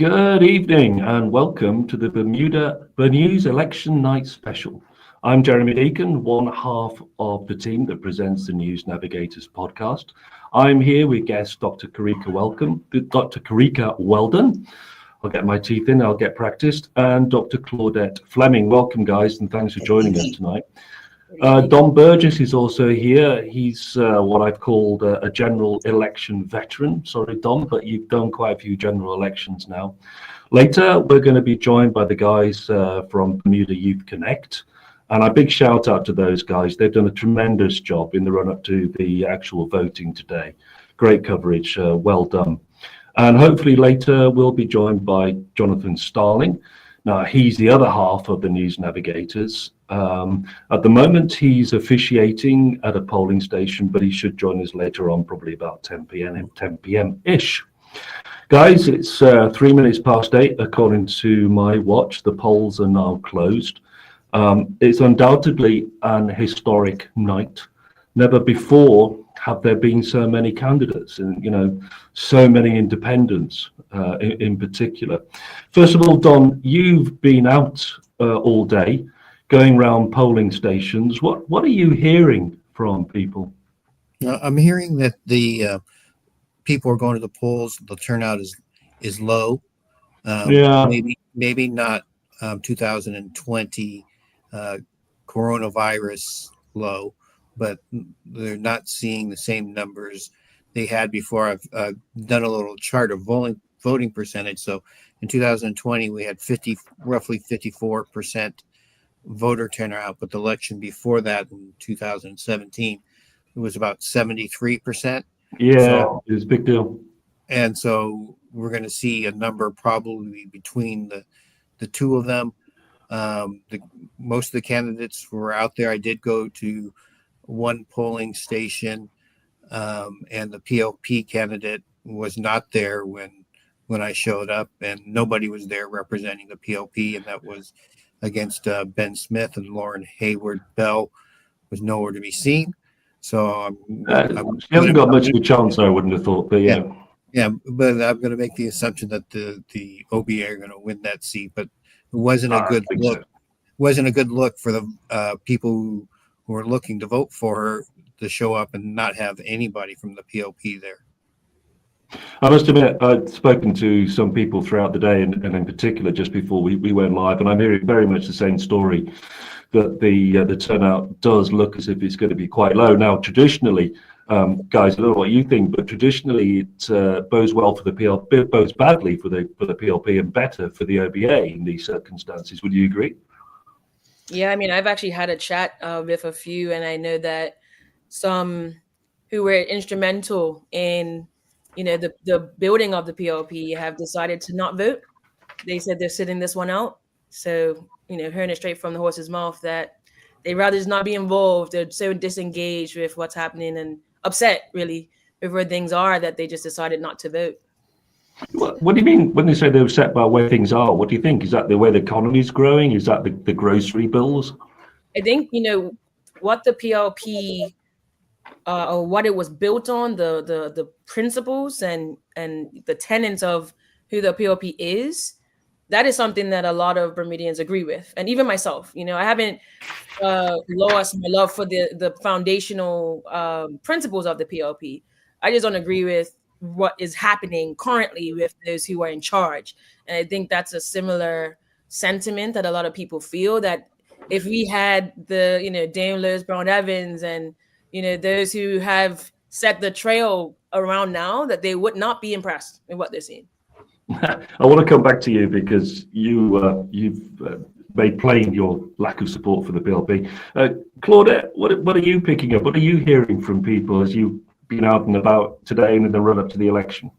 Good evening and welcome to the Bernews Election Night Special. I'm Jeremy Deacon, one half of the team that presents the News Navigators podcast. I'm here with guest Dr. Karika Weldon. I'll get my teeth in, I'll get practiced, and Dr. Claudette Fleming. Welcome, guys, and thanks for joining us tonight. Don Burgess is also here. He's what I've called a general election veteran. Sorry, Don, but you've done quite a few general elections now. Later, we're going to be joined by the guys from Bermuda Youth Connect. And a big shout out to those guys. They've done a tremendous job in the run up to the actual voting today. Great coverage, well done. And hopefully later, we'll be joined by Jonathan Starling. Now, he's the other half of the News Navigators. At the moment, he's officiating at a polling station, but he should join us later on, probably about 10 p.m.-ish. Guys, it's 3 minutes past 8, according to my watch. The polls are now closed. It's undoubtedly an historic night. Never before have there been so many candidates and, so many independents in particular. First of all, Don, you've been out all day going around polling stations. What are you hearing from people? I'm hearing that the people are going to the polls. The turnout is low. Maybe not 2020 coronavirus low, but they're not seeing the same numbers they had before. I've done a little chart of voting percentage. So in 2020, we had roughly 54% voter turnout, but the election before that in 2017, it was about 73%. Yeah, it was a big deal. And so we're going to see a number probably between the two of them. Most of the candidates were out there. I did go to one polling station, and the PLP candidate was not there when I showed up, and nobody was there representing the PLP, and that was against Ben Smith, and Lauren Hayward Bell was nowhere to be seen. So he hasn't got much of a chance, I wouldn't have thought, but yeah. Yeah, but I'm going to make the assumption that the OBA are going to win that seat, but it wasn't a good look. So. Wasn't a good look for the people who were looking to vote for her to show up and not have anybody from the PLP there. I must admit, I'd spoken to some people throughout the day, and in particular just before we went live, and I'm hearing very much the same story, that the turnout does look as if it's going to be quite low. Now, traditionally, guys, I don't know what you think, but traditionally it bodes well for the PLP, bodes badly for the PLP, and better for the OBA in these circumstances. Would you agree? Yeah, I mean, I've actually had a chat with a few, and I know that some who were instrumental in, the building of the PLP have decided to not vote. They said they're sitting this one out. So, hearing it straight from the horse's mouth that they'd rather just not be involved. They're so disengaged with what's happening and upset, really, with where things are, that they just decided not to vote. What do you mean when they say they're upset about where things are? What do you think? Is that the way the economy is growing? Is that the grocery bills? I think, what the PLP or what it was built on, the principles and the tenets of who the PLP is, that is something that a lot of Bermudians agree with. And even myself, I haven't lost my love for the foundational principles of the PLP. I just don't agree with what is happening currently with those who are in charge. And I think that's a similar sentiment that a lot of people feel, that if we had the, Dame Lois Brown Evans and, those who have set the trail around now, that they would not be impressed with what they're seeing. I want to come back to you because you've made plain your lack of support for the PLP. Claudette, what are you picking up? What are you hearing from people as you've been out and about today and in the run up to the election?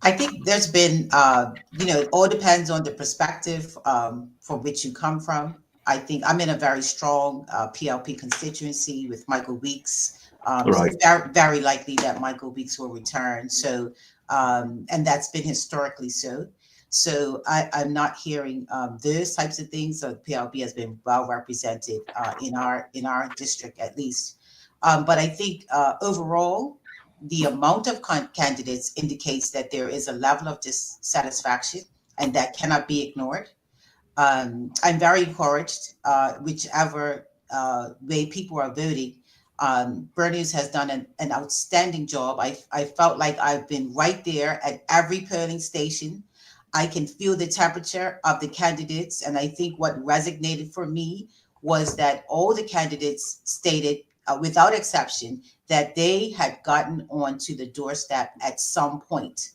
I think there's been, it all depends on the perspective from which you come from. I think I'm in a very strong PLP constituency with Michael Weeks. Right. It's very, very likely that Michael Weeks will return. So, and that's been historically so. So I'm not hearing those types of things. So PLP has been well represented in our district, at least. But I think overall, the amount of candidates indicates that there is a level of dissatisfaction, and that cannot be ignored. I'm very encouraged, whichever way people are voting. Bernews has done an outstanding job. I felt like I've been right there at every polling station. I can feel the temperature of the candidates. And I think what resonated for me was that all the candidates stated, without exception, that they had gotten onto the doorstep at some point.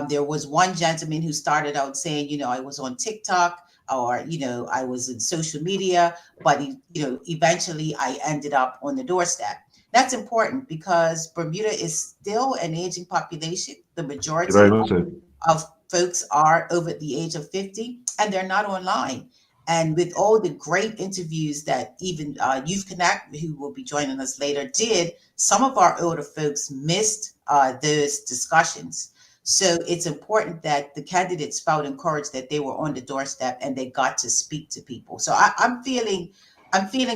There was one gentleman who started out saying, I was on TikTok, or, I was in social media, but, eventually I ended up on the doorstep. That's important because Bermuda is still an aging population. The majority of folks are over the age of 50, and they're not online. And with all the great interviews that even Youth Connect, who will be joining us later, did, some of our older folks missed those discussions. So it's important that the candidates felt encouraged that they were on the doorstep and they got to speak to people. So I'm feeling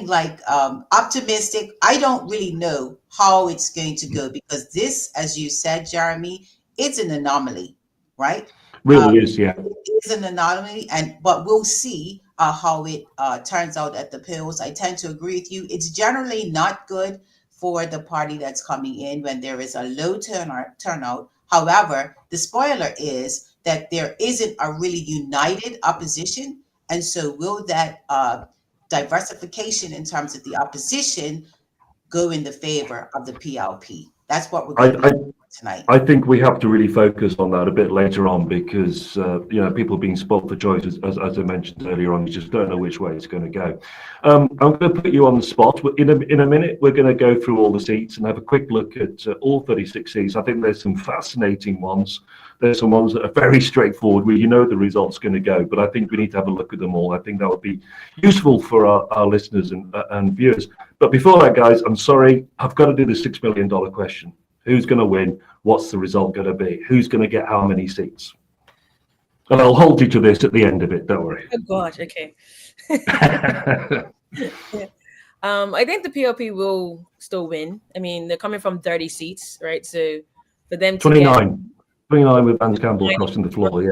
like optimistic. I don't really know how it's going to go because this, as you said, Jeremy, it's an anomaly, right? Really is, yeah. It is an anomaly, but we'll see how it turns out at the polls. I tend to agree with you. It's generally not good for the party that's coming in when there is a low turnout. However, the spoiler is that there isn't a really united opposition. And so will that diversification in terms of the opposition go in the favor of the PLP? That's what we're going to do tonight. I think we have to really focus on that a bit later on because, people being spoiled for choice, as I mentioned earlier on, you just don't know which way it's going to go. I'm going to put you on the spot. In a minute, we're going to go through all the seats and have a quick look at all 36 seats. I think there's some fascinating ones. There's some ones that are very straightforward where the result's going to go, but I think we need to have a look at them all. I think that would be useful for our listeners and viewers. But before that, guys, I'm sorry, I've got to do the $6 million question. Who's going to win? What's the result going to be? Who's going to get how many seats? And I'll hold you to this at the end of it. Don't worry. Oh gosh. Okay. I think the PLP will still win. I mean, they're coming from 30 seats, right? So for them to 29 with Vance Campbell crossing the floor.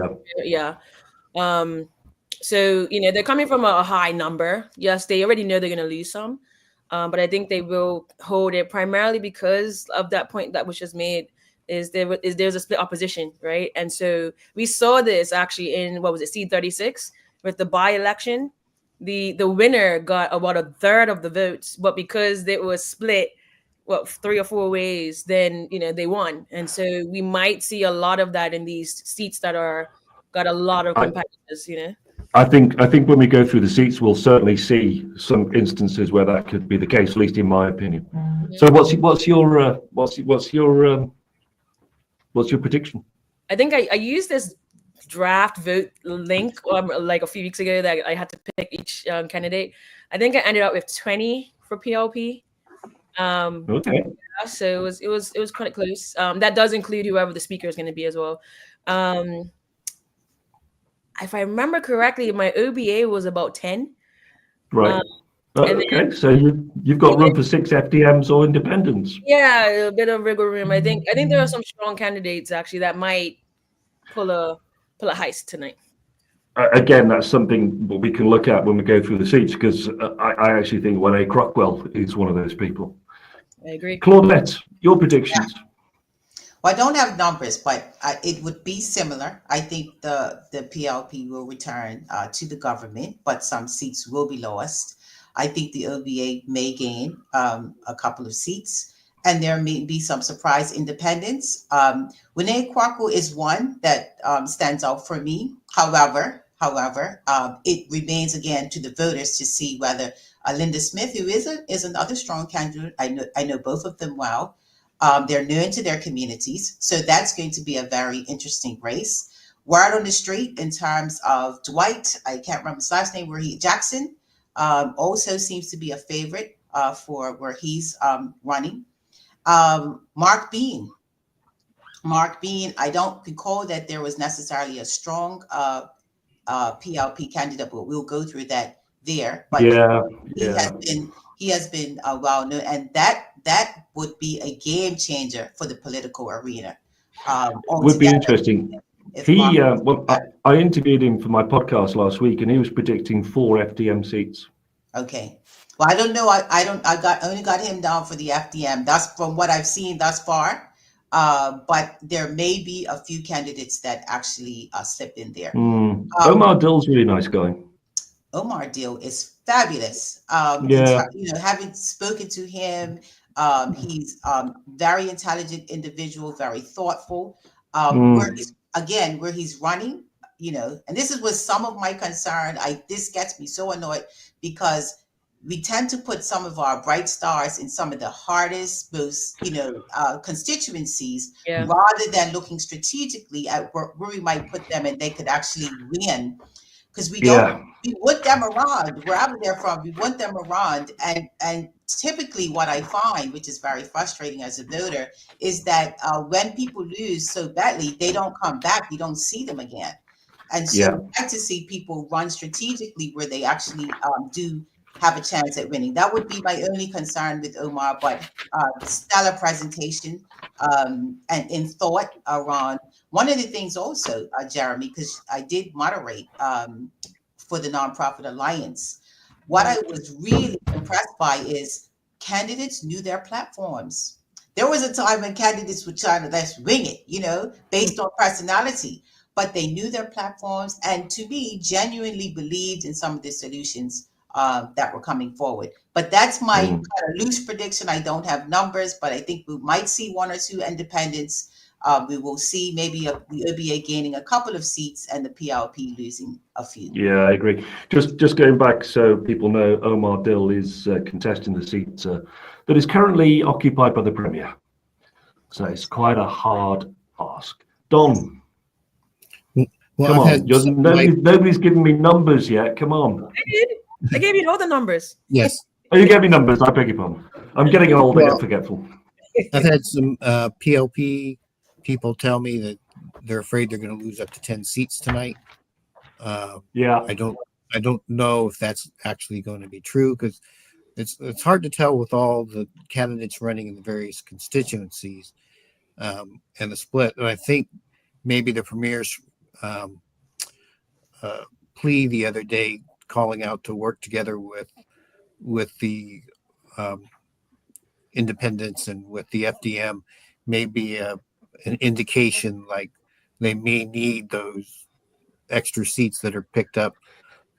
Yeah. So they're coming from a high number. Yes, they already know they're going to lose some. But I think they will hold it primarily because of that point that was just made there's a split opposition, right? And so we saw this actually in, C36 with the by-election. The winner got about a third of the votes, but because it was split, 3 or 4 ways, then, they won. And so we might see a lot of that in these seats that got a lot of competitors, I think when we go through the seats, we'll certainly see some instances where that could be the case, at least in my opinion. Mm-hmm. So what's your prediction? I think I used this draft vote link like a few weeks ago that I had to pick each candidate. I think I ended up with 20 for PLP. Okay. Yeah, so it was quite close. That does include whoever the speaker is going to be as well. If I remember correctly, my OBA was about 10. Right. Okay, so you've got room for 6 FDMs or independents. Yeah, a bit of wiggle room. I think there are some strong candidates actually that might pull a heist tonight. Again, that's something we can look at when we go through the seats because I actually think Wayne Crockwell is one of those people. I agree. Claudette, your predictions. Yeah. Well, I don't have numbers, but it would be similar. I think the PLP will return to the government, but some seats will be lost. I think the OBA may gain a couple of seats, and there may be some surprise independents. Wayne Crockwell is one that stands out for me. However, it remains again to the voters to see whether Linda Smith, who is another strong candidate, I know both of them well. They're known to their communities, so that's going to be a very interesting race. Word on the street in terms of Dwight, I can't remember his last name, Jackson, also seems to be a favorite for where he's running. Mark Bean, I don't recall that there was necessarily a strong PLP candidate, but we'll go through that there. But he has been well known, and that that would be a game changer for the political arena. Would be interesting. He, well, I interviewed him for my podcast last week, and he was predicting 4 FDM seats. Okay. Well, I don't know. I only got him down for the FDM. That's from what I've seen thus far. But there may be a few candidates that actually slipped in there. Omar Dill's a really nice guy. Omar Dill is fabulous. Yeah. Having spoken to him, he's very intelligent individual, very thoughtful. Where he's running, and this is with some of my concern. This gets me so annoyed because we tend to put some of our bright stars in some of the hardest, most, constituencies, rather than looking strategically at where we might put them and they could actually win. Because we want them around wherever they're from. We want them around, and typically what I find, which is very frustrating as a voter, is that when people lose so badly, they don't come back. We don't see them again, and so I like to see people run strategically where they actually do have a chance at winning. That would be my only concern with Omar, but stellar presentation and in thought around. One of the things also, Jeremy, because I did moderate for the Nonprofit Alliance, what I was really impressed by is candidates knew their platforms. There was a time when candidates were trying to let's wing it, based on personality, but they knew their platforms and to me genuinely believed in some of the solutions that were coming forward. But that's my kind of loose prediction. I don't have numbers, but I think we might see 1 or 2 independents. We will see maybe the OBA gaining a couple of seats and the PLP losing a few. Yeah, I agree. Just going back so people know, Omar Dill is contesting the seat that is currently occupied by the Premier. So it's quite a hard ask. Don, come on. Nobody's giving me numbers yet. Come on. I gave you all the numbers. Yes. Oh, you gave me numbers. I beg your pardon. I'm getting old. I get forgetful. I've had some PLP people tell me that they're afraid they're going to lose up to 10 seats tonight. I don't know if that's actually going to be true because it's hard to tell with all the candidates running in the various constituencies and the split. And I think maybe the Premier's plea the other day, calling out to work together with the independents and with the FDM, may be an indication like they may need those extra seats that are picked up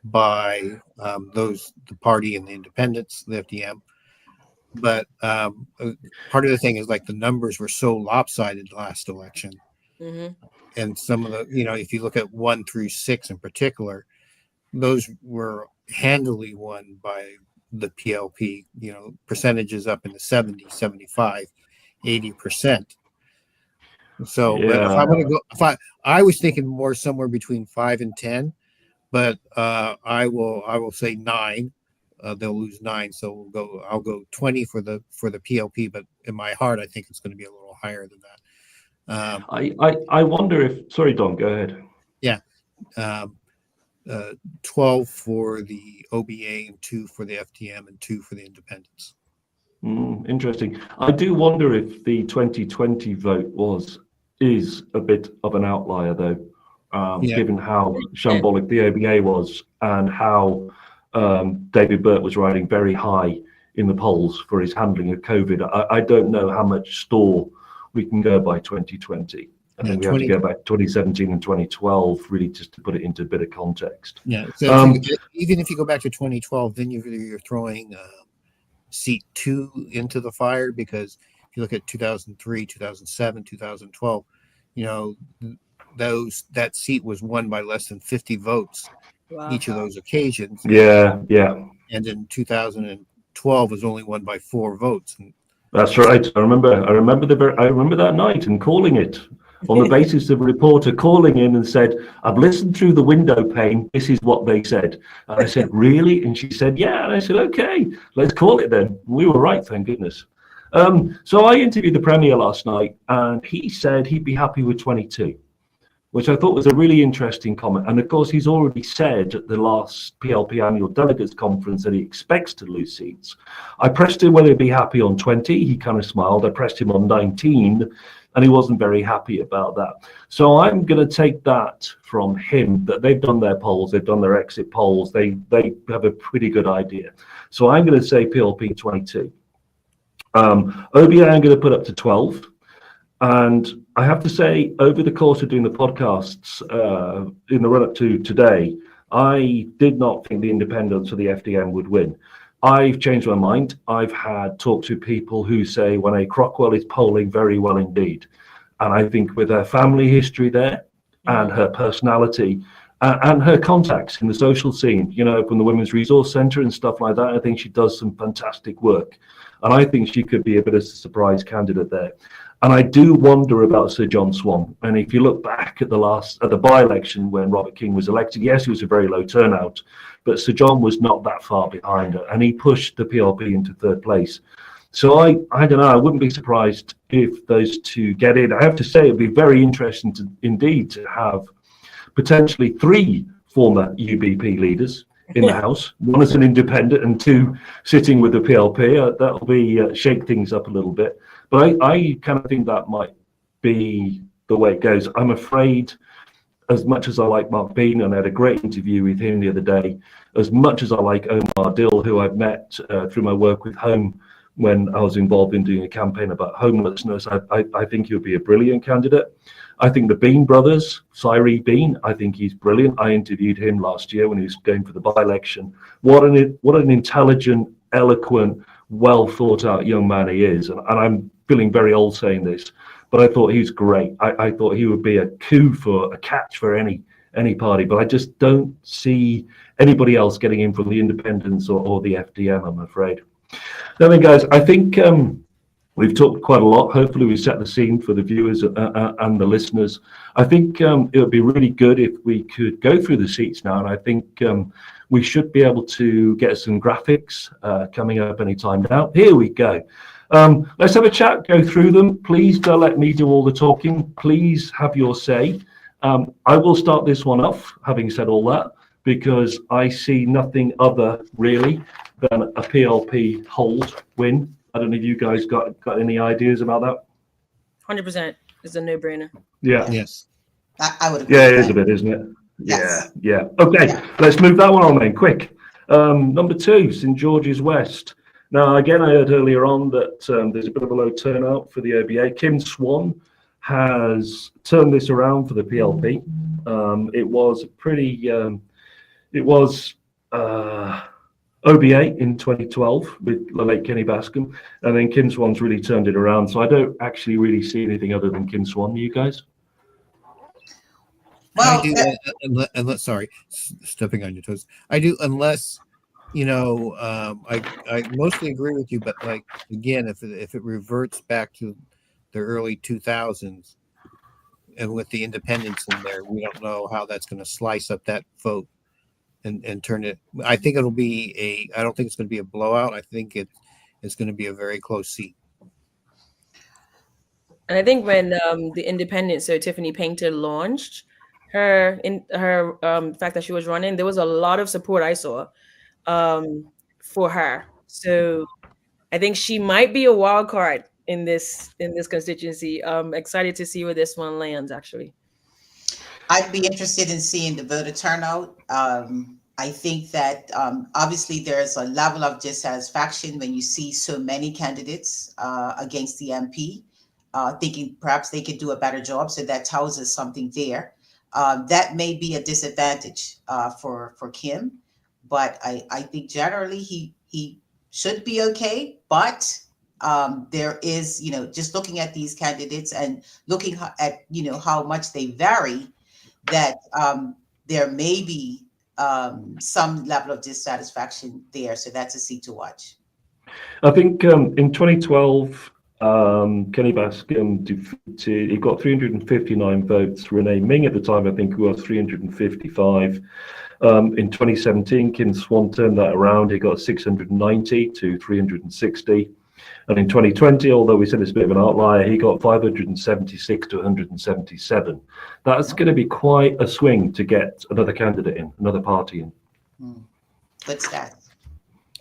by the party and the independents, the FDM. But part of the thing is like the numbers were so lopsided last election. And some of the, if you look at 1 through 6 in particular, those were handily won by the PLP, percentages up in the 70, 75, 80%. So if I'm going to go, I was thinking more somewhere between 5 and 10, but I will say 9. They'll lose 9, so I'll go 20 for the PLP, but in my heart, I think it's going to be a little higher than that. I wonder if. Sorry, Don, go ahead. Yeah. 12 for the OBA and 2 for the FDM and 2 for the independents. Interesting. I do wonder if the 2020 vote is a bit of an outlier, though, given how shambolic the OBA was and how David Burt was riding very high in the polls for his handling of COVID. I don't know how much store we can go by 2020. I think we have to go back to 2017 and 2012, really, just to put it into a bit of context. Yeah. So even if you go back to 2012, then you're throwing seat 2 into the fire, because if you look at 2003, 2007, 2012, that seat was won by less than 50 votes each of those occasions. Yeah. And in 2012 was only won by 4 votes. That's right. I remember that night and calling it on the basis of a reporter calling in and said, "I've listened through the window pane. This is what they said." And I said, "Really?" And she said, "Yeah." And I said, "Okay, let's call it then." We were right, thank goodness. So I interviewed the Premier last night, and he said he'd be happy with 22. which I thought was a really interesting comment. And of course, he's already said at the last PLP annual delegates conference that he expects to lose seats. I pressed him whether he'd be happy on 20. He kind of smiled. I pressed him on 19, and he wasn't very happy about that. So I'm going to take that from him, that they've done their polls, they've done their exit polls, they have a pretty good idea. So I'm going to say PLP 22. OBA I'm going to put up to 12. And I have to say, over the course of doing the podcasts in the run-up to today, I did not think the independents or the FDM would win. I've changed my mind. I've had talked to people who say when a Crockwell is polling very well indeed. And I think with her family history there and her personality and her contacts in the social scene, you know, from the Women's Resource Centre and stuff like that, I think she does some fantastic work. And I think she could be a bit of a surprise candidate there. And I do wonder about Sir John Swan. And if you look back at the by-election when Robert King was elected, yes, it was a very low turnout, but Sir John was not that far behind her, and he pushed the PLP into third place. So I don't know, I wouldn't be surprised if those two get in. I have to say, it'd be very interesting indeed to have potentially 3 former UBP leaders in the House, one as an independent and 2 sitting with the PLP. That'll be shake things up a little bit. But I kind of think that might be the way it goes. I'm afraid, as much as I like Mark Bean, and I had a great interview with him the other day, as much as I like Omar Dill, who I've met through my work with Home when I was involved in doing a campaign about homelessness, I think he would be a brilliant candidate. I think the Bean brothers, Cyree Bean, I think he's brilliant. I interviewed him last year when he was going for the by-election. What an intelligent, eloquent, well thought out young man he is. And I'm feeling very old saying this, but I thought he was great. I thought he would be a catch for any party, but I just don't see anybody else getting in from the independents or the FDM, I'm afraid. Now then, guys, I think we've talked quite a lot. Hopefully we set the scene for the viewers and the listeners. I think it would be really good if we could go through the seats now, and I think we should be able to get some graphics coming up anytime now. Here we go. Let's have a chat, go through them. Please don't let me do all the talking. Please have your say. I will start this one off, having said all that, because I see nothing other really than a PLP hold win. I don't know if you guys got any ideas about that. 100% is a no-brainer. Yeah. Yes. I would agree. Yeah, it is a bit, isn't it? Yes. Yeah. Okay, let's move that one on then, quick. Number 2, St George's West. Now, again, I heard earlier on that there's a bit of a low turnout for the OBA. Kim Swan has turned this around for the PLP. It was OBA in 2012 with the late Kenny Bascom, and then Kim Swan's really turned it around. So I don't actually really see anything other than Kim Swan. You guys? Well, I do, unless sorry, stepping on your toes. I do, unless you know, I mostly agree with you, but like again, if it reverts back to the early 2000s, and with the independents in there, we don't know how that's going to slice up that vote and turn it. I think it'll be I don't think it's going to be a blowout. I think it's going to be a very close seat. And I think when the independent, so Tiffany Painter launched her fact that she was running, there was a lot of support I saw for her. So I think she might be a wild card in this constituency. Excited to see where this one lands, actually. I'd be interested in seeing the voter turnout. I think that obviously there's a level of dissatisfaction when you see so many candidates against the MP, thinking perhaps they could do a better job. So that tells us something there. That may be a disadvantage for Kim, but I think generally he should be okay. But there is, just looking at these candidates and looking at, how much they vary, that there may be some level of dissatisfaction there. So that's a seat to watch. I think in 2012, Kenny Bascom defeated, he got 359 votes. Renee Ming at the time, I think, was 355. In 2017, Kim Swan turned that around. He got 690 to 360. And in 2020, although we said it's a bit of an outlier, he got 576 to 177. That's going to be quite a swing to get another candidate in, another party in. Good stats.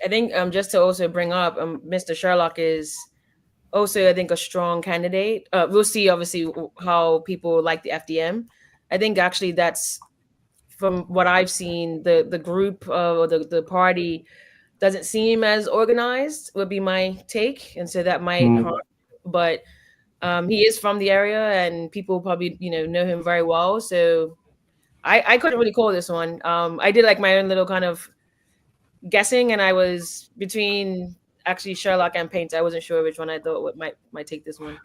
I think just to also bring up, Mr. Sherlock is also, I think, a strong candidate. We'll see, obviously, how people like the FDM. I think actually that's, from what I've seen, the group or the party doesn't seem as organized, would be my take, and so that might harm. But he is from the area, and people probably know him very well. So I couldn't really call this one. I did like my own little kind of guessing, and I was between actually Sherlock and Paint. I wasn't sure which one I thought might take this one.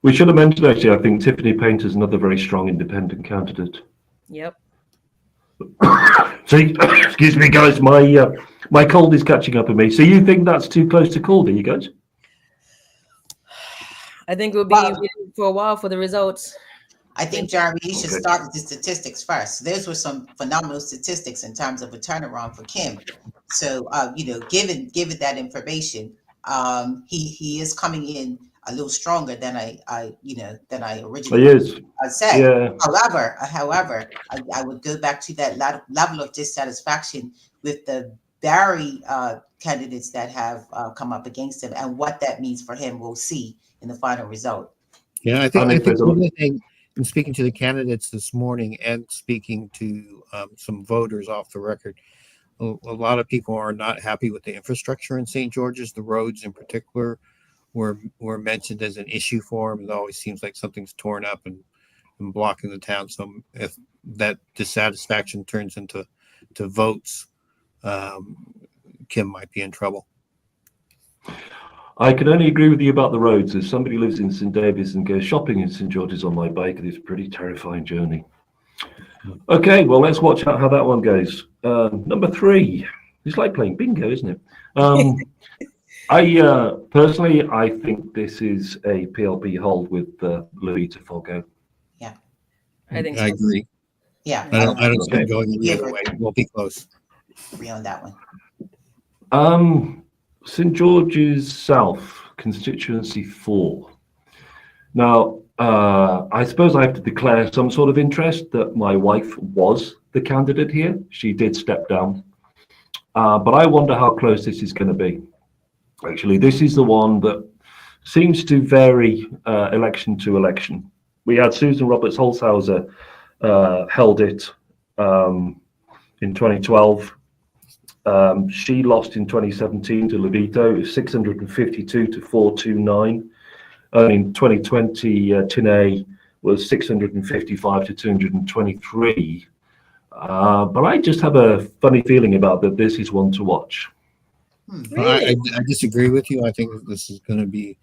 We should have mentioned, actually, I think Tiffany Paint is another very strong independent candidate. Yep. So, excuse me, guys, my cold is catching up with me. So you think that's too close to call, do you guys? I think we'll be waiting for a while for the results. I think, Jeremy, you should start with the statistics first. Those were some phenomenal statistics in terms of a turnaround for Kim. So, given that information, he is coming in a little stronger than I originally said. Yeah. However, I would go back to that level of dissatisfaction with the very candidates that have come up against him, and what that means for him, we'll see in the final result. Yeah, I think one thing, in speaking to the candidates this morning and speaking to some voters off the record, a lot of people are not happy with the infrastructure in St. George's. The roads in particular were mentioned as an issue for him. It always seems like something's torn up and blocking the town. So if that dissatisfaction turns into votes, Kim might be in trouble. I can only agree with you about the roads. As somebody who lives in St. David's and goes shopping in St. George's on my bike, it's a pretty terrifying journey. Okay, well, let's watch out how that one goes. Number 3. It's like playing bingo, isn't it? I personally, I think this is a PLP hold with Levita Fogo. Yeah, I think I agree. Yeah, I don't see it going the other way. We'll be close. Agree on that one. St. George's South, Constituency 4. Now, I suppose I have to declare some sort of interest that my wife was the candidate here. She did step down. But I wonder how close this is going to be. Actually, this is the one that seems to vary election to election. We had Susan Roberts Holzhauser held it in 2012. She lost in 2017 to Levito, 652 to 429. And in 2020, Tinay was 655 to 223. But I just have a funny feeling about that this is one to watch. I disagree with you. I think this is going to be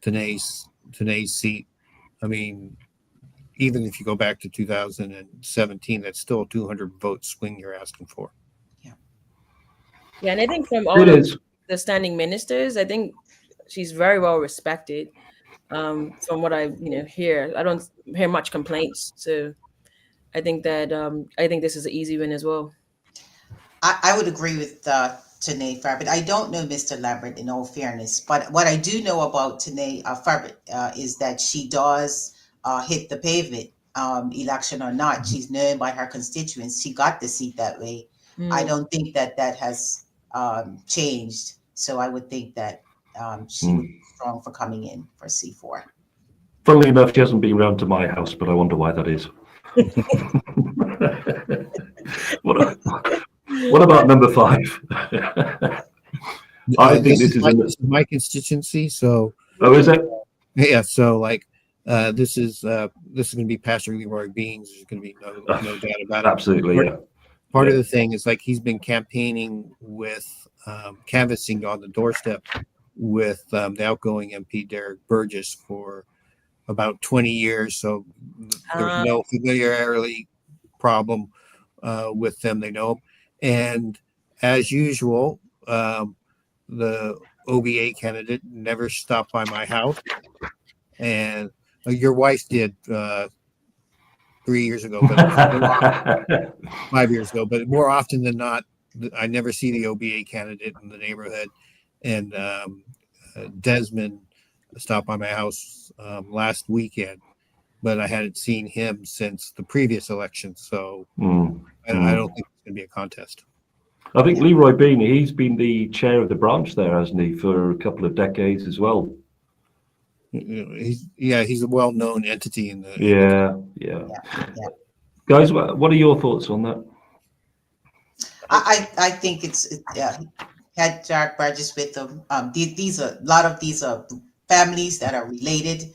Tinay's seat. I mean, even if you go back to 2017, that's still a 200 vote swing you're asking for. Yeah, and I think from all of the standing ministers, I think she's very well respected. From what I hear, I don't hear much complaints. So I think that I think this is an easy win as well. I would agree with Tinay Farbert. I don't know Mr. Lambert, in all fairness, but what I do know about Tinay Farbert is that she does hit the pavement, election or not. She's known by her constituents. She got the seat that way. I don't think that has changed. So I would think that she would be strong for coming in for C4. Funnily enough, she hasn't been round to my house, but I wonder why that is. What about number 5? I think this is my constituency. So is it? Yeah. So this is going to be Pastor Leroy Beans. There's going to be no doubt about it. Absolutely, yeah. Part of the thing is he's been campaigning with canvassing on the doorstep with the outgoing MP Derek Burgess for about 20 years. So there's no familiarity problem with them. They know him. And as usual, the OBA candidate never stopped by my house. And your wife did 3 years ago, but 5 years ago. But more often than not, I never see the OBA candidate in the neighborhood. and Desmond stopped by my house last weekend, but I hadn't seen him since the previous election, so I don't think it's going to be a contest. I think Leroy Bean, he's been the chair of the branch there, hasn't he, for a couple of decades as well? He's a well-known entity in the. Yeah. Guys, what are your thoughts on that? I think it's had Jack Burgess with them. These are a lot of these are families that are related.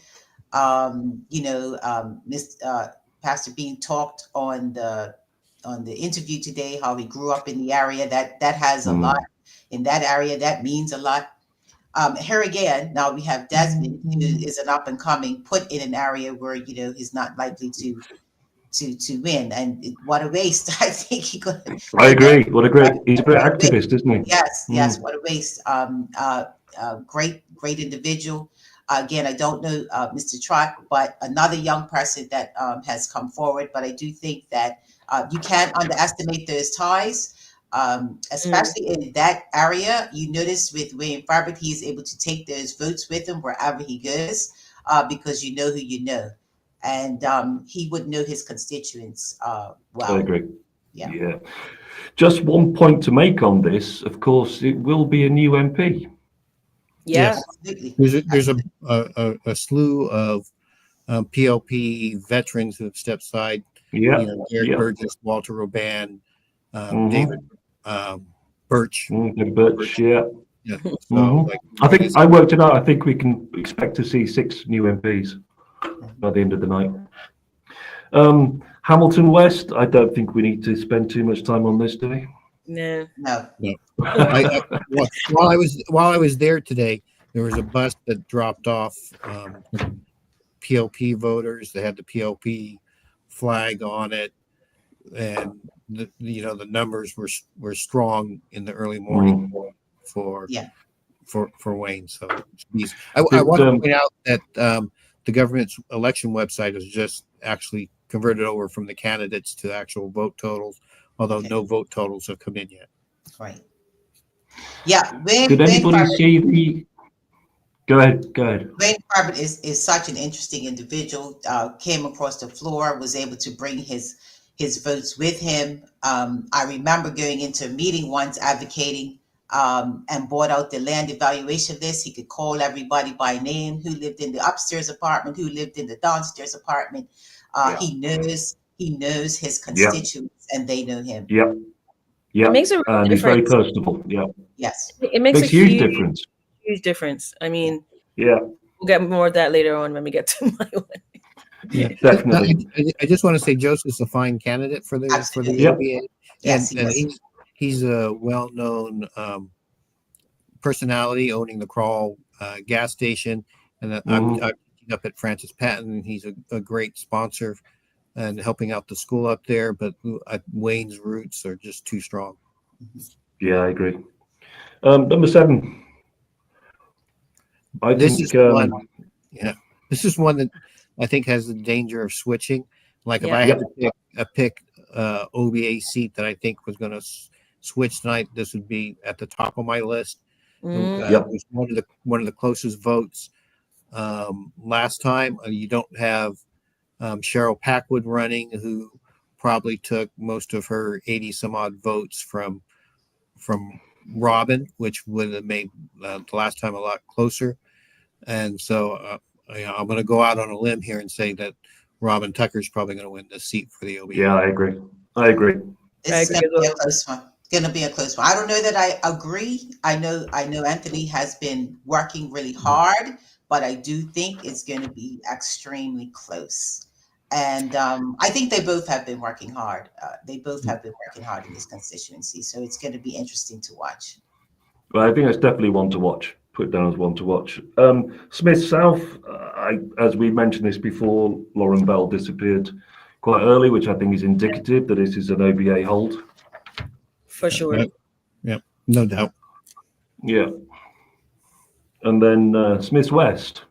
Pastor Bean talked on the interview today how he grew up in the area. That has a lot in that area. That means a lot. Here again, now we have Desmond, who is an up and coming, put in an area where he's not likely to win, and what a waste. I think he could. I agree. He's a great activist, isn't he? Yes. What a waste. Great individual. Again, I don't know Mr. Trott, but another young person that has come forward. But I do think that you can't underestimate those ties, especially in that area. You notice with William Fabric, he is able to take those votes with him wherever he goes, because you know who you know. And he would know his constituents well. I agree. Yeah. Just one point to make on this. Of course, it will be a new MP. Yeah. Yes. There's a slew of PLP veterans who have stepped aside. Derek Burgess, Walter Roban, David Birch. David Birch, yeah. So, I worked it out. I think we can expect to see 6 new MPs by the end of the night. Hamilton West, I don't think we need to spend too much time on this, do we? No. While I was there today, there was a bus that dropped off PLP voters. They had the PLP flag on it, and the numbers were strong in the early morning for Wayne. So I want to point out that the government's election website has just actually converted over from the candidates to actual vote totals, although no vote totals have come in yet. Right. Yeah. Did anybody see the? Go ahead. Wayne Corbett is such an interesting individual. Came across the floor, was able to bring his votes with him. I remember going into a meeting once advocating and brought out the land evaluation list. He could call everybody by name, who lived in the upstairs apartment, who lived in the downstairs apartment. He knows his constituents, and they know him. Yeah. It makes a real difference. He's very personable. Yeah. Yes. It makes a huge difference. Huge difference. I mean, we'll get more of that later on when we get to my one. Yeah, definitely. I just want to say Joseph's a fine candidate for the OBA. Yes, and he's a well-known personality, owning the Crawl gas station, and I'm up at Francis Patton. He's a great sponsor and helping out the school up there, but Wayne's roots are just too strong. Yeah, I agree. Number 7. This is one that I think has the danger of switching. Like if I had to pick OBA seat that I think was going to switch tonight, this would be at the top of my list. It was one of the closest votes last time. You don't have Cheryl Packwood running, who probably took most of her 80 some odd votes from Robin, which would have made the last time a lot closer. And so I'm going to go out on a limb here and say that Robin Tucker's probably going to win this seat for the OBA. Yeah, I agree. It's going to be a close one. I don't know that I agree. I know Anthony has been working really hard, but I do think it's going to be extremely close. And I think they both have been working hard. In this constituency. So it's going to be interesting to watch. Well, I think that's definitely one to watch. Put down as one to watch. Smith South, as we mentioned this before, Lauren Bell disappeared quite early, which I think is indicative that this is an OBA hold. For sure. Yeah, no doubt. Yeah. And then Smith West.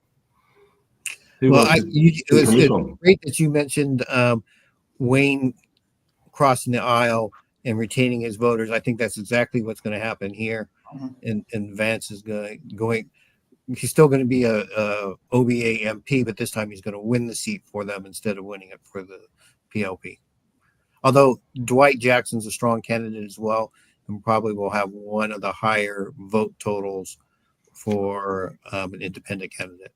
It was great that you mentioned Wayne crossing the aisle and retaining his voters. I think that's exactly what's going to happen here. Mhm. And Vance is going. He's still going to be a OBA MP, but this time he's going to win the seat for them instead of winning it for the PLP. Although Dwight Jackson's a strong candidate as well, and probably will have one of the higher vote totals for an independent candidate.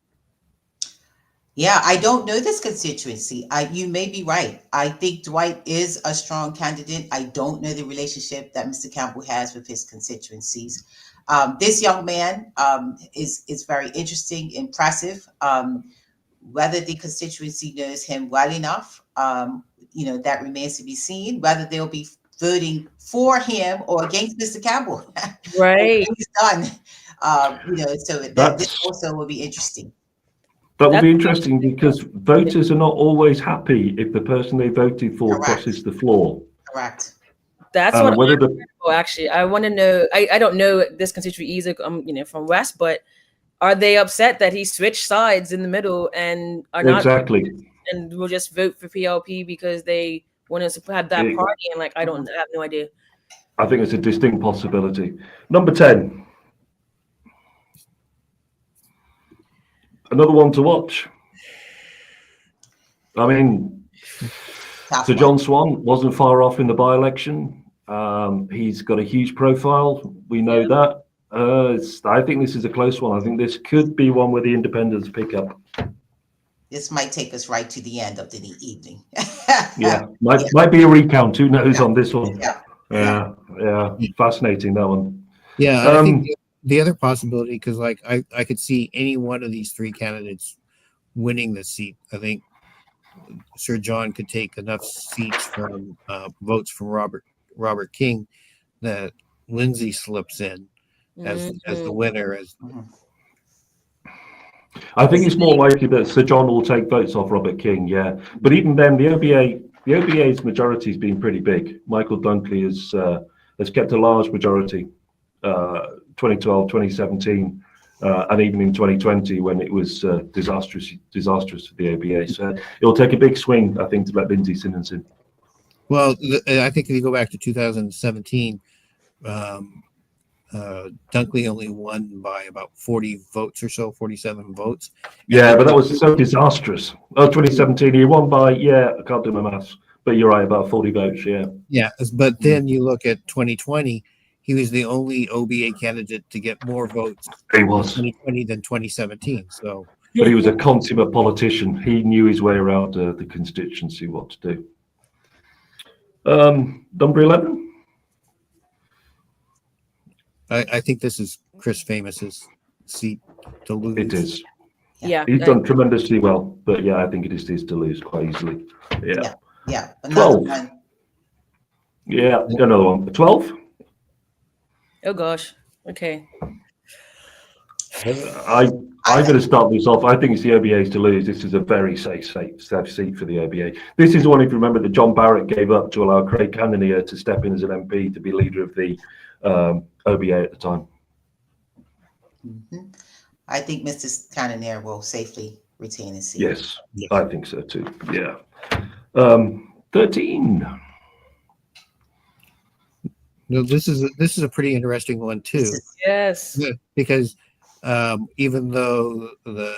Yeah, I don't know this constituency. You may be right. I think Dwight is a strong candidate. I don't know the relationship that Mr. Campbell has with his constituencies. This young man is very interesting, impressive. Whether the constituency knows him well enough, that remains to be seen. Whether they'll be voting for him or against Mr. Campbell, Right. what he's done. So this also will be interesting. That will be interesting because voters are not always happy if the person they voted for Correct. crosses the floor. Correct. That's what Whether actually, I want to know. I don't know this constituency either. From West, but are they upset that he switched sides in the middle and are not exactly, and will just vote for PLP because they want to have that party? And I have no idea. I think it's a distinct possibility. Number 10. Another one to watch. I mean, Sir John Swan wasn't far off in the by-election. He's got a huge profile. We know that. I think this is a close one. I think this could be one where the independents pick up. This might take us right to the end of the evening. Might be a recount. Who knows on this one? Yeah. Fascinating, that one. Yeah, I think the other possibility, because I could see any one of these three candidates winning the seat. I think Sir John could take enough seats from votes from Robert King that Lindsay slips in as the winner. I think it's more likely that Sir John will take votes off Robert King. Yeah, but even then, the OBA's majority has been pretty big. Michael Dunkley has kept a large majority. 2012, 2017, and even in 2020 when it was disastrous for the OBA. So it'll take a big swing, I think, to let Lindsay Simmons in. Well, I think if you go back to 2017, Dunkley only won by about 40 votes or so, 47 votes. Yeah, but that was so disastrous. 2017, he won by, I can't do my maths, but you're right, about 40 votes, Yeah, but then you look at 2020, he was the only OBA candidate to get more votes he was. in 2020 than 2017. So, but he was a consummate politician. He knew his way around the constituency, what to do. Number 11. I think this is Chris Famous's seat to lose. It is. Yeah, he's done tremendously well, but I think it is his to lose quite easily. Yeah. 12. Yeah, another one. 12. Oh gosh. Okay. I'm going to start this off. I think it's the OBA's to lose. This is a very safe seat for the OBA. This is one, if you remember, that John Barrett gave up to allow Craig Cannonier to step in as an MP to be leader of the OBA at the time. I think Mr. Cannonier will safely retain his seat. Yes, I think so too. Yeah. 13. No, this is a pretty interesting one too. Yes. Because even though the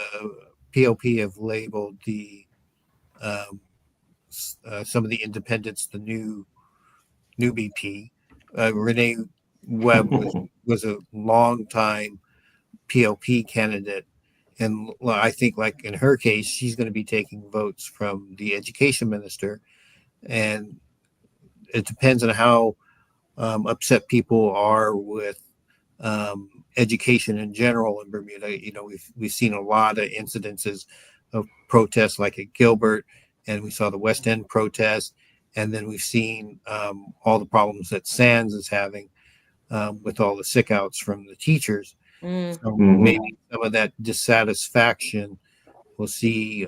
PLP have labeled the some of the independents the new BP, Renee Webb was a long time PLP candidate, and I think, like in her case, she's going to be taking votes from the education minister, and it depends on how upset people are with education in general in Bermuda. We've seen a lot of incidences of protests, like at Gilbert, and we saw the West End protest, and then we've seen all the problems that Sands is having with all the sick outs from the teachers. So maybe some of that dissatisfaction will see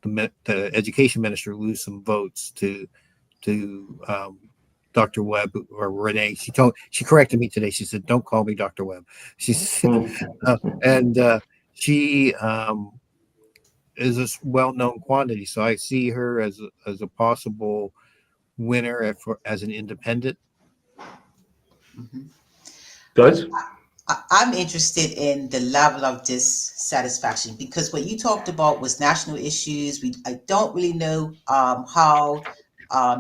the education minister lose some votes to Dr. Webb or Renee. She corrected me today. She said, "Don't call me Dr. Webb." She she is a well-known quantity, so I see her as a possible winner as an independent. Mhm. Guys? I'm interested in the level of dissatisfaction because what you talked about was national issues. I don't really know how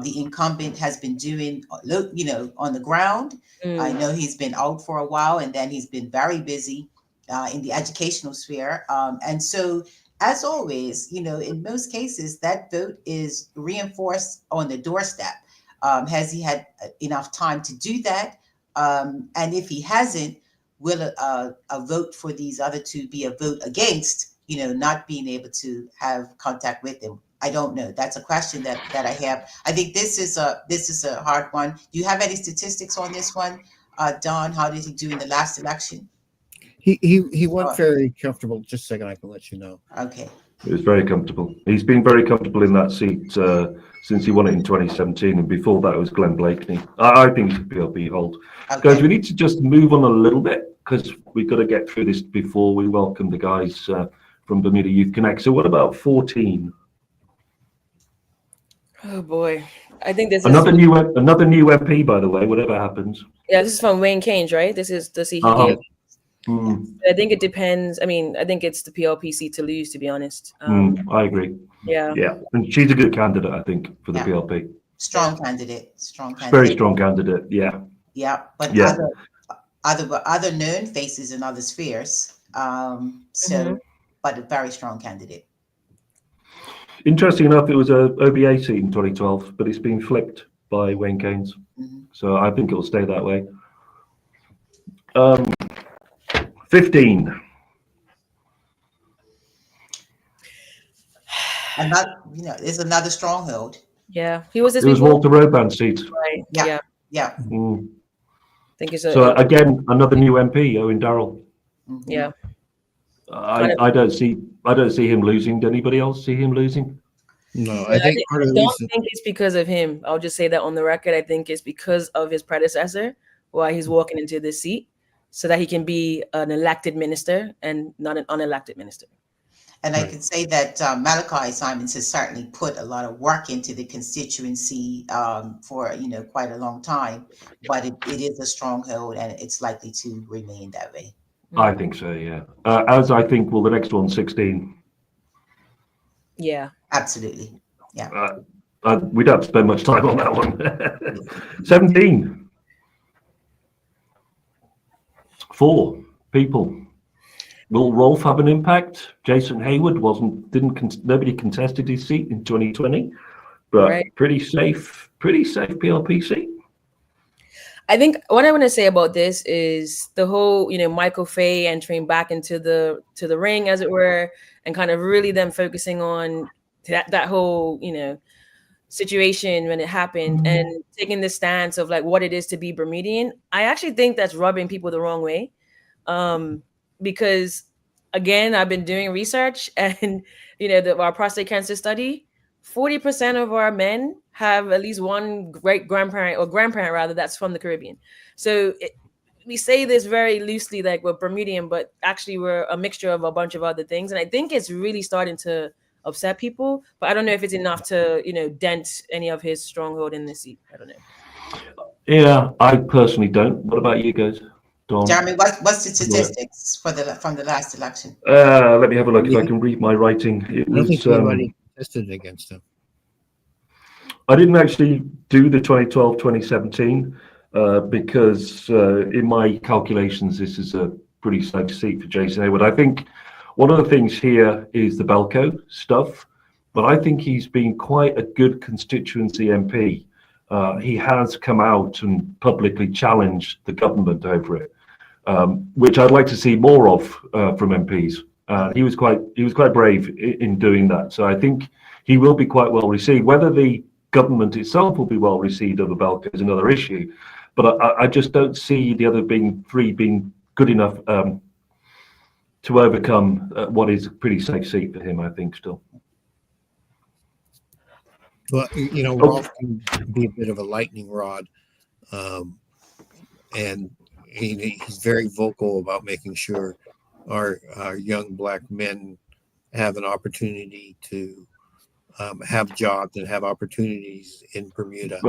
the incumbent has been doing, on the ground. I know he's been out for a while, and then he's been very busy in the educational sphere. And so, as always, in most cases, that vote is reinforced on the doorstep. Has he had enough time to do that? And if he hasn't, will a vote for these other two be a vote against, not being able to have contact with him? I don't know. That's a question that I have. I think this is a hard one. Do you have any statistics on this one, Don? How did he do in the last election? He went very comfortable. Just a second, I can let you know. Okay. He was very comfortable. He's been very comfortable in that seat since he won it in 2017, and before that it was Glenn Blakeney. I think it's a PLP hold. Okay. Guys, we need to just move on a little bit because we've got to get through this before we welcome the guys from Bermuda Youth Connect. So what about 14? Oh boy, I think this Another is new MP, by the way, whatever happens. yeah. This is from Wayne Keynes, right? This is the seat he Uh-huh. gave. Mm, I think it depends. I mean, I think it's the PLP seat to lose, to be honest. I agree. Yeah. Yeah, and she's a good candidate, I think, for the Yeah. PLP. Strong candidate. Strong candidate. Very strong candidate. Yeah. Yeah, but Yeah. other known faces in other spheres. But a very strong candidate. Interesting enough, it was a OBA seat in 2012, but it's been flipped by Wayne Keynes. Mhm. So I think it'll stay that way. 15. And that, is another stronghold. Yeah. He was this It was before? Walter Roban's seat. Right. Yeah. Yeah. Yeah. Mm. Thank you So again, another new MP, Owen Darrell. Mhm. yeah. I don't see him losing. Do anybody else see him losing? No, I I think part of the don't reason. think it's because of him. I'll just say that on the record. I think it's because of his predecessor why he's walking into this seat so that he can be an elected minister and not an unelected minister. And I can say that Malachi Simons has certainly put a lot of work into the constituency for quite a long time, but it is a stronghold and it's likely to remain that way. I think so. Yeah. As I think, well, the next one, 16. Yeah. Absolutely. Yeah. We don't have to spend much time on that one. 17. 4 people. Will Rolfe have an impact? Jason Hayward nobody contested his seat in 2020, but Right. pretty safe PLP seat. I think what I want to say about this is the whole, Michael Fay entering back into the ring, as it were, and kind of really them focusing on that whole, situation when it happened and taking the stance of like what it is to be Bermudian. I actually think that's rubbing people the wrong way. Because again, I've been doing research and, our prostate cancer study, 40% of our men have at least one great grandparent or grandparent rather, that's from the Caribbean. So we say this very loosely, like we're Bermudian, but actually we're a mixture of a bunch of other things. And I think it's really starting to upset people, but I don't know if it's enough to, dent any of his stronghold in this seat. I don't know. Yeah, I personally don't. What about you guys? Don? Jeremy, what's the statistics from the last election? Let me have a look if I can read my writing. It I don't think was. anybody contested against him. I didn't actually do the 2012-2017 because in my calculations, this is a pretty safe seat for Jason Hayward. I think one of the things here is the Belco stuff, but I think he's been quite a good constituency MP. He has come out and publicly challenged the government over it, which I'd like to see more of from MPs. He was quite brave in doing that. So I think he will be quite well received. Whether the government itself will be well received over Belco is another issue, but I just don't see the other three being good enough to overcome what is a pretty safe seat for him, I think, still. Well, Rolfe can be a bit of a lightning rod, and he's very vocal about making sure our young Black men have an opportunity to have jobs and have opportunities in Bermuda.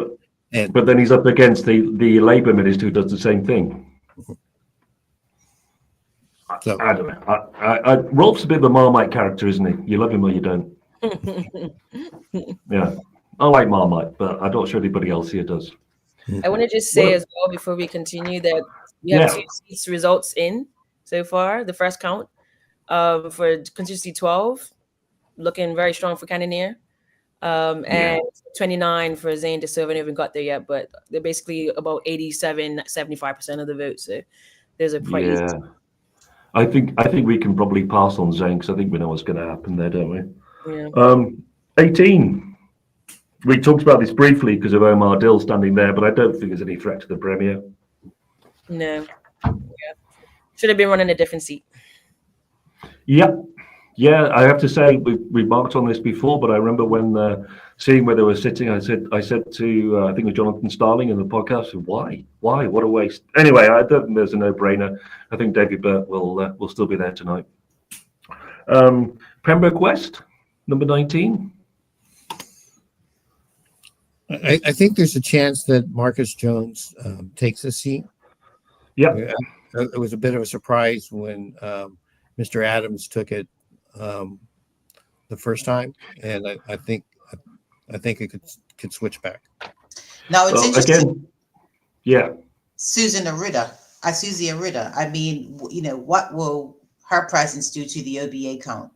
But then he's up against the Labour minister who does the same thing. So I don't know. Rolf's a bit of a Marmite character, isn't he? You love him or you don't. Yeah, I like Marmite, but I'm not sure anybody else here does. I want to just say as well before we continue that we have 2 seats results in so far. The first count for Constituency 12, looking very strong for Cannoneer. And 29 for Zane de Silva. Haven't got there yet, but they're basically about 75% of the vote. So there's a quite easy. I think we can probably pass on Zane because I think we know what's going to happen there, don't we? Yeah. 18. We talked about this briefly because of Omar Dill standing there, but I don't think there's any threat to the Premier. No. Yeah. Should have been running a different seat. Yep. Yeah, I have to say we marked on this before, but I remember when seeing where they were sitting, I said to I think it was Jonathan Starling in the podcast, why, what a waste. Anyway, I don't think there's a no-brainer. I think David Burt will still be there tonight. Pembroke West, number 19. I think there's a chance that Marcus Jones takes a seat. Yeah, it was a bit of a surprise when Mr. Adams took it the first time, and I think it could switch back. Now it's interesting. Again, yeah. Susie Arida. I mean, what will her presence do to the OBA count?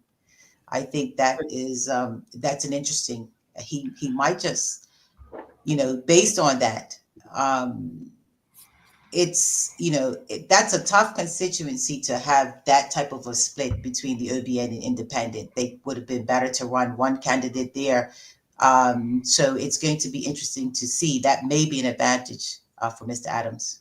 I think that is that's an interesting. He might just, based on that. It's that's a tough constituency to have that type of a split between the OBN and independent. They would have been better to run one candidate there. So it's going to be interesting to see. That may be an advantage for Mr. Adams.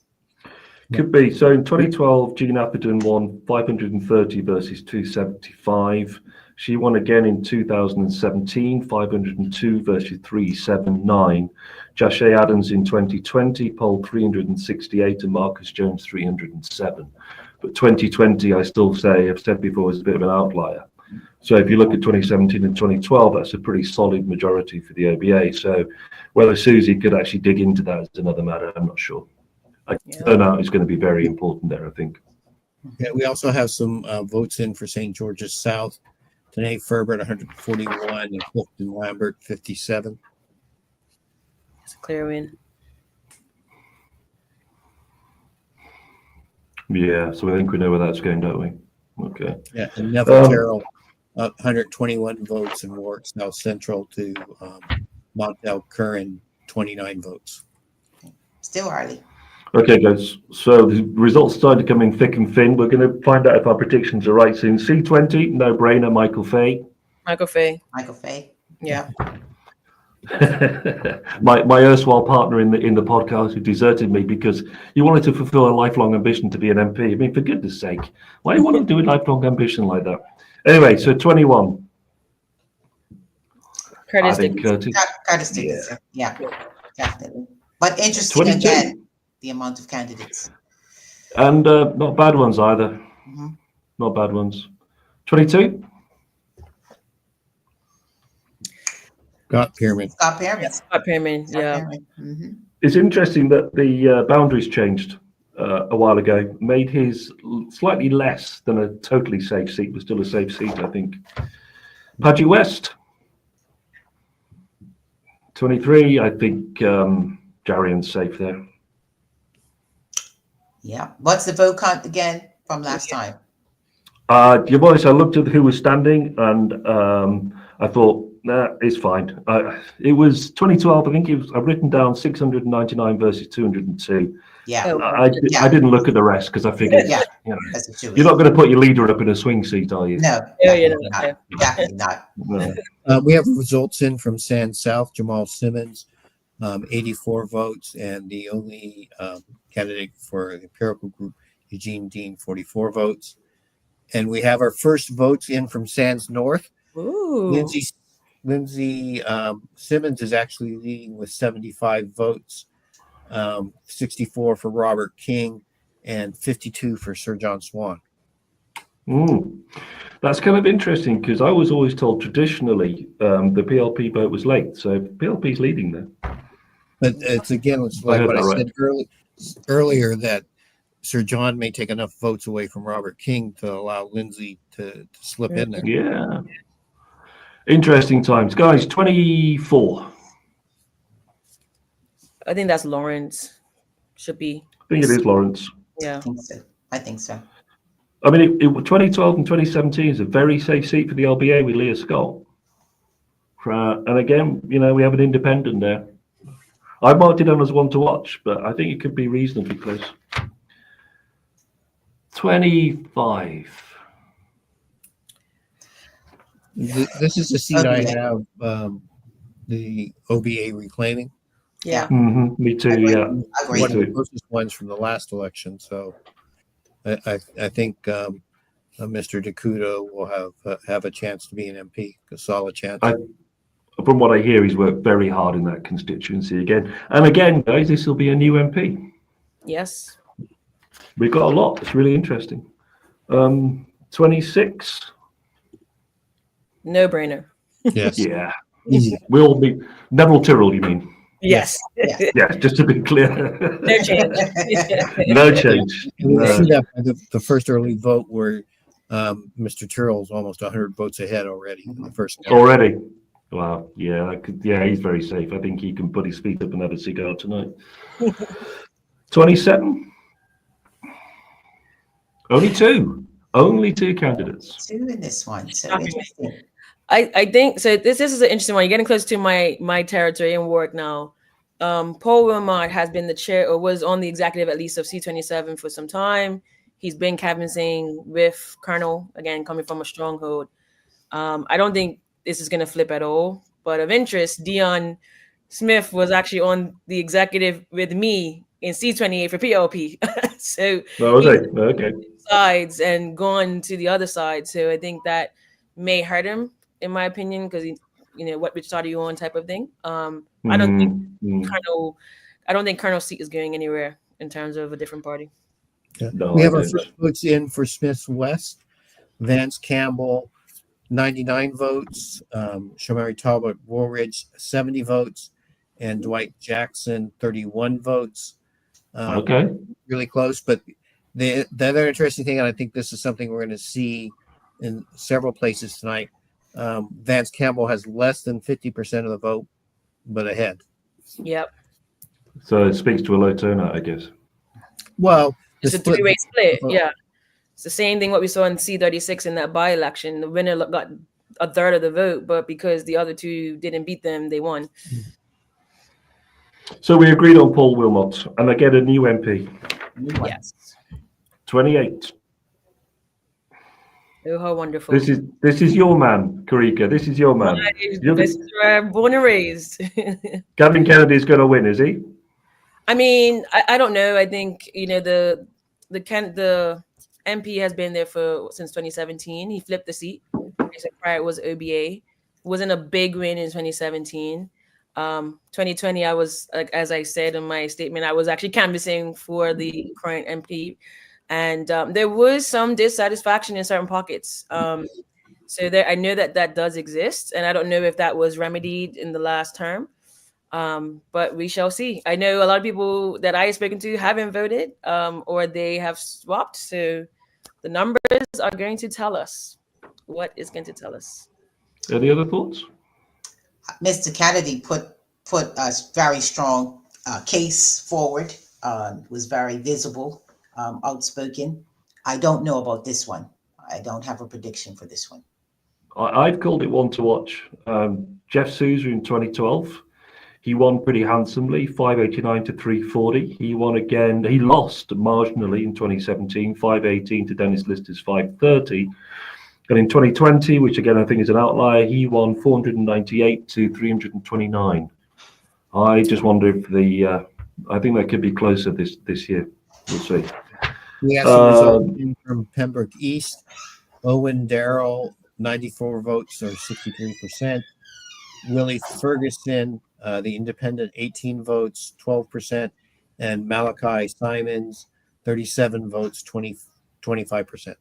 Could be. So in 2012, Jean Atherton won 530 versus 275. She won again in 2017, 502 versus 379. Jashay Adams in 2020 polled 368 and Marcus Jones 307. But 2020, I still say, I've said before, is a bit of an outlier. So if you look at 2017 and 2012, that's a pretty solid majority for the OBA. So whether Susie could actually dig into that is another matter. I'm not sure. Turnout is going to be very important there, I think. Yeah, we also have some votes in for St. George's South. Tanae Ferbert, 141, and Clifton Lambert, 57. It's a clear win. Yeah, so I think we know where that's going, don't we? Okay. Yeah, and Neville Terrell, 121 votes, and Warwick South Central to Montel Curran, 29 votes. Still early. Okay, guys. So the results started to come in thick and thin. We're going to find out if our predictions are right soon. C20, no brainer. Michael Fay. Michael Fay. Yeah. my erstwhile partner in the podcast who deserted me because he wanted to fulfill a lifelong ambition to be an MP. I mean, for goodness sake, why do you want to do a lifelong ambition like that? Anyway, so 21. Curtis Dickinson. Yeah, definitely. But interesting 22. Again, the amount of candidates. And not bad ones either. Mm-hmm. Not bad ones. 22. Scott Pearman. Scott Pearman. Yeah. Mm-hmm. It's interesting that the boundaries changed a while ago, made his slightly less than a totally safe seat, but still a safe seat, I think. Padgy West. 23, I think Jarian's safe there. Yeah. What's the vote count again from last time? Your voice, I looked at who was standing and I thought, nah, it's fine. It was 2012, I think I've written down 699 versus 202. Yeah. I didn't look at the rest because I figured, you're not going to put your leader up in a swing seat, are you? No, definitely not. No. We have results in from San South, Jamal Simmons, 84 votes, and the only candidate for the empirical group, Eugene Dean, 44 votes. And we have our first votes in from Sands North. Ooh. Lindsay Simmons is actually leading with 75 votes, 64 for Robert King, and 52 for Sir John Swan. Mm. That's kind of interesting because I was always told traditionally the PLP vote was late, so PLP's leading there. But it's like heard what I that right. said earlier, that Sir John may take enough votes away from Robert King to allow Lindsay to slip in there. Yeah. Interesting times. Guys, 24. I think that's Lawrence. Should be. I think it is Lawrence. Yeah. I think so. I mean, 2012 and 2017 is a very safe seat for the LBA with Leah Scott. And again, you know, we have an independent there. I marked it on as one to watch, but I think it could be reasonably close. 25. This is the seat I have the OBA reclaiming. Yeah. Mm-hmm. Me too. Agree. Yeah. Agree. One of the closest ones from the last election. So I think Mr. Dakuda will have a chance to be an MP, a solid chance. From what I hear, he's worked very hard in that constituency again. And again, guys, this will be a new MP. Yes. We've got a lot. It's really interesting. 26. No brainer. Yes. Yeah. Easy. We'll be Neville Tyrrell, you mean? Yes. Yeah, just to be clear. No change. No change. And we No. see that by the first early vote where Mr. Tyrrell's almost 100 votes ahead already in the first count. Already. Wow. Yeah, he's very safe. I think he can put his feet up and have a cigar tonight. 27. Only two candidates. Two in this one. So interesting. I think so. This is an interesting one. You're getting close to my territory in Warwick now. Paul Wilmot has been the chair, or was on the executive at least, of C27 for some time. He's been canvassing with Colonel, again, coming from a stronghold. I don't think this is going to flip at all. But of interest, Dion Smith was actually on the executive with me in C28 for PLP. So Okay. sides and gone to the other side. So I think that may hurt him, in my opinion, because which side are you on type of thing. I don't think Colonel's seat is going anywhere in terms of a different party. Yeah. No, we have I our don't. first votes in for Smith's West. Vance Campbell, 99 votes. Shamari Talbot Woolridge, 70 votes. And Dwight Jackson, 31 votes. Okay. Really close. But the other interesting thing, and I think this is something we're going to see in several places tonight, Vance Campbell has less than 50% of the vote, but ahead. Yep. So it speaks to a low turnout, I guess. Well, It's a three-way split. Yeah. It's the same thing what we saw in C36 in that by-election. The winner got a third of the vote, but because the other two didn't beat them, they won. So we agreed on Paul Wilmot, and I get a new MP. Yes. 28. Oh, how wonderful. This is your man, Karika. This is your man. This is where I'm born and raised. Gavin Kennedy's going to win, is he? I mean, I don't know. I think, the MP has been there since 2017. He flipped the seat. Prior it was OBA. It wasn't a big win in 2017. 2020, I was, like, as I said in my statement, I was actually canvassing for the current MP. And there was some dissatisfaction in certain pockets. So I know that does exist. And I don't know if that was remedied in the last term. But we shall see. I know a lot of people that I have spoken to haven't voted or they have swapped. So the numbers are going to tell us what is going to tell us. Any other thoughts? Mr. Kennedy put a very strong case forward, was very visible, outspoken. I don't know about this one. I don't have a prediction for this one. I've called it one to watch. Jeff Sousa in 2012. He won pretty handsomely, 589 to 340. He won again. He lost marginally in 2017, 518 to Dennis Lister's 530. And in 2020, which again I think is an outlier, he won 498 to 329. I just wonder if I think that could be closer this year. We'll see. We have some results in from Pembroke East. Owen Darrell, 94 votes, or 63%. Willie Ferguson, the independent, 18 votes, 12%. And Malachi Simons, 37 votes, 25%.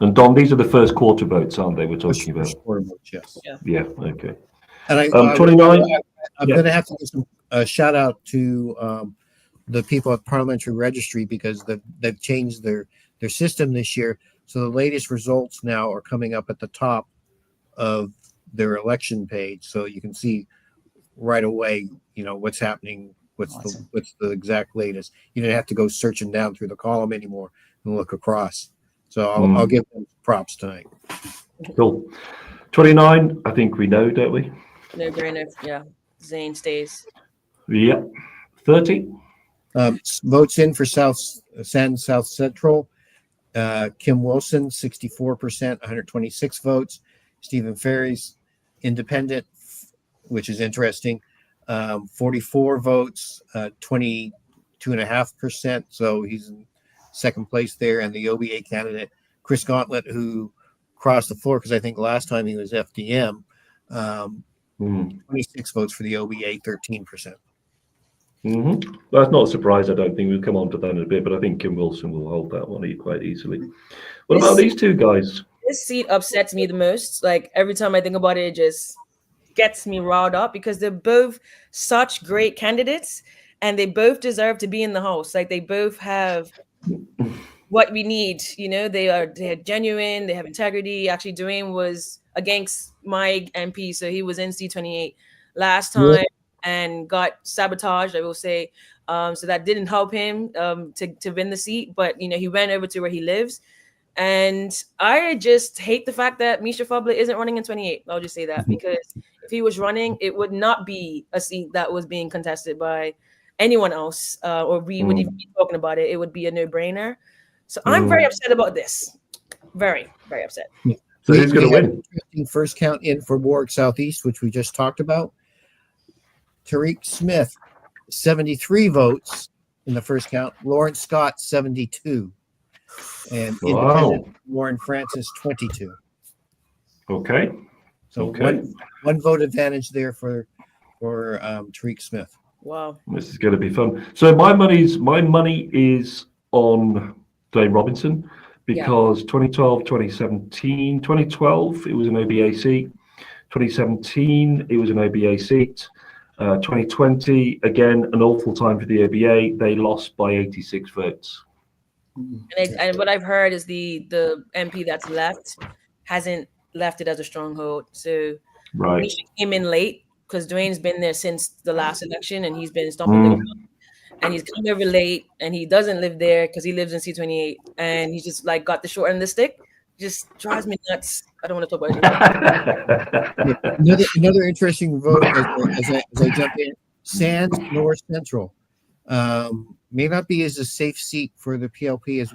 And Don, these are the first quarter votes, aren't they? We're talking about. Yes. Yeah. Okay. And 29. I'm going to have to give some shout out to the people at Parliamentary Registry, because they've changed their system this year. So the latest results now are coming up at the top of their election page, so you can see right away, what's happening, what's the exact latest. You don't have to go searching down through the column anymore and look across. So I'll give them props tonight. Cool. 29, I think we know, don't we? No brainer. Yeah. Zane stays. Yeah. 30. Votes in for South Central. Kim Wilson, 64%, 126 votes. Stephen Ferry's independent, which is interesting, 44 votes, 22.5%. So he's in second place there. And the OBA candidate, Chris Gauntlet, who crossed the floor because I think last time he was FDM, 26 votes for the OBA, 13%. That's not a surprise. I don't think we'll come on to that in a bit, but I think Kim Wilson will hold that one quite easily. What about these two guys? This seat upsets me the most. Like every time I think about it, it just gets me riled up because they're both such great candidates and they both deserve to be in the House. Like they both have what we need. They are genuine, they have integrity. Actually, Dwayne was against my MP, so he was in C28 last time and got sabotaged, I will say. So that didn't help him to win the seat, but he went over to where he lives. And I just hate the fact that Misha Fabla isn't running in 28. I'll just say that, because if he was running, it would not be a seat that was being contested by anyone else, or we would even be talking about it. It would be a no-brainer. So I'm very upset about this. Very, very upset. So who's going to win? First count in for Warwick Southeast, which we just talked about. Tariq Smith, 73 votes in the first count. Lawrence Scott, 72. And independent Warren Francis, 22. Okay. So one vote advantage there for Tariq Smith. Wow. This is going to be fun. So my money is on Dwayne Robinson, because 2012, 2017, 2012, it was an OBA seat. 2017, it was an OBA seat. 2020, again, an awful time for the OBA. They lost by 86 votes. And what I've heard is the MP that's left hasn't left it as a stronghold. So Misha came in late because Dwayne's been there since the last election and he's been stomping the ground. And he's come over late and he doesn't live there because he lives in C28 and he just got the short end of the stick. Just drives me nuts. I don't want to talk about it. Another interesting vote as I jump in. Sands North Central may not be as a safe seat for the PLP as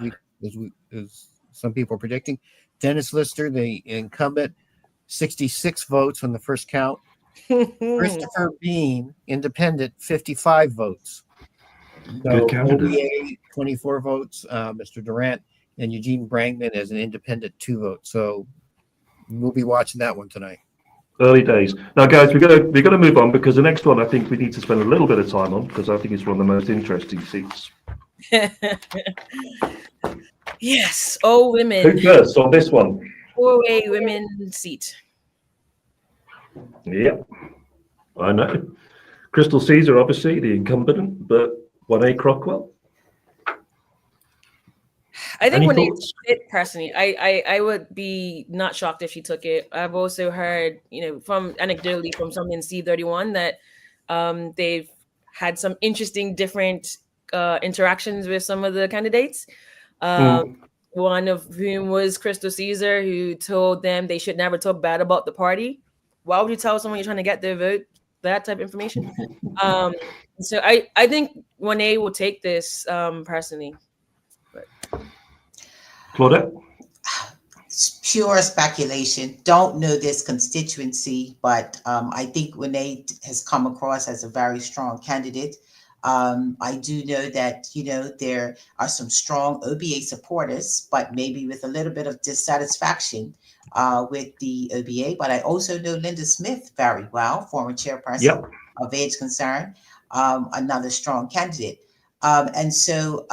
some people are predicting. Dennis Lister, the incumbent, 66 votes on the first count. Christopher Bean, independent, 55 votes. Good candidate. OBA, 24 votes. Mr. Durant and Eugene Brangman as an independent, 2 votes. So we'll be watching that one tonight. Early days. Now, guys, we're gonna move on, because the next one I think we need to spend a little bit of time on, because I think it's one of the most interesting seats. Yes, all women. Who first on this one? 4-way women seat. Yep, I know. Crystal Caesar, obviously the incumbent, but 1A Crockwell. I think Any when thoughts? it personally, I would be not shocked if she took it. I've also heard, from anecdotally from some in C31 that they've had some interesting different interactions with some of the candidates. One of whom was Crystal Caesar, who told them they should never talk bad about the party. Why would you tell someone you're trying to get their vote? That type of information. So I think 1A will take this personally. Claudette? It's pure speculation. Don't know this constituency, but I think Renee has come across as a very strong candidate. I do know that, there are some strong OBA supporters, but maybe with a little bit of dissatisfaction with the OBA. But I also know Linda Smith very well, former chairperson of Age Concern, another strong candidate. And so,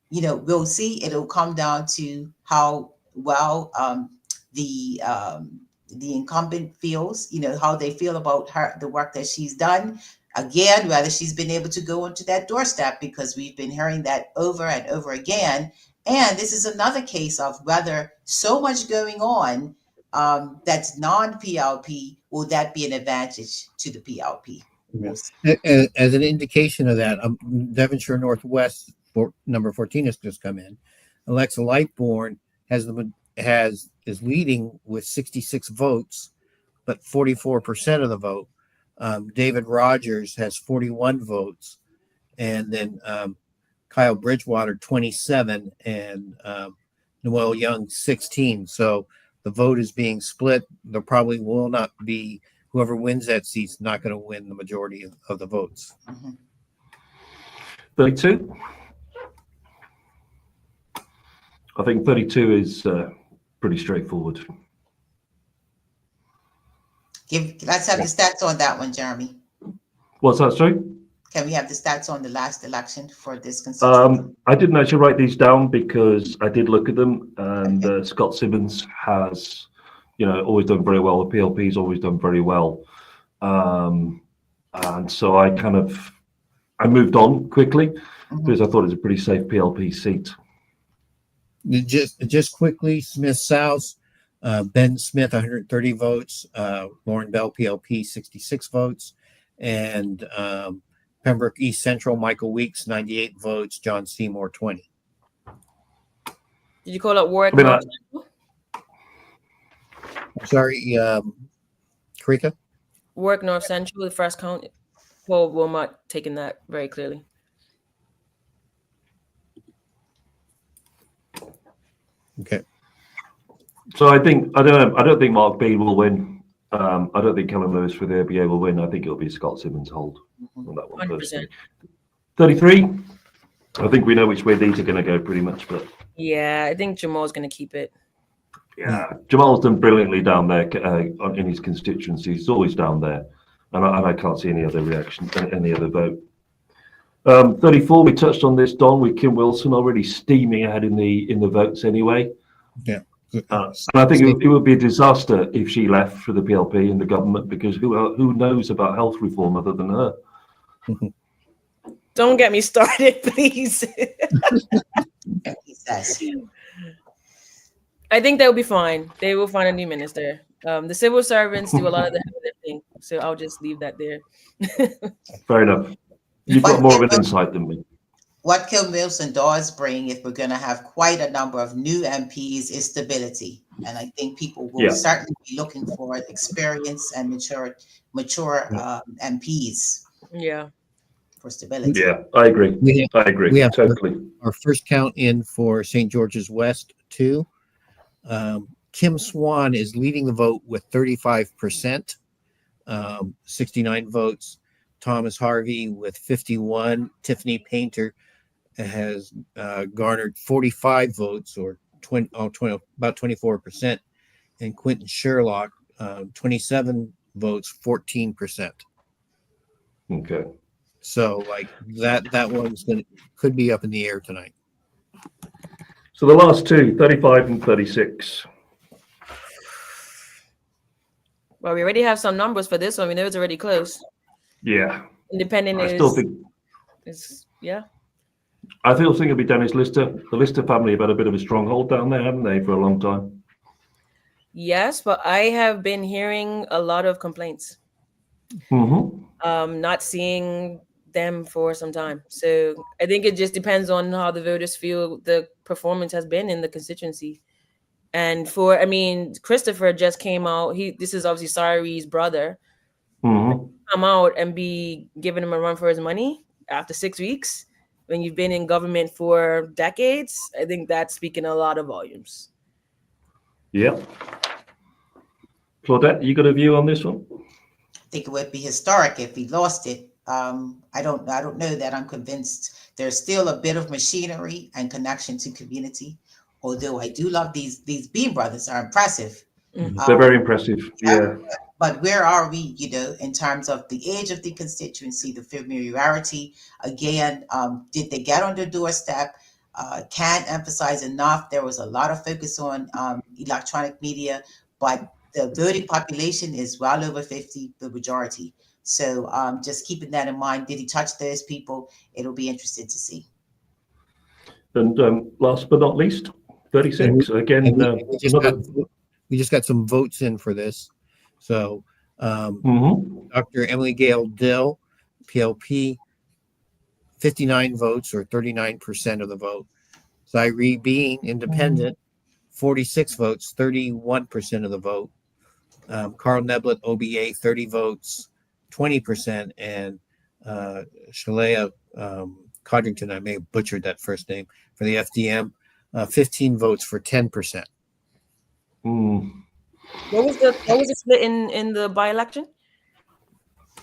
we'll see. It'll come down to how well the incumbent feels, how they feel about the work that she's done. Again, whether she's been able to go onto that doorstep, because we've been hearing that over and over again. And this is another case of whether so much going on that's non-PLP, will that be an advantage to the PLP? As an indication of that, Devonshire Northwest number 14 has just come in. Alexa Lightbourne is leading with 66 votes, but 44% of the vote. David Rogers has 41 votes, and then Kyle Bridgewater 27, and Noel Young 16. So the vote is being split. There probably will not be, whoever wins that seat's not going to win the majority of the votes. 32. I think 32 is pretty straightforward. Let's have the stats on that one, Jeremy. What's that, sorry? Can we have the stats on the last election for this constituency? I didn't actually write these down because I did look at them, and Scott Simmons has, always done very well. The PLP's always done very well, and so I moved on quickly because I thought it was a pretty safe PLP seat. Just quickly, Smith South, Ben Smith 130 votes, Lauren Bell PLP 66 votes, and Pembroke East Central, Michael Weeks 98 votes, John Seymour 20. Did you call it Warwick? Sorry, Karika? Warwick North Central, the first count. Paul Wilmot taking that very clearly. Okay. So I don't think Mark B will win. I don't think Kellen Lewis with ABA will win. I think it'll be Scott Simmons' hold on that one. 100%. 33. I think we know which way these are going to go pretty much, but yeah, I think Jamal's going to keep it. Yeah, Jamal's done brilliantly down there in his constituency. He's always down there, and I can't see any other reaction, any other vote. 34. We touched on this, Don, with Kim Wilson already steaming ahead in the votes anyway. Yeah. And I think it would be a disaster if she left for the PLP and the government, because who knows about health reform other than her? Don't get me started, please. I think they'll be fine. They will find a new minister. The civil servants do a lot of the heavy lifting, so I'll just leave that there. Fair enough. You've got more of an insight than me. What Kim Wilson does bring, if we're going to have quite a number of new MPs, is stability. And I think people will certainly be looking for experience and mature MPs. Yeah. For stability. Yeah, I agree. I agree. We have totally. Our first count in for St. George's West 2. Kim Swan is leading the vote with 35%, 69 votes. Thomas Harvey with 51. Tiffany Painter has garnered 45 votes, or about 24%, and Quentin Sherlock 27 votes, 14%. Okay. So like that one's could be up in the air tonight. So the last two, 35 and 36. Well, we already have some numbers for this one. We know it's already close. Yeah. Independent I still think. I still think it'll be Dennis Lister. The Lister family have had a bit of a stronghold down there, haven't they, for a long time? Yes, but I have been hearing a lot of complaints. Not seeing them for some time. So I think it just depends on how the voters feel the performance has been in the constituency. And Christopher just came out. This is obviously Sari's brother. Come out and be giving him a run for his money after 6 weeks when you've been in government for decades. I think that's speaking a lot of volumes. Yeah. Claudette, you got a view on this one? I think it would be historic if he lost it. I don't know that I'm convinced. There's still a bit of machinery and connection to community. Although I do love these Bean brothers are impressive. They're very impressive. Yeah. But where are we, in terms of the age of the constituency, the familiarity? Again, did they get on the doorstep? can't emphasize enough. There was a lot of focus on electronic media, but the voting population is well over 50, the majority. So just keeping that in mind. Did he touch those people? It'll be interesting to see. And last but not least, 36. Again, we just got some votes in for this. So Dr. Emily Gail Dill, PLP, 59 votes or 39% of the vote. Zyree Bean, independent, 46 votes, 31% of the vote. Carl Neblett, OBA, 30 votes, 20%. And Shalea Codrington, I may have butchered that first name, for the FDM, 15 votes for 10%. What was the split in the by-election?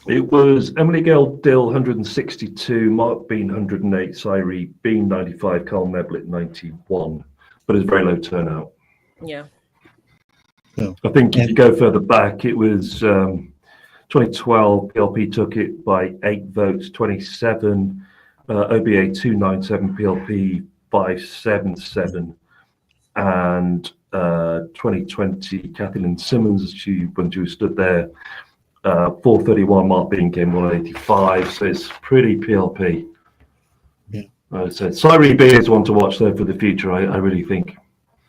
It was Emily Gail Dill 162, Mark Bean 108, Zyree Bean 95, Carl Neblett 91, but it's very low turnout. Yeah. I think if you go further back, it was 2012, PLP took it by 8 votes, 27, OBA 297, PLP 577, and 2020, Kathleen Simmons, when she stood there, 431, Mark Bean came 185, so it's pretty PLP. Yeah. I said, Zyree B is one to watch though for the future, I really think.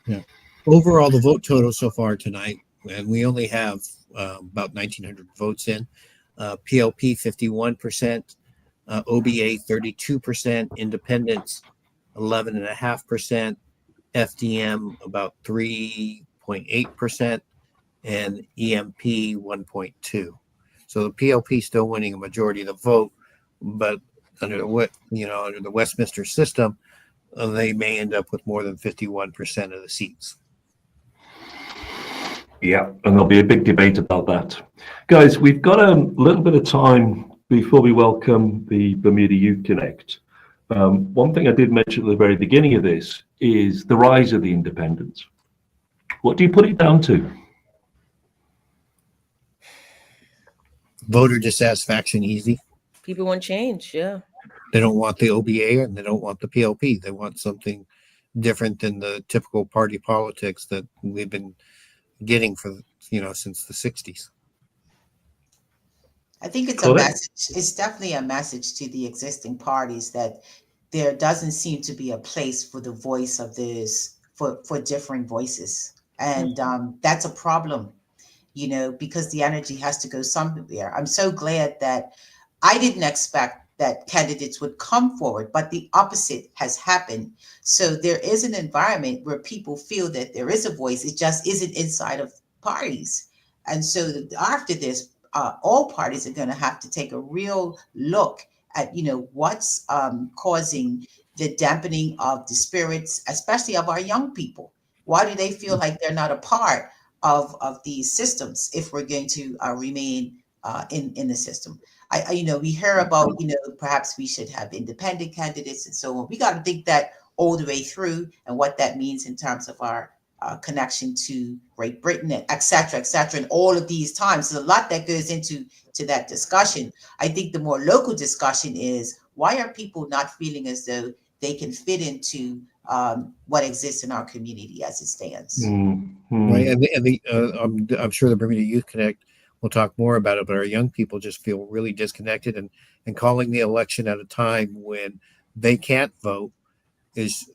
Yeah. Overall, the vote total so far tonight, and we only have about 1,900 votes in. PLP 51%, OBA 32%, Independents 11.5%, FDM about 3.8%, and EMP 1.2%. So the PLP still winning a majority of the vote, but under the Westminster system, they may end up with more than 51% of the seats. Yeah, and there'll be a big debate about that. Guys, we've got a little bit of time before we welcome the Bermuda Youth Connect. One thing I did mention at the very beginning of this is the rise of the independents. What do you put it down to? Voter dissatisfaction, easy. People want change, yeah. They don't want the OBA and they don't want the PLP. They want something different than the typical party politics that we've been getting for since the 60s. I think it's a message. It's definitely a message to the existing parties that there doesn't seem to be a place for the voice of this for differing voices, and that's a problem, because the energy has to go somewhere. I'm so glad that I didn't expect that candidates would come forward, but the opposite has happened. So there is an environment where people feel that there is a voice. It just isn't inside of parties. And so after this, all parties are going to have to take a real look at, what's causing the dampening of the spirits, especially of our young people. Why do they feel like they're not a part of these systems if we're going to remain in the system? We hear about, perhaps we should have independent candidates and so on. We got to think that all the way through and what that means in terms of our connection to Great Britain, and et cetera, and all of these times. There's a lot that goes into that discussion. I think the more local discussion is, why are people not feeling as though they can fit into what exists in our community as it stands? Right, and I'm sure the Bermuda Youth Connect will talk more about it, but our young people just feel really disconnected, and calling the election at a time when they can't vote is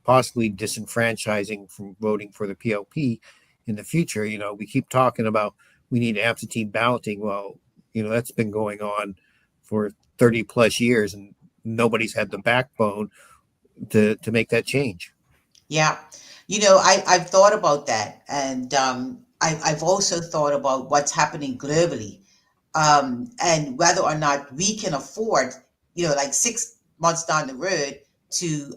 possibly disenfranchising from voting for the PLP in the future. We keep talking about we need absentee balloting. Well, that's been going on for 30 plus years, and nobody's had the backbone to make that change. Yeah. I've thought about that. And I've also thought about what's happening globally, and whether or not we can afford, like 6 months down the road to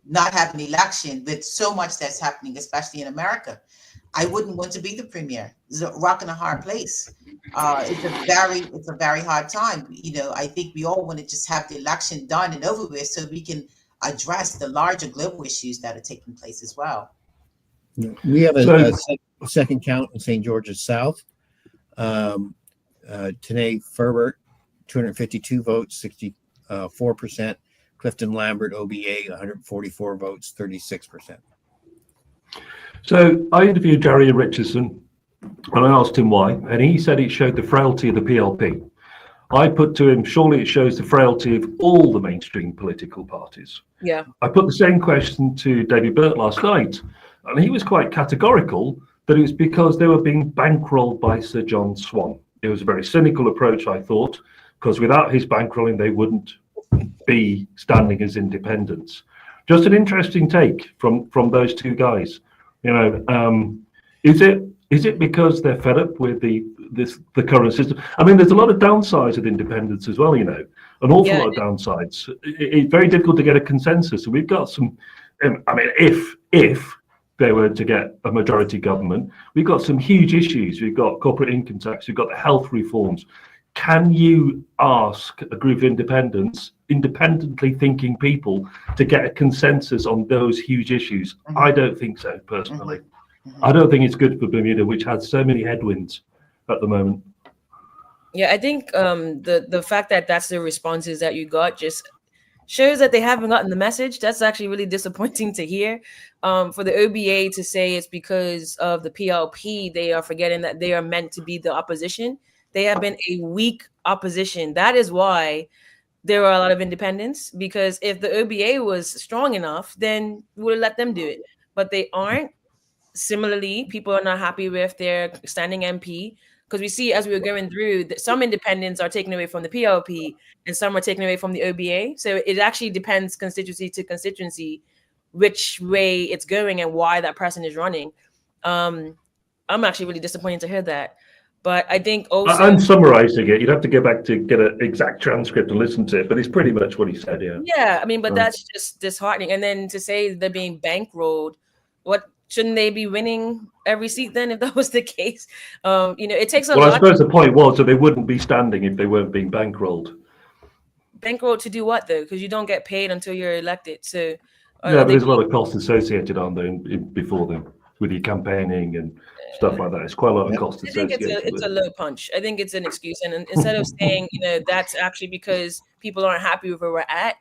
not have an election with so much that's happening, especially in America. I wouldn't want to be the premier. It's a rock and a hard place. It's a very hard time. I think we all want to just have the election done and over with so we can address the larger global issues that are taking place as well. We have a second count in St. George's South. Tanae Ferbert, 252 votes, 64%. Clifton Lambert, OBA, 144 votes, 36%. So I interviewed Jerry Richardson and I asked him why, and he said it showed the frailty of the PLP. I put to him, surely it shows the frailty of all the mainstream political parties. Yeah. I put the same question to David Burt last night, and he was quite categorical that it was because they were being bankrolled by Sir John Swan. It was a very cynical approach, I thought, because without his bankrolling, they wouldn't be standing as independents. Just an interesting take from those two guys. You know, is it because they're fed up with the current system? I mean, there's a lot of downsides of independence as well. You know, an awful lot of downsides. It's very difficult to get a consensus. So we've got some. I mean, if they were to get a majority government, we've got some huge issues. We've got corporate income tax. We've got the health reforms. Can you ask a group of independently thinking people to get a consensus on those huge issues? I don't think so, personally. I don't think it's good for Bermuda, which has so many headwinds at the moment. Yeah, I think the fact that that's the responses that you got just shows that they haven't gotten the message. That's actually really disappointing to hear. For the OBA to say it's because of the PLP, they are forgetting that they are meant to be the opposition. They have been a weak opposition. That is why there are a lot of independents, because if the OBA was strong enough, then we would have let them do it. But they aren't. Similarly, people are not happy with their standing MP, because we see as we were going through that some independents are taken away from the PLP and some are taken away from the OBA. So it actually depends constituency to constituency which way it's going and why that person is running. I'm actually really disappointed to hear that. But I think also, I'm summarizing it. You'd have to go back to get an exact transcript and listen to it, but it's pretty much what he said. Yeah, I mean, but that's just disheartening. And then to say they're being bankrolled, what shouldn't they be winning every seat then if that was the case? You know, it takes a lot. I suppose the point was that they wouldn't be standing if they weren't being bankrolled. Bankrolled to do what though? Because you don't get paid until you're elected. So yeah, but there's a lot of costs associated on them before them with your campaigning and stuff like that. It's quite a lot of costs associated. I think it's a low punch. I think it's an excuse, and instead of saying, you know, that's actually because people aren't happy with where we're at,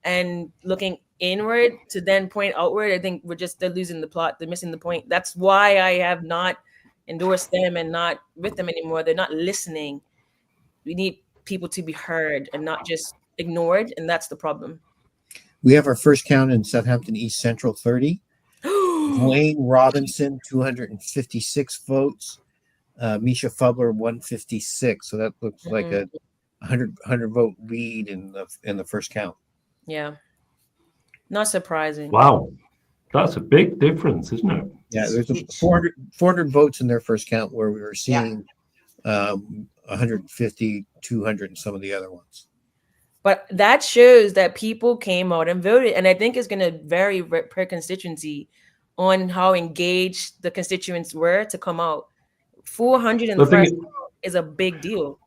and looking inward to then point outward, I think they're losing the plot. They're missing the point. That's why I have not endorsed them and not with them anymore. They're not listening. We need people to be heard and not just ignored, and that's the problem. We have our first count in Southampton East Central 30. Wayne Robinson, 256 votes. Misha Fubler, 156. So that looks like a 100 vote lead in the first count. Yeah. Not surprising. Wow. That's a big difference, isn't it? Yeah, there's 400 votes in their first count, where we were seeing 150, 200 in some of the other ones. But that shows that people came out and voted. And I think it's going to vary per constituency on how engaged the constituents were to come out. 400 in the first is a big deal.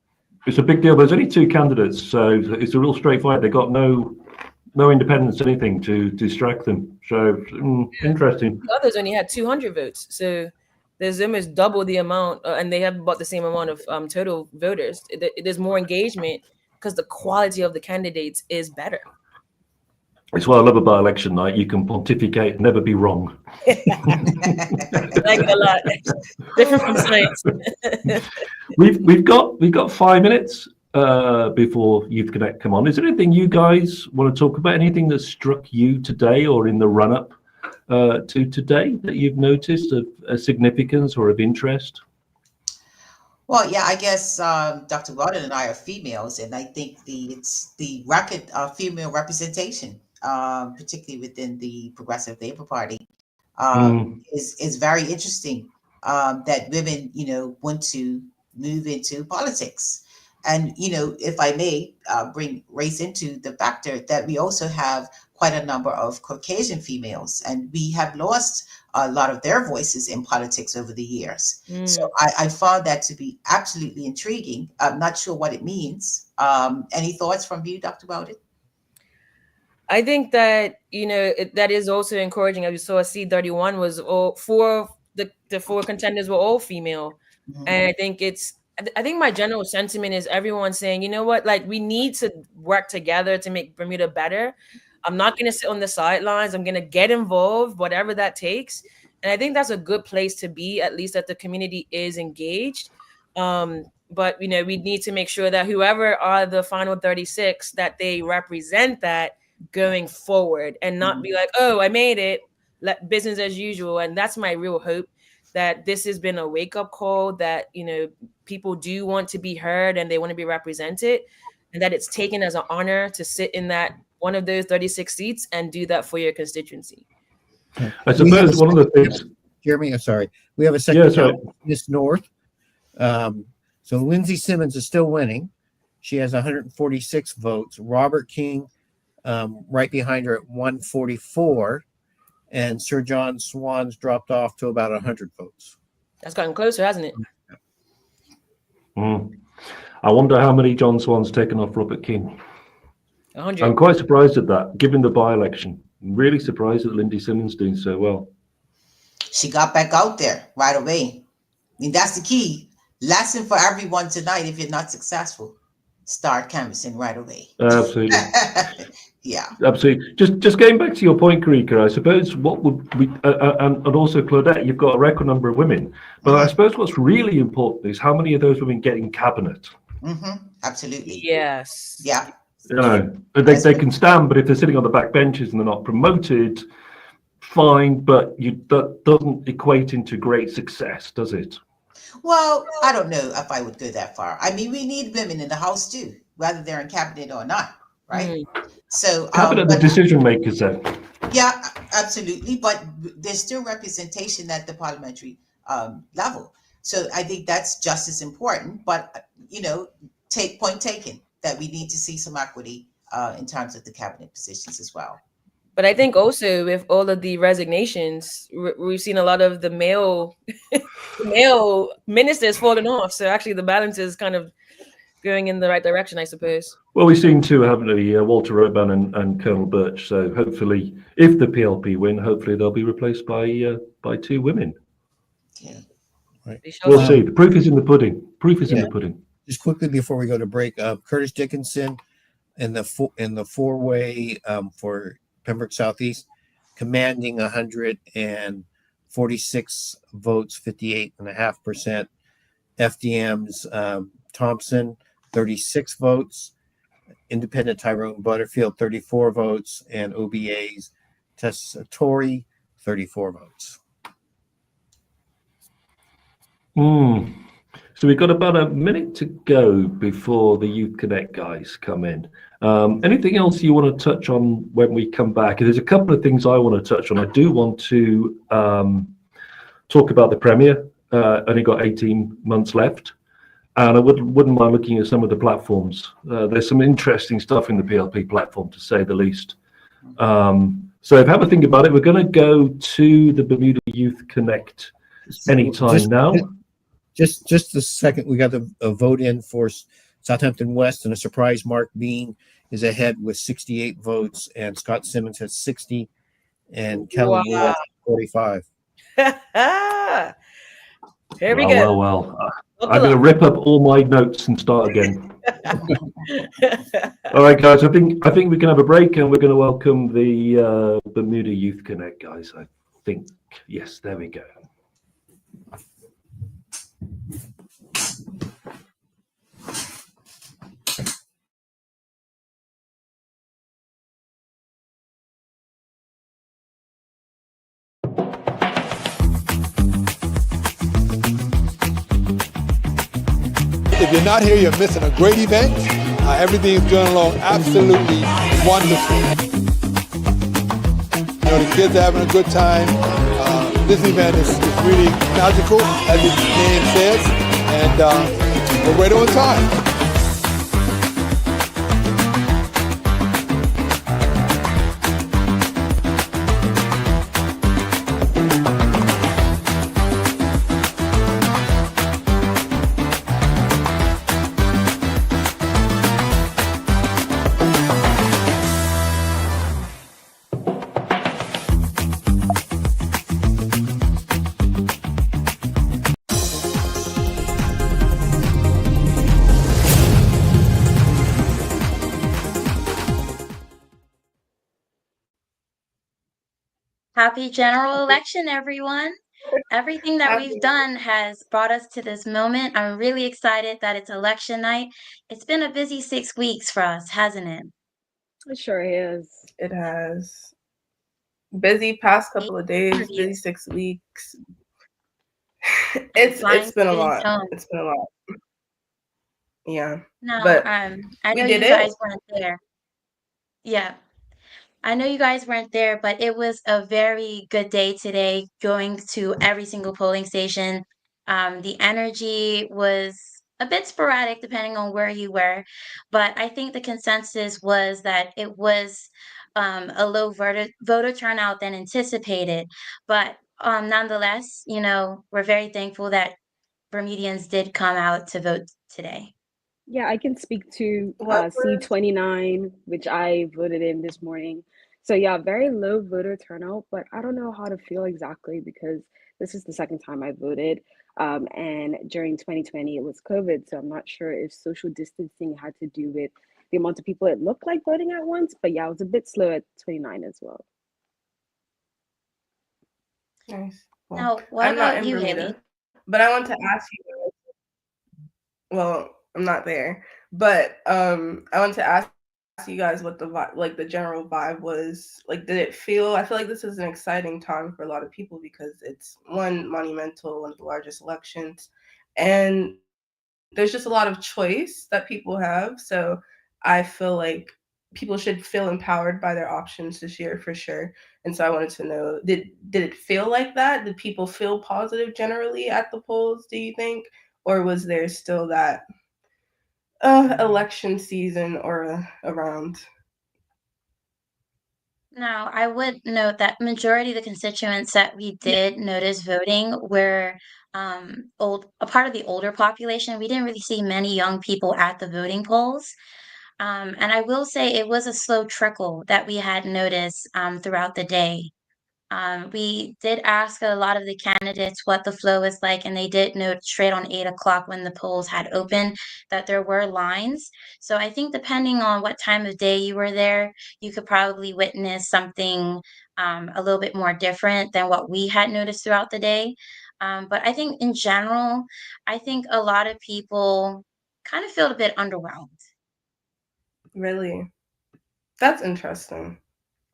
It's a big deal. There's only two candidates, so it's a real straight fight. They got no independence, anything to distract them. So interesting. The others only had 200 votes. So there's almost double the amount, and they have about the same amount of total voters. There's more engagement because the quality of the candidates is better. It's what I love about election night. You can pontificate, never be wrong. I like it a lot. Different from science. We've got 5 minutes before Youth Connect come on. Is there anything you guys want to talk about? Anything that struck you today or in the run-up to today that you've noticed of significance or of interest? Well, yeah, I guess Dr. Weldon and I are females, and I think it's the record of female representation, particularly within the Progressive Labour Party, is very interesting. That women, want to move into politics, and if I may bring race into the factor, that we also have quite a number of Caucasian females, and we have lost a lot of their voices in politics over the years. So I found that to be absolutely intriguing. I'm not sure what it means. Any thoughts from you, Dr. Weldon? I think that, that is also encouraging. As you saw, C31 was all the four contenders were all female. And I think my general sentiment is everyone saying, you know what, like we need to work together to make Bermuda better. I'm not going to sit on the sidelines. I'm going to get involved, whatever that takes. And I think that's a good place to be, at least that the community is engaged. But, we need to make sure that whoever are the final 36, that they represent that going forward and not be like, oh, I made it, let business as usual. And that's my real hope, that this has been a wake-up call, that, people do want to be heard and they want to be represented, and that it's taken as an honor to sit in that one of those 36 seats and do that for your constituency. I suppose one of the things, Jeremy, I'm sorry, we have a second count, Miss North. So Lindsay Simmons is still winning. She has 146 votes. Robert King, right behind her at 144, and Sir John Swan's dropped off to about 100 votes. That's gotten closer, hasn't it? I wonder how many John Swan's taken off Robert King. 100. I'm quite surprised at that, given the by-election. I'm really surprised that Lindsay Simmons doing so well. She got back out there right away. I mean, that's the key lesson for everyone tonight. If you're not successful, start canvassing right away. Absolutely. Yeah, absolutely. Just going back to your point, Karika, I suppose what would we and also Claudette, you've got a record number of women, but I suppose what's really important is how many of those women get in cabinet. Absolutely. Yes. Yeah. They can stand, but if they're sitting on the back benches and they're not promoted, fine, but that doesn't equate into great success, does it? Well, I don't know if I would go that far. I mean, we need women in the House too, whether they're in cabinet or not, right? So cabinet, the decision makers then. Yeah, absolutely. But there's still representation at the parliamentary level. So I think that's just as important. But point taken that we need to see some equity in terms of the cabinet positions as well. But I think also with all of the resignations, we've seen a lot of the male ministers falling off. So actually the balance is kind of going in the right direction, I suppose. Well, we've seen two, haven't we? Walter Roban and Colonel Birch. So hopefully, if the PLP win, hopefully they'll be replaced by two women. Yeah. Right. We'll see. The proof is in the pudding. Proof is in the pudding. Just quickly before we go to break, Curtis Dickinson in the four-way for Pembroke Southeast, commanding 146 votes, 58.5%. FDM's Thompson, 36 votes. Independent Tyrone Butterfield, 34 votes. And OBA's Tessatori, 34 votes. So we've got about a minute to go before the Youth Connect guys come in. Anything else you want to touch on when we come back? There's a couple of things I want to touch on. I do want to talk about the Premier. Only got 18 months left. And I wouldn't mind looking at some of the platforms. There's some interesting stuff in the PLP platform, to say the least. So have a think about it. We're going to go to the Bermuda Youth Connect anytime now. Just a second. We got a vote in for Southampton West, and a surprise. Mark Bean is ahead with 68 votes, and Scott Simmons has 60, and Kelly has 45. Here we go. Well. I'm going to rip up all my notes and start again. All right, guys. I think we can have a break, and we're going to welcome the Bermuda Youth Connect guys. I think yes. There we go. If you're not here, you're missing a great event. Everything's going along absolutely wonderful. The kids are having a good time. This event is really magical, as its name says, and we're right on time. Happy general election, everyone. Everything that we've Happy- done has brought us to this moment. I'm really excited that it's election night. It's been a busy 6 weeks for us, hasn't it? It sure is. It has. Busy past couple of days, busy Interviews. 6 weeks. Flying It's been a students lot. home. It's been a lot. Yeah. No, But I we know did you it. guys weren't there. Yeah. I know you guys weren't there, but it was a very good day today going to every single polling station. The energy was a bit sporadic depending on where you were, but I think the consensus was that it was a low voter turnout than anticipated. But nonetheless, we're very thankful that Bermudians did come out to vote today. Yeah, I can speak to What was C29, which I voted in this morning. So yeah, very low voter turnout, but I don't know how to feel exactly because this is the second time I voted. And during 2020, it was COVID, so I'm not sure if social distancing had to do with the amount of people it looked like voting at once. But yeah, it was a bit slow at 29 as well. nice? Well, Now, what I'm not about in you, Bermuda, Haley? but I want to ask you. Well, I'm not there, but I want to ask you guys what the like the general vibe was. Like, did it feel? I feel like this is an exciting time for a lot of people because it's one monumental, one of the largest elections, and there's just a lot of choice that people have. So I feel like people should feel empowered by their options this year for sure. And so I wanted to know, did it feel like that? Did people feel positive generally at the polls, do you think? Or was there still that election season or around? Now, I would note that majority of the constituents that we did notice voting were a part of the older population. We didn't really see many young people at the voting polls. And I will say it was a slow trickle that we had noticed throughout the day. We did ask a lot of the candidates what the flow was like, and they did note straight on 8 o'clock when the polls had opened that there were lines. So I think depending on what time of day you were there, you could probably witness something a little bit more different than what we had noticed throughout the day. But I think in general, I think a lot of people kind of felt a bit underwhelmed. Really? That's interesting.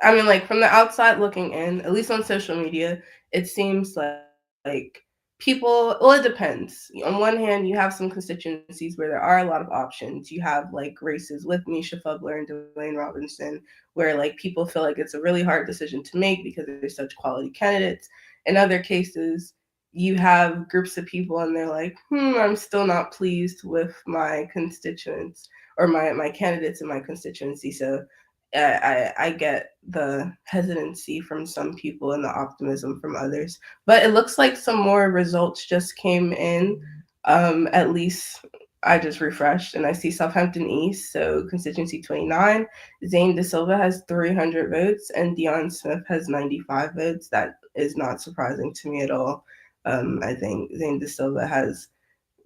I mean, like from the outside looking in, at least on social media, it seems like people, well, it depends. On one hand, you have some constituencies where there are a lot of options. You have like races with Misha Fubler and Dwayne Robinson, where like people feel like it's a really hard decision to make because there's such quality candidates. In other cases, you have groups of people and they're like, I'm still not pleased with my constituents or my candidates in my constituency. So I get the hesitancy from some people and the optimism from others. But it looks like some more results just came in. At least I just refreshed and I see Southampton East, so constituency 29. Zane De Silva has 300 votes and Dion Smith has 95 votes. That is not surprising to me at all. I think Zane De Silva has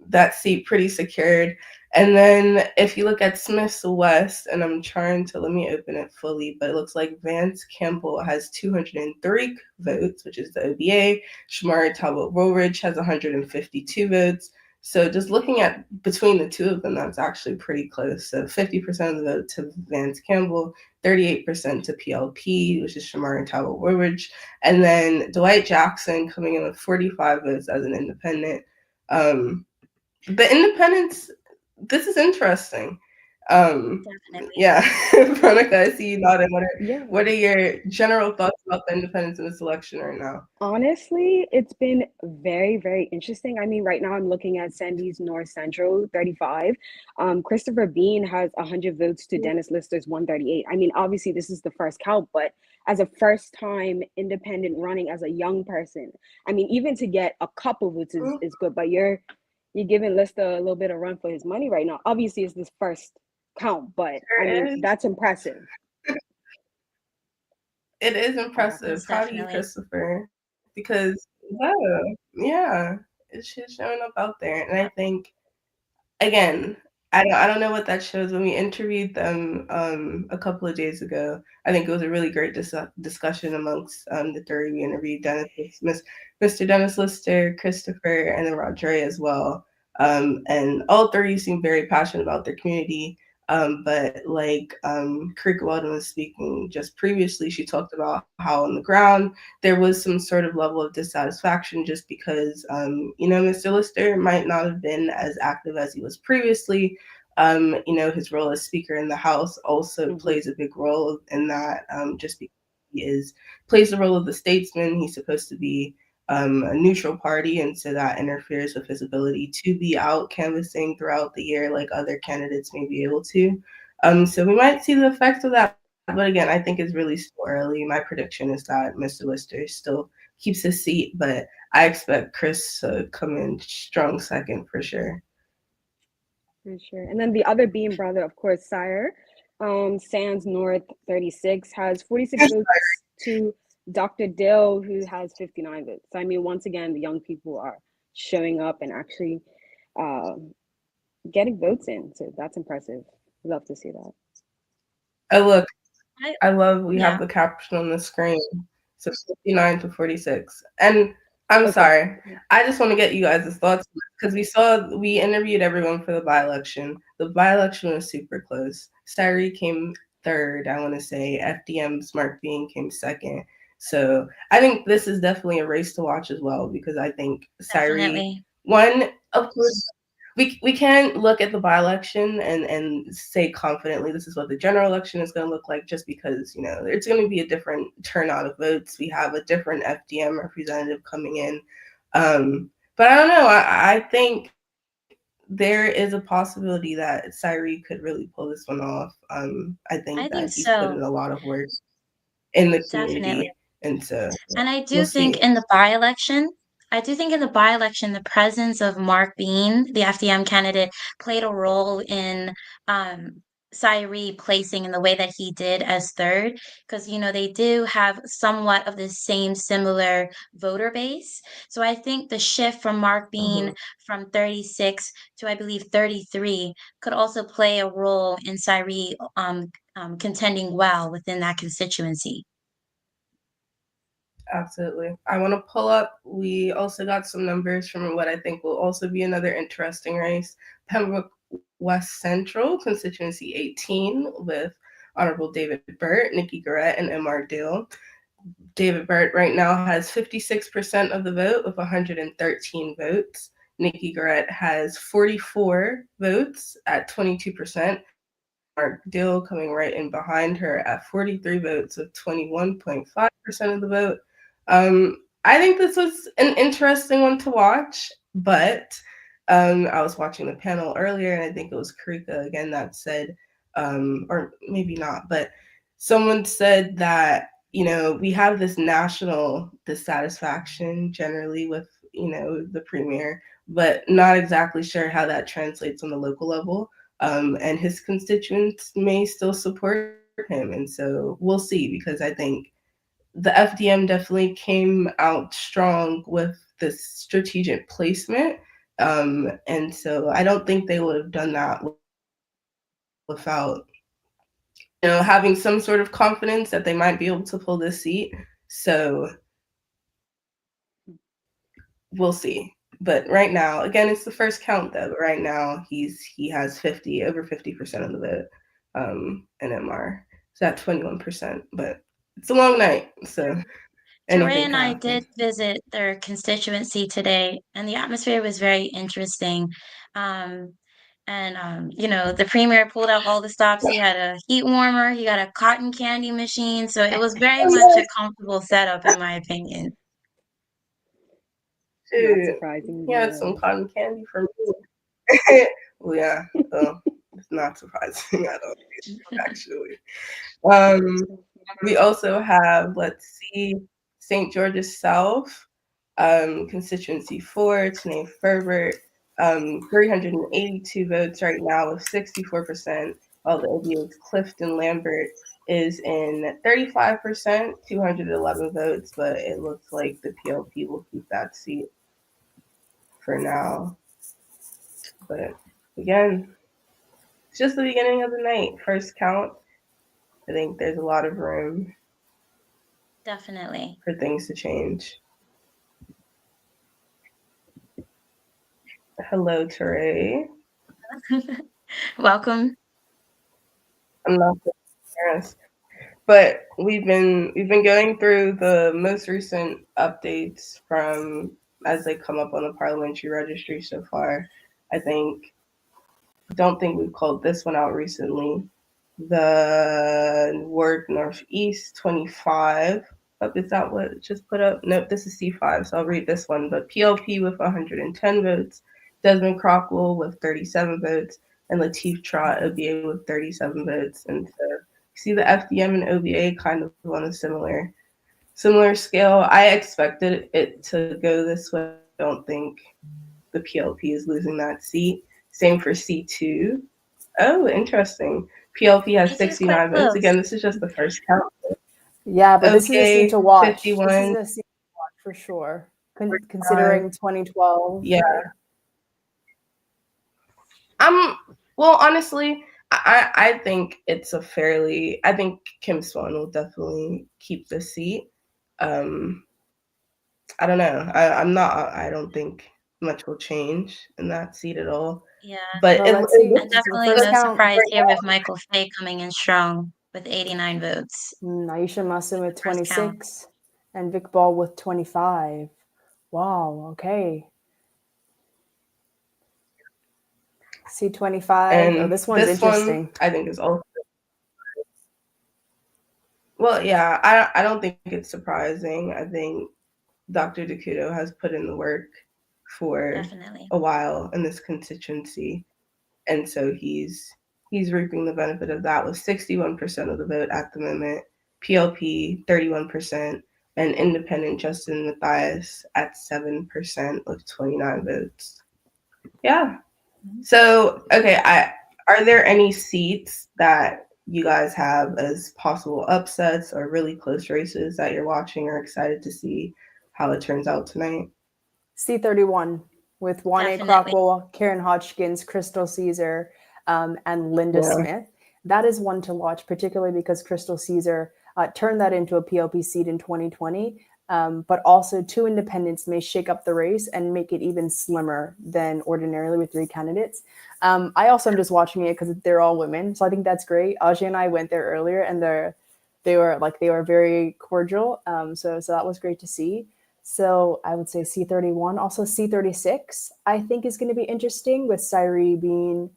that seat pretty secured. And then if you look at Smith's West, and I'm trying to, let me open it fully, but it looks like Vance Campbell has 203 votes, which is the OBA. Shamari Talbot-Woolridge has 152 votes. So just looking at between the two of them, that's actually pretty close. So 50% of the vote to Vance Campbell, 38% to PLP, which is Shamari Talbot-Woolridge. And then Dwight Jackson coming in with 45 votes as an independent. The independents, this is interesting. Definitely. Yeah, Veronica, I see you nodding. Yeah. What are your general thoughts about the independents in this election right now? Honestly, it's been very, very interesting. I mean, right now I'm looking at Sandy's North Central 35. Christopher Bean has 100 votes to Dennis Lister's 138. I mean, obviously this is the first count, but as a first time independent running as a young person, I mean, even to get a couple votes is good, but you're giving Lister a little bit of run for his money right now. Obviously it's this first count, but I mean, that's impressive. It is impressive. Most Proud of you, definitely. Christopher. Because, yeah, it's just showing up out there. And I think, again, I don't know what that shows. When we interviewed them a couple of days ago, I think it was a really great discussion amongst the three. We interviewed Mr. Dennis Lister, Christopher, and then Rodre as well. And all three seem very passionate about their community. But like Karika Weldon was speaking just previously, she talked about how on the ground there was some sort of level of dissatisfaction just because, Mr. Lister might not have been as active as he was previously. His role as Speaker in the House also plays a big role in that, just because he plays the role of the statesman. He's supposed to be a neutral party, and so that interferes with his ability to be out canvassing throughout the year like other candidates may be able to. So we might see the effects of that, but again, I think it's really still early. My prediction is that Mr. Lister still keeps his seat, but I expect Chris to come in strong second for sure. For sure. And then the other Bean brother, of course, Sire, Sands North 36 has 46 votes to Dr. Dill, who has 59 votes. So, I mean, once again, the young people are showing up and actually getting votes in. So that's impressive. Love to see that. Oh, look, I love, we Yeah. have the caption on the screen. So 59 to 46. And I'm sorry, I just want to get you guys' thoughts because we interviewed everyone for the by-election. The by-election was super close. Syrie came third, I want to say. FDM's Mark Bean came second. So I think this is definitely a race to watch as well because I think Syrie, Definitely. one, of course, we can't look at the by-election and say confidently this is what the general election is going to look like just because, it's going to be a different turnout of votes. We have a different FDM representative coming in. But I don't know. I think there is a possibility that Syrie could really pull this one off. I think that he's put in a lot of work in the community. Definitely. And so And I do we'll think see. in the by-election, the presence of Mark Bean, the FDM candidate, played a role in Syrie placing in the way that he did as third, because they do have somewhat of the same similar voter base. So I think the shift from Mark Bean from 36 to I believe 33 could also play a role in Syrie contending well within that constituency. Absolutely. I want to pull up, we also got some numbers from what I think will also be another interesting race. Pembroke West Central, Constituency 18, with Honorable David Burt, Nikki Garrett, and MR Dill. David Burt right now has 56% of the vote with 113 votes. Nikki Garrett has 44 votes at 22%. Mark Dill coming right in behind her at 43 votes with 21.5% of the vote. I think this was an interesting one to watch, but I was watching the panel earlier, and I think it was Karika again that said, or maybe not, but someone said that, we have this national dissatisfaction generally with, the premier, but not exactly sure how that translates on the local level. And his constituents may still support him. And so we'll see, because I think the FDM definitely came out strong with this strategic placement. And so I don't think they would have done that without, having some sort of confidence that they might be able to pull this seat. So we'll see. But right now, again, it's the first count though. But right now, he has over 50% of the vote, in MR. So at 21%. But it's a long night, so Teray and I did visit their constituency today, and the atmosphere was very interesting. The premier pulled out all the stops. He had a heat warmer, he got a cotton candy machine, so it was very much a comfortable setup, in my opinion. Not surprising. He had some cotton candy for me. Well, yeah, it's not surprising at all, actually. We also have, let's see, St. George's South, Constituency 4, Tanae Ferbert, 382 votes right now with 64%, while the ODA's Clifton Lambert is in 35%, 211 votes, but it looks like the PLP will keep that seat for now. But again, it's just the beginning of the night. First count. I think there's a lot of room Definitely. for things to change. Hello, Teray. Welcome. I'm not embarrassed. But we've been going through the most recent updates from as they come up on the parliamentary registry so far. Don't think we've called this one out recently. The Ward Northeast 25. Oh, is that what it just put up? Nope, this is C5, so I'll read this one. But PLP with 110 votes, Desmond Crockwell with 37 votes, and Lateef Trott OBA with 37 votes. And so you see the FDM and OBA kind of on a similar scale. I expected it to go this way. I don't think the PLP is losing that seat. Same for C2. Oh, interesting. PLP has C2 is quite 69 votes. close. Again, this is just the first count. Yeah, but this is a seat to watch. 51. This is a seat to watch for sure. Considering 2012. Yeah. Well, honestly, I think it's a fairly. I think Kim Swan will definitely keep the seat. I don't know. I don't think much will change in that seat at all. Yeah. But Well, let's see. And definitely First no count. surprise here with Michael Fay coming in strong with 89 votes. Aisha Masin with First count. 26 and Vic Ball with 25. Wow, okay. C25. And Oh, this one's interesting. I think is also. Well, yeah, I don't think it's surprising. I think Dr. Dakudo has put in the work for Definitely. a while in this constituency, and so he's reaping the benefit of that with 61% of the vote at the moment, PLP 31%, and independent Justin Matthias at 7% with 29 votes. Yeah. So, okay, are there any seats that you guys have as possible upsets or really close races that you're watching or excited to see how it turns out tonight? C31 with Juan A. Definitely. Crockwell, Karen Hodgkins, Crystal Caesar, and Linda Yeah. Smith. That is one to watch, particularly because Crystal Caesar turned that into a PLP seat in 2020. But also 2 independents may shake up the race and make it even slimmer than ordinarily with 3 candidates. I also am just watching it because they're all women, so I think that's great. Ajay and I went there earlier, and they were very cordial. So that was great to see. So I would say C31, also C36. I think is going to be interesting with Cyree Bean,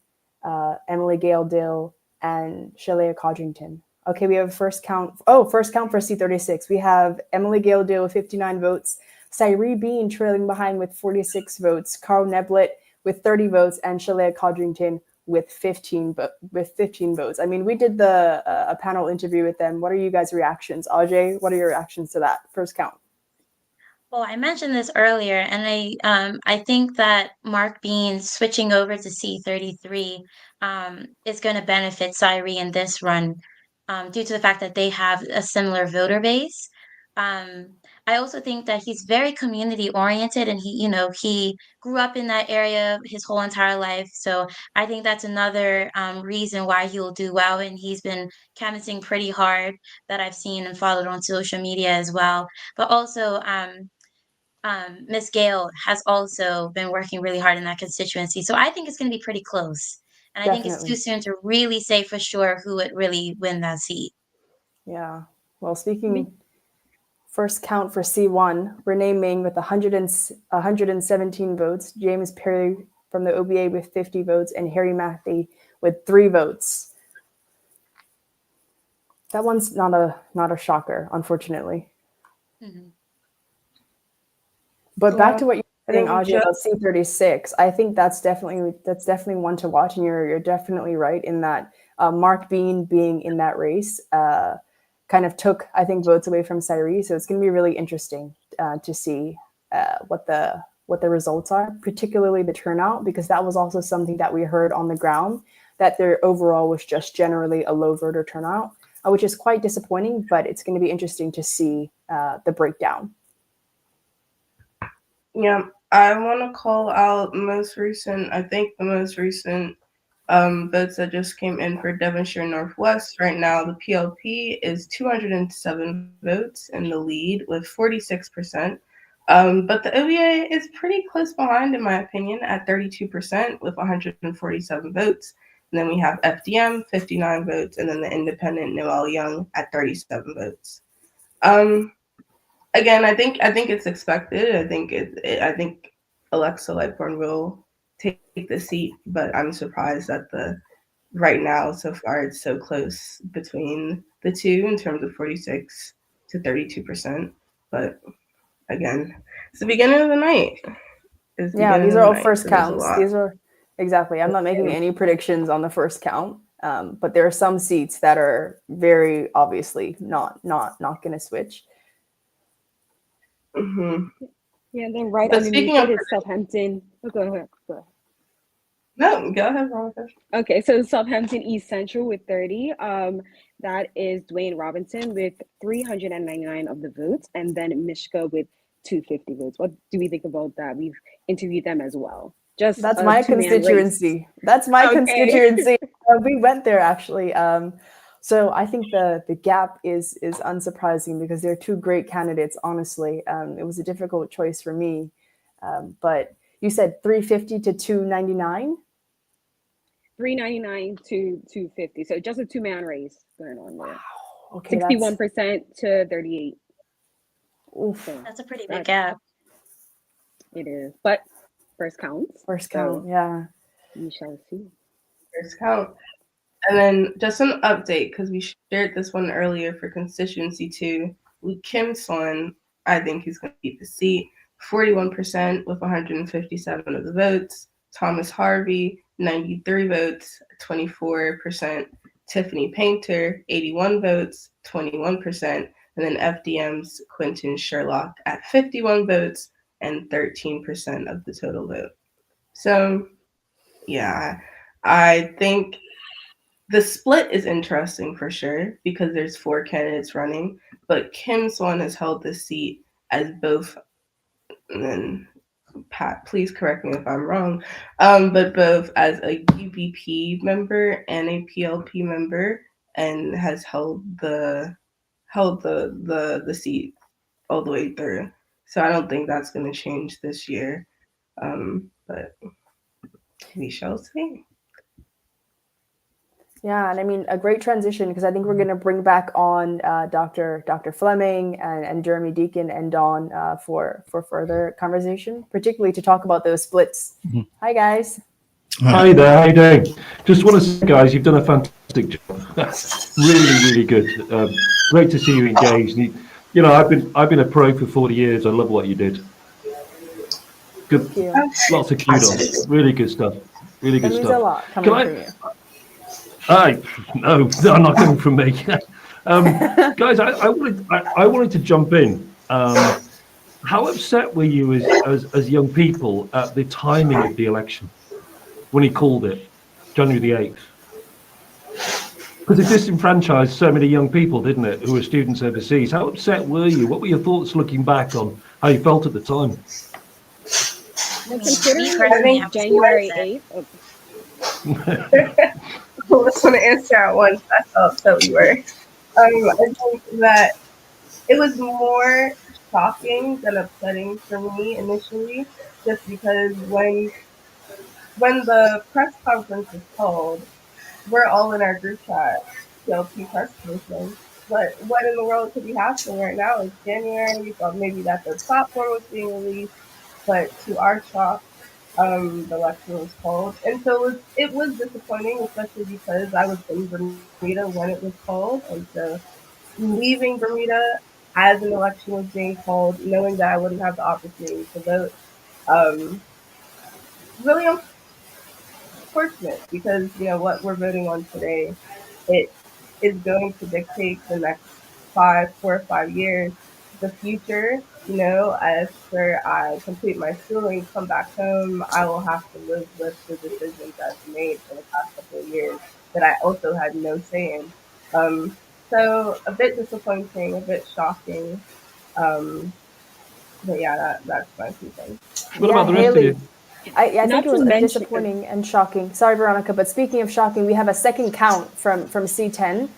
Emily Gale Dill, and Shalea Codrington. Okay, we have first count. Oh, first count for C36. We have Emily Gale Dill with 59 votes, Cyree Bean trailing behind with 46 votes, Carl Neblett with 30 votes, and Shalea Codrington with 15 votes. I mean, we did a panel interview with them. What are you guys' reactions? Ajay, what are your reactions to that first count? Well, I mentioned this earlier, and I think that Mark Bean switching over to C33 is going to benefit Cyree in this run due to the fact that they have a similar voter base. I also think that he's very community oriented, and he grew up in that area his whole entire life. So I think that's another reason why he'll do well, and he's been canvassing pretty hard that I've seen and followed on social media as well. But also, Miss Gale has also been working really hard in that constituency. So I think it's going to be pretty close. And I think it's too soon to really say for sure who would really win that seat. Yeah. Well, speaking first count for C1, Renee Ming with 117 votes, James Perry from the OBA with 50 votes, and Harry Matthey with 3 votes. That one's not a shocker, unfortunately. Mm-hmm. But back to what you were saying, Ajay, about C36, I think that's definitely one to watch, and you're definitely right in that Mark Bean being in that race kind of took, I think, votes away from Cyree. So it's going to be really interesting to see what the results are, particularly the turnout, because that was also something that we heard on the ground, that their overall was just generally a low voter turnout, which is quite disappointing, but it's going to be interesting to see the breakdown. Yeah, I want to call out I think the most recent votes that just came in for Devonshire Northwest. Right now, the PLP is 207 votes in the lead with 46%. But the OVA is pretty close behind, in my opinion, at 32% with 147 votes. And then we have FDM, 59 votes, and then the independent Noel Young at 37 votes. Again, I think it's expected. I think Alexa Lightbourne will take the seat, but I'm surprised that right now so far it's so close between the two in terms of 46 to 32%. But again, it's the beginning of the night. Yeah, these are all first counts. These are exactly. I'm not making any predictions on the first count, but there are some seats that are very obviously not going to switch. Mm-hmm. Yeah, then right But underneath speaking it of is Southampton. Oh, go ahead. No, go ahead, Veronica. Okay, so Southampton East Central with 30. That is Dwayne Robinson with 399 of the votes, and then Mishka with 250 votes. What do we think about that? We've interviewed them as well. Just that's my constituency. That's my constituency. We went there actually. So I think the gap is unsurprising because they're two great candidates. Honestly, it was a difficult choice for me, but you said 350 to 299. 399 to 250. So just a two-man race going on there. Wow. Okay, 61% to 38. Oof. So that's a pretty big gap. It is, but first counts. First count, so yeah. We shall see. First count. And then just an update, because we shared this one earlier for constituency 2. Kim Swan, I think he's going to keep the seat. 41% with 157 of the votes. Thomas Harvey, 93 votes, 24%. Tiffany Painter, 81 votes, 21%. And then FDM's Quentin Sherlock at 51 votes and 13% of the total vote. So, yeah, I think the split is interesting for sure because there's 4 candidates running, but Kim Swan has held the seat as both, and then Pat, please correct me if I'm wrong, but both as a UBP member and a PLP member, and has held the seat all the way through. So I don't think that's going to change this year, but we shall see. Yeah, and I mean a great transition because I think we're going to bring back on Dr. Fleming and Jeremy Deacon and Dawn for further conversation, particularly to talk about those splits. Mm-hmm. Hi guys. Hi there. How you doing? Just want to say, guys, you've done a fantastic job. really good. Great to see you engaged. You know, I've been a pro for 40 years. I love what you did. Good. Lots of kudos. Really good stuff. Really good stuff. That means a lot coming from you. No, not coming from me. Guys, I wanted to jump in. How upset were you as young people at the timing of the election when he called it, January the 8th? Because it disenfranchised so many young people, didn't it, who were students overseas? How upset were you? What were your thoughts looking back on how you felt at the time? Considering January 8th. I just want to answer at once. That's how upset we were. I think that it was more shocking than upsetting for me initially, just because when the press conference was called, we're all in our group chat, PLP press conference. But what in the world could be happening right now? It's January. We thought maybe that the platform was being released, but to our shock, the election was called. And so it was disappointing, especially because I was in Bermuda when it was called. And so leaving Bermuda as an election was being called, knowing that I wouldn't have the opportunity to vote, really unfortunate because, you know, what we're voting on today, it is going to dictate the next 4 or 5 years, the future. You know, after I complete my schooling, come back home, I will have to live with the decisions that's made for the past couple of years that I also had no say in. So a bit disappointing, a bit shocking. But yeah, that's my 2 things. What about the rest of you? I think Not it to was mention, disappointing and shocking. Sorry, Veronica, but speaking of shocking, we have a second count from C10.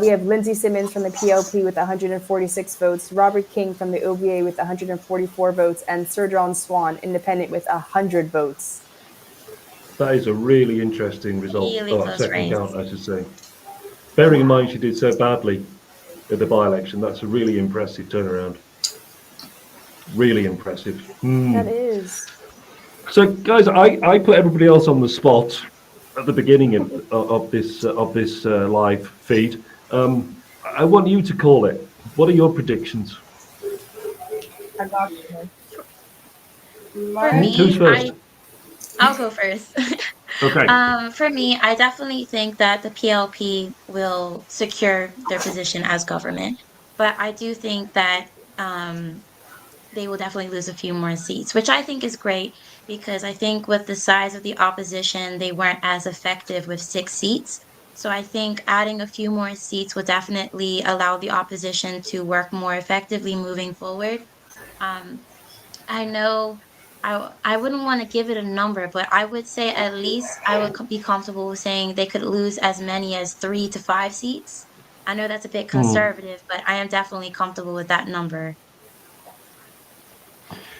We have Lindsay Simmons from the PLP with 146 votes, Robert King from the OVA with 144 votes, and Sir John Swan, independent, with 100 votes. That is a really interesting result, Really or close second race. count, I should say. Bearing in mind she did so badly at the by-election, that's a really impressive turnaround. Really impressive. That is. So, guys, I put everybody else on the spot at the beginning of this live feed. I want you to call it. What are your predictions? I got you. For Mine, Who's me, first? I'll go first. Okay. For me, I definitely think that the PLP will secure their position as government, but I do think that they will definitely lose a few more seats, which I think is great because I think with the size of the opposition, they weren't as effective with 6 seats. So I think adding a few more seats will definitely allow the opposition to work more effectively moving forward. Um, I know I wouldn't want to give it a number, but I would say at least I would be comfortable with saying they could lose as many as 3 to 5 seats. I know that's a bit conservative, but I am definitely comfortable with that number.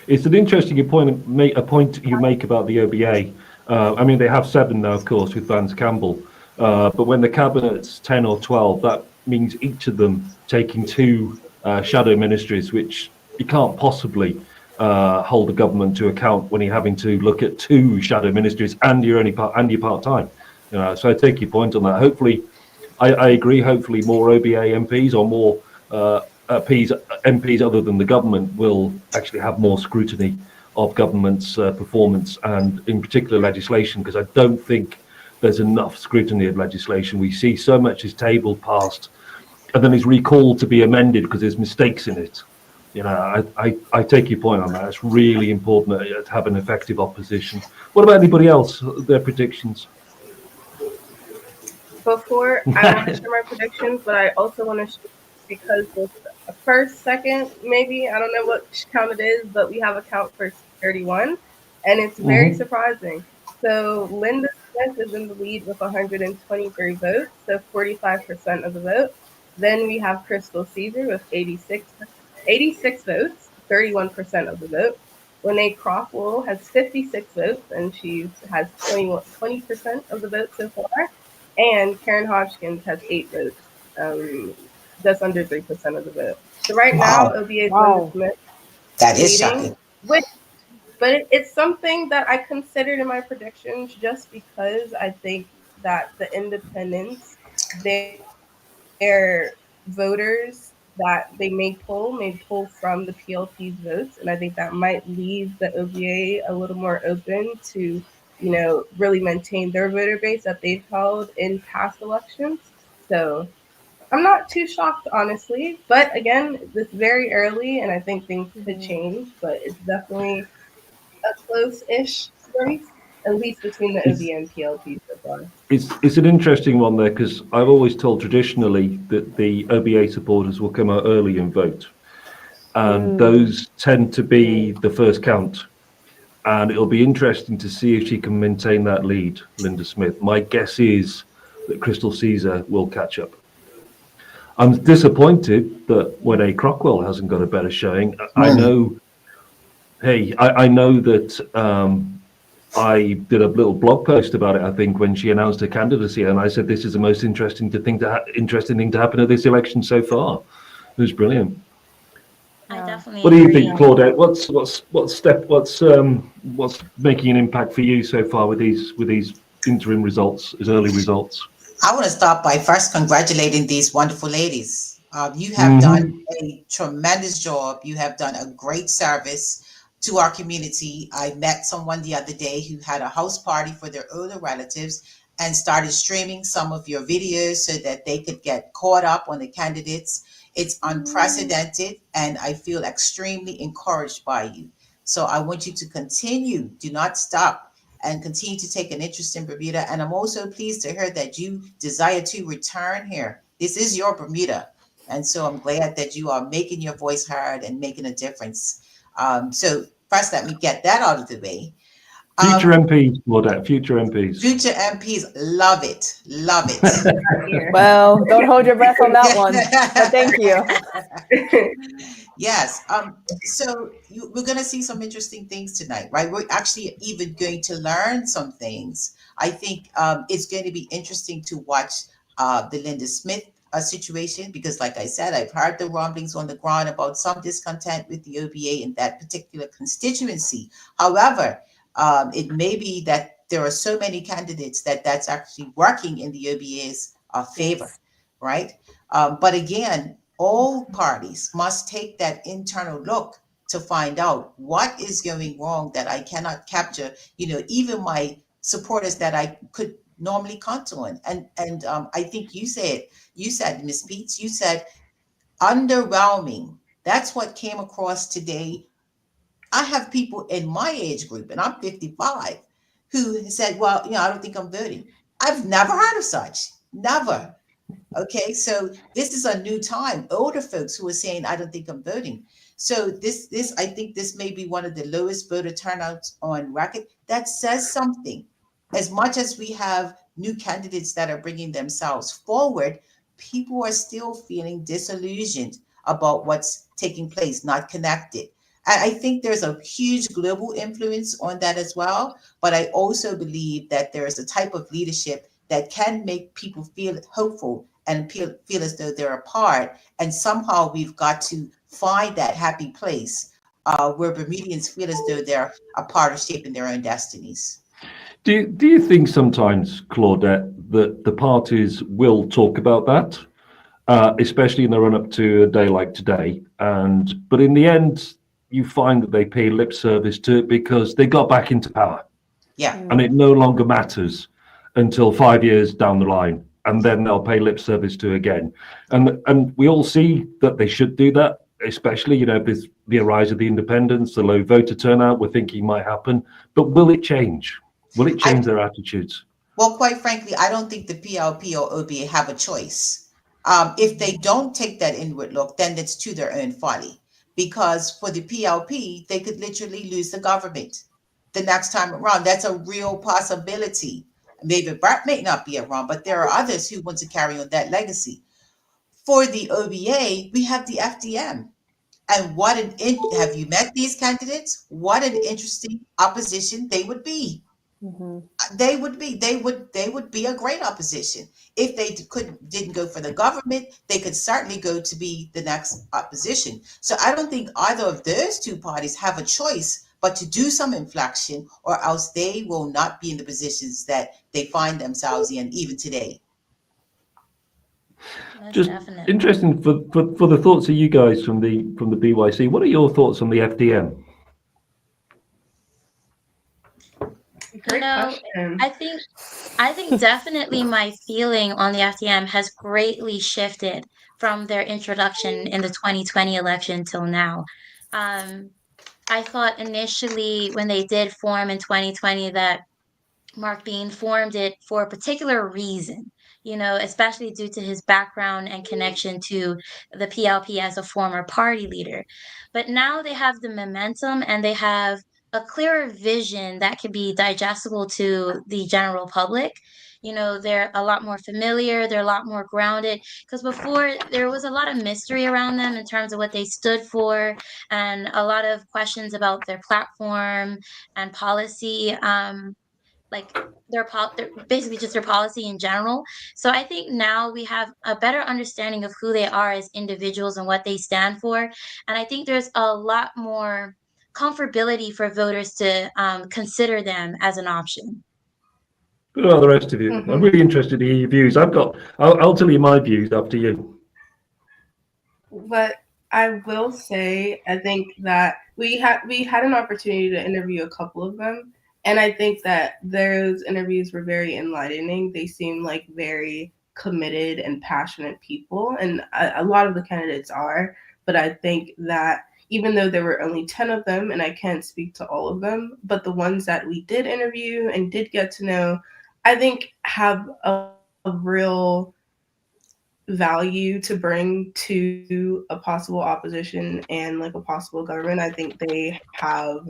It's an interesting point you make about the OBA. I mean, they have 7 now, of course, with Vance Campbell. But when the cabinet's 10 or 12, that means each of them taking 2 shadow ministries, which you can't possibly hold the government to account when you're having to look at 2 shadow ministries and you're part-time. So I take your point on that. Hopefully, I agree. Hopefully, more OBA MPs or more MPs other than the government will actually have more scrutiny of government's performance and in particular legislation, because I don't think there's enough scrutiny of legislation. We see so much is tabled, passed, and then is recalled to be amended because there's mistakes in it. I take your point on that. It's really important to have an effective opposition. What about anybody else? Their predictions? before I want to share my predictions, but I also want to share because with a first, second, maybe I don't know what count it is, but we have a count for 31, and it's very surprising. So Linda Smith is in the lead with 123 votes, so 45% of the vote. Then we have Crystal Caesar with 86 votes, 31% of the vote. Renee Croftwell has 56 votes, and she has 20% of the vote so far. And Karen Hodgkins has 8 votes, just under 3% of the vote. So right now, Wow, OBA's Wow. Linda Smith that is leading, shocking. but it's something that I considered in my predictions just because I think that the independents, their voters that they may pull from the PLP's votes, and I think that might leave the OVA a little more open to, really maintain their voter base that they've held in past elections. So I'm not too shocked, honestly. But again, it's very early, and I think things could change. But it's definitely a close-ish race, at least between the It's, OVA and PLP so far. it's an interesting one there, because I've always told traditionally that the OBA supporters will come out early and vote, and those tend to be the first count. And it'll be interesting to see if she can maintain that lead, Linda Smith. My guess is that Crystal Caesar will catch up. I'm disappointed that Renee Crockwell hasn't got a better showing. I know, I know that I did a little blog post about it, I think, when she announced her candidacy, and I said this is the most interesting thing to happen at this election so far. It was brilliant. I definitely What do you agree. think, Claudette? What's making an impact for you so far with these interim results, as early results? I want to start by first congratulating these wonderful ladies. You have done a tremendous job. You have done a great service to our community. I met someone the other day who had a house party for their older relatives and started streaming some of your videos so that they could get caught up on the candidates. It's unprecedented, and I feel extremely encouraged by you. So I want you to continue. Do not stop and continue to take an interest in Bermuda. And I'm also pleased to hear that you desire to return here. This is your Bermuda. And so I'm glad that you are making your voice heard and making a difference. So first, let me get that out of the way. Future MPs, Claudette, future MPs. Future MPs, love it, love it. Well, don't hold your breath on that one, but thank you. Yes. So we're going to see some interesting things tonight, right? We're actually even going to learn some things. I think it's going to be interesting to watch the Linda Smith situation, because like I said, I've heard the rumblings on the ground about some discontent with the OBA in that particular constituency. However, it may be that there are so many candidates that that's actually working in the OBA's favor, right? But again, all parties must take that internal look to find out what is going wrong that I cannot capture, even my supporters that I could normally count on. And I think you said, Ms. Peets, you said underwhelming. That's what came across today. I have people in my age group, and I'm 55, who said, well, I don't think I'm voting. I've never heard of such. Never. Okay, so this is a new time. Older folks who are saying, I don't think I'm voting. So I think this may be one of the lowest voter turnouts on record. That says something. As much as we have new candidates that are bringing themselves forward, people are still feeling disillusioned about what's taking place, not connected. I think there's a huge global influence on that as well. But I also believe that there is a type of leadership that can make people feel hopeful and feel as though they're a part. And somehow we've got to find that happy place where Bermudians feel as though they're a part of shaping their own destinies. Do you think sometimes, Claudette, that the parties will talk about that, especially in the run-up to a day like today, but in the end, you find that they pay lip service to it because they got back into power? Yeah. And it no longer matters until 5 years down the line, and then they'll pay lip service to again. And we all see that they should do that, especially, with the rise of the independents, the low voter turnout we're thinking might happen. But will it change? Will it change their attitudes? Well, quite frankly, I don't think the PLP or OBA have a choice. If they don't take that inward look, then it's to their own folly. Because for the PLP, they could literally lose the government the next time around. That's a real possibility. Maybe Bart may not be around, but there are others who want to carry on that legacy. For the OBA, we have the FDM. And have you met these candidates? What an interesting opposition they would be. Mm-hmm. They would be a great opposition. If they didn't go for the government, they could certainly go to be the next opposition. So I don't think either of those two parties have a choice but to do some inflection, or else they will not be in the positions that they find themselves in even today. Just interesting for the thoughts of you guys from the BYC. What are your thoughts on the FDM? Great question. I think definitely my feeling on the FDM has greatly shifted from their introduction in the 2020 election till now. I thought initially when they did form in 2020 that Mark Bean formed it for a particular reason, especially due to his background and connection to the PLP as a former party leader. But now they have the momentum and they have a clearer vision that can be digestible to the general public. They're a lot more familiar, they're a lot more grounded, because before there was a lot of mystery around them in terms of what they stood for and a lot of questions about their platform and policy. Like they're basically just their policy in general. So I think now we have a better understanding of who they are as individuals and what they stand for. And I think there's a lot more comfortability for voters to consider them as an option. What about the rest of you? I'm really interested to hear your views. I'll tell you my views after you. But I will say, I think that we had an opportunity to interview a couple of them. And I think that those interviews were very enlightening. They seemed like very committed and passionate people. And a lot of the candidates are. But I think that even though there were only 10 of them, and I can't speak to all of them, but the ones that we did interview and did get to know, I think have a real value to bring to a possible opposition and like a possible government. I think they have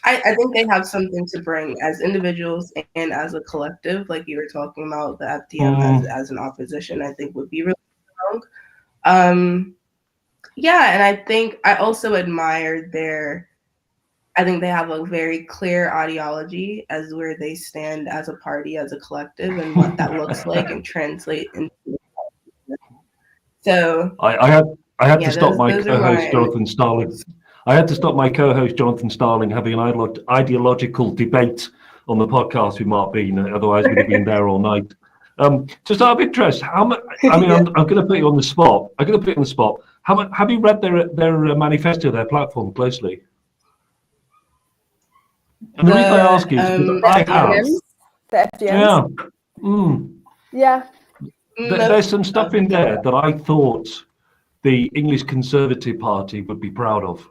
I think they have something to bring as individuals and as a collective, like you were talking about the FDM as an opposition, I think would be really strong. Yeah, and I think I also admire I think they have a very clear ideology as where they stand as a party, as a collective, and what that looks like and translate into. So I had yeah, to stop my those are co-host my Jonathan Starling. I had to stop my co-host Jonathan Starling having an ideological debate on the podcast with Mark Bean. Otherwise, we'd have been there all night. Just out of interest, how much? I mean, Yeah. I'm going to put you on the spot. I'm going to put you on the spot. How much have you read their manifesto, their platform closely? And the reason I ask is because I have. The FDMs. Yeah. Mm. Yeah. There's some stuff in there that I thought the English Conservative Party would be proud of,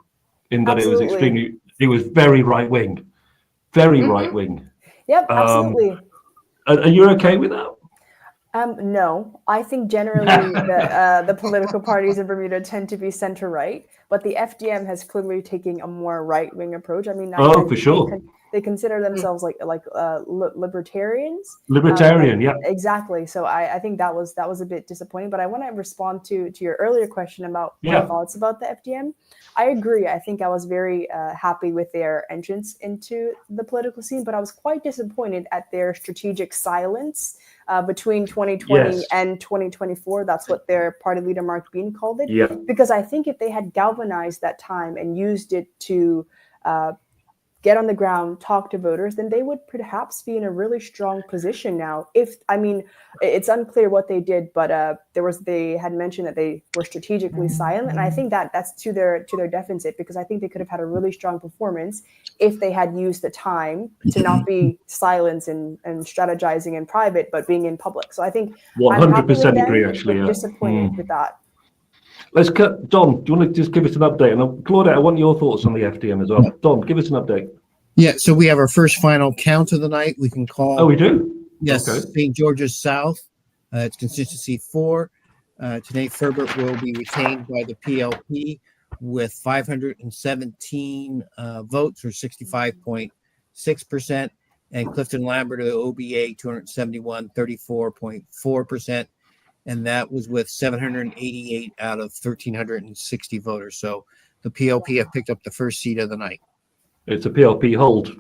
in that Absolutely. it was very right wing, very right wing. Yep, absolutely. Are you okay with that? No, I think generally the political parties in Bermuda tend to be center right, but the FDM has clearly taken a more right wing approach. I mean, For sure. They consider themselves like libertarians. Libertarian, yeah. Exactly. So I think that was a bit disappointing. But I want to respond to your earlier question about my thoughts about the FDM. I agree. I think I was very happy with their entrance into the political scene, but I was quite disappointed at their strategic silence between 2020 and 2024. That's what their party leader, Mark Bean, called it. Yeah. Because I think if they had galvanized that time and used it to get on the ground, talk to voters, then they would perhaps be in a really strong position now. It's unclear what they did, but they had mentioned that they were strategically silent, and I think that's to their deficit, because I think they could have had a really strong performance if they had used the time to not be silent and strategizing in private, but being in public. So I think 100% agree. Actually, but disappointed with that. Let's cut. Don, do you want to just give us an update? And Claudette, I want your thoughts on the FDM as well. Don, give us an update. Yeah, so we have our first final count of the night. We can call. Oh, we do? Yes, okay. St. George's South. It's Constituency 4. Today, Ferbert will be retained by the PLP with 517 votes, or 65.6%, and Clifton Lambert of the OBA 271, 34.4%. And that was with 788 out of 1,360 voters. So the PLP have picked up the first seat of the night. It's a PLP hold.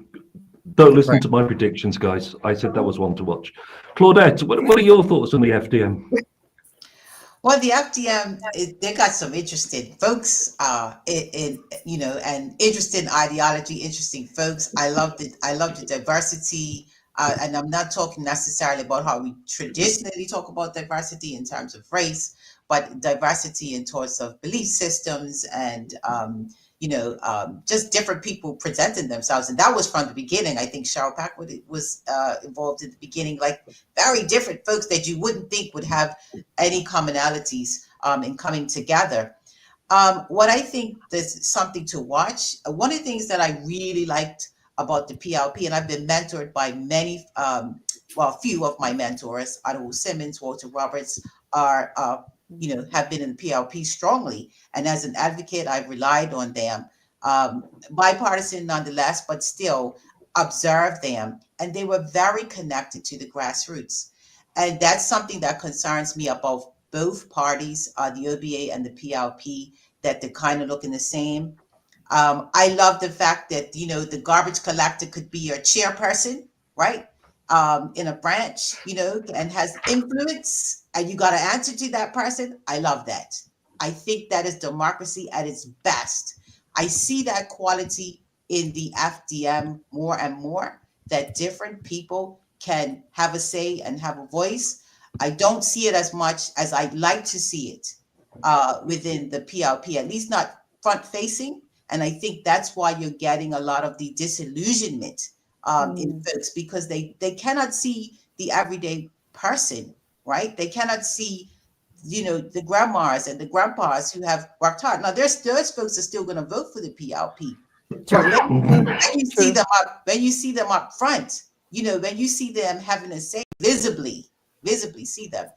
Don't listen to my predictions, guys. I said that was one to watch. Claudette, what are your thoughts on the FDM? Well, the FDM, they got some interesting folks, and interesting ideology, interesting folks. I love the diversity. And I'm not talking necessarily about how we traditionally talk about diversity in terms of race, but diversity in terms of belief systems and, just different people presenting themselves. And that was from the beginning. I think Cheryl Packwood was involved in the beginning, like very different folks that you wouldn't think would have any commonalities in coming together. What I think there's something to watch. One of the things that I really liked about the PLP, and I've been mentored by many, few of my mentors, Otto Simmons, Walter Roberts, are, have been in the PLP strongly. And as an advocate, I've relied on them, bipartisan nonetheless, but still observed them. And they were very connected to the grassroots. And that's something that concerns me about both parties, the OBA and the PLP, that they're kind of looking the same. I love the fact that, the garbage collector could be your chairperson, right? In a branch, and has influence, and you got to answer to that person. I love that. I think that is democracy at its best. I see that quality in the FDM more and more, that different people can have a say and have a voice. I don't see it as much as I'd like to see it within the PLP, at least not front facing. And I think that's why you're getting a lot of the disillusionment in folks, because they cannot see the everyday person, right? They cannot see, the grandmas and the grandpas who have worked hard. Now, those folks are still going to vote for the PLP. When you see them up front, when you see them having a say, visibly see them,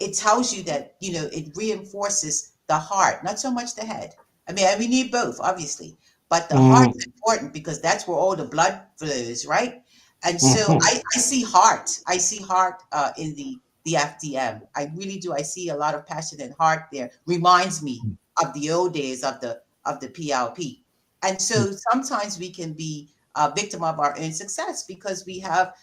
it tells you that, it reinforces the heart, not so much the head. I mean, we need both, obviously, but the heart's important because that's where all the blood flows, right? And so I see heart. I see heart in the FDM. I really do. I see a lot of passion and heart there. Reminds me of the old days of the PLP. And so sometimes we can be a victim of our own success because we have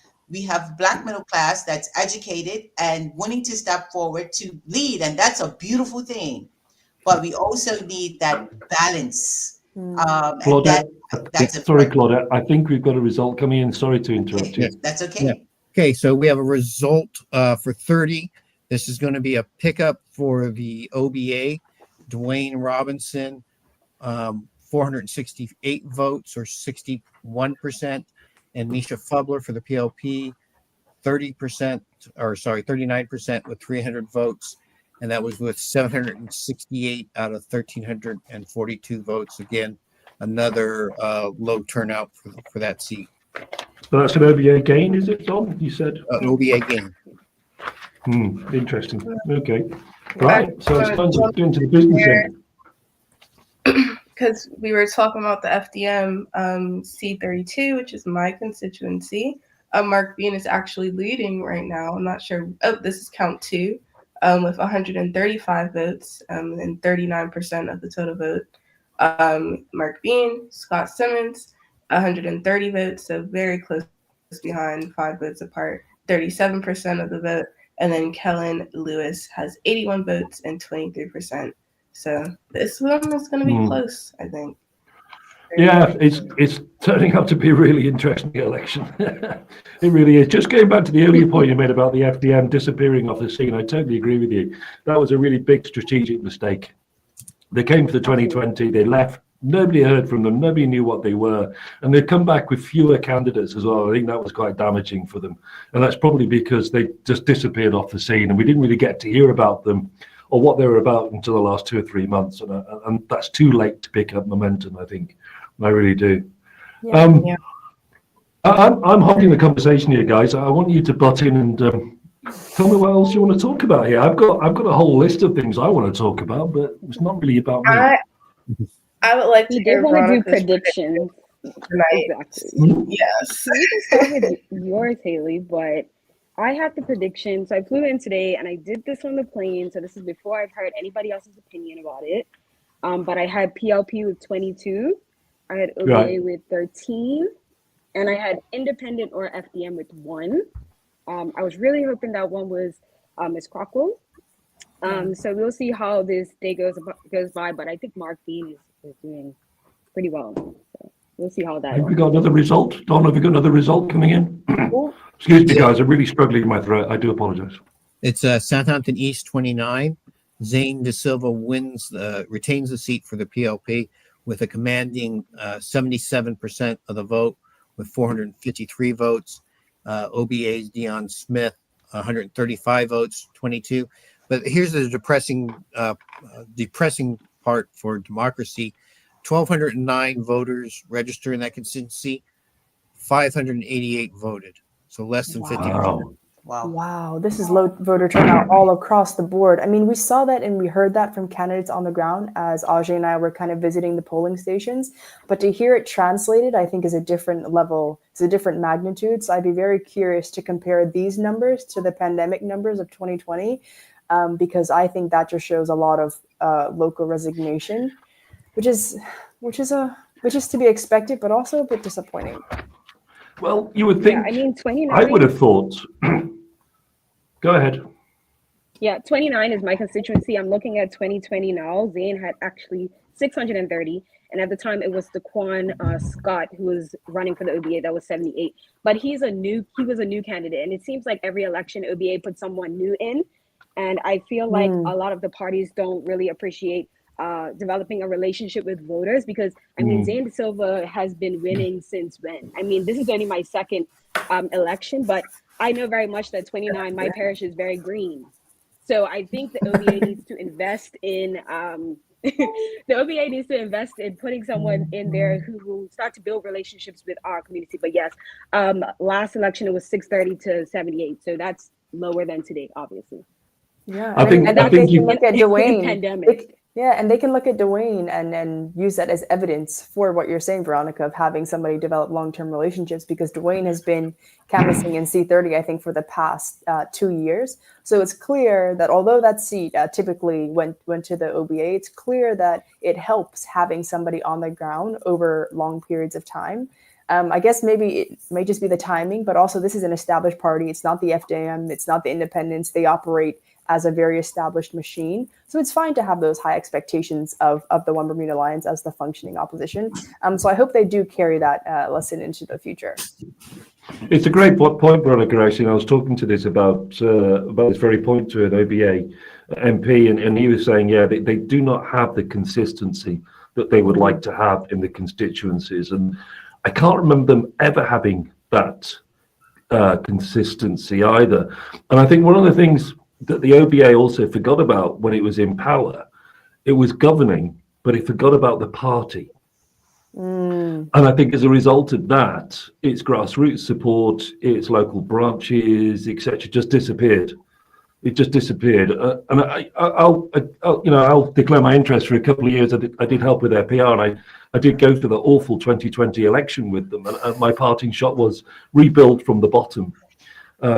Black middle class that's educated and wanting to step forward to lead, and that's a beautiful thing. But we also need that balance. Claudette, That's sorry, important. Claudette. I think we've got a result coming in. Sorry to interrupt you. That's okay. Yeah. Okay, so we have a result for 30. This is going to be a pickup for the OBA. Dwayne Robinson, 468 votes or 61%. And Misha Fubler for the PLP, 39% with 300 votes. And that was with 768 out of 1,342 votes. Again, another low turnout for that seat. So that's an OBA gain, is it, Tom? You said? OBA gain. Interesting. Okay. Right. So it's time to get into the business end. Because we were talking about the FDM C32, which is my constituency. Mark Bean is actually leading right now. I'm not sure. Oh, this is count 2 with 135 votes and 39% of the total vote. Mark Bean, Scott Simmons, 130 votes, so very close behind, 5 votes apart, 37% of the vote. And then Kellen Lewis has 81 votes and 23%. So this one is going to be close, I think. Yeah, it's turning out to be a really interesting election. It really is. Just going back to the earlier point you made about the FDM disappearing off the scene, I totally agree with you. That was a really big strategic mistake. They came for the 2020, they left, nobody heard from them, nobody knew what they were, and they've come back with fewer candidates as well. I think that was quite damaging for them. And that's probably because they just disappeared off the scene and we didn't really get to hear about them or what they were about until the last 2 or 3 months. And that's too late to pick up momentum, I think. I really do. I'm hogging the conversation here, guys. I want you to butt in and tell me what else you want to talk about here. I've got a whole list of things I want to talk about, but it's not really about me. I would like to You did want to do predictions. Tonight. Exactly. Yes. So we can start with yours, Haley, but I had the prediction. So I flew in today and I did this on the plane. So this is before I've heard anybody else's opinion about it. But I had PLP with 22. I had OBA with 13. And I had independent or FDM with 1. I was really hoping that one was Ms. Crockwell. So we'll see how this day goes by. But I think Mark Bean is doing pretty well. So we'll see how that. Have we got another result? Don, have we got another result coming in? Excuse me, guys. I'm really struggling in my throat. I do apologize. It's Southampton East 29. Zane De Silva retains the seat for the PLP with a commanding 77% of the vote with 453 votes. OBA's Dion Smith, 135 votes, 22. But here's the depressing part for democracy. 1,209 voters registered in that constituency. 588 voted. So less than 50%. Wow, this is low voter turnout all across the board. I mean, we saw that and we heard that from candidates on the ground as Ajay and I were kind of visiting the polling stations. But to hear it translated, I think is a different level, it's a different magnitude. So I'd be very curious to compare these numbers to the pandemic numbers of 2020, because I think that just shows a lot of local resignation, which is to be expected, but also a bit disappointing. Well, you would think. Yeah, I mean, 29. I would have thought. Go ahead. Yeah, 29 is my constituency. I'm looking at 2020 now. Zane had actually 630. And at the time, it was Daquan Scott who was running for the OBA. That was 78. But he was a new candidate. And it seems like every election, OBA puts someone new in. And I feel like a lot of the parties don't really appreciate developing a relationship with voters because, I mean, Zane De Silva has been winning since when? I mean, this is only my second election, but I know very much that 29, my parish is very green. So I think the OBA needs to invest in putting someone in there who will start to build relationships with our community. But yes, last election, it was 630 to 78. So that's lower than today, obviously. Yeah, I think you look at Dwayne. Pandemic. Yeah, and they can look at Dwayne and use that as evidence for what you're saying, Veronica, of having somebody develop long-term relationships, because Dwayne has been canvassing in C30, I think, for the past 2 years. So it's clear that although that seat typically went to the OBA, it's clear that it helps having somebody on the ground over long periods of time. I guess maybe it may just be the timing, but also this is an established party. It's not the FDM, it's not the independents. They operate as a very established machine. So it's fine to have those high expectations of the One Bermuda Alliance as the functioning opposition. So I hope they do carry that lesson into the future. It's a great point, Veronica. Actually, I was talking to this about this very point to an OBA MP, and he was saying, yeah, they do not have the consistency that they would like to have in the constituencies, and I can't remember them ever having that consistency either. And I think one of the things that the OBA also forgot about when it was in power, it was governing, but it forgot about the party. And I think as a result of that, its grassroots support, its local branches, etc., just disappeared. It just disappeared. And I'll declare my interest for a couple of years. I did help with their PR, and I did go through the awful 2020 election with them. And my parting shot was rebuild from the bottom.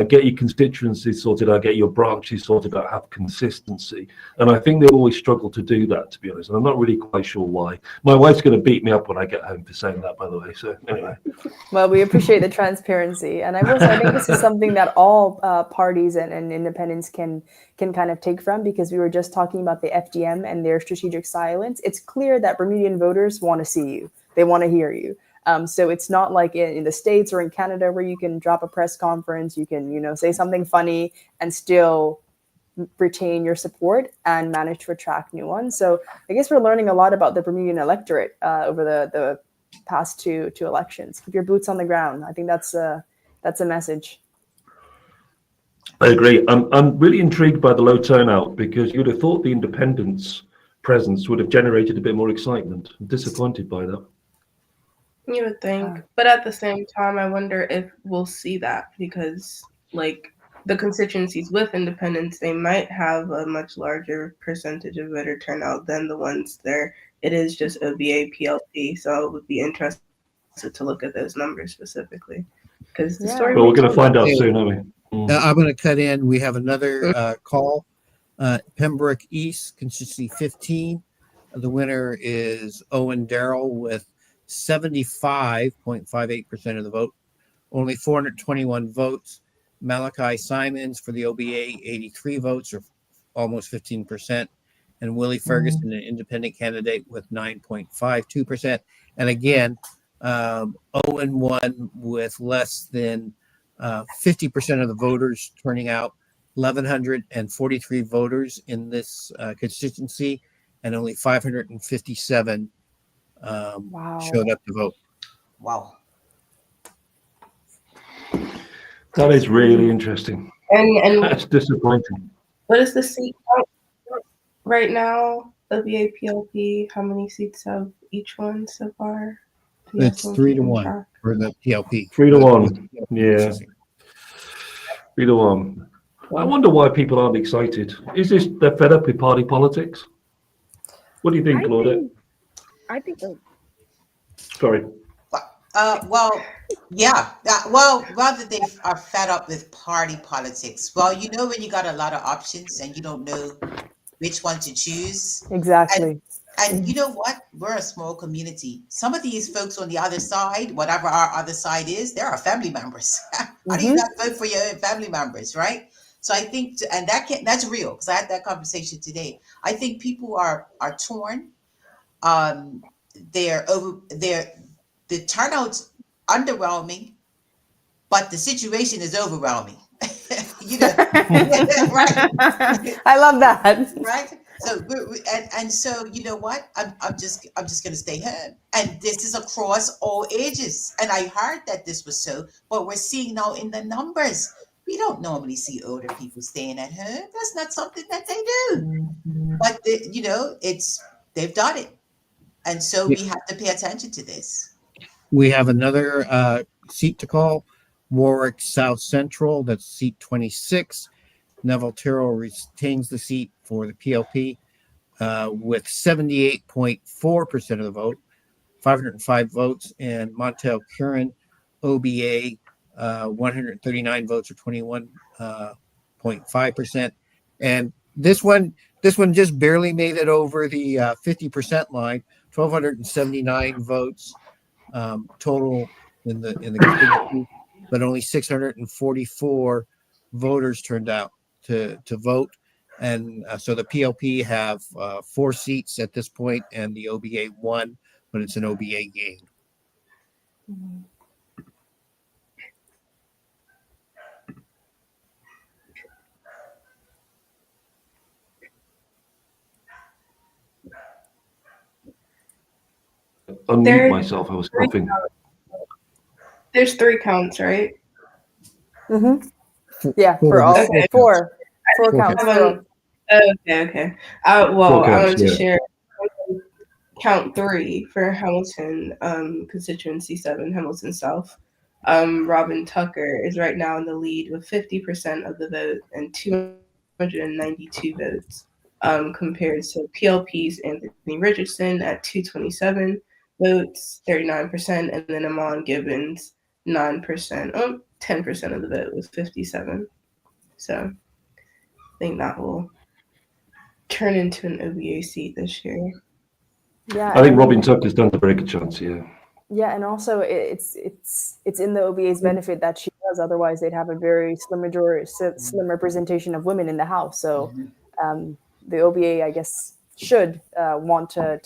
Get your constituencies sorted out, get your branches sorted out, have consistency. And I think they always struggle to do that, to be honest. And I'm not really quite sure why. My wife's going to beat me up when I get home for saying that, by the way. So anyway. Well, we appreciate the transparency. And I think this is something that all parties and independents can kind of take from, because we were just talking about the FDM and their strategic silence. It's clear that Bermudian voters want to see you. They want to hear you. So it's not like in the States or in Canada where you can drop a press conference, you can, say something funny and still retain your support and manage to attract new ones. So I guess we're learning a lot about the Bermudian electorate over the past two elections. Keep your boots on the ground. I think that's a message. I agree. I'm really intrigued by the low turnout, because you'd have thought the independents' presence would have generated a bit more excitement. I'm disappointed by that. You would think, but at the same time, I wonder if we'll see that, because like the constituencies with independents, they might have a much larger percentage of voter turnout than the ones there. It is just OBA PLP, so it would be interesting to look at those numbers specifically, because the story. Well, we're going to find out soon, aren't we? I'm going to cut in. We have another call. Pembroke East, constituency 15. The winner is Owen Darrell with 75.58% of the vote, only 421 votes. Malachi Simons for the OBA, 83 votes, or almost 15%. And Willie Ferguson, an independent candidate, with 9.52%. And again, Owen won with less than 50% of the voters turning out. 1,143 voters in this constituency, and only 557 showed up to vote. Wow. That is really interesting. And that's disappointing. What is the seat count right now? OBA PLP, how many seats have each one so far? It's 3-1 for the PLP. 3-1. Yeah. 3-1. I wonder why people aren't excited. Is this they're fed up with party politics? What do you think, Claudette? I think. Sorry. Well, yeah. Well, rather they are fed up with party politics. Well, when you got a lot of options and you don't know which one to choose. Exactly. And you know what? We're a small community. Some of these folks on the other side, whatever our other side is, they're our family members. How do you not vote for your own family members, right? So I think, and that's real, because I had that conversation today. I think people are torn. The turnout's underwhelming, but the situation is overwhelming. Right? I love that. Right. So so you know what? I'm just gonna stay home. And this is across all ages. And I heard that this was so, but we're seeing now in the numbers. We don't normally see older people staying at home. That's not something that they do. But they've done it. And so we have to pay attention to this. We have another seat to call, Warwick South Central. That's seat 26. Neville Tyrrell retains the seat for the PLP. with 78.4% of the vote, 505 votes, and Montel Curran, OBA, 139 votes or 21.5%. And this one just barely made it over the 50% line, 1,279 votes total in the constituency, but only 644 voters turned out to vote. And so the PLP have 4 seats at this point, and the OBA 1, but it's an OBA gain. Unmute myself. I was coughing. There's 3 counts, right? Yeah, for all Okay. four counts. Okay. Well, I wanted to yeah. share count 3 for Hamilton, constituency 7, Hamilton South. Robin Tucker is right now in the lead with 50% of the vote and 292 votes, compared to PLP's Anthony Richardson at 227 votes, 39%, and then Amon Gibbons, 9%, 10% of the vote with 57. So I think that will turn into an OBA seat this year. Yeah, I think Robin Tucker's done a very good chance, yeah. Yeah, and also it's in the OBA's benefit that she does. Otherwise, they'd have a very slim representation of women in the House. So the OBA, I guess, should want to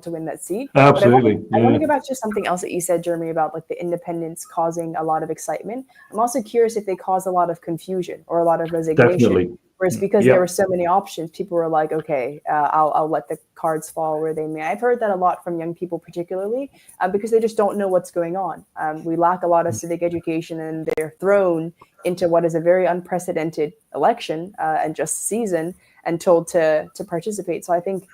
win that seat. Absolutely. I want to go back to something else that you said, Jeremy, about like the independents causing a lot of excitement. I'm also curious if they caused a lot of confusion or a lot of resignation. Definitely. Whereas because there were so many options, people were like, okay, I'll let the cards fall where they may. I've heard that a lot from young people, particularly because they just don't know what's going on. We lack a lot of civic education, and they're thrown into what is a very unprecedented election and just season and told to participate. So I think,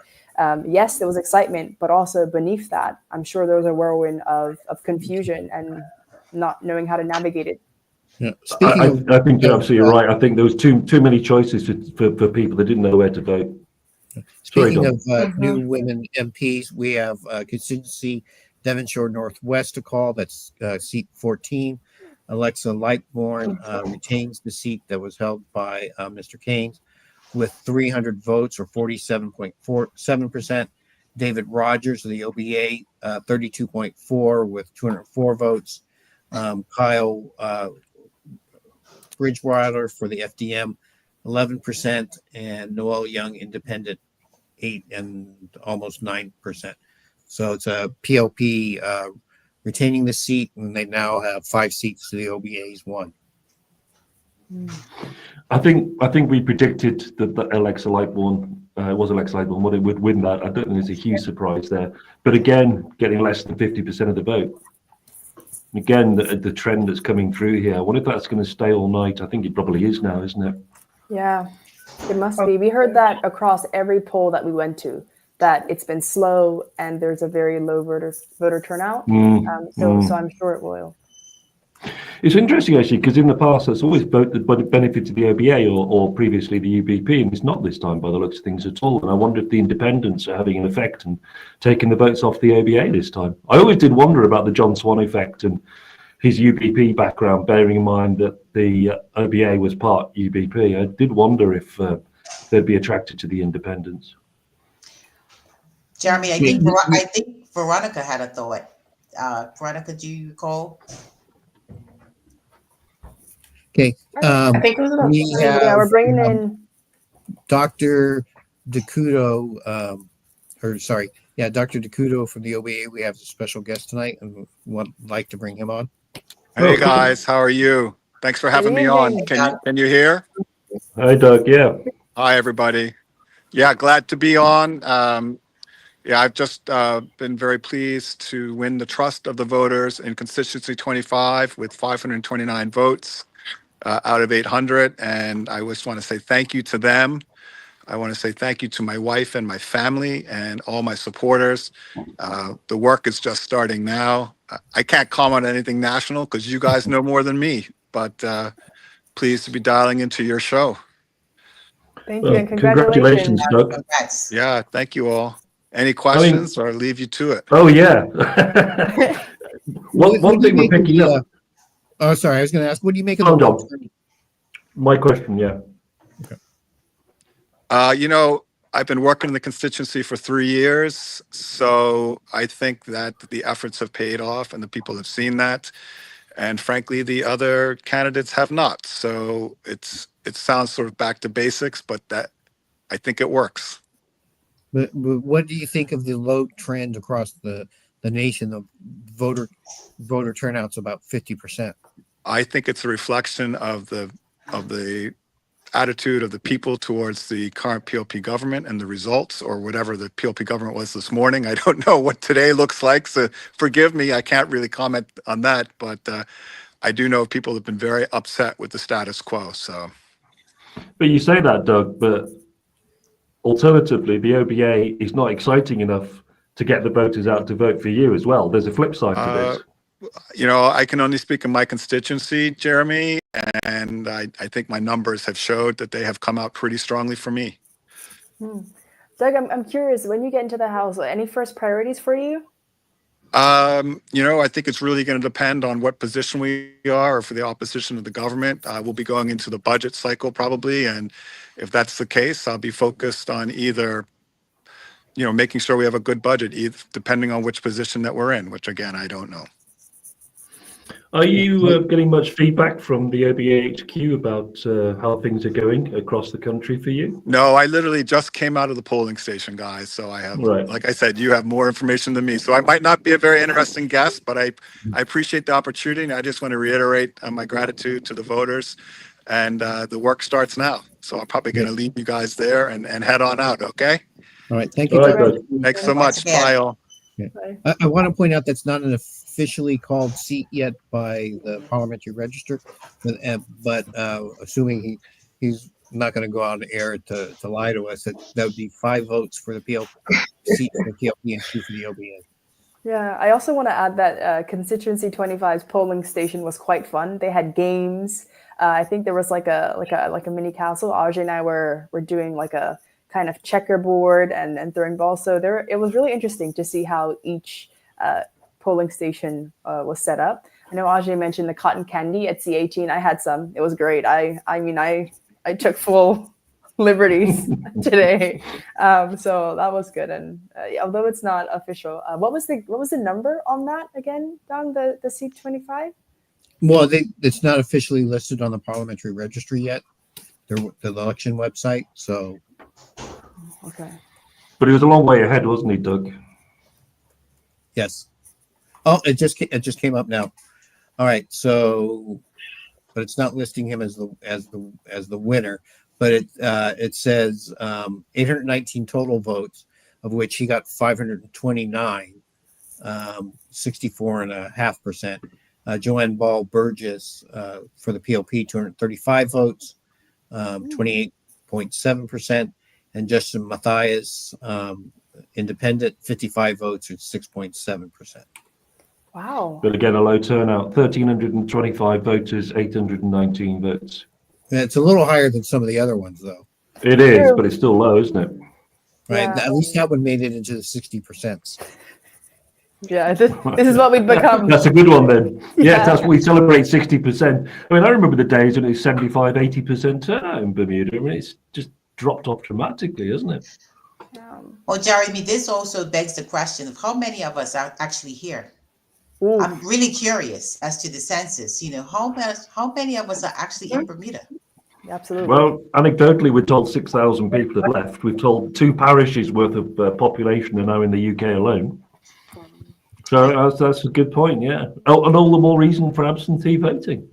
yes, there was excitement, but also beneath that, I'm sure there was a whirlwind of confusion and not knowing how to navigate it. Yeah. I think you're absolutely right. I think there was too many choices for people that didn't know where to vote. Speaking of new women MPs, we have constituency Devonshire Northwest to call. That's seat 14. Alexa Lightbourne retains the seat that was held by Mr. Keynes with 300 votes or 47.47%. David Rogers of the OBA, 32.4 with 204 votes. Kyle Bridgewater for the FDM, 11%, and Noel Young Independent, 8 and almost 9%. So it's a PLP retaining the seat, and they now have 5 seats to the OBA's 1. I think we predicted that Alexa Lightbourne would win that. I don't think there's a huge surprise there. But again, getting less than 50% of the vote. Again, the trend that's coming through here. I wonder if that's going to stay all night. I think it probably is now, isn't it? Yeah, it must be. We heard that across every poll that we went to, that it's been slow and there's a very low voter turnout. So I'm sure it will. It's interesting, actually, because in the past, it's always benefited the OBA or previously the UBP, and it's not this time by the looks of things at all. And I wonder if the independents are having an effect and taking the votes off the OBA this time. I always did wonder about the John Swan effect and his UBP background, bearing in mind that the OBA was part UBP. I did wonder if they'd be attracted to the independents. Jeremy, I think Veronica had a thought. Veronica, do you recall? Okay. I think it was about We're bringing in Dr. Decudo, Dr. Decudo from the OBA. We have a special guest tonight, and would like to bring him on. Hey guys, how are you? Thanks for having me on. Can you hear? Hi, Doug. Yeah. Hi, everybody. Yeah, glad to be on. I've just been very pleased to win the trust of the voters in constituency 25 with 529 votes. Out of 800, and I just want to say thank you to them. I want to say thank you to my wife and my family and all my supporters. The work is just starting now. I can't comment on anything national because you guys know more than me, but pleased to be dialing into your show. Thank you and Congratulations, congratulations. Doug. Congrats. Yeah, thank you all. Any questions or leave you to it? Oh yeah. one do you thing we're make of picking the, up. Oh, sorry. I was going to ask, what do you make of Oh, the no. vote? My question, yeah. You know, I've been working in the constituency for 3 years, so I think that the efforts have paid off and the people have seen that. And frankly, the other candidates have not. So it sounds sort of back to basics, but that I think it works. But what do you think of the vote trend across the nation? The voter turnout's about 50%. I think it's a reflection of the attitude of the people towards the current PLP government and the results, or whatever the PLP government was this morning. I don't know what today looks like, so forgive me, I can't really comment on that, but I do know people have been very upset with the status quo. So, But you say that, Doug, but alternatively, the OBA is not exciting enough to get the voters out to vote for you as well. There's a flip side to this. you know, I can only speak in my constituency, Jeremy, and I think my numbers have showed that they have come out pretty strongly for me. Doug, I'm curious, when you get into the House, any first priorities for you? You know, I think it's really going to depend on what position we are, or for the opposition of the government. We'll be going into the budget cycle probably, and if that's the case, I'll be focused on either, you know, making sure we have a good budget, depending on which position that we're in, which again, I don't know. Are you getting much feedback from the OBA HQ about how things are going across the country for you? No, I literally just came out of the polling station, guys. So I have, like I said, you have more information than me. So I might not be a very interesting guest, but I appreciate the opportunity. I just want to reiterate my gratitude to the voters, and the work starts now. So I'm probably going to leave you guys there and head on out. Okay. All right. Thank you. All right, Thanks so much. Bye, all. I want to point out that's not an officially called seat yet by the parliamentary register, but assuming he's not going to go on air to lie to us, that would be 5 votes for the PLP seat for the PLP and 2 for the OBA. Yeah, I also want to add that Constituency 25's polling station was quite fun. They had games. I think there was like a mini castle. Ajay and I were doing like a kind of checkerboard and throwing balls. So it was really interesting to see how each polling station was set up. I know Ajay mentioned the cotton candy at C18. I had some. It was great. I mean, I took full liberties today. So that was good. And although it's not official, what was the number on that again, Don, the seat 25? Well, it's not officially listed on the parliamentary registry yet, the election website. So, okay. But he was a long way ahead, wasn't he, Doug? Yes. Oh, it just came up now. All right. So, but it's not listing him as the winner. But it says 819 total votes, of which he got 529, 64.5%. Joanne Ball Burgess for the PLP, 235 votes, 28.7%, and Justin Matthias, independent, 55 votes, or 6.7%. Wow. But again, a low turnout, 1,325 voters, 819 votes. And it's a little higher than some of the other ones, though. It is, but it's still low, isn't it? Right. Yeah. At least that one made it into the 60%. Yeah, this is what we've become. That's a good one then. Yeah. Yeah, that's what we celebrate 60%. I mean, I remember the days when it was 75, 80% turnout in Bermuda. I mean, it's just dropped off dramatically, isn't it? Well, Jeremy, this also begs the question of how many of us are actually here. Ooh. I'm really curious as to the census. You know, how many of us are actually in Bermuda? Absolutely. Well, anecdotally, we're told 6,000 people have left. We've told 2 parishes worth of population are now in the UK alone. So that's a good point, yeah. Oh, and all the more reason for absentee voting.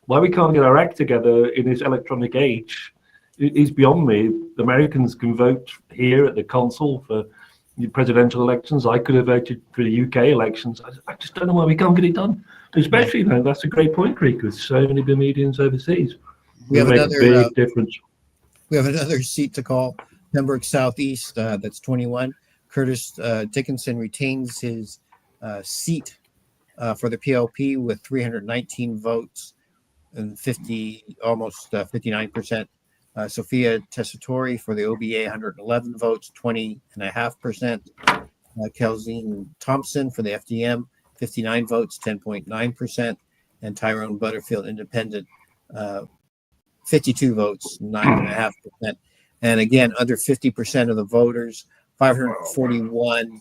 Why we can't get our act together in this electronic age is beyond me. Americans can vote here at the consul for presidential elections. I could have voted for the UK elections. I just don't know why we can't get it done. Especially, you know, that's a great point, Creek, with so many Bermudians overseas. We have make a big difference. We have another seat to call. Pembroke Southeast, that's 21. Curtis Dickinson retains his seat for the PLP with 319 votes and almost 59%. Sophia Tessitore for the OBA, 111 votes, 20.5%. Kelsine Thompson for the FDM, 59 votes, 10.9%. And Tyrone Butterfield, Independent, 52 votes, 9.5%. And again, under 50% of the voters, 541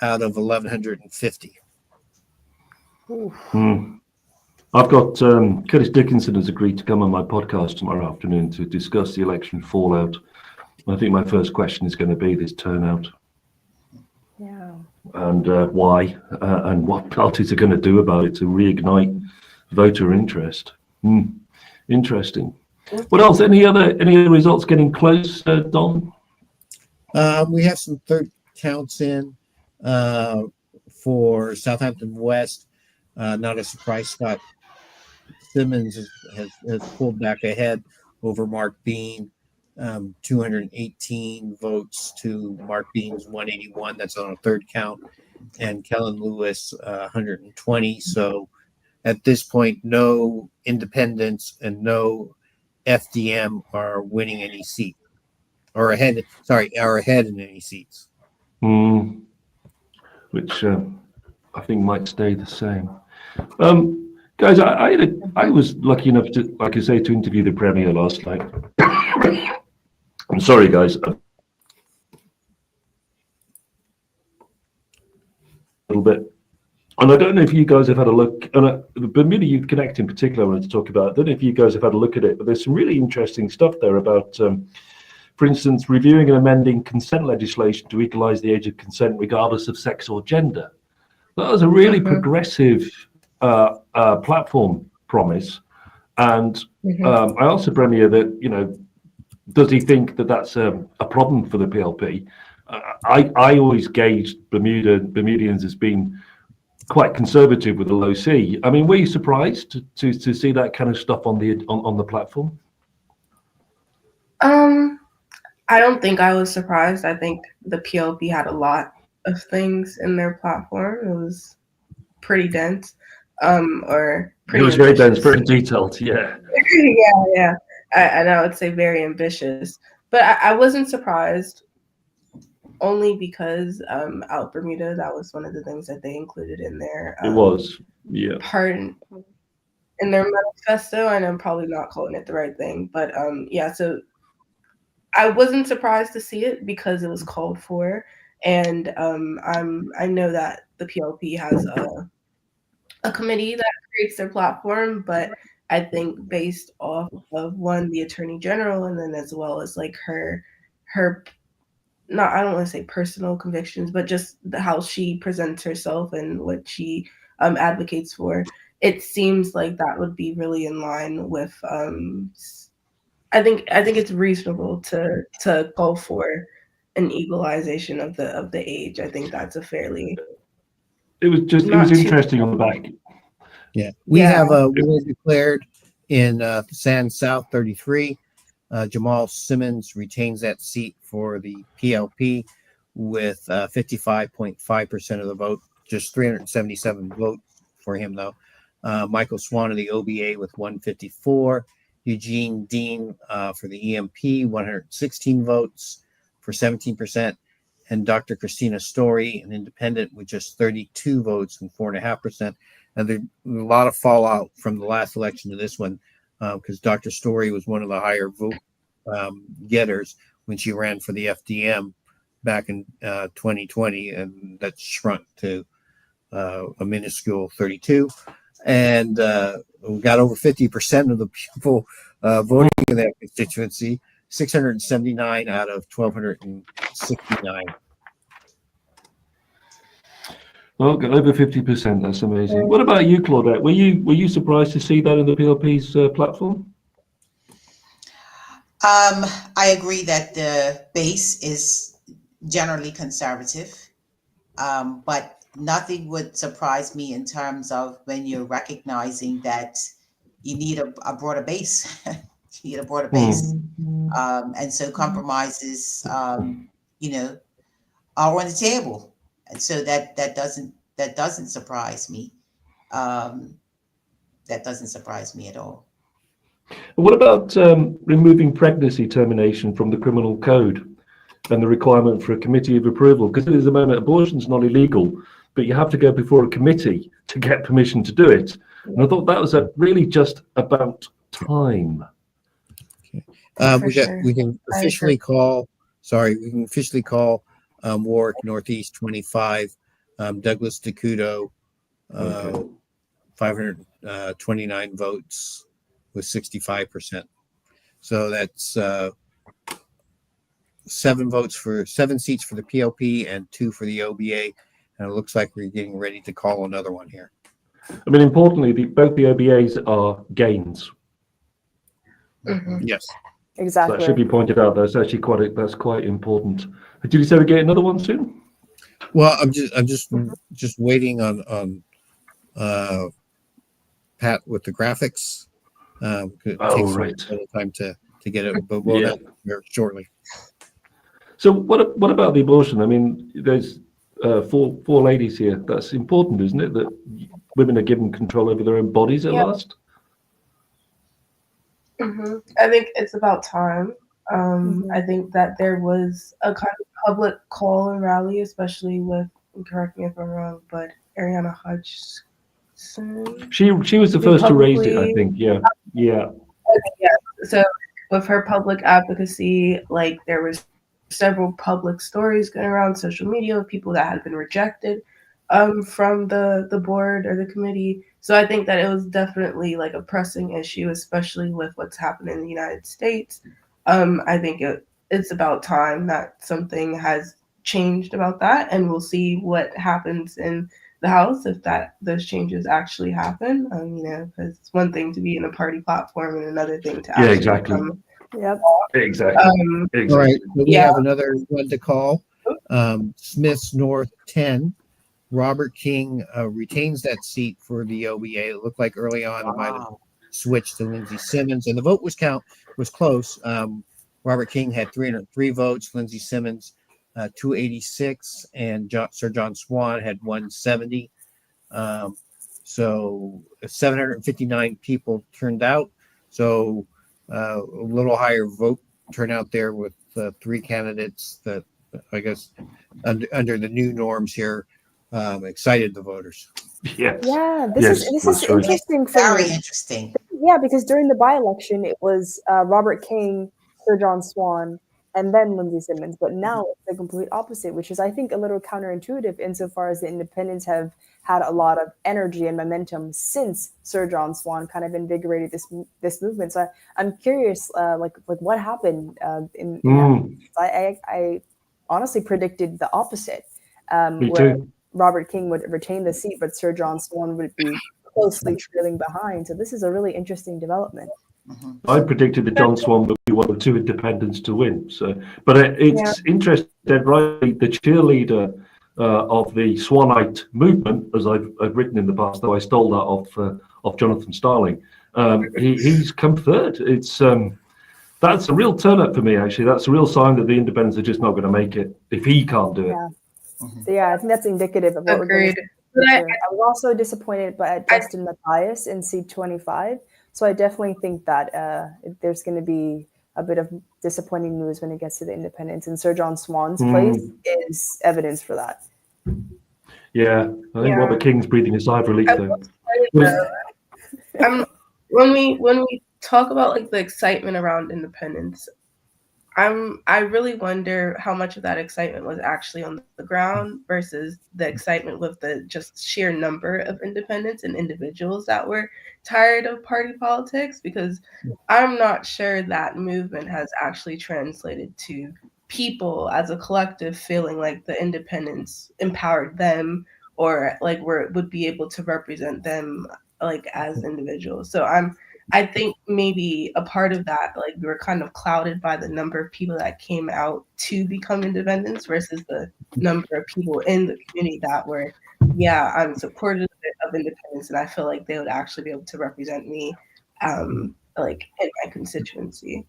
out of 1,150. I've got Curtis Dickinson has agreed to come on my podcast tomorrow afternoon to discuss the election fallout. I think my first question is going to be this turnout. Yeah. And why and what parties are going to do about it to reignite voter interest. Interesting. What else? Any other results getting close, Don? We have some third counts in for Southampton West. Not a surprise, Scott Simmons has pulled back ahead over Mark Bean, 218 votes to Mark Bean's 181. That's on a third count, and Kellen Lewis 120. So at this point, no independents and no FDM are winning any seat, or ahead. Sorry, are ahead in any seats. Which I think might stay the same. Guys, I was lucky enough to, like I say, to interview the Premier last night. I'm sorry, guys. A little bit. And I don't know if you guys have had a look, and the Bermuda Youth Connect in particular I wanted to talk about. I don't know if you guys have had a look at it, but there's some really interesting stuff there about, for instance, reviewing and amending consent legislation to equalise the age of consent regardless of sex or gender. That was a really progressive platform promise. And I asked the Premier that, does he think that that's a problem for the PLP? I always gauged Bermudians as being quite conservative with a low C. I mean, were you surprised to see that kind of stuff on the platform? I don't think I was surprised. I think the PLP had a lot of things in their platform. It was pretty dense, or pretty. It was very dense, very detailed. Yeah. yeah. And I would say very ambitious, but I wasn't surprised. Only because out Bermuda, that was one of the things that they included in their part in their manifesto. And I'm probably not calling it the right thing, but so I wasn't surprised to see it because it was called for, and I know that the PLP has a committee that creates their platform, but I think based off of the Attorney General, and then as well as like her not, I don't want to say personal convictions, but just how she presents herself and what she advocates for. It seems like that would be really in line with. I think it's reasonable to call for an equalization of the age. I think that's a fairly. It was interesting on the back. Yeah, we have a winner declared in San South 33. Jamal Simmons retains that seat for the PLP with 55.5% of the vote, just 377 votes for him, though. Michael Swan of the OBA with 154. Eugene Dean for the EMP, 116 votes for 17%. And Dr. Christina Story, an independent, with just 32 votes and 4.5%. And there's a lot of fallout from the last election to this one, because Dr. Story was one of the higher vote getters when she ran for the FDM back in 2020, and that shrunk to a minuscule 32. And we got over 50% of the people voting in that constituency, 679 out of 1,269. Well, got over 50%. That's amazing. What about you, Claudette? Were you surprised to see that in the PLP's platform? I agree that the base is generally conservative, but nothing would surprise me in terms of when you're recognizing that you need a broader base. You need a broader base, and so compromises, are on the table, and so that doesn't surprise me. That doesn't surprise me at all. What about removing pregnancy termination from the criminal code and the requirement for a committee of approval? Because at the moment, abortion's not illegal, but you have to go before a committee to get permission to do it. And I thought that was really just about time. We can officially call. Sorry, we can officially call Warwick Northeast 25, Douglas DeCudo, 529 votes with 65%. So that's 7 seats for the PLP and 2 for the OBA. And it looks like we're getting ready to call another one here. I mean, importantly, both the OBAs are gains. Yes. Exactly. So that should be pointed out. That's actually quite important. Did you say we get another one soon? Well, I'm just waiting on Pat with the graphics. It takes a little time to get it, but we'll have it very shortly. So what about the abortion? I mean, there's 4 ladies here. That's important, isn't it? That women are given control over their own bodies at last. I think it's about time. I think that there was a kind of public call and rally, especially with, correct me if I'm wrong, but Ariana Hutchinson. She was the first to raise it, I think. Yeah. Yeah. So with her public advocacy, like there was several public stories going around social media of people that had been rejected from the board or the committee. So I think that it was definitely like a pressing issue, especially with what's happening in the United States. I think it's about time that something has changed about that, and we'll see what happens in the House if those changes actually happen. Because it's one thing to be in a party platform and another thing to actually become. Yep. Exactly. All right. So we have another one to call. Smith's North 10. Robert King retains that seat for the OBA. It looked like early on it might have switched to Lindsey Simmons, and the vote was close. Robert King had 303 votes, Lindsey Simmons 286, and Sir John Swan had 170. So 759 people turned out. So a little higher vote turnout there with 3 candidates that I guess under the new norms here. Excited the voters. Yes. Yeah, this is interesting. Very interesting. Yeah, because during the by-election, it was Robert King, Sir John Swan, and then Lindsey Simmons. But now it's the complete opposite, which is, I think, a little counterintuitive insofar as the independents have had a lot of energy and momentum since Sir John Swan kind of invigorated this movement. So I'm curious, like what happened in that? I honestly predicted the opposite. Me where too. Robert King would retain the seat, but Sir John Swan would be closely trailing behind. So this is a really interesting development. I predicted that John Swan would be one of the 2 independents to win. So, but it's interesting, right? The cheerleader of the Swanite movement, as I've written in the past, though I stole that off Jonathan Starling. He's come third. It's that's a real turn up for me. Actually, that's a real sign that the independents are just not going to make it if he can't do it. Yeah, I think that's indicative of what we're going to see. I was also disappointed by Justin Matthias in seat 25. So I definitely think that there's going to be a bit of disappointing news when it gets to the independents. And Sir John Swan's place is evidence for that. Yeah, I think Robert King's breathing a sigh of relief though. When we talk about like the excitement around independence, I really wonder how much of that excitement was actually on the ground versus the excitement with the just sheer number of independents and individuals that were tired of party politics, because I'm not sure that movement has actually translated to people as a collective feeling like the independents empowered them or like would be able to represent them like as individuals. So I think maybe a part of that, like we were kind of clouded by the number of people that came out to become independents versus the number of people in the community that were, I'm supportive of independence and I feel like they would actually be able to represent me like in my constituency.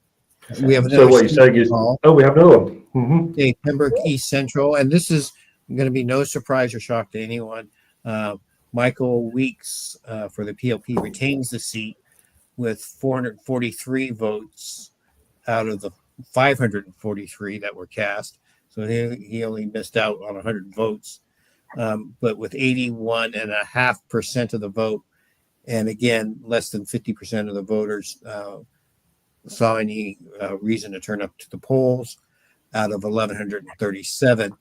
We have So what you're saying is, we have another one. Okay, Pembroke East Central, and this is going to be no surprise or shock to anyone. Michael Weeks for the PLP retains the seat. with 443 votes out of the 543 that were cast. So he only missed out on 100 votes, but with 81.5% of the vote, and again, less than 50% of the voters saw any reason to turn up to the polls out of 1,137.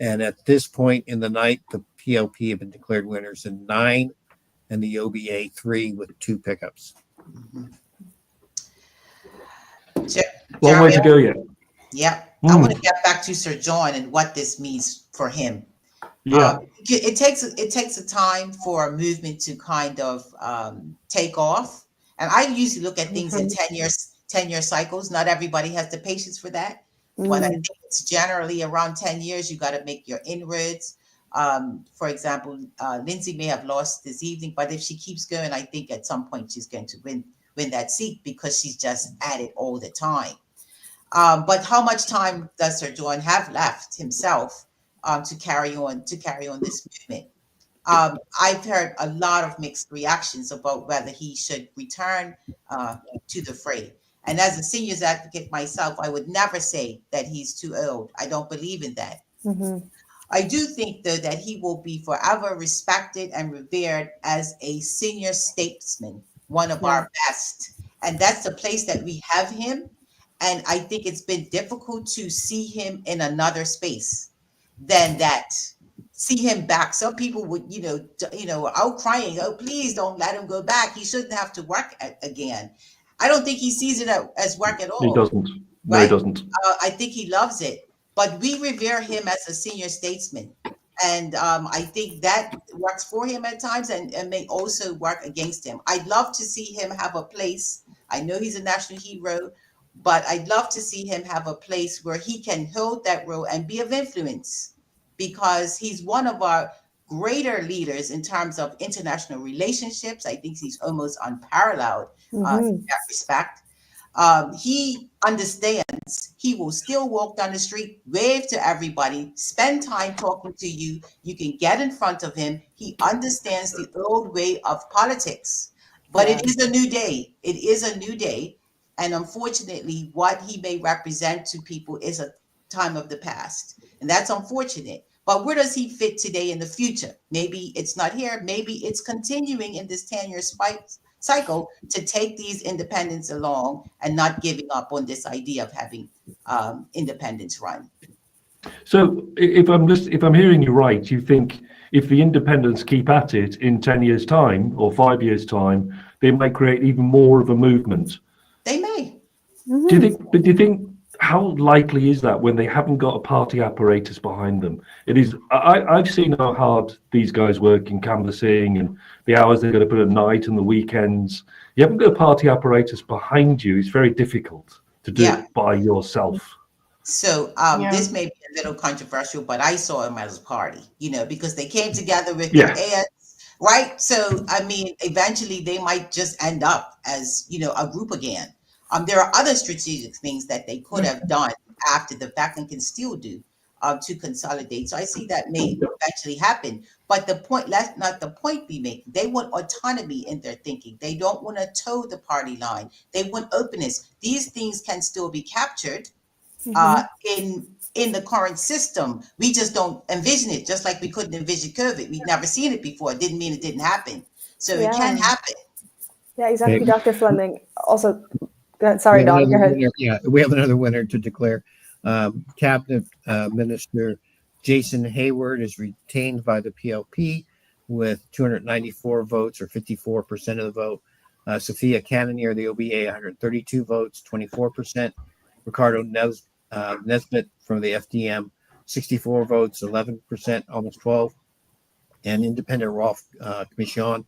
And at this point in the night, the PLP have been declared winners in 9 and the OBA 3 with 2 pickups. Long way to go yet. Yep. I want to get back to Sir John and what this means for him. Yeah. It takes a time for a movement to kind of take off. And I usually look at things in 10-year cycles. Not everybody has the patience for that. But I think it's generally around 10 years, you got to make your inroads. For example, Lindsay may have lost this evening, but if she keeps going, I think at some point she's going to win that seat because she's just at it all the time. But how much time does Sir John have left himself to carry on this movement? I've heard a lot of mixed reactions about whether he should return to the fray. And as a seniors advocate myself, I would never say that he's too old. I don't believe in that. I do think, though, that he will be forever respected and revered as a senior statesman, one of our best. And that's the place that we have him. And I think it's been difficult to see him in another space than that. See him back. Some people would, out crying, oh, please don't let him go back. He shouldn't have to work again. I don't think he sees it as work at all. He doesn't. No, right? he doesn't. I think he loves it. But we revere him as a senior statesman. And I think that works for him at times and may also work against him. I'd love to see him have a place. I know he's a national hero, but I'd love to see him have a place where he can hold that role and be of influence, because he's one of our greater leaders in terms of international relationships. I think he's almost unparalleled in that respect. He understands. He will still walk down the street, wave to everybody, spend time talking to you. You can get in front of him. He understands the old way of politics. But it is a new day. It is a new day. And unfortunately, what he may represent to people is a time of the past. And that's unfortunate. But where does he fit today in the future? Maybe it's not here. Maybe it's continuing in this 10-year cycle to take these independents along and not giving up on this idea of having independents run. So if I'm hearing you right, you think if the independents keep at it in 10 years' time or 5 years' time, they might create even more of a movement? They may. Do you think how likely is that when they haven't got a party apparatus behind them? It is. I've seen how hard these guys work in canvassing and the hours they're going to put at night and the weekends. You haven't got a party apparatus behind you. It's very difficult to do it by yourself. So this may be a little controversial, but I saw them as a party, because they came together with their ads, right? So, I mean, eventually they might just end up as, a group again. There are other strategic things that they could have done after the fact and can still do to consolidate. So I see that may eventually happen. But the point, that's not the point we make. They want autonomy in their thinking. They don't want to toe the party line. They want openness. These things can still be captured in the current system. We just don't envision it, just like we couldn't envision COVID. We've never seen it before. It didn't mean it didn't happen. So it can happen. Yeah, exactly. Dr. Fleming. Also, sorry, Don, go ahead. Yeah, we have another winner to declare. Cabinet Minister Jason Hayward is retained by the PLP with 294 votes, or 54% of the vote. Sophia Cannonier, the OBA, 132 votes, 24%. Ricardo Nesbitt from the FDM, 64 votes, 11%, almost 12. And independent Rolf Commission,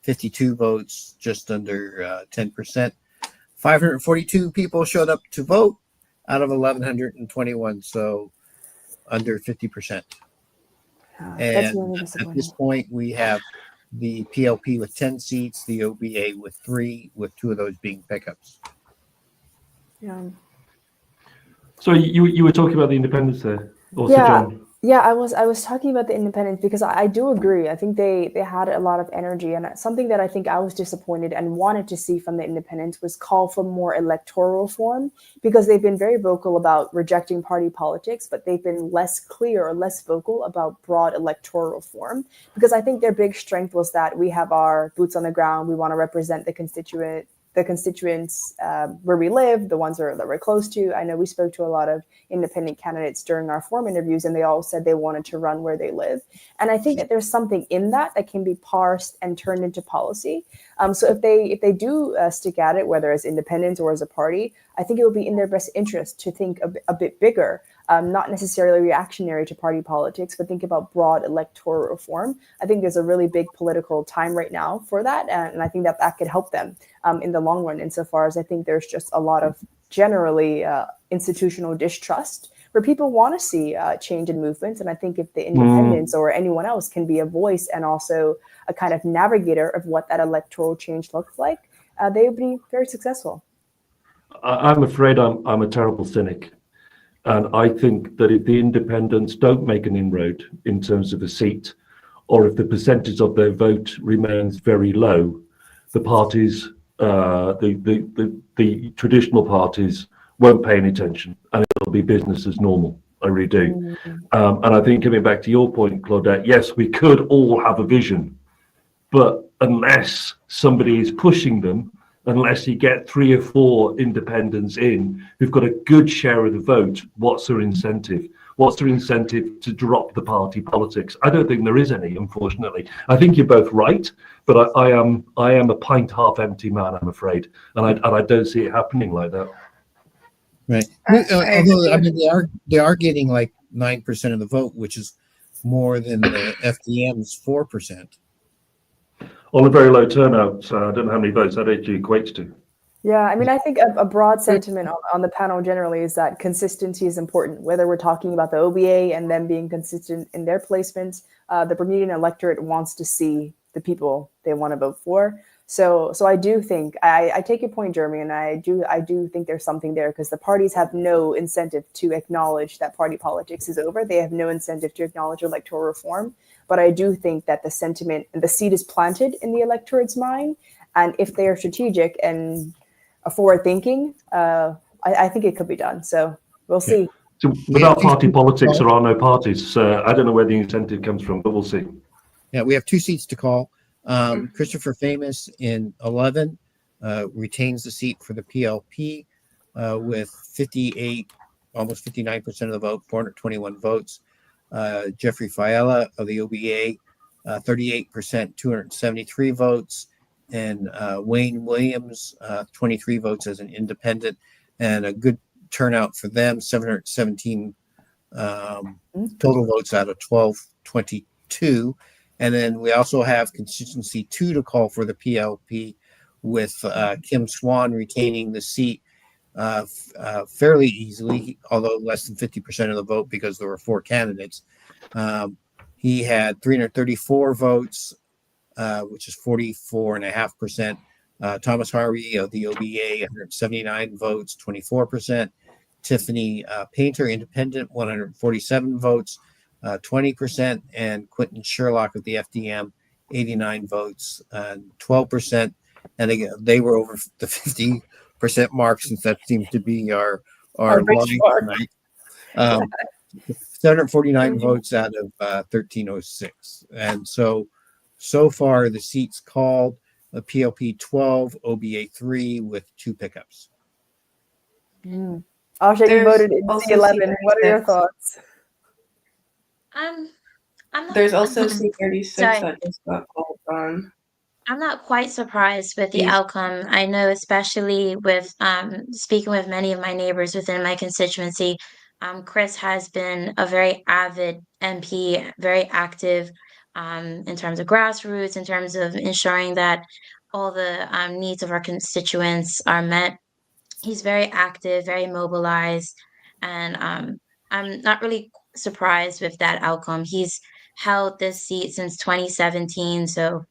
52 votes, just under 10%. 542 people showed up to vote out of 1,121, so under 50%. And really at this point, we have the PLP with 10 seats, the OBA with 3, with 2 of those being pickups. Yeah. So you were talking about the independents there, also, John. Yeah, I was talking about the independents because I do agree. I think they had a lot of energy, and something that I think I was disappointed and wanted to see from the independents was call for more electoral reform, because they've been very vocal about rejecting party politics, but they've been less clear or less vocal about broad electoral reform. Because I think their big strength was that we have our boots on the ground. We want to represent the constituents where we live, the ones that we're close to. I know we spoke to a lot of independent candidates during our form interviews, and they all said they wanted to run where they live. And I think that there's something in that can be parsed and turned into policy. So if they do stick at it, whether as independents or as a party, I think it would be in their best interest to think a bit bigger, not necessarily reactionary to party politics, but think about broad electoral reform. I think there's a really big political time right now for that, and I think that could help them in the long run, insofar as I think there's just a lot of generally institutional distrust where people want to see change in movements. And I think if the independents or anyone else can be a voice and also a kind of navigator of what that electoral change looks like, they would be very successful. I'm afraid I'm a terrible cynic. And I think that if the independents don't make an inroad in terms of a seat, or if the percentage of their vote remains very low, the parties, the traditional parties won't pay any attention, and it'll be business as normal. I really do. And I think, coming back to your point, Claudette, yes, we could all have a vision, but unless somebody is pushing them, unless you get 3 or 4 independents in who've got a good share of the vote, what's their incentive? What's their incentive to drop the party politics? I don't think there is any, unfortunately. I think you're both right, but I am a pint half empty man, I'm afraid, and I don't see it happening like that. Right. Although I mean they are getting like 9% of the vote, which is more than the FDM's 4%. On a very low turnout, so I don't know how many votes that actually equates to. Yeah, I mean, I think a broad sentiment on the panel generally is that consistency is important, whether we're talking about the OBA and them being consistent in their placements. The Bermudian electorate wants to see the people they want to vote for. So I do think, I take your point, Jeremy, and I do think there's something there, because the parties have no incentive to acknowledge that party politics is over. They have no incentive to acknowledge electoral reform. But I do think that the sentiment and the seed is planted in the electorate's mind. And if they are strategic and forward thinking, I think it could be done. So we'll see. So without party politics, there are no parties. I don't know where the incentive comes from, but we'll see. Yeah, we have 2 seats to call. Christopher Famous in 11 retains the seat for the PLP with 58, almost 59% of the vote, 421 votes. Jeffrey Fiala of the OBA, 38%, 273 votes. And Wayne Williams, 23 votes as an independent, and a good turnout for them, 717 total votes out of 1222. And then we also have Constituency 2 to call for the PLP, with Kim Swan retaining the seat fairly easily, although less than 50% of the vote because there were 4 candidates. He had 334 votes, which is 44.5%. Thomas Harvey of the OBA, 179 votes, 24%. Tiffany Painter, independent, 147 votes, 20%. And Quentin Sherlock of the FDM, 89 votes, 12%. And they were over the 50% mark, since that seems to be our line tonight. 749 votes out of 1306. And so far the seats called, PLP 12, OBA 3 with 2 pickups. Asha, you voted in C11. What are your thoughts? I'm not, There's also C36 sorry. that just got called on. I'm not quite surprised with the outcome. I know, especially with speaking with many of my neighbors within my constituency, Chris has been a very avid MP, very active in terms of grassroots, in terms of ensuring that all the needs of our constituents are met. He's very active, very mobilized, and I'm not really surprised with that outcome. He's held this seat since 2017, so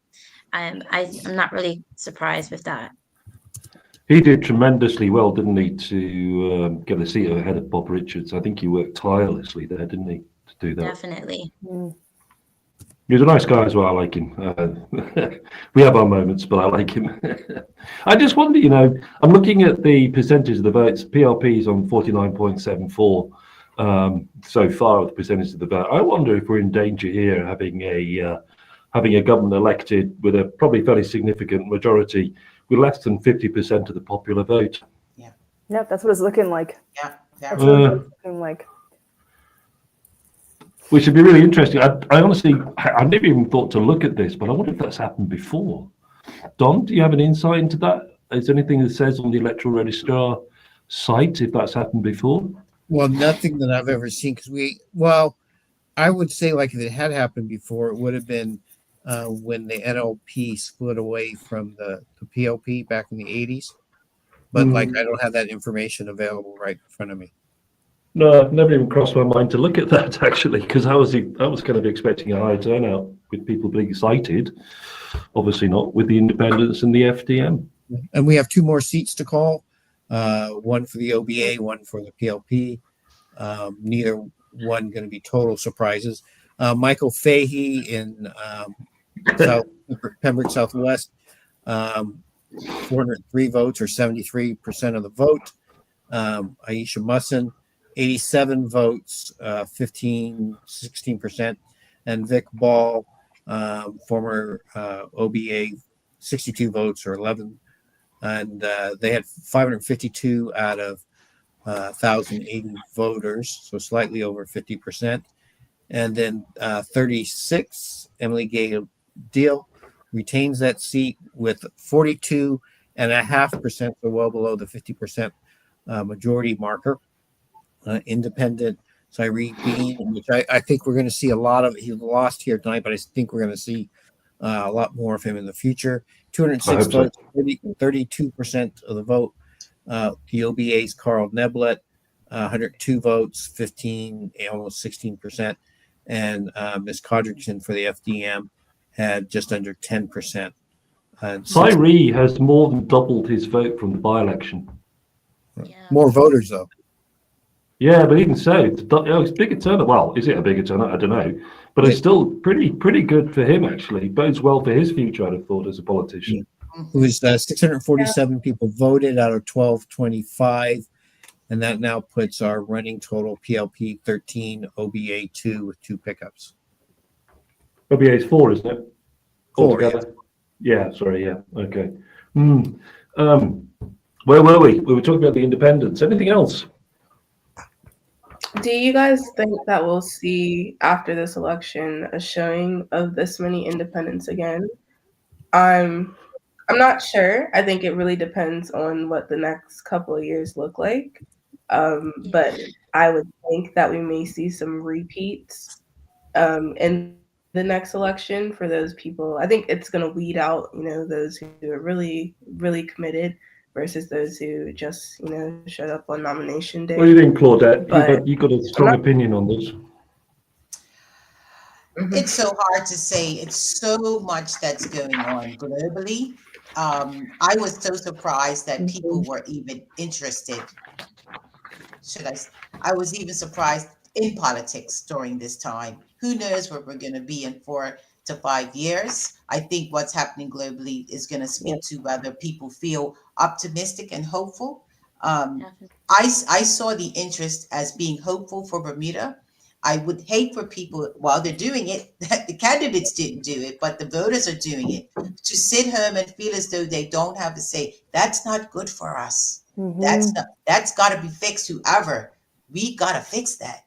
I'm not really surprised with that. He did tremendously well, didn't he, to get a seat ahead of Bob Richards? I think he worked tirelessly there, didn't he, to do that. Definitely. He's a nice guy as well. I like him. We have our moments, but I like him. I just wonder, I'm looking at the percentage of the votes. PRP is on 49.74 so far of the percentage of the vote. I wonder if we're in danger here, having a government elected with a probably fairly significant majority with less than 50% of the popular vote. Yep, that's what it's looking like. Yeah, That's what it's looking like. Which would be really interesting. I honestly, I never even thought to look at this, but I wonder if that's happened before. Don, do you have an insight into that? Is there anything that says on the electoral registrar site if that's happened before? Well, nothing that I've ever seen, because I would say, like, if it had happened before, it would have been when the NLP split away from the PLP back in the 80s. But I don't have that information available right in front of me. No, I've never even crossed my mind to look at that, actually, because I was kind of expecting a high turnout with people being excited. Obviously not with the independents and the FDM. And we have 2 more seats to call, one for the OBA, one for the PLP. Neither one going to be total surprises. Michael Fahey in Pembroke Southwest, 403 votes, or 73% of the vote. Aisha Musson, 87 votes, 16%. And Vic Ball, former OBA, 62 votes, or 11. And they had 552 out of 1,080 voters, so slightly over 50%. And then 36, Emily Gay Deal retains that seat with 42.5%, so well below the 50% majority marker. Independent Cyree Bean, which I think we're going to see a lot of. He lost here tonight, but I think we're going to see a lot more of him in the future. 206 votes, 32% of the vote. The OBA's Carl Neblet, 102 votes, 15, almost 16%. And Ms. Codrington for the FDM had just under 10%. Cyree has more than doubled his vote from the by-election. More voters, though. Yeah, but even so, it's a bigger turnout. Well, is it a bigger turnout? I don't know. But it's still pretty good for him, actually. Bodes well for his future, I'd have thought, as a politician. It was 647 people voted out of 1225. And that now puts our running total PLP 13, OBA 2 with 2 pickups. OBA is 4, isn't it? 4, altogether. Yeah, sorry, yeah. Okay. Where were we? We were talking about the independents. Anything else? Do you guys think that we'll see after this election a showing of this many independents again? I'm not sure. I think it really depends on what the next couple of years look like. But I would think that we may see some repeats in the next election for those people. I think it's going to weed out, those who are really, really committed versus those who just, showed up on nomination day. What do you think, Claudette? You've got a strong opinion on this. It's so hard to say. It's so much that's going on globally. I was so surprised that people were even interested. I was even surprised in politics during this time. Who knows where we're going to be in 4 to 5 years? I think what's happening globally is going to speak to whether people feel optimistic and hopeful. I saw the interest as being hopeful for Bermuda. I would hate for people, while they're doing it, the candidates didn't do it, but the voters are doing it, to sit home and feel as though they don't have to say, that's not good for us. That's got to be fixed. Whoever, we got to fix that.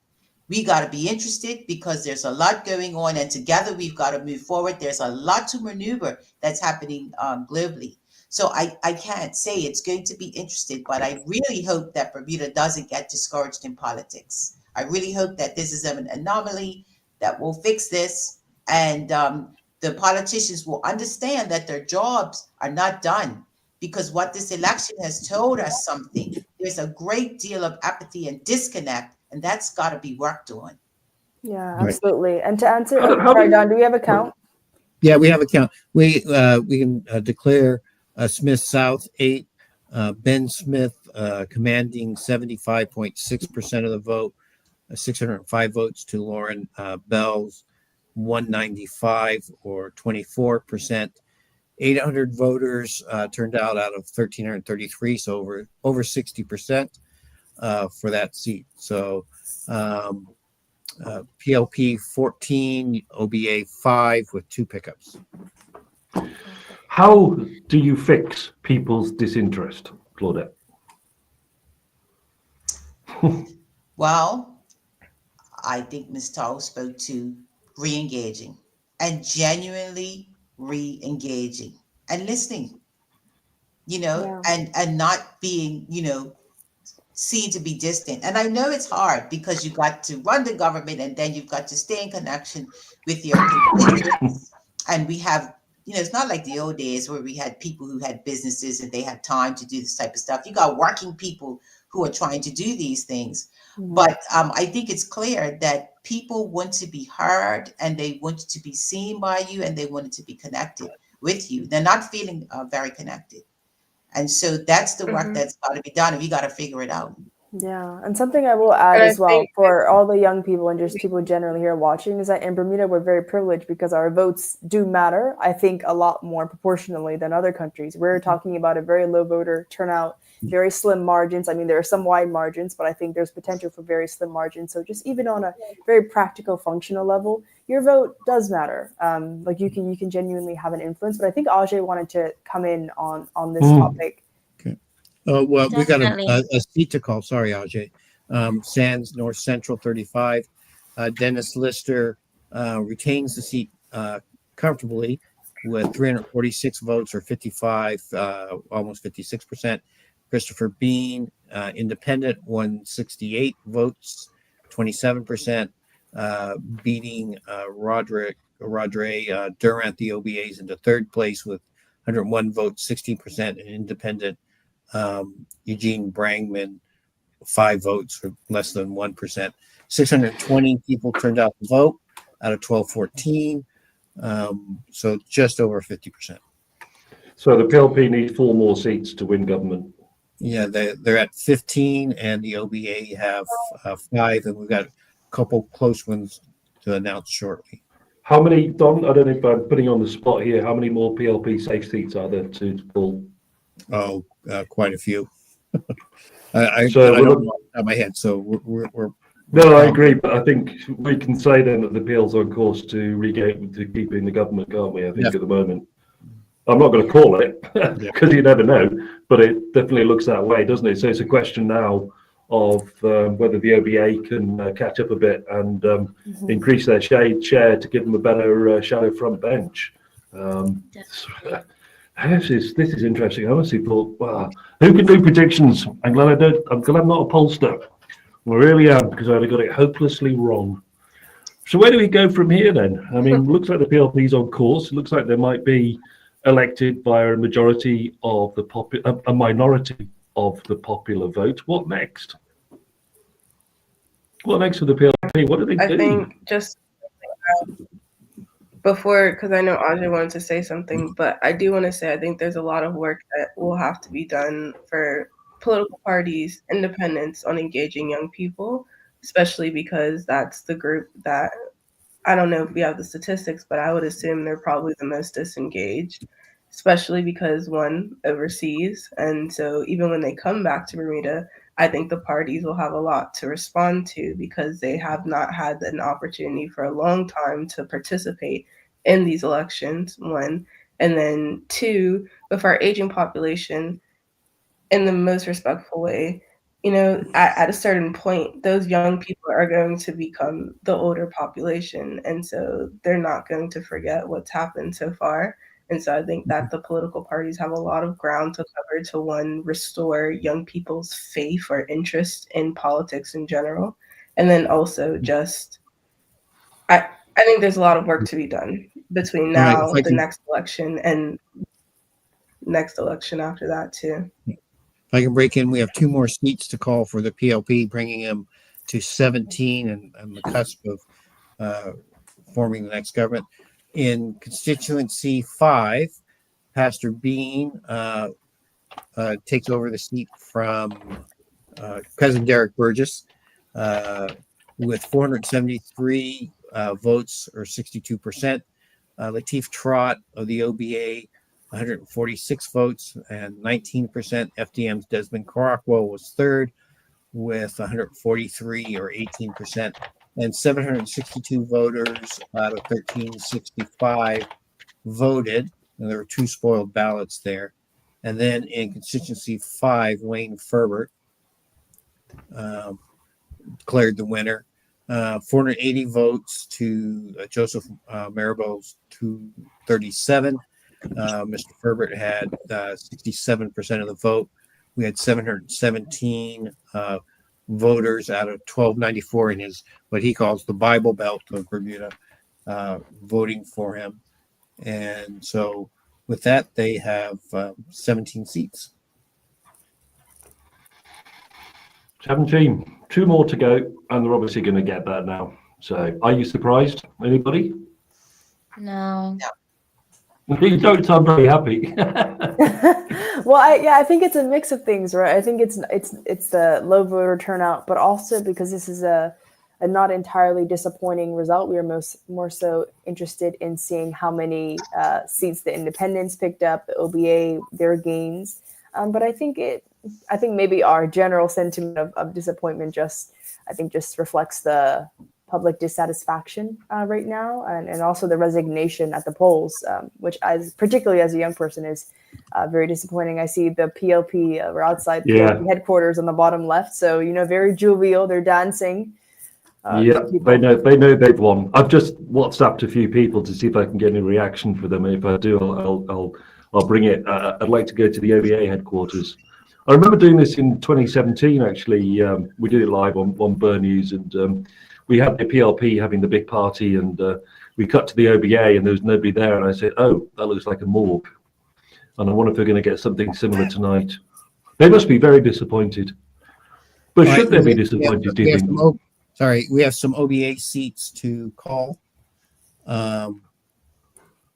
We got to be interested because there's a lot going on, and together we've got to move forward. There's a lot to maneuver that's happening globally. So I can't say it's going to be interesting, but I really hope that Bermuda doesn't get discouraged in politics. I really hope that this is an anomaly, that we'll fix this, and the politicians will understand that their jobs are not done, because what this election has told us something. There's a great deal of apathy and disconnect, and that's got to be worked on. Yeah, absolutely. And to answer, sorry, Don, do we have a count? Yeah, we have a count. We can declare Smith South 8, Ben Smith commanding 75.6% of the vote. 605 votes to Lauren Bell's 195 or 24%. 800 voters turned out of 1,333, so over 60% for that seat. So PLP 14, OBA 5 with 2 pickups. How do you fix people's disinterest, Claudette? Well, I think Ms. Tall spoke to re-engaging and genuinely re-engaging and listening, Yeah. and not being, seen to be distant. And I know it's hard because you got to run the government and then you've got to stay in connection with your constituents. And we have, it's not like the old days where we had people who had businesses and they had time to do this type of stuff. You got working people who are trying to do these things. But I think it's clear that people want to be heard and they want to be seen by you and they wanted to be connected with you. They're not feeling very connected. And so that's the work that's got to be done, and we got to figure it out. Yeah, and something I will add And I as well think for all the young people and just people generally here watching is that in Bermuda we're very privileged because our votes do matter, I think, a lot more proportionally than other countries. We're talking about a very low voter turnout, very slim margins. I mean, there are some wide margins, but I think there's potential for very slim margins. So just even on a very practical, functional level, your vote does matter. Like you can genuinely have an influence. But I think Ajay wanted to come in on this topic. Well, we got Definitely. a seat to call. Sorry, Ajay. Sands North Central 35. Dennis Lister retains the seat comfortably with 346 votes or 55, almost 56%. Christopher Bean, independent, 168 votes, 27%, beating Rodre Durant, the OBAs, into third place with 101 votes, 16%, and independent Eugene Brangman, 5 votes for less than 1%. 620 people turned out to vote out of 1214, so just over 50%. So the PLP need 4 more seats to win government. Yeah, they're at 15, and the OBA have 5, and we've got a couple close ones to announce shortly. How many, Don? I don't know if I'm putting you on the spot here. How many more PLP safe seats are there to pull? Oh, quite a few. I So don't know off the top of my head. So we're no, I agree, but I think we can say then that the PL's on course to keeping the government, can't we? I think at the moment. I'm not going to call it because you never know, but it definitely looks that way, doesn't it? So it's a question now of whether the OBA can catch up a bit and increase their share to give them a better shallow front bench. This is interesting. I honestly thought, wow, who can do predictions? I'm glad I'm not a pollster. I really am, because I'd have got it hopelessly wrong. So where do we go from here then? I mean, looks like the PLP's on course. It looks like they might be elected by a majority of the a minority of the popular vote. What next? What next for the PLP? What do they do? I think just before, because I know Ajay wanted to say something, but I do want to say I think there's a lot of work that will have to be done for political parties, independents, on engaging young people, especially because that's the group that, I don't know if we have the statistics, but I would assume they're probably the most disengaged, especially because one, overseas. And so even when they come back to Bermuda, I think the parties will have a lot to respond to because they have not had an opportunity for a long time to participate in these elections, one. And then two, with our aging population, in the most respectful way, at a certain point, those young people are going to become the older population. And so they're not going to forget what's happened so far. And so I think that the political parties have a lot of ground to cover to, one, restore young people's faith or interest in politics in general. And then also just, I think there's a lot of work to be done between now, the next election, and next election after that too. If I can break in, we have 2 more seats to call for the PLP, bringing them to 17 and on the cusp of forming the next government. In Constituency 5, Pastor Bean takes over the seat from Cousin Derek Burgess. with 473 votes, or 62%. Lateef Trott of the OBA, 146 votes and 19%. FDM's Desmond Crockwell was third with 143 or 18%, and 762 voters out of 1365 voted, and there were 2 spoiled ballots there. And then in constituency 5, Wayne Ferbert declared the winner. 480 votes to Joseph Maribel's 237. Mr. Ferbert had 67% of the vote. We had 717 voters out of 1294 in his, what he calls the Bible Belt of Bermuda, voting for him. And so with that, they have 17 seats. 17. 2 more to go, and they're obviously going to get that now. So, are you surprised? Anybody? No. You don't sound very happy. Well, I think it's a mix of things, right? I think it's the low voter turnout, but also because this is a not entirely disappointing result. We are more so interested in seeing how many seats the independents picked up, the OBA, their gains. But I think maybe our general sentiment of disappointment just reflects the public dissatisfaction right now, and also the resignation at the polls, which, particularly as a young person, is very disappointing. I see the PLP, we're outside PLP headquarters on the bottom left, so very jovial. They're dancing. They know they've won. I've just WhatsApped a few people to see if I can get any reaction for them. If I do, I'll bring it. I'd like to go to the OBA headquarters. I remember doing this in 2017. Actually, we did it live on Bernews, and we had the PLP having the big party, and we cut to the OBA, and there was nobody there. And I said, "Oh, that looks like a morgue." And I wonder if we're going to get something similar tonight. They must be very disappointed. But should they be disappointed? Do you think? We have some OBA seats to call.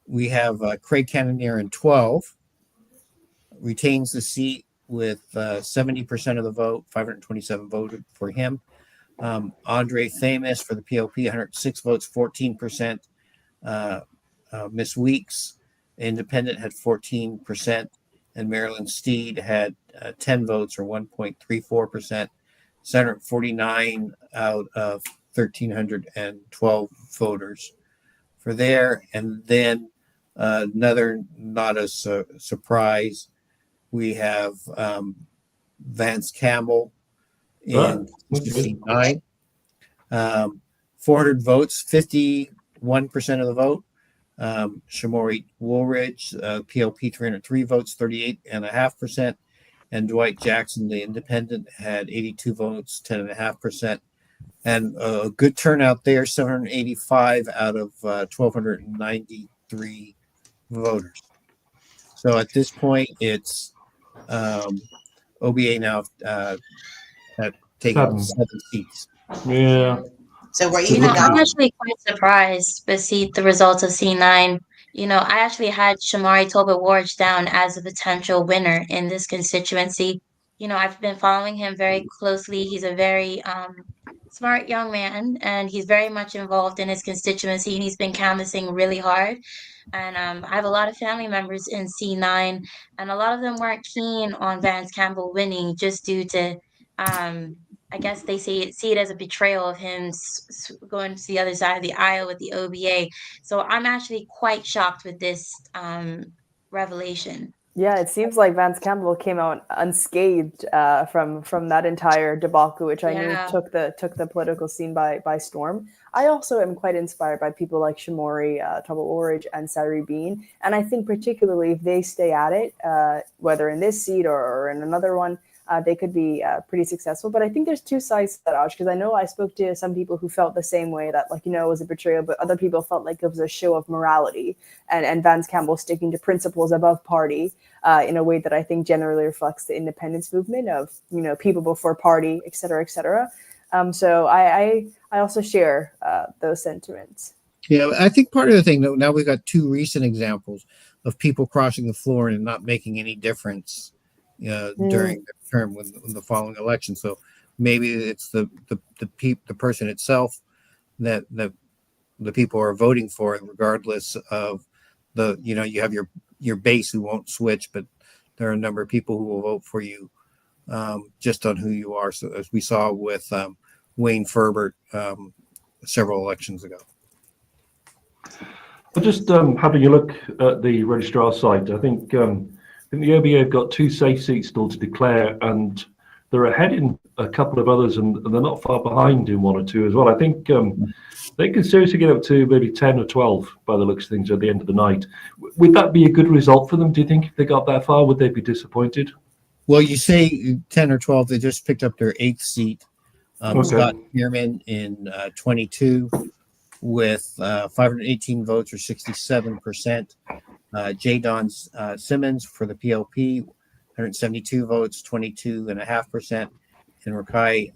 We have Craig Cannonier in 12, retains the seat with 70% of the vote, 527 voted for him. Andre Famous for the PLP, 106 votes, 14%. Miss Weeks, independent, had 14%, and Marilyn Steed had 10 votes, or 1.34%. 749 out of 1,312 voters for there. And then another, not a surprise, we have Vance Campbell in 9. 400 votes, 51% of the vote. Shamori Woolridge, PLP, 303 votes, 38.5%. And Dwight Jackson, the independent, had 82 votes, 10.5%. And a good turnout there, 785 out of 1,293 voters. So at this point, it's OBA now taking 7 seats. Yeah. So we're even I'm actually quite surprised to see the results of C9. I actually had Shamari Tolbert-Warridge down as a potential winner in this constituency. I've been following him very closely. He's a very smart young man, and he's very much involved in his constituency, and he's been canvassing really hard. And I have a lot of family members in C9, and a lot of them weren't keen on Vance Campbell winning just due to I guess they see it as a betrayal of him going to the other side of the aisle with the OBA. So I'm actually quite shocked with this revelation. Yeah, it seems like Vance Campbell came out unscathed from that entire debacle, which I knew took the political scene by storm. I also am quite inspired by people like Shamori Tolbert-Warridge and Sari Bean, and I think particularly if they stay at it, whether in this seat or in another one, they could be pretty successful. But I think there's 2 sides to that, Ash, because I know I spoke to some people who felt the same way, that it was a betrayal, but other people felt like it was a show of morality and Vance Campbell sticking to principles above party in a way that I think generally reflects the independence movement of, people before party, et cetera, et cetera. So I also share those sentiments. Yeah, I think part of the thing, though, now we've got 2 recent examples of people crossing the floor and not making any difference during the term when the following election. So maybe it's the person itself that the people are voting for, regardless of you have your base who won't switch, but there are a number of people who will vote for you just on who you are. So as we saw with Wayne Ferbert several elections ago. Well, just having a look at the registrar site, I think the OBA have got 2 safe seats still to declare, and they're ahead in a couple of others, and they're not far behind in 1 or 2 as well. I think they could seriously get up to maybe 10 or 12 by the looks of things at the end of the night. Would that be a good result for them? Do you think if they got that far, would they be disappointed? Well, you say 10 or 12, they just picked up their 8th seat. Okay. Scott Bierman in 22 with 518 votes, or 67%. J. Don Simmons for the PLP, 172 votes, 22.5%. And Rakai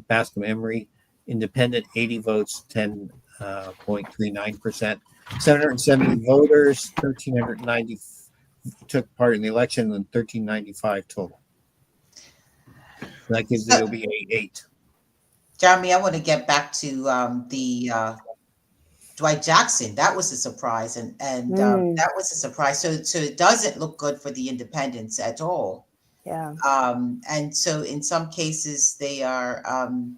Bascom Emery, independent, 80 votes, 10.39%. 770 voters, 1,390 took part in the election, and 1,395 total. So that gives the OBA 8. Jeremy, I want to get back to the Dwight Jackson. That was a surprise, and that was a surprise. So it doesn't look good for the independents at all. Yeah. And so in some cases they are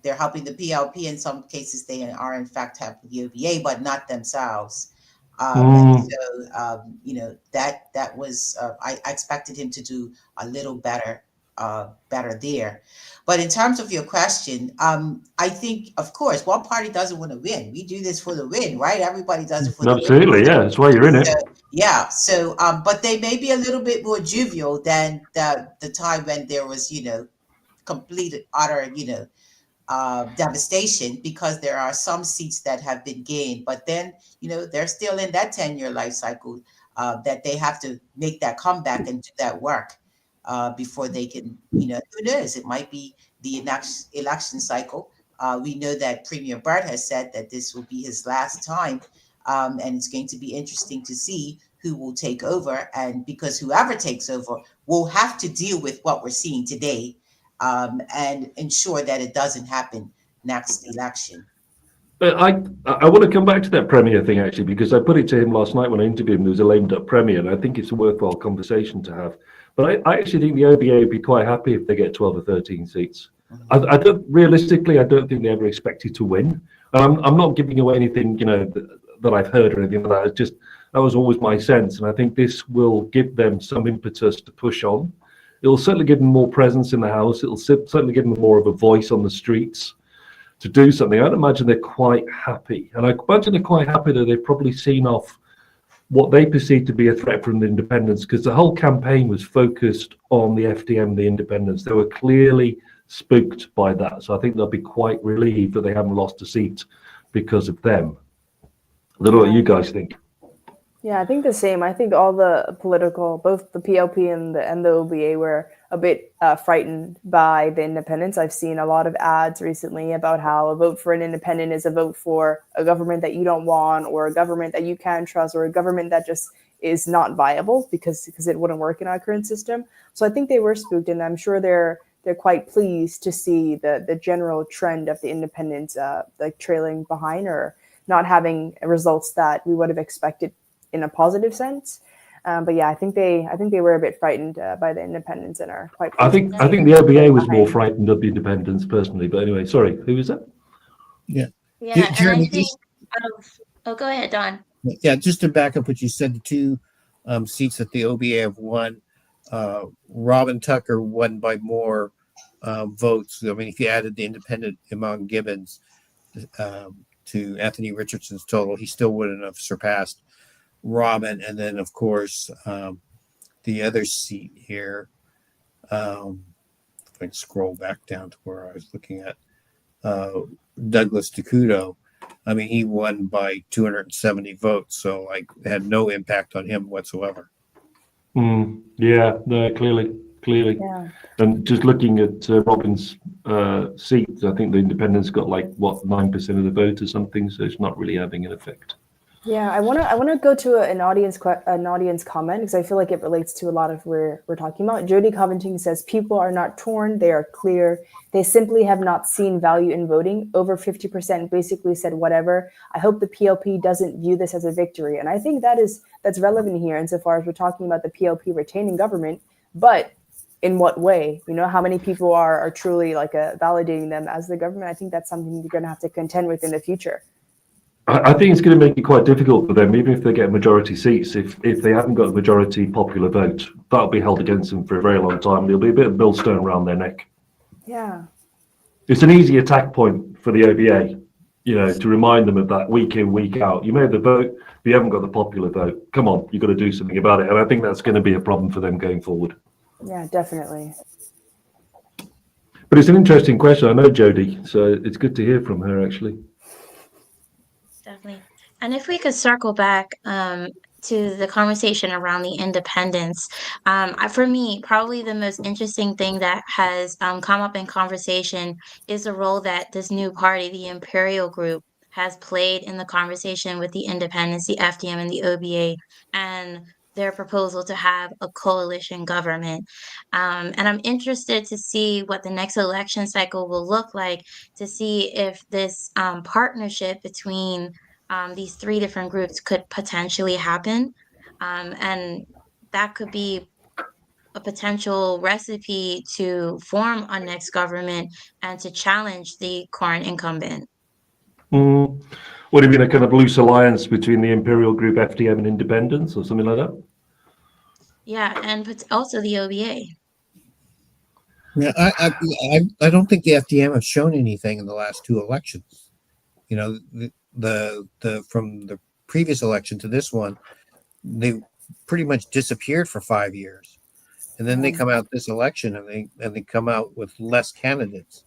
they're helping the PLP. In some cases they are in fact helping the OBA, but not themselves. And so that was I expected him to do a little better there. But in terms of your question, I think, of course, one party doesn't want to win. We do this for the win, right? Everybody does it for the win. Absolutely, yeah. That's why you're in it. Yeah. So, but they may be a little bit more jovial than the time when there was, complete, utter, devastation, because there are some seats that have been gained. But then, they're still in that 10-year life cycle that they have to make that comeback and do that work. Before they can, who knows? It might be the election cycle. We know that Premier Burt has said that this will be his last time, and it's going to be interesting to see who will take over. And because whoever takes over will have to deal with what we're seeing today, and ensure that it doesn't happen next election. But I want to come back to that Premier thing, actually, because I put it to him last night when I interviewed him. There was a lame duck Premier, and I think it's a worthwhile conversation to have. But I actually think the OBA would be quite happy if they get 12 or 13 seats. I don't realistically, I don't think they ever expected to win. I'm not giving away anything, that I've heard or anything like that. It's just, that was always my sense. And I think this will give them some impetus to push on. It'll certainly give them more presence in the House. It'll certainly give them more of a voice on the streets to do something. I'd imagine they're quite happy. And I imagine they're quite happy that they've probably seen off what they perceive to be a threat from the independents, because the whole campaign was focused on the FDM, the independents. They were clearly spooked by that. So I think they'll be quite relieved that they haven't lost a seat because of them. I don't know what you guys think. Yeah, I think the same. I think all the political, both the PLP and the OBA, were a bit frightened by the independents. I've seen a lot of ads recently about how a vote for an independent is a vote for a government that you don't want, or a government that you can trust, or a government that just is not viable because it wouldn't work in our current system. So I think they were spooked, and I'm sure they're quite pleased to see the general trend of the independents like trailing behind or not having results that we would have expected in a positive sense. But yeah, I think they were a bit frightened by the independents and are quite. I think the OBA was more frightened of the independents personally. But anyway, sorry, who was that? Yeah, and I think. Oh, go ahead, Don. Yeah, just to back up what you said, the 2 seats that the OBA have won, Robin Tucker won by more votes. I mean, if you added the independent Iman Gibbons to Anthony Richardson's total, he still wouldn't have surpassed Robin. And then, of course, the other seat here, if I can scroll back down to where I was looking at, Douglas Takuto. I mean, he won by 270 votes, so it had no impact on him whatsoever. Yeah, no, clearly. Yeah. And just looking at Robin's seat, I think the independents got 9% of the vote or something, so it's not really having an effect. Yeah, I wanna go to an audience comment because I feel like it relates to a lot of where we're talking about. Jody Covington says people are not torn; they are clear. They simply have not seen value in voting. Over 50% basically said whatever. I hope the PLP doesn't view this as a victory, and I think that's relevant here insofar as we're talking about the PLP retaining government, but in what way? You know, how many people are truly like validating them as the government? I think that's something you're going to have to contend with in the future. I think it's going to make it quite difficult for them, even if they get majority seats. If they haven't got a majority popular vote, that'll be held against them for a very long time. There'll be a bit of millstone around their neck. Yeah. It's an easy attack point for the OBA, you know, to remind them of that week in, week out. You made the vote, but you haven't got the popular vote. Come on, you've got to do something about it. And I think that's going to be a problem for them going forward. Yeah, definitely. But it's an interesting question. I know Jody, so it's good to hear from her, actually. Definitely. And if we could circle back to the conversation around the independence, for me, probably the most interesting thing that has come up in conversation is the role that this new party, the Imperial Group, has played in the conversation with the independents, the FDM, and the OBA, and their proposal to have a coalition government. And I'm interested to see what the next election cycle will look like, to see if this partnership between these three different groups could potentially happen. And that could be a potential recipe to form a next government and to challenge the current incumbent. Would it be a kind of loose alliance between the Imperial Group, FDM, and Independents, or something like that? Yeah, and also the OBA. Yeah, I don't think the FDM have shown anything in the last two elections. You know, the from the previous election to this one, they pretty much disappeared for 5 years, and then they come out this election and they come out with less candidates.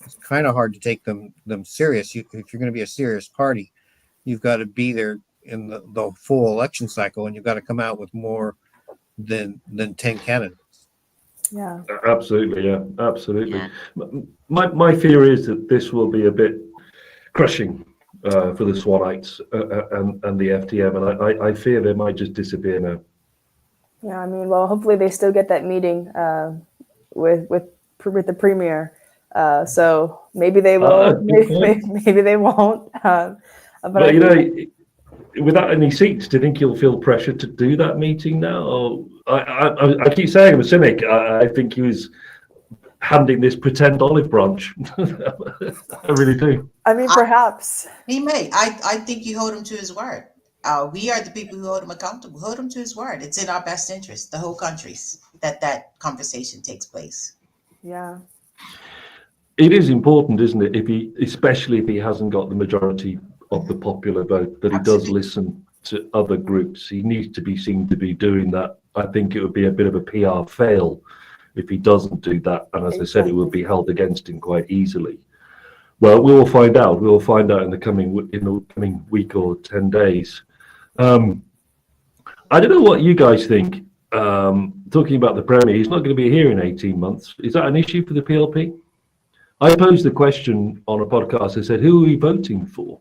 It's kind of hard to take them serious. If you're going to be a serious party, you've got to be there in the full election cycle, and you've got to come out with more than 10 candidates. Yeah. Absolutely, yeah, absolutely. Yeah. My fear is that this will be a bit crushing for the Swanites and the FDM, and I fear they might just disappear now. Yeah, I mean, well, hopefully they still get that meeting with the premier. So maybe they will, maybe they won't. But you know, without any seats, do you think you'll feel pressure to do that meeting now? Or I keep saying I'm a cynic. I think he was handing this pretend olive branch. I really do. I mean, perhaps he may. I think you hold him to his word. We are the people who hold him accountable. Hold him to his word. It's in our best interest, the whole country's, that conversation takes place. Yeah. It is important, isn't it? Especially if he hasn't got the majority of the popular vote, that he does listen to other groups. He needs to be seen to be doing that. I think it would be a bit of a PR fail if he doesn't do that. And as I said, it will be held against him quite easily. Well, we will find out. We will find out in the coming week or 10 days. I don't know what you guys think. Talking about the Premier, he's not going to be here in 18 months. Is that an issue for the PLP? I posed the question on a podcast. I said, who are we voting for?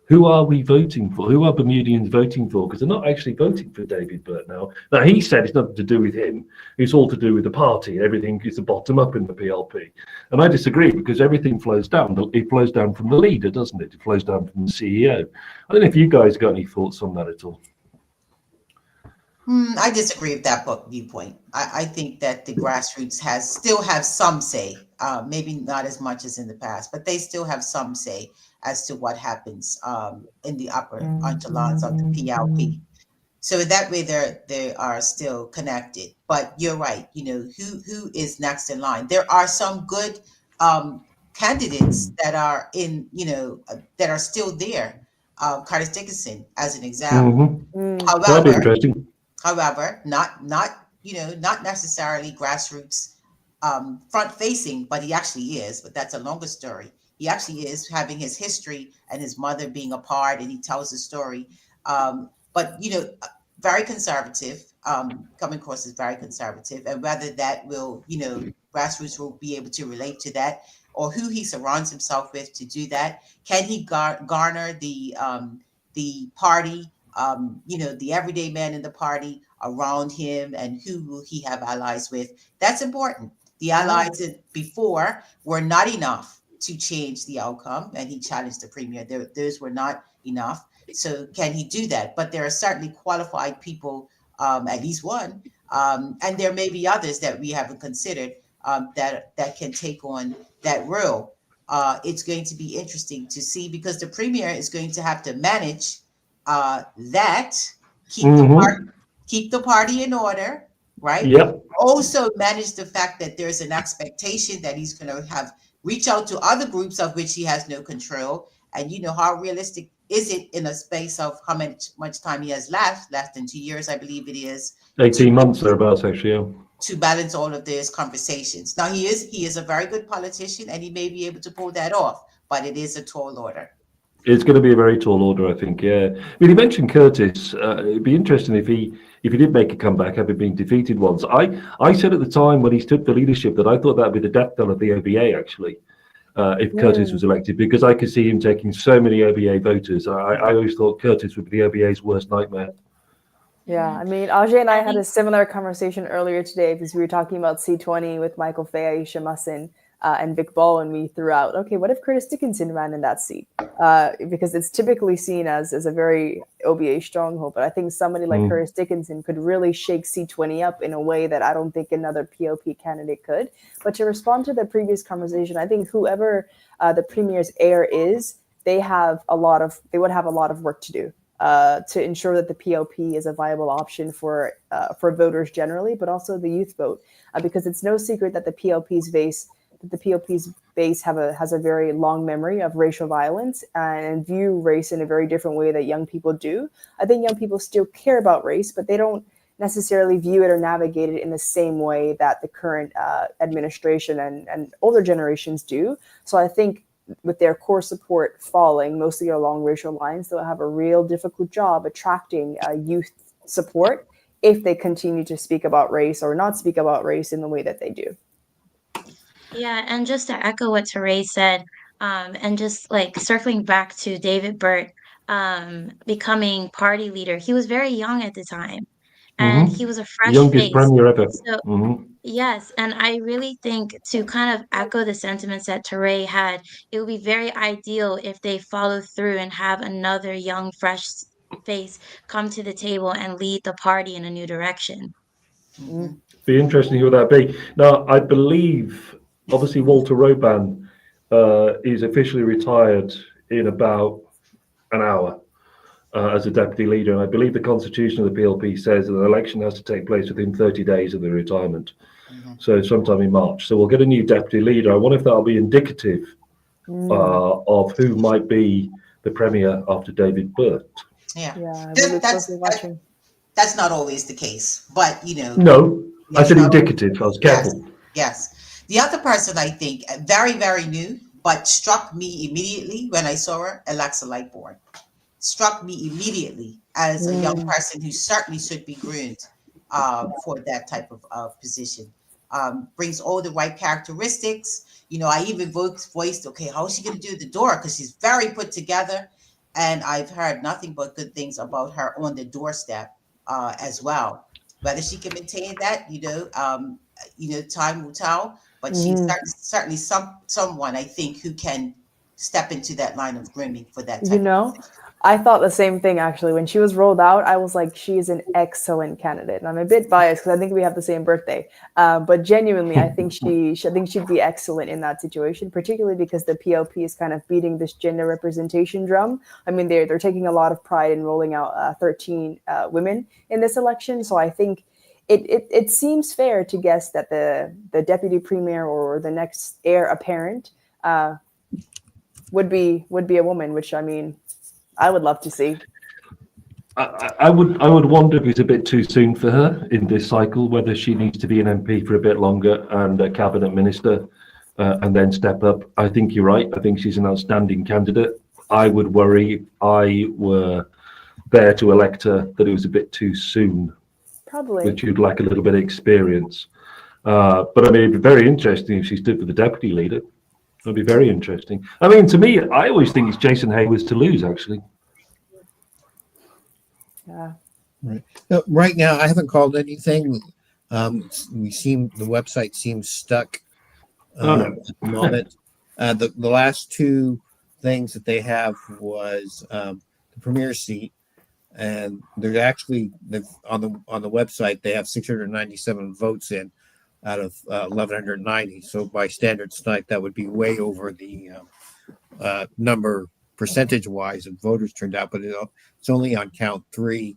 Who are we voting for? Who are Bermudians voting for? Because they're not actually voting for David Burt now. Now, he said it's nothing to do with him. It's all to do with the party. Everything is the bottom up in the PLP. And I disagree, because everything flows down. It flows down from the leader, doesn't it? It flows down from the CEO. I don't know if you guys got any thoughts on that at all. I disagree with that viewpoint. I think that the grassroots still have some say, maybe not as much as in the past, but they still have some say as to what happens in the upper echelons of the PLP. So that way they are still connected. But you're right. You know, who is next in line? There are some good candidates that are that are still there. Curtis Dickinson, as an example. That'll be interesting. However, not necessarily grassroots front facing, but he actually is. But that's a longer story. He actually is having his history and his mother being a part, and he tells the story. But very conservative, coming across as very conservative, and whether that will, grassroots will be able to relate to that, or who he surrounds himself with to do that. Can he garner the the party, the everyday man in the party around him, and who will he have allies with. That's important. The allies before were not enough to change the outcome, and he challenged the premier. Those were not enough. So can he do that? But there are certainly qualified people, at least one, and there may be others that we haven't considered, that can take on that role. It's going to be interesting to see, because the premier is going to have to manage that, keep the party in order, right? Yep. Also manage the fact that there's an expectation that he's going to reach out to other groups of which he has no control. And how realistic is it in a space of how much time he has left? Less than 2 years, I believe it is. 18 months thereabouts, actually. Yeah. To balance all of these conversations. Now he is a very good politician, and he may be able to pull that off, but it is a tall order. It's going to be a very tall order, I think. Yeah. I mean, he mentioned Curtis. It'd be interesting if he did make a comeback, having been defeated once. I said at the time when he took the leadership that I thought that would be the death knell of the OBA, actually, if Curtis was elected, because I could see him taking so many OBA voters. I always thought Curtis would be the OBA's worst nightmare. Yeah, I mean, Ajay and I had a similar conversation earlier today, because we were talking about C20 with Michael Fay, Aisha Mussin, and Vic Ball, and we threw out, okay, what if Curtis Dickinson ran in that seat? Because it's typically seen as a very OBA stronghold, but I think somebody like Curtis Dickinson could really shake C20 up in a way that I don't think another POP candidate could. But to respond to the previous conversation, I think whoever the premier's heir is, they would have a lot of work to do to ensure that the POP is a viable option for voters generally, but also the youth vote, because it's no secret that the POP's base has a very long memory of racial violence and view race in a very different way that young people do. I think young people still care about race, but they don't necessarily view it or navigate it in the same way that the current administration and older generations do. So I think with their core support falling mostly along racial lines, they'll have a real difficult job attracting youth support if they continue to speak about race or not speak about race in the way that they do. Yeah, and just to echo what Teray said, and just like circling back to David Burt becoming party leader, he was very young at the time, and he was a fresh Youngest face. premier ever. So yes, and I really think, to kind of echo the sentiments that Teray had, it would be very ideal if they follow through and have another young, fresh face come to the table and lead the party in a new direction. Be interesting who that be. Now, I believe, obviously, Walter Roban is officially retired in about an hour as a deputy leader. And I believe the constitution of the PLP says that an election has to take place within 30 days of the retirement. So sometime in March. So we'll get a new deputy leader. I wonder if that'll be indicative of who might be the premier after David Burt. Yeah, That's not always the case, but No, I said indicative. I was careful. Yes. The other person, I think, very, very new, but struck me immediately when I saw her, Alexa Lightbourne. Struck me immediately as a young person who certainly should be groomed for that type of position. Brings all the right characteristics. I even voiced, okay, how is she going to do the door? Because she's very put together. And I've heard nothing but good things about her on the doorstep as well. Whether she can maintain that, time will tell. But she's certainly someone, I think, who can step into that line of grooming for that type of position. I thought the same thing, actually. When she was rolled out, I was like, she is an excellent candidate. And I'm a bit biased because I think we have the same birthday. But genuinely, I think she'd be excellent in that situation, particularly because the POP is kind of beating this gender representation drum. I mean, they're taking a lot of pride in rolling out 13 women in this election. So I think it seems fair to guess that the deputy premier or the next heir apparent would be a woman, which, I mean, I would love to see. I would wonder if it's a bit too soon for her in this cycle, whether she needs to be an MP for a bit longer and a cabinet minister and then step up. I think you're right. I think she's an outstanding candidate. I would worry if I were there to elect her that it was a bit too soon. Probably. That you'd lack a little bit of experience. But I mean, it'd be very interesting if she stood for the deputy leader. It'd be very interesting. I mean, to me, I always think it's Jason Hayward's to lose, actually. Yeah. Right. No, right now, I haven't called anything. The website seems stuck Oh, no. at the moment. The last two things that they have was the premier seat, and on the website they have 697 votes in out of 1190. So by standards tonight, that would be way over the number percentage wise of voters turned out, but it's only on count 3.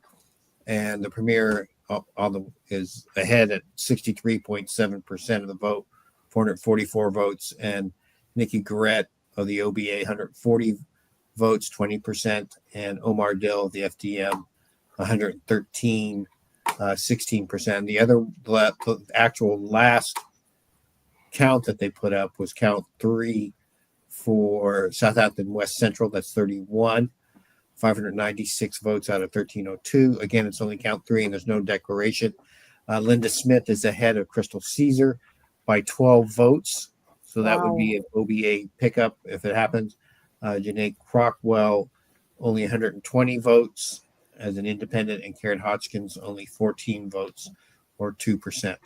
And the premier is ahead at 63.7% of the vote, 444 votes, and Nikki Garrett of the OBA 140 votes, 20%, and Omar Dill of the FDM 113, 16%. The actual last count that they put up was count 3 for Southampton West Central. That's 31. 596 votes out of 1302. Again, it's only count 3 and there's no declaration. Linda Smith is ahead of Crystal Caesar by 12 votes. So that would be an OBA pickup if it happens. Janae Crockwell, only 120 votes as an independent, and Karen Hodgkins, only 14 votes or 2%.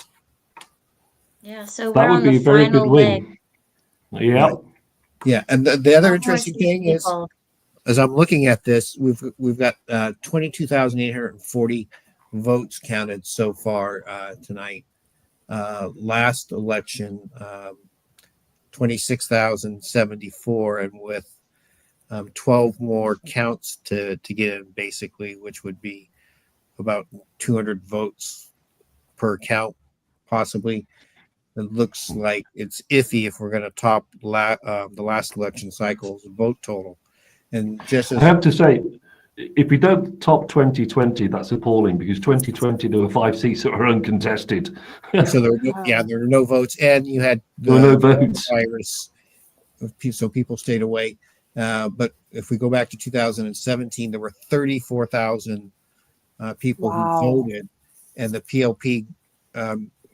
Yeah, so That we're would on be the a very good final leg. win. Yeah. Yeah, and the other More interesting seats thing is, people. as I'm looking at this, we've got 22,840 votes counted so far tonight. Last election, 26,074, and with 12 more counts to get in, basically, which would be about 200 votes per count, possibly. It looks like it's iffy if we're going to top the last election cycle's vote total. And just I as have to say, if we don't top 2020, that's appalling, because 2020 there were 5 seats that were uncontested. so there were no votes, and you had There were no votes. virus, so people stayed away. But if we go back to 2017, there were 34,000 people who voted, and the PLP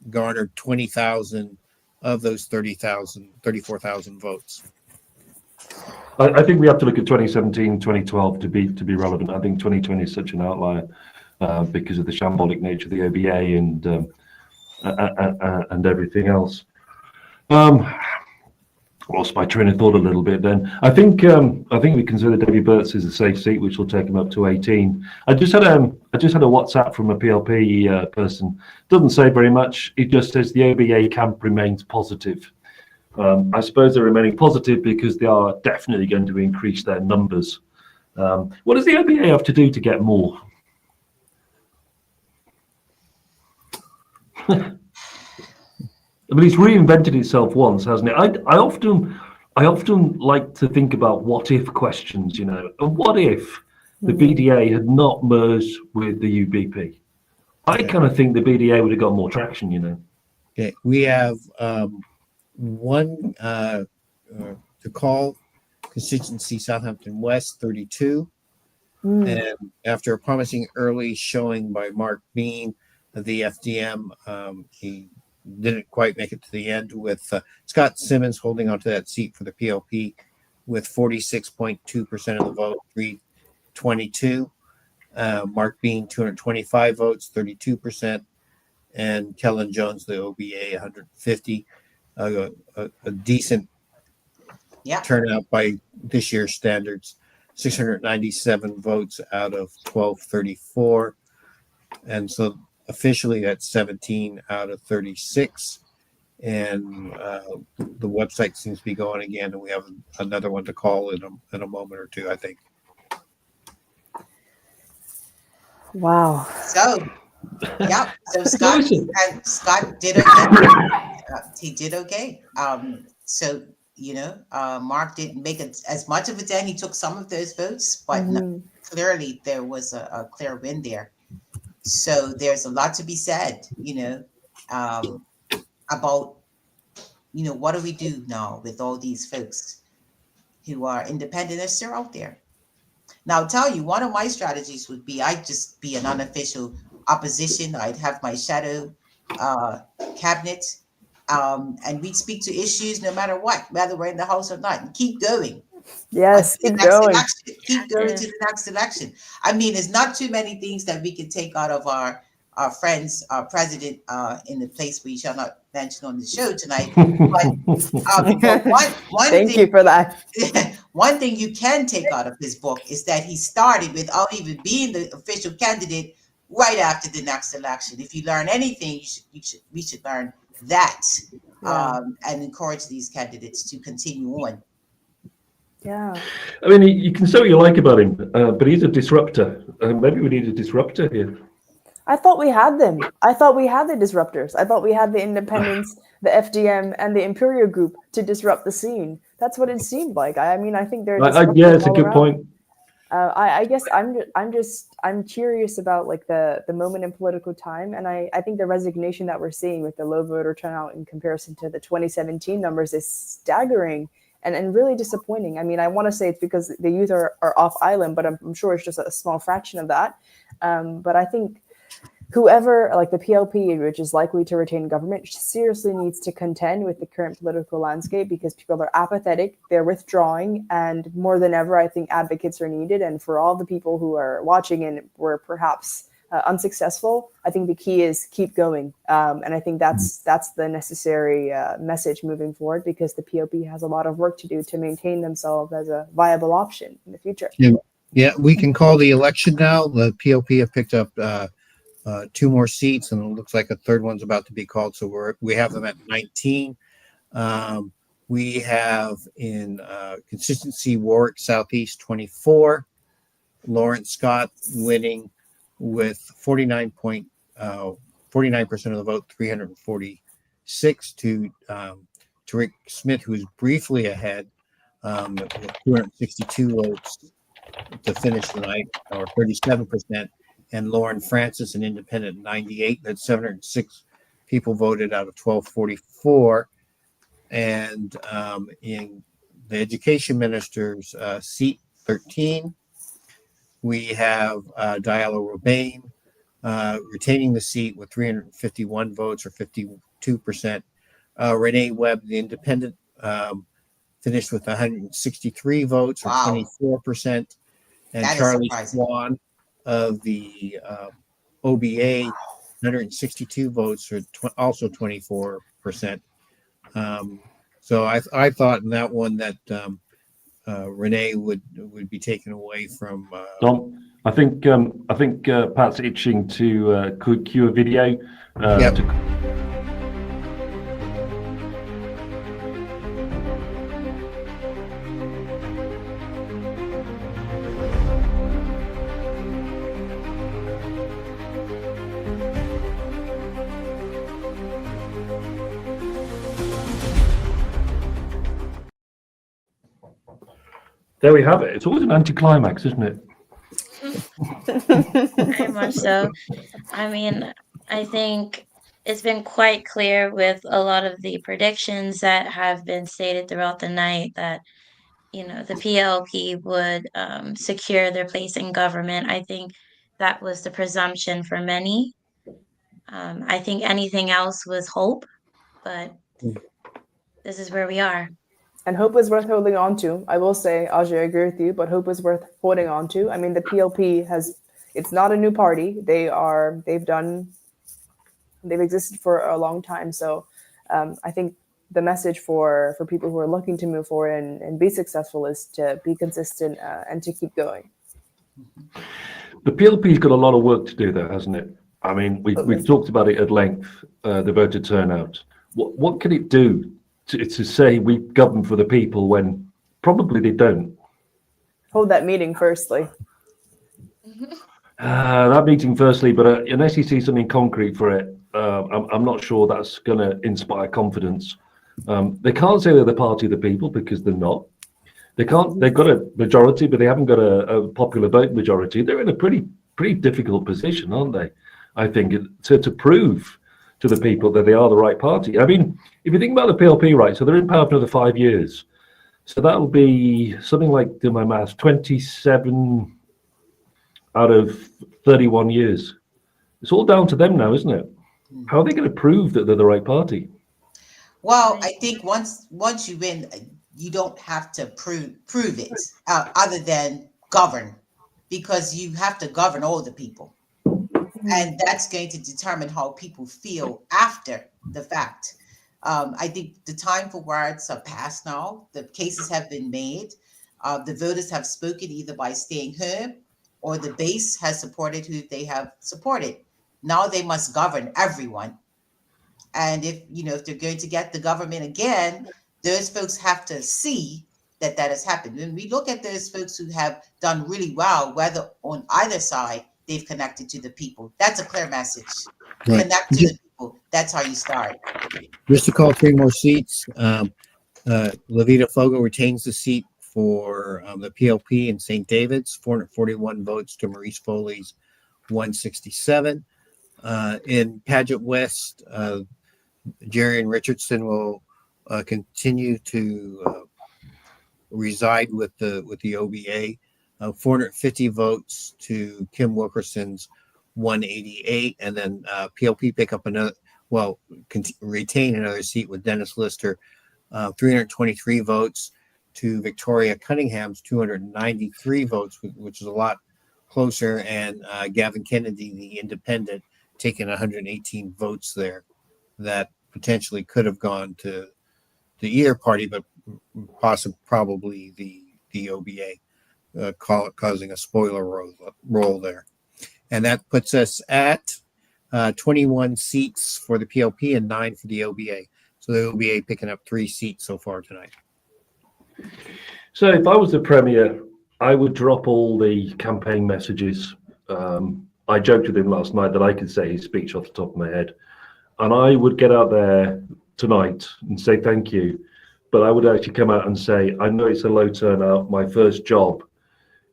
garnered 20,000 of those 34,000 votes. I think we have to look at 2017, 2012 to be relevant. I think 2020 is such an outlier because of the shambolic nature of the OBA and everything else. Lost my train of thought a little bit then. I think we consider Debbie Burt's as a safe seat, which will take him up to 18. I just had a WhatsApp from a PLP person. Doesn't say very much. It just says the OBA camp remains positive. I suppose they're remaining positive because they are definitely going to increase their numbers. What does the OBA have to do to get more? I mean, it's reinvented itself once, hasn't it? I often like to think about what if questions, you know. And what if the BDA had not merged with the UBP? I kind of think the BDA would have got more traction, you know. Okay, we have one to call, Constituency Southampton West 32. And after a promising early showing by Mark Bean of the FDM, he didn't quite make it to the end, with Scott Simmons holding onto that seat for the PLP with 46.2% of the vote, 322. Mark Bean, 225 votes, 32%. And Kellen Jones, the OBA, 150. A decent turnout by this year's standards, 697 votes out of 1234. And so officially that's 17 out of 36. And the website seems to be going again, and we have another one to call in a moment or two, I think. Wow. So, yeah. So Scott did okay. He did okay. So, you know, Mark didn't make it as much of a dent. He took some of those votes, but clearly there was a clear win there. So there's a lot to be said, you know, about, you know, what do we do now with all these folks who are independent and still out there? Now, I'll tell you, one of my strategies would be I'd just be an unofficial opposition. I'd have my shadow cabinet, and we'd speak to issues no matter what, whether we're in the House or not, and keep going Yes, until keep the next going. election. Keep going to the next election. I mean, there's not too many things that we can take out of our friends, our president, in the place we shall not mention on the show tonight. But one Thank thing, you for that. one thing you can take out of his book is that he started without even being the official candidate right after the next election. If you learn anything, we should learn that, Yeah. and encourage these candidates to continue on. Yeah. I mean, you can say what you like about him, but he's a disruptor. Maybe we need a disruptor here. I thought we had them. I thought we had the disruptors. I thought we had the independents, the FDM, and the Imperial Group to disrupt the scene. That's what it seemed like. I mean, I think they're Yeah, it's a all good around. point. I guess I'm curious about like the moment in political time, and I think the resignation that we're seeing with the low voter turnout in comparison to the 2017 numbers is staggering and really disappointing. I mean, I want to say it's because the youth are off island, but I'm sure it's just a small fraction of that. But I think whoever, like the PLP, which is likely to retain government, seriously needs to contend with the current political landscape because people are apathetic, they're withdrawing, and more than ever, I think advocates are needed. And for all the people who are watching and were perhaps unsuccessful, I think the key is keep going. And I think that's the necessary message moving forward, because the PLP has a lot of work to do to maintain themselves as a viable option in the future. Yeah, we can call the election now. The PLP have picked up 2 more seats, and it looks like a third one's about to be called. So we have them at 19. We have in Constituency Warwick Southeast 24. Lawrence Scott winning with 49% of the vote, 346 to Rick Smith, who's briefly ahead with 262 votes to finish the night, or 37%. And Lauren Francis, an independent, 98. That's 706 people voted out of 1244. And in the education minister's seat 13, we have Diallo Robane retaining the seat with 351 votes, or 52%. Renee Webb, the independent, finished with 163 votes, or Wow. 24%. And That is Charlie surprising. Swan of the OBA, 162 votes, or also 24%. So I thought in that one that Renee would be taken away from. Dom, I think Pat's itching to cue a video. Yep. There we have it. It's always an anticlimax, isn't it? Very much so. I mean, I think it's been quite clear with a lot of the predictions that have been stated throughout the night that, you know, the PLP would secure their place in government. I think that was the presumption for many. I think anything else was hope, but this is where we are. And hope is worth holding on to. I will say, Ajay, I agree with you, but hope is worth holding on to. I mean, the PLP it's not a new party. They've existed for a long time. So I think the message for people who are looking to move forward and be successful is to be consistent and to keep going. The PLP's got a lot of work to do there, hasn't it? I mean, we've talked about it at length, the voter turnout. What can it do to say we govern for the people when probably they don't? Hold that meeting firstly. That meeting firstly, but unless you see something concrete for it, I'm not sure that's going to inspire confidence. They can't say they're the party of the people because they're not. They've got a majority, but they haven't got a popular vote majority. They're in a pretty difficult position, aren't they? I think to prove to the people that they are the right party. I mean, if you think about the PLP, right, so they're in power for another 5 years. So that'll be something like, do my maths, 27 out of 31 years. It's all down to them now, isn't it? How are they going to prove that they're the right party? Well, I think once you win, you don't have to prove it other than govern, because you have to govern all the people. And that's going to determine how people feel after the fact. I think the time for words are past now. The cases have been made. The voters have spoken either by staying home, or the base has supported who they have supported. Now they must govern everyone. And if they're going to get the government again, those folks have to see that has happened. When we look at those folks who have done really well, whether on either side, they've connected to the people. That's a clear message. Right. Connect to the people. That's how you start. Just to call 3 more seats. Levita Fogo retains the seat for the PLP in St. David's, 441 votes to Maurice Foley's 167. In Paget West, Jerry and Richardson will continue to reside with the OBA. 450 votes to Kim Wilkerson's 188, and then PLP pick up retain another seat with Dennis Lister, 323 votes to Victoria Cunningham's 293 votes, which is a lot closer, and Gavin Kennedy, the independent, taking 118 votes there that potentially could have gone to either party, but probably the OBA, causing a spoiler roll there. And that puts us at 21 seats for the PLP and 9 for the OBA. So the OBA picking up 3 seats so far tonight. So if I was the Premier, I would drop all the campaign messages. I joked with him last night that I could say his speech off the top of my head. And I would get out there tonight and say thank you. But I would actually come out and say, I know it's a low turnout. My first job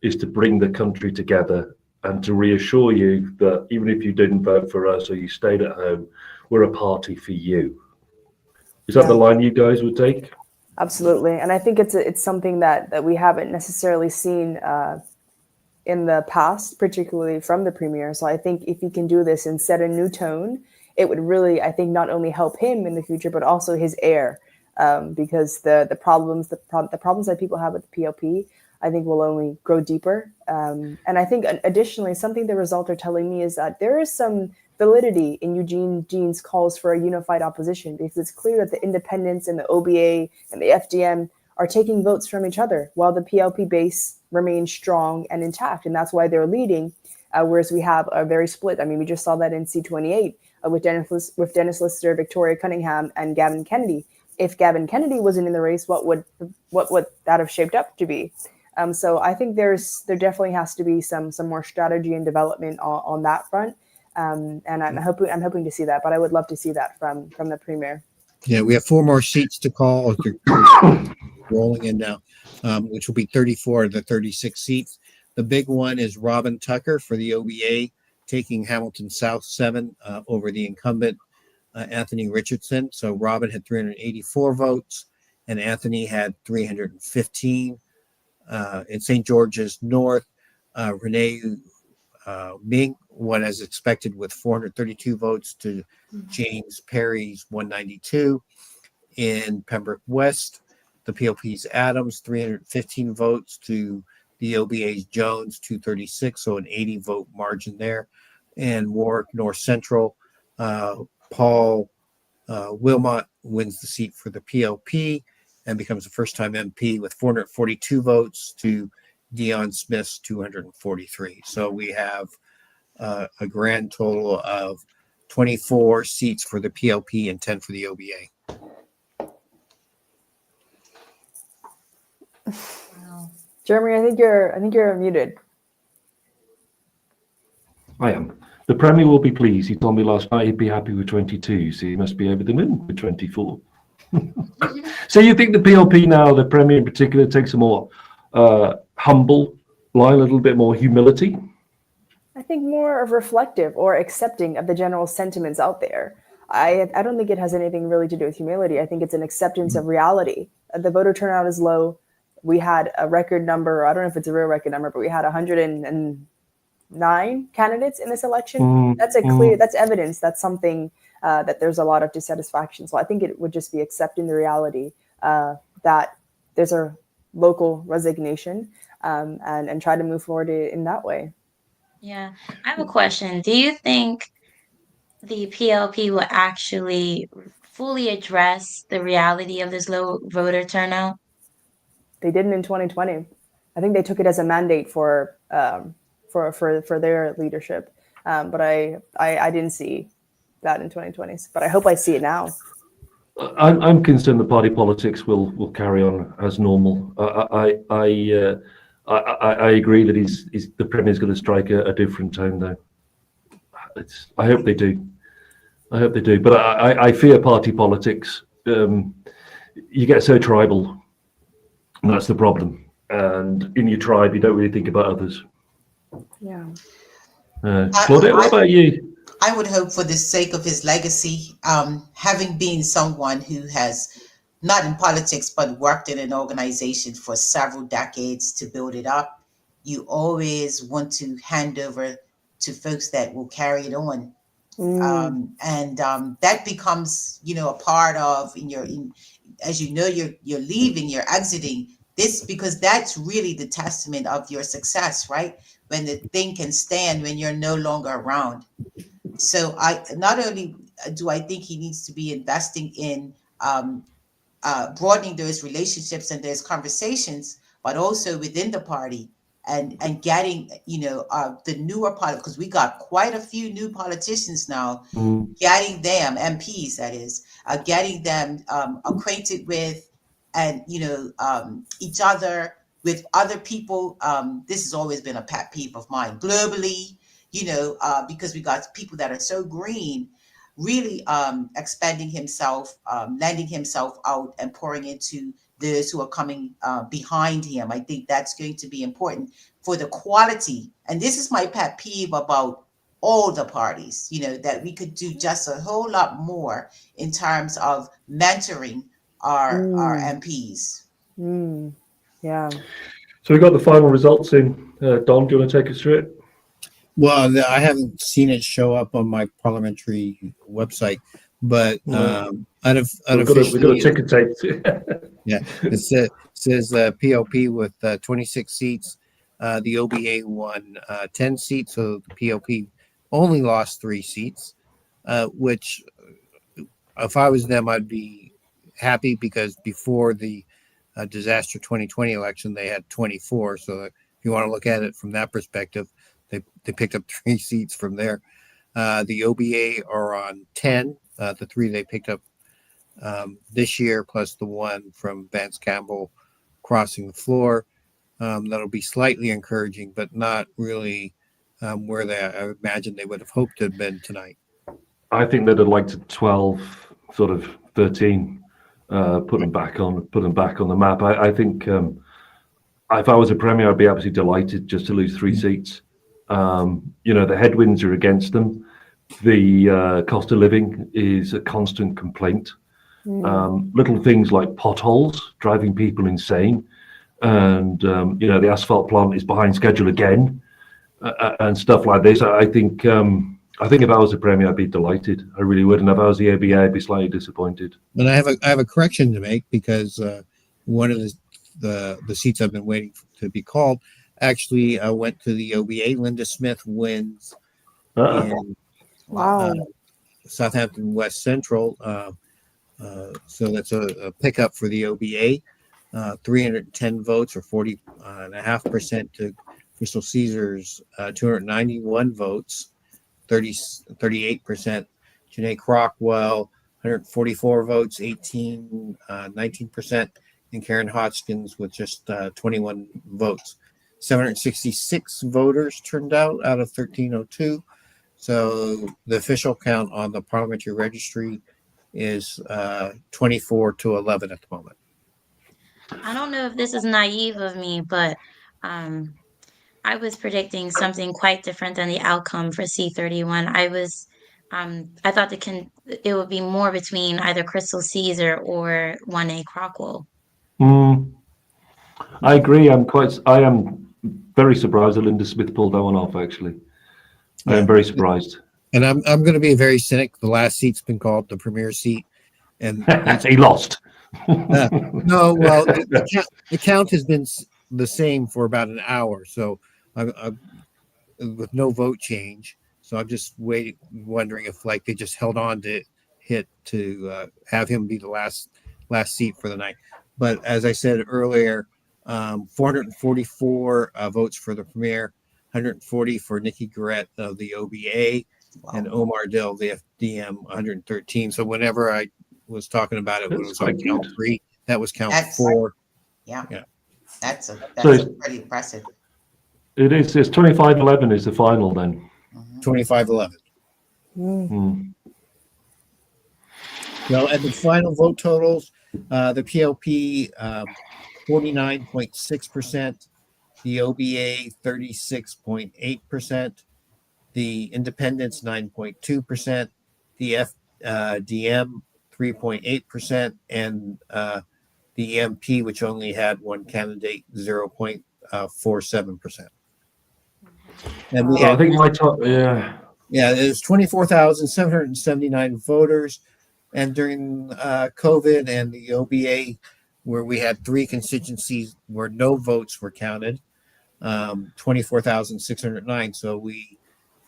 is to bring the country together and to reassure you that even if you didn't vote for us or you stayed at home, we're a party for you. Is that the line you guys would take? Absolutely. And I think it's something that we haven't necessarily seen in the past, particularly from the Premier. So I think if he can do this and set a new tone, it would really, I think, not only help him in the future, but also his heir. Because the problems that people have with the PLP, I think, will only grow deeper. And I think additionally, something the results are telling me is that there is some validity in Eugene Dean's calls for a unified opposition, because it's clear that the independents and the OBA and the FDM are taking votes from each other while the PLP base remains strong and intact. And that's why they're leading, whereas we have a very split. I mean, we just saw that in C28 with Dennis Lister, Victoria Cunningham, and Gavin Kennedy. If Gavin Kennedy wasn't in the race, what would that have shaped up to be? So I think there definitely has to be some more strategy and development on that front. And I'm hoping to see that, but I would love to see that from the Premier. Yeah, we have 4 more seats to call. Rolling in now, which will be 34 of the 36 seats. The big one is Robin Tucker for the OBA, taking Hamilton South 7 over the incumbent Anthony Richardson. So Robin had 384 votes and Anthony had 315. In St. George's North, Renee Ming won as expected with 432 votes to James Perry's 192. In Pembroke West, the PLP's Adams, 315 votes to the OBA's Jones, 236, so an 80 vote margin there. And Warwick North Central, Paul Wilmot wins the seat for the PLP and becomes a first-time MP with 442 votes to Dion Smith's 243. So we have a grand total of 24 seats for the PLP and 10 for the OBA. Wow. Jeremy, I think you're muted. I am. The Premier will be pleased. He told me last night he'd be happy with 22, so he must be over the moon with 24. So you think the PLP now, the Premier in particular, takes a more humble line, a little bit more humility? I think more of reflective or accepting of the general sentiments out there. I don't think it has anything really to do with humility. I think it's an acceptance of reality. The voter turnout is low. We had a record number, I don't know if it's a real record number, but we had 109 candidates in this election. That's evidence. That's something that there's a lot of dissatisfaction. So I think it would just be accepting the reality that there's a local resignation, and try to move forward in that way. Yeah, I have a question. Do you think the PLP will actually fully address the reality of this low voter turnout? They didn't in 2020. I think they took it as a mandate for their leadership, but I didn't see that in 2020. But I hope I see it now. I'm concerned that party politics will carry on as normal. I agree that the Premier's going to strike a different tone, though. I hope they do. I hope they do. But I fear party politics. You get so tribal, and that's the problem. And in your tribe, you don't really think about others. Yeah. Claudette, what about you? I would hope, for the sake of his legacy, having been someone who has, not in politics, but worked in an organization for several decades to build it up, you always want to hand over to folks that will carry it on. That becomes, a part of as you know, you're leaving, you're exiting this, because that's really the testament of your success, right? When the thing can stand when you're no longer around. So not only do I think he needs to be investing in broadening those relationships and those conversations, but also within the party and getting, the newer because we got quite a few new politicians now, getting them, MPs that is, getting them acquainted with and, each other, with other people. This has always been a pet peeve of mine globally, because we got people that are so green, really expanding himself, lending himself out and pouring into those who are coming behind him. I think that's going to be important for the quality. And this is my pet peeve about all the parties, that we could do just a whole lot more in terms of mentoring our MPs. Yeah. So we got the final results in. Don, do you want to take us through it? Well, I haven't seen it show up on my parliamentary website, but we've got a ticket tape. Yeah, it says PLP with 26 seats. The OBA won 10 seats, so the PLP only lost 3 seats, which, if I was them, I'd be happy, because before the disaster 2020 election, they had 24. So if you want to look at it from that perspective, they picked up 3 seats from there. The OBA are on 10, the 3 they picked up this year, plus the 1 from Vance Campbell crossing the floor. That'll be slightly encouraging, but not really where I imagine they would have hoped to have been tonight. I think they'd have liked 12, sort of 13, put them back on the map. I think if I was a Premier, I'd be absolutely delighted just to lose 3 seats. The headwinds are against them. The cost of living is a constant complaint. Little things like potholes driving people insane, and the asphalt plant is behind schedule again, and stuff like this. I think if I was a Premier, I'd be delighted. I really would. And if I was the ABA, I'd be slightly disappointed. But I have a correction to make, because one of the seats I've been waiting to be called actually went to the OBA. Linda Smith wins in Southampton West Central. So that's a pickup for the OBA. 310 votes, or 40.5%, to Crystal Caesar's 291 votes, 38%. Janae Crockwell, 144 votes, 19%, and Karen Hodgkins with just 21 votes. 766 voters turned out of 1302. So the official count on the parliamentary registry is 24 to 11 at the moment. I don't know if this is naive of me, but I was predicting something quite different than the outcome for C31. I thought it would be more between either Crystal Caesar or 1A Crockwell. I agree. I am very surprised that Linda Smith pulled that one off, actually. I am very surprised. And I'm going to be very cynic. The last seat's been called the Premier seat, and he lost. No, well, the count has been the same for about an hour, so I with no vote change. So I'm just wondering if like they just held on to have him be the last seat for the night. But as I said earlier, 444 votes for the premier, 140 for Nikki Garrett of the OBA, and Omar Dill, the FDM, 113. So whenever I was talking about it, when it was on count 3, that was count 4. Yeah. Yeah. That's So pretty impressive. it is. It's 25-11 is the final then. 25-11. Well, at the final vote totals, the PLP 49.6%, the OBA 36.8%, the Independents 9.2%, the FDM 3.8%, and the EMP, which only had one candidate, 0.47%. And we So had, I think my top, yeah. yeah, there's 24,779 voters. And during COVID and the OBA, where we had 3 constituencies where no votes were counted, 24,609. So we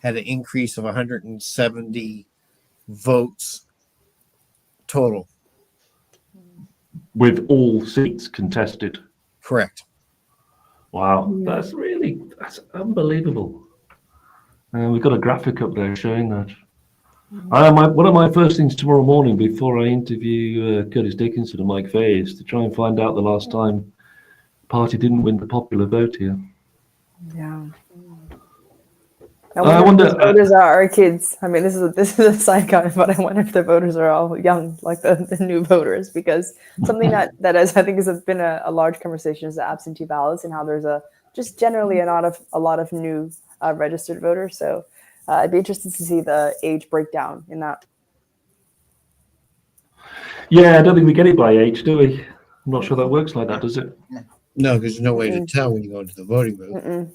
had an increase of 170 votes total. With all seats contested. Correct. Wow, that's unbelievable. We've got a graphic up there showing that. One of my first things tomorrow morning before I interview Curtis Dickinson and Mike Fay is to try and find out the last time the party didn't win the popular vote here. Yeah. I wonder if the voters are our kids. I mean, this is a side comment, but I wonder if the voters are all young, like the new voters, because something that is, I think has been a large conversation is the absentee ballots and how there's just generally a lot of new registered voters. So I'd be interested to see the age breakdown in that. Yeah, I don't think we get it by age, do we? I'm not sure that works like that, does it? No, there's no way to tell when you go into the voting booth.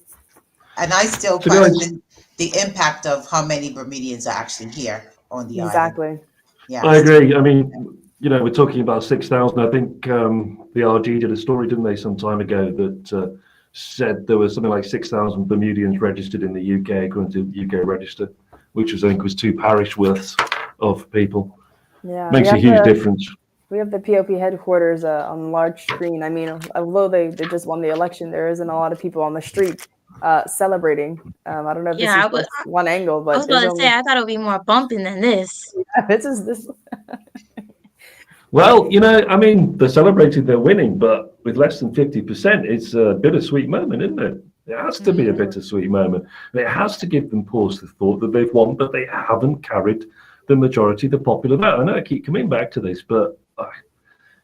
And I still question the impact of how many Bermudians are actually here on the island. Exactly. Yeah, I agree. I mean, we're talking about 6,000. I think the RG did a story, didn't they, some time ago that said there was something like 6,000 Bermudians registered in the UK, according to UK Register, which I think was 2 parish worths of people. Yeah, makes a huge difference. We have the POP headquarters on large screen. I mean, although they just won the election, there isn't a lot of people on the street celebrating. I don't know if this is just one angle, but I was about to say, I thought it would be more bumping than this. Yeah, this. Well, I mean, they're celebrating their winning, but with less than 50%, it's a bittersweet moment, isn't it? It has to be a bittersweet moment. And it has to give them pause for thought that they've won, but they haven't carried the majority of the popular vote. I know I keep coming back to this, but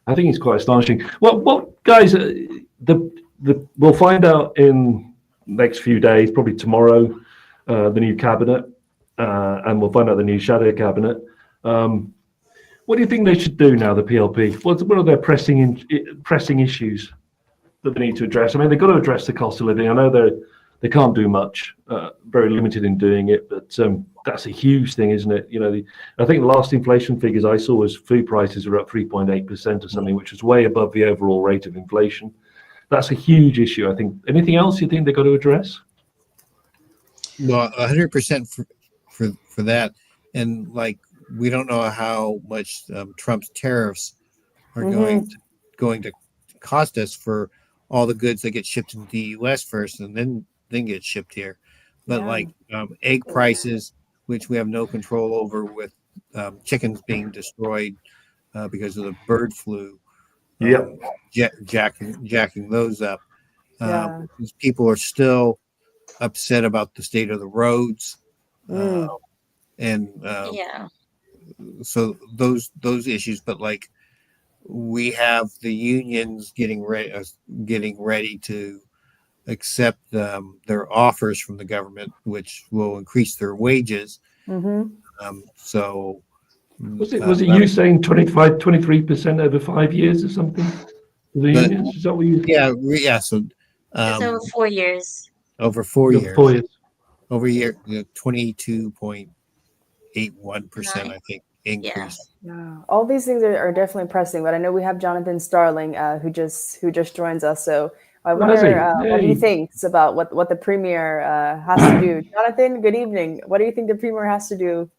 I think it's quite astonishing. Well, guys, we'll find out in next few days, probably tomorrow, the new cabinet, and we'll find out the new shadow cabinet. What do you think they should do now, the PLP? What are their pressing issues that they need to address? I mean, they've got to address the cost of living. I know they can't do much, very limited in doing it, but that's a huge thing, isn't it? I think the last inflation figures I saw was food prices are up 3.8% or something, which is way above the overall rate of inflation. That's a huge issue, I think. Anything else you think they've got to address? Well, 100% for that. And we don't know how much Trump's tariffs are going to cost us for all the goods that get shipped into the U.S. first and then get shipped here. But egg prices, which we have no control over, with chickens being destroyed because of the bird flu, jacking those up. Because people are still upset about the state of the roads, so those issues. But we have the unions getting ready to accept their offers from the government, which will increase their wages. So was it you saying 23% over 5 years or something? The unions? Is that what you? Yeah. So it's over 4 years. Over 4 years. 4 years. Over a year, 22.81%, I think. increase. Yeah, all these things are definitely pressing, but I know we have Jonathan Starling who just joins us. So I wonder what he thinks about what the premier has to do. Jonathan, good evening. What do you think the premier has to do?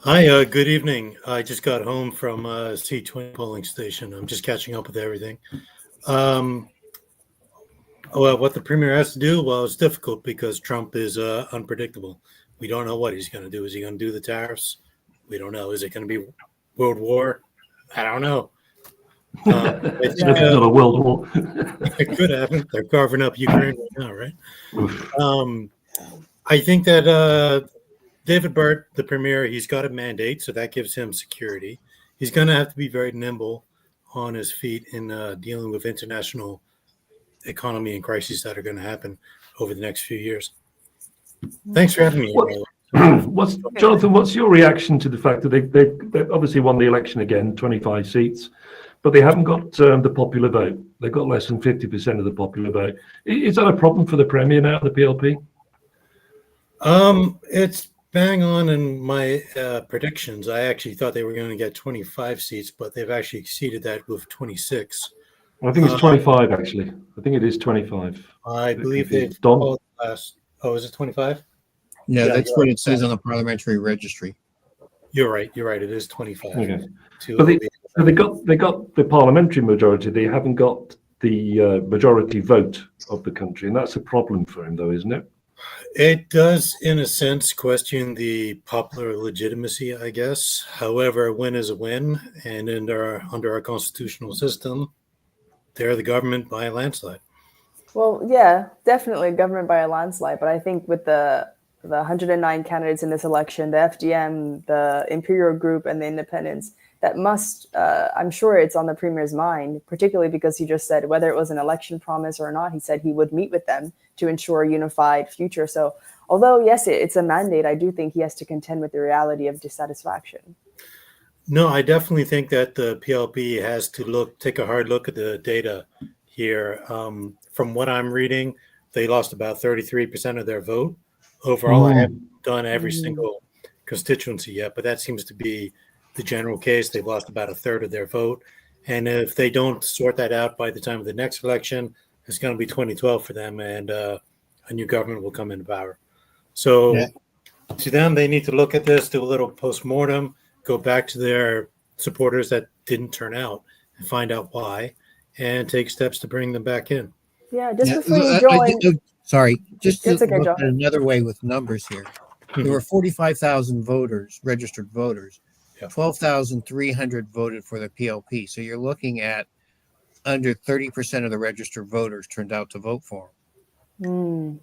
Hi, good evening. I just got home from C20 polling station. I'm just catching up with everything. Well, what the premier has to do, well, it's difficult because Trump is unpredictable. We don't know what he's going to do. Is he going to do the tariffs? We don't know. Is it going to be World War? I don't know. It's not a world war. It could happen. They're carving up Ukraine right now, right? I think that David Burt, the premier, he's got a mandate, so that gives him security. He's going to have to be very nimble on his feet in dealing with international economy and crises that are going to happen over the next few years. Thanks for having me. Jonathan, what's your reaction to the fact that they obviously won the election again, 25 seats, but they haven't got the popular vote? They've got less than 50% of the popular vote. Is that a problem for the Premier now, the PLP? It's bang on in my predictions. I actually thought they were going to get 25 seats, but they've actually exceeded that with 26. I think it's 25, actually. I think it is 25. I believe they've Don. last. Oh, is it 25? Yeah, that's what it says on the parliamentary registry. You're right. It is 25. Okay. But they got the parliamentary majority. They haven't got the majority vote of the country, and that's a problem for him, though, isn't it? It does, in a sense, question the popular legitimacy, I guess. However, a win is a win, and under our constitutional system, they're the government by a landslide. Well, yeah, definitely government by a landslide. But I think with the 109 candidates in this election, the FDM, the Imperial Group, and the Independents, that must, I'm sure it's on the premier's mind, particularly because he just said whether it was an election promise or not, he said he would meet with them to ensure a unified future. So although, yes, it's a mandate, I do think he has to contend with the reality of dissatisfaction. No, I definitely think that the PLP has to take a hard look at the data here. From what I'm reading, they lost about 33% of their vote. Overall, I haven't done every single constituency yet, but that seems to be the general case. They've lost about a third of their vote. And if they don't sort that out by the time of the next election, it's going to be 2012 for them, and a new government will come into power. So to them, they need to look at this, do a little postmortem, go back to their supporters that didn't turn out and find out why, and take steps to bring them back in. Yeah, just before you join. Just to look at another way with numbers here. There were 45,000 voters, registered voters. 12,300 voted for the PLP. So you're looking at under 30% of the registered voters turned out to vote for him.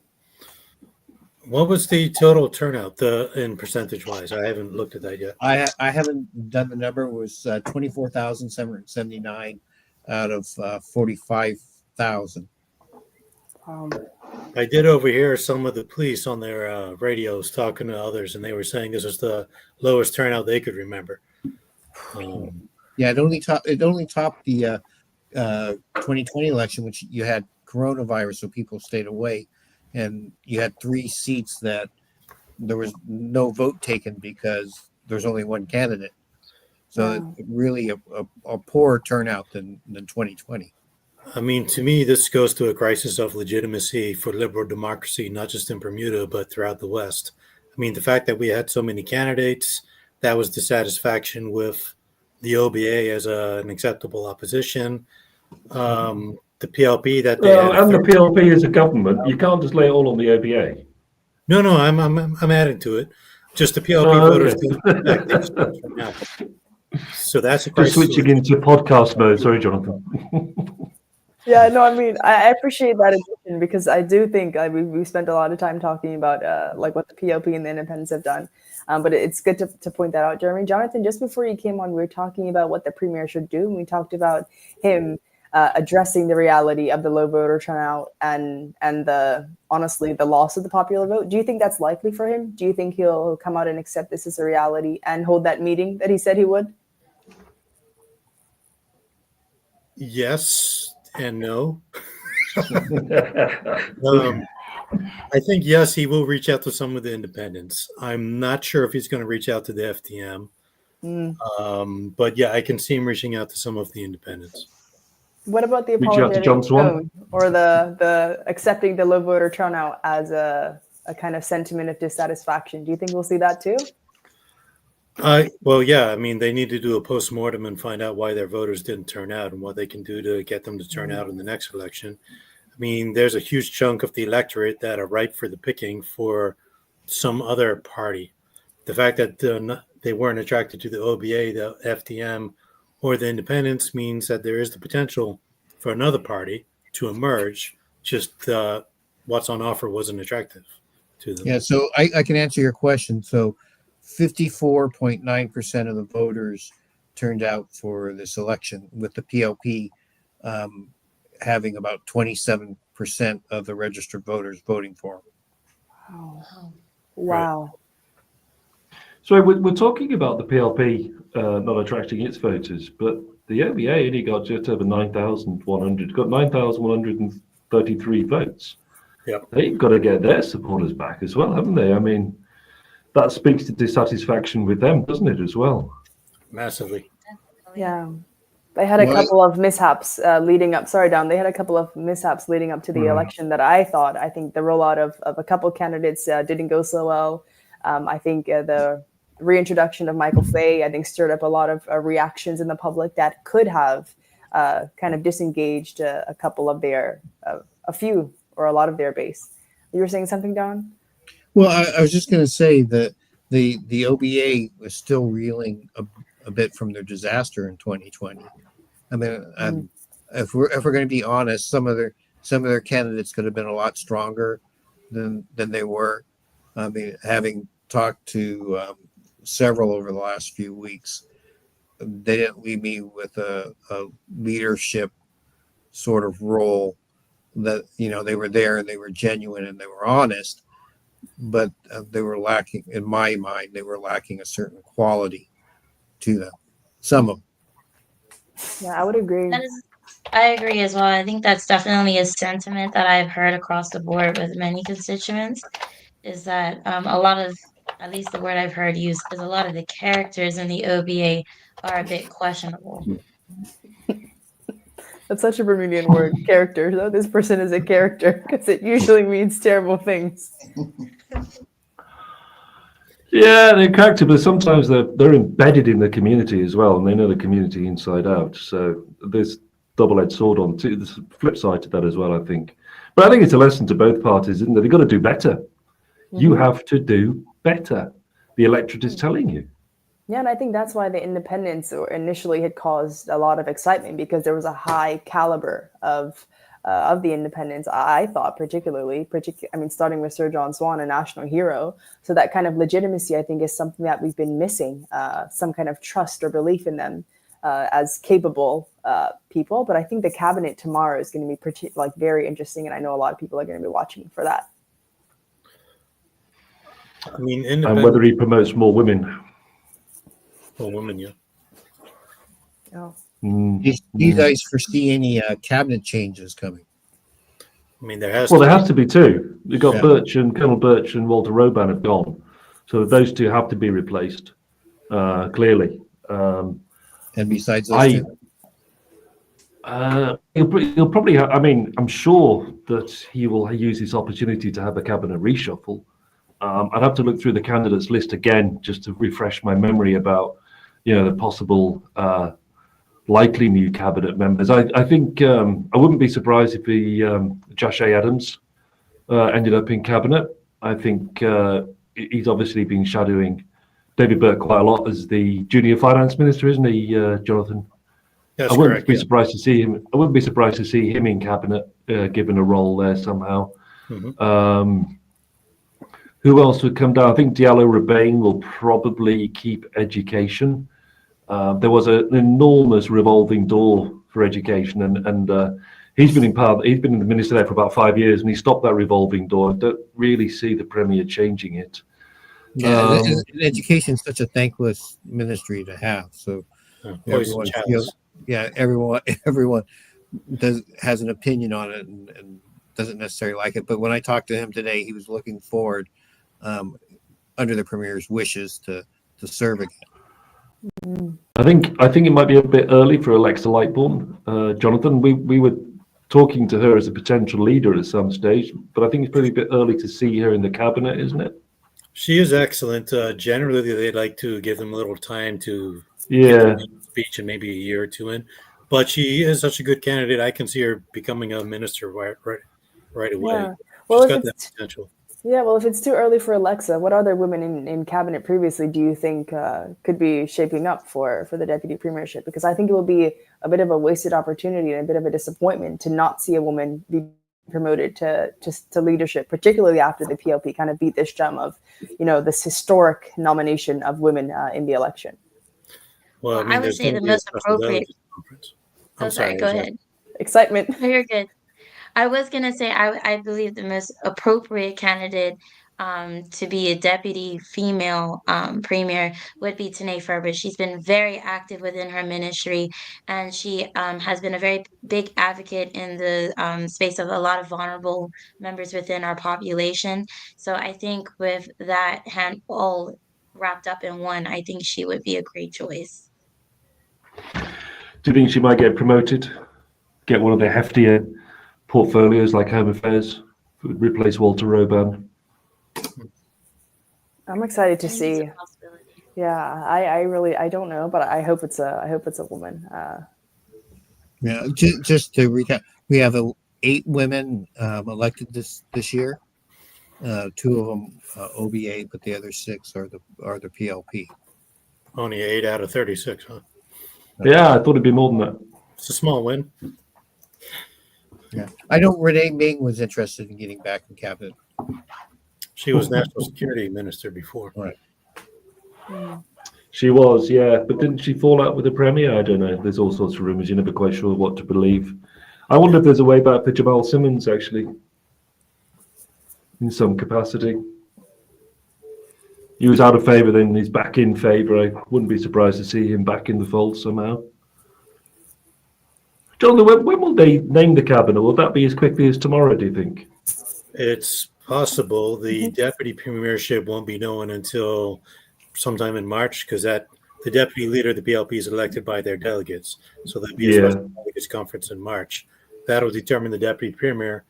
What was the total turnout in percentage-wise? I haven't looked at that yet. I haven't done the number. It was 24,779 out of 45,000. I did overhear some of the police on their radios talking to others, and they were saying this was the lowest turnout they could remember. Yeah, it only topped the 2020 election, which you had coronavirus, so people stayed away, and you had 3 seats that there was no vote taken because there's only one candidate. So really a poorer turnout than 2020. I mean, to me, this goes to a crisis of legitimacy for liberal democracy, not just in Bermuda, but throughout the West. I mean, the fact that we had so many candidates, that was dissatisfaction with the OBA as an acceptable opposition. The PLP that they had. And the PLP is a government. You can't just lay it all on the OBA. No, I'm adding to it. Just the PLP voters. So that's a crisis. Just switching into podcast mode. Sorry, Jonathan. Yeah, no, I mean, I appreciate that addition because I do think we spent a lot of time talking about like what the PLP and the independents have done. But it's good to point that out, Jeremy. Jonathan, just before you came on, we were talking about what the premier should do. And we talked about him addressing the reality of the low voter turnout and honestly, the loss of the popular vote. Do you think that's likely for him? Do you think he'll come out and accept this as a reality and hold that meeting that he said he would? Yes and no. I think, yes, he will reach out to some of the independents. I'm not sure if he's going to reach out to the FTM. But yeah, I can see him reaching out to some of the independents. What about the Reach out to apologetic John Swan. tone or the accepting the low voter turnout as a kind of sentiment of dissatisfaction? Do you think we'll see that too? Well, yeah, I mean, they need to do a postmortem and find out why their voters didn't turn out and what they can do to get them to turn out in the next election. I mean, there's a huge chunk of the electorate that are ripe for the picking for some other party. The fact that they weren't attracted to the OBA, the FTM, or the independents means that there is the potential for another party to emerge. Just what's on offer wasn't attractive to them. Yeah, so I can answer your question. So 54.9% of the voters turned out for this election, with the PLP having about 27% of the registered voters voting for them. Wow. So we're talking about the PLP not attracting its voters, but the OBA only got just over 9,100, got 9,133 votes. Yep. They've got to get their supporters back as well, haven't they? I mean, that speaks to dissatisfaction with them, doesn't it, as well? Massively. Yeah. They had a couple of mishaps leading up. Sorry, Don. They had a couple of mishaps leading up to the election that I think the rollout of a couple of candidates didn't go so well. I think the reintroduction of Michael Fay, I think, stirred up a lot of reactions in the public that could have kind of disengaged a couple of their, a few or a lot of their base. You were saying something, Don? Well, I was just going to say that the OBA was still reeling a bit from their disaster in 2020. I mean, if we're going to be honest, some of their candidates could have been a lot stronger than they were. I mean, having talked to several over the last few weeks, they didn't leave me with a leadership sort of role that, they were there and they were genuine and they were honest, but they were lacking, in my mind, they were lacking a certain quality to them. Some of them. Yeah, I would agree. I agree as well. I think that's definitely a sentiment that I've heard across the board with many constituents, is that a lot of, at least the word I've heard used, is a lot of the characters in the OBA are a bit questionable. That's such a Bermudian word, character. So this person is a character, because it usually means terrible things. Yeah, they're character, but sometimes they're embedded in the community as well, and they know the community inside out. So there's double-edged sword on too. There's a flip side to that as well, I think. But I think it's a lesson to both parties, isn't it? They've got to do better. Mm-hmm. You have to do better. The electorate is telling you. Yeah, and I think that's why the independents initially had caused a lot of excitement, because there was a high caliber of the independents. I thought particularly, I mean, starting with Sir John Swan, a national hero. So that kind of legitimacy, I think, is something that we've been missing, some kind of trust or belief in them as capable people. But I think the cabinet tomorrow is going to be very interesting, and I know a lot of people are going to be watching for that. I mean, and whether he promotes more women. More women, yeah. Oh. Do you guys foresee any cabinet changes coming? I mean, there has to be two. You've got Colonel Birch and Walter Roban have gone, so those two have to be replaced clearly. And besides those two, he'll probably. I mean, I'm sure that he will use this opportunity to have a cabinet reshuffle. I'd have to look through the candidates list again just to refresh my memory about, the possible. Likely new cabinet members. I think I wouldn't be surprised if Josh A. Adams ended up in cabinet. I think he's obviously been shadowing David Burke quite a lot as the junior finance minister, isn't he, Jonathan? That's I wouldn't correct, be surprised to see him. I wouldn't be surprised to see him in cabinet, given a role there somehow. Mm-hmm. Who else would come down? I think Diallo Rebane will probably keep education. There was an enormous revolving door for education, and he's been in the minister there for about 5 years, and he stopped that revolving door. I don't really see the Premier changing it. Yeah, education is such a thankless ministry to have. So everyone has an opinion on it and doesn't necessarily like it. But when I talked to him today, he was looking forward, under the Premier's wishes, to serve again. I think it might be a bit early for Alexa Lightbourne. Jonathan, we were talking to her as a potential leader at some stage, but I think it's probably a bit early to see her in the cabinet, isn't it? She is excellent. Generally, they like to give them a little time to Yeah. speech and maybe a year or two in. But she is such a good candidate. I can see her becoming a minister right away. Yeah. Well, She's got that potential. Yeah, well, if it's too early for Alexa, what other women in cabinet previously do you think could be shaping up for the deputy premiership? Because I think it will be a bit of a wasted opportunity and a bit of a disappointment to not see a woman be promoted to leadership, particularly after the PLP kind of beat this drum of, this historic nomination of women in the election. Well, I would say the most appropriate. I'm sorry, go ahead. Excitement. No, you're good. I was going to say, I believe the most appropriate candidate to be a deputy female premier would be Tanae Ferber. She's been very active within her ministry, and she has been a very big advocate in the space of a lot of vulnerable members within our population. So I think with that hand all wrapped up in one, I think she would be a great choice. Do you think she might get promoted? Get one of the heftier portfolios like Home Affairs, replace Walter Roban? I'm excited to see. Yeah, I don't know, but I hope it's a woman. Yeah, just to recap, we have 8 women elected this year. 2 of them OBA, but the other 6 are the PLP. Only 8 out of 36, huh? Yeah, I thought it'd be more than that. It's a small win. Yeah, I know Renee Ming was interested in getting back in cabinet. She was national security minister before. Right. She was, yeah, but didn't she fall out with the Premier? I don't know. There's all sorts of rumours. You're never quite sure what to believe. I wonder if there's a way back for Jamal Simmons, actually, in some capacity. He was out of favour, then he's back in favour. I wouldn't be surprised to see him back in the fold somehow. Jonathan, when will they name the cabinet? Will that be as quickly as tomorrow, do you think? It's possible. The deputy premiership won't be known until sometime in March, because the deputy leader of the PLP is elected by their delegates. So there'll be a special delegates conference in March. That'll determine the deputy premier.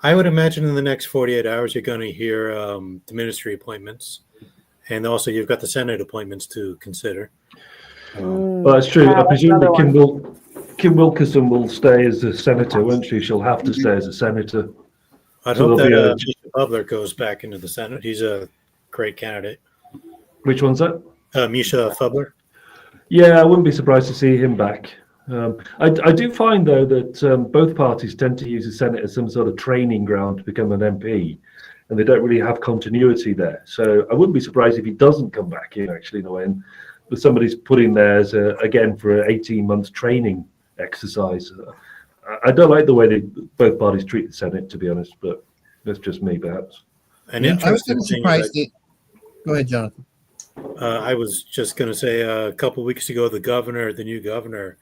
I would imagine in the next 48 hours, you're going to hear the ministry appointments. And also you've got the Senate appointments to consider. Well, that's true. I presume that Kim Wilkerson will stay as a senator, won't she? She'll have to stay as a senator. I hope that Misha Fubler goes back into the Senate. He's a great candidate. Which one's that? Misha Fubler. Yeah, I wouldn't be surprised to see him back. I do find, though, that both parties tend to use the Senate as some sort of training ground to become an MP, and they don't really have continuity there. So I wouldn't be surprised if he doesn't come back in, actually, in a way. But somebody's put in there as again for an 18 months training exercise. I don't like the way both parties treat the Senate, to be honest, but that's just me, perhaps. An interesting thing. Go ahead, Jonathan. I was just going to say a couple of weeks ago, the new governor,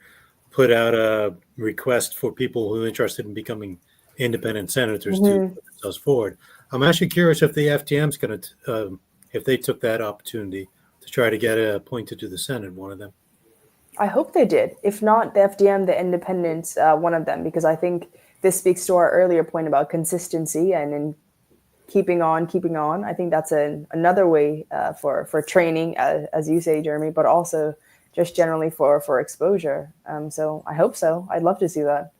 put out a request for people who are interested in becoming independent senators to put themselves forward. I'm actually curious if the FDM's going to, if they took that opportunity to try to get appointed to the Senate, one of them. I hope they did. If not, the FDM, the independents, one of them, because I think this speaks to our earlier point about consistency and in keeping on. I think that's another way for training, as you say, Jeremy, but also just generally for exposure. So I hope so. I'd love to see that.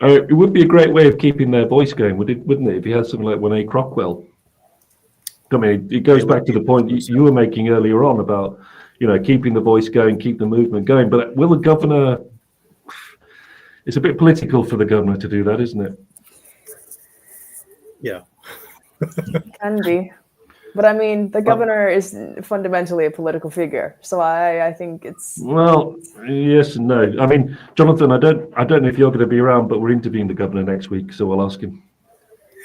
It would be a great way of keeping their voice going, wouldn't it? If you had something like Winnie Crockwell. I mean, it goes back to the point you were making earlier on about, keeping the voice going, keep the movement going. But will the governor? It's a bit political for the governor to do that, isn't it? Yeah. Can be. But I mean, the governor is fundamentally a political figure, so I think it's. Well, yes and no. I mean, Jonathan, I don't know if you're going to be around, but we're interviewing the governor next week, so we'll ask him.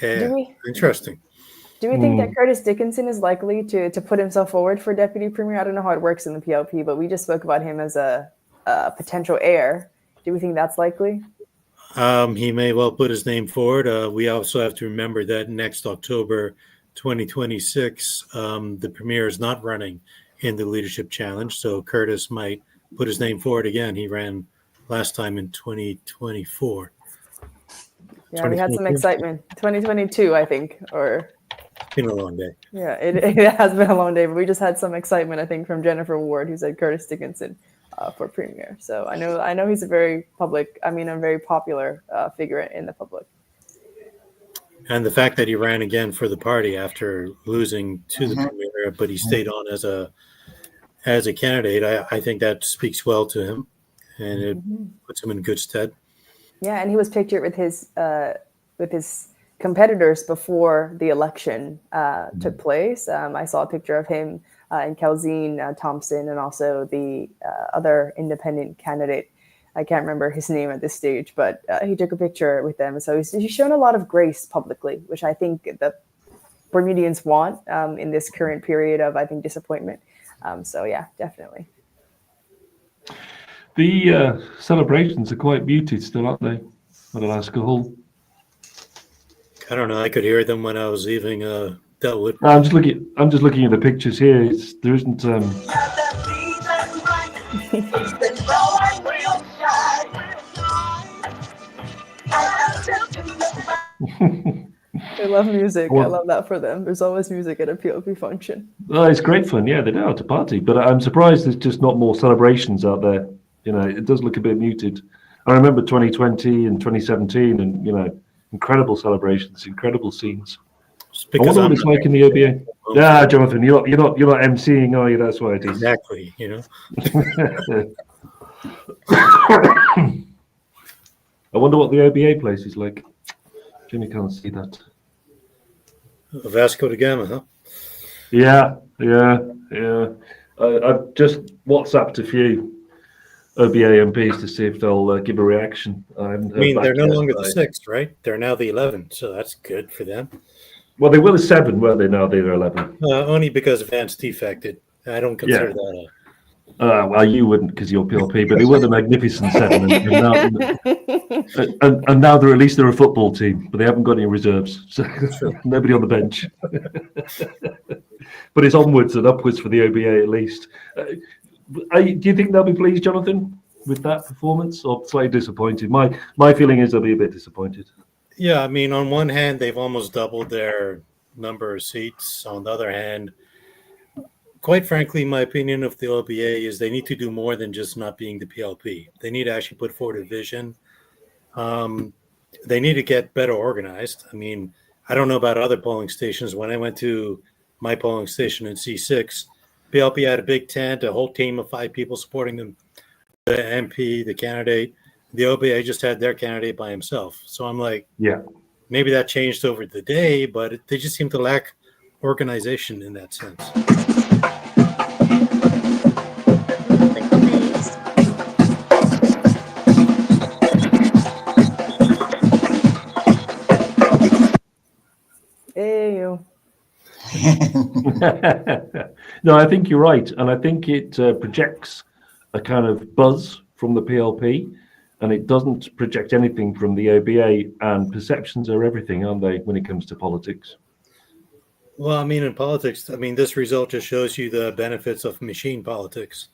Yeah, interesting. Do we think that Curtis Dickinson is likely to put himself forward for deputy premier? I don't know how it works in the PLP, but we just spoke about him as a potential heir. Do we think that's likely? He may well put his name forward. We also have to remember that next October 2026, the premier is not running in the leadership challenge. So Curtis might put his name forward again. He ran last time in 2024. Yeah, we had some 2022? excitement. 2022, I think, or It's been a long day. yeah, it has been a long day, but we just had some excitement, I think, from Jennifer Ward, who said Curtis Dickinson for premier. So I know he's a very popular figure in the public. And the fact that he ran again for the party after losing to the premier, but he stayed on as a candidate, I think that speaks well to him, and it puts him in good stead. Yeah, and he was pictured with his competitors before the election took place. I saw a picture of him and Kelzine Thompson, and also the other independent candidate. I can't remember his name at this stage, but he took a picture with them. So he's shown a lot of grace publicly, which I think the Bermudians want in this current period of, I think, disappointment. So yeah, definitely. The celebrations are quite muted still, aren't they, at Alaska Hall? I don't know. I could hear them when I was leaving Delwood. I'm just looking at the pictures here. There isn't. They love music. I love that for them. There's always music at a POP function. Oh, it's great fun. Yeah, they know how to party. But I'm surprised there's just not more celebrations out there. You know, it does look a bit muted. I remember 2020 and 2017, and incredible celebrations, incredible scenes. I wonder what it's like in the OBA. Yeah, Jonathan, you're not emceeing, are you? That's why it is. Exactly. I wonder what the OBA place is like. Jimmy can't see that. Vasco da Gama, huh? Yeah. I've just WhatsApped a few OBA MPs to see if they'll give a reaction. I mean, they're no longer the 6th, right? They're now the 11th, so that's good for them. Well, they were the 7, weren't they? Now they're 11. Only because Vance defected. I don't consider that well, you wouldn't because you're PLP, but they were the magnificent 7, and now they're at least they're a football team, but they haven't got any reserves, so nobody on the bench. But it's onwards and upwards for the OBA at least. Do you think they'll be pleased, Jonathan, with that performance, or slightly disappointed? My feeling is they'll be a bit disappointed. Yeah, I mean, on one hand, they've almost doubled their number of seats. On the other hand, quite frankly, my opinion of the OBA is they need to do more than just not being the PLP. They need to actually put forward a vision. They need to get better organized. I mean, I don't know about other polling stations. When I went to my polling station in C6, PLP had a big tent, a whole team of 5 people supporting them, the MP, the candidate. The OBA just had their candidate by himself. So I'm like, yeah, maybe that changed over the day, but they just seem to lack organization in that sense. Hey, you. No, I think you're right, and I think it projects a kind of buzz from the PLP, and it doesn't project anything from the OBA. And perceptions are everything, aren't they, when it comes to politics? Well, I mean, in politics, I mean, this result just shows you the benefits of machine politics,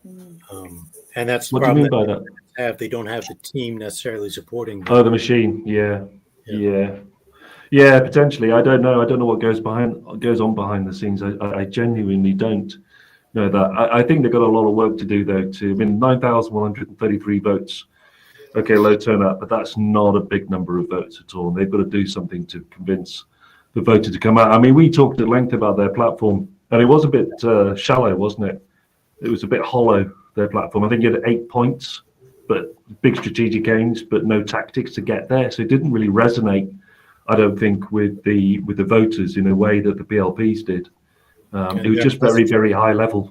and that's what do you mean by that? They don't have the team necessarily supporting them. Oh, the machine, yeah, potentially. I don't know what goes on behind the scenes. I genuinely don't know that. I think they've got a lot of work to do, though. I mean, 9,133 votes. Okay, low turnout, but that's not a big number of votes at all. They've got to do something to convince the voter to come out. I mean, we talked at length about their platform, and it was a bit shallow, wasn't it? It was a bit hollow, their platform. I think it had 8 points, but big strategic aims, but no tactics to get there. So it didn't really resonate, I don't think, with the voters in a way that the PLPs did. It was just very, very high level.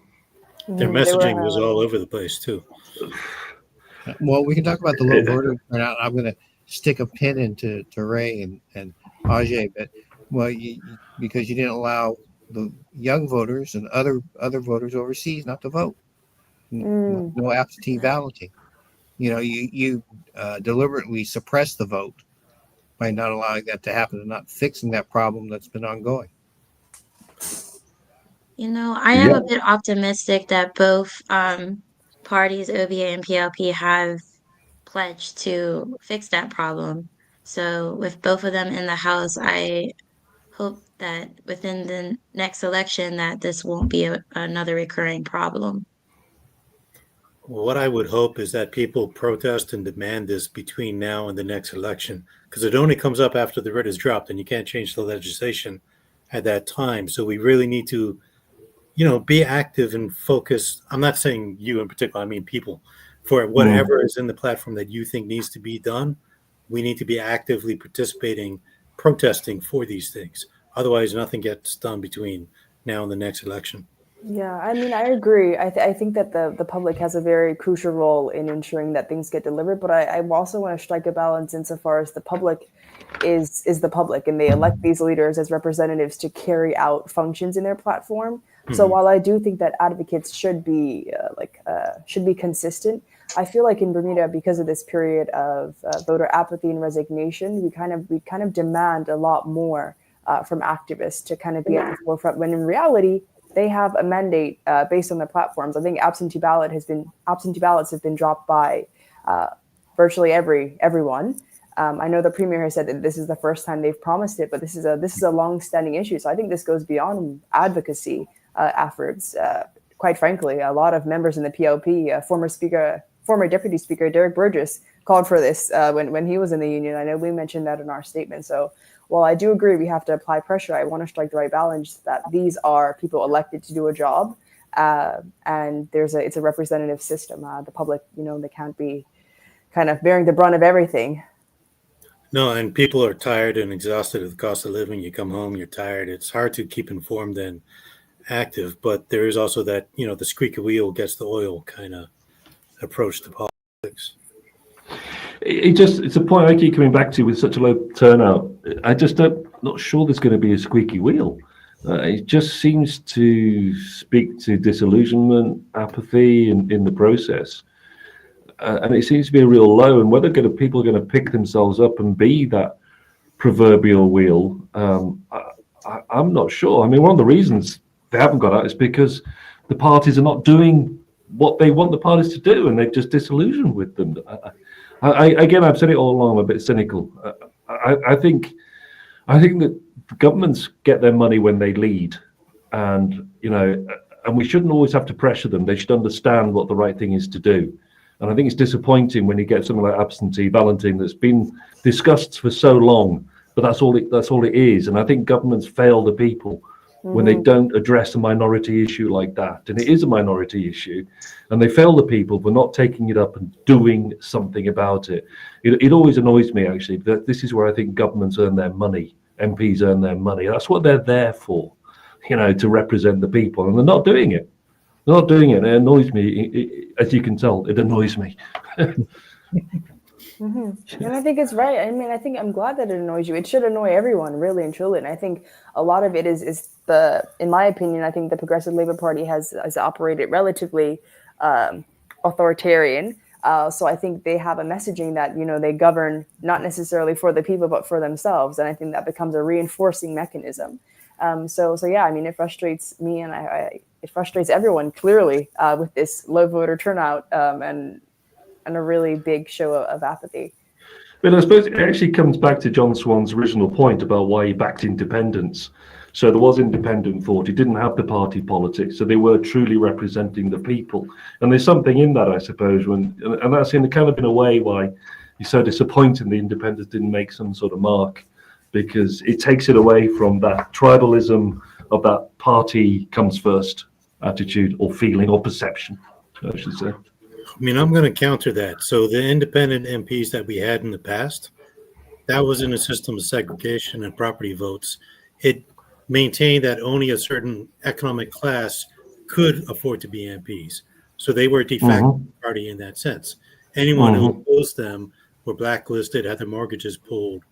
Their messaging was all over the place too. Well, we can talk about the low voter turnout. I'm going to stick a pin into Ray and Ajay, but because you didn't allow the young voters and other voters overseas not to vote. No absentee balloting. you deliberately suppress the vote by not allowing that to happen and not fixing that problem that's been ongoing. I am Yeah. a bit optimistic that both parties, OVA and PLP, have pledged to fix that problem. So with both of them in the House, I hope that within the next election that this won't be another recurring problem. What I would hope is that people protest and demand this between now and the next election, because it only comes up after the writ is dropped, and you can't change the legislation at that time. So we really need to, be active and focus. I'm not saying you in particular, I mean people. For whatever is in the platform that you think needs to be done, we need to be actively participating, protesting for these things. Otherwise, nothing gets done between now and the next election. Yeah, I mean, I agree. I think that the public has a very crucial role in ensuring that things get delivered, but I also want to strike a balance insofar as the public is the public, and they elect these leaders as representatives to carry out functions in their platform. So while I do think that advocates should be consistent, I feel like in Bermuda, because of this period of voter apathy and resignation, we kind of demand a lot more from activists to kind of be at the forefront, when in reality they have a mandate based on their platforms. I think absentee ballots have been dropped by virtually everyone. I know the premier has said that this is the first time they've promised it, but this is a long-standing issue. So I think this goes beyond advocacy efforts. Quite frankly, a lot of members in the PLP, former Deputy Speaker Derek Burgess called for this when he was in the union. I know we mentioned that in our statement. So while I do agree we have to apply pressure, I want to strike the right balance that these are people elected to do a job, and it's a representative system. The public, they can't be kind of bearing the brunt of everything. No, and people are tired and exhausted of the cost of living. You come home, you're tired. It's hard to keep informed and active, but there is also that, the squeaky wheel gets the oil kind of approach to politics. It's a point I keep coming back to with such a low turnout. Not sure there's going to be a squeaky wheel. It just seems to speak to disillusionment, apathy in the process. And it seems to be a real low, and whether people are going to pick themselves up and be that proverbial wheel, I'm not sure. I mean, one of the reasons they haven't got out is because the parties are not doing what they want the parties to do, and they've just disillusioned with them. Again, I've said it all along, I'm a bit cynical. I think that governments get their money when they lead, and we shouldn't always have to pressure them. They should understand what the right thing is to do. And I think it's disappointing when you get something like absentee balloting that's been discussed for so long, but that's all it is. And I think governments fail the people when they don't address a minority issue like that. And it is a minority issue, and they fail the people for not taking it up and doing something about it. It always annoys me, actually, that this is where I think governments earn their money, MPs earn their money. That's what they're there for, to represent the people, and they're not doing it. They're not doing it. It annoys me. As you can tell, it annoys me. And I think it's right. I mean, I'm glad that it annoys you. It should annoy everyone, really and truly. And I think a lot of it is in my opinion, I think the Progressive Labour Party has operated relatively authoritarian. So I think they have a messaging that, they govern not necessarily for the people, but for themselves. And I think that becomes a reinforcing mechanism. So yeah, I mean, it frustrates me, and it frustrates everyone clearly with this low voter turnout and a really big show of apathy. But I suppose it actually comes back to John Swan's original point about why he backed independence. So there was independent thought. He didn't have the party politics, so they were truly representing the people. And there's something in that, I suppose, and that's in a way why he's so disappointed the independents didn't make some sort of mark, because it takes it away from that tribalism of that party comes first attitude or feeling or perception, I should say. I mean, I'm going to counter that. So the independent MPs that we had in the past, that was in a system of segregation and property votes. It maintained that only a certain economic class could afford to be MPs. So they were a de facto party in that sense. Anyone who opposed them were blacklisted, had their mortgages pulled.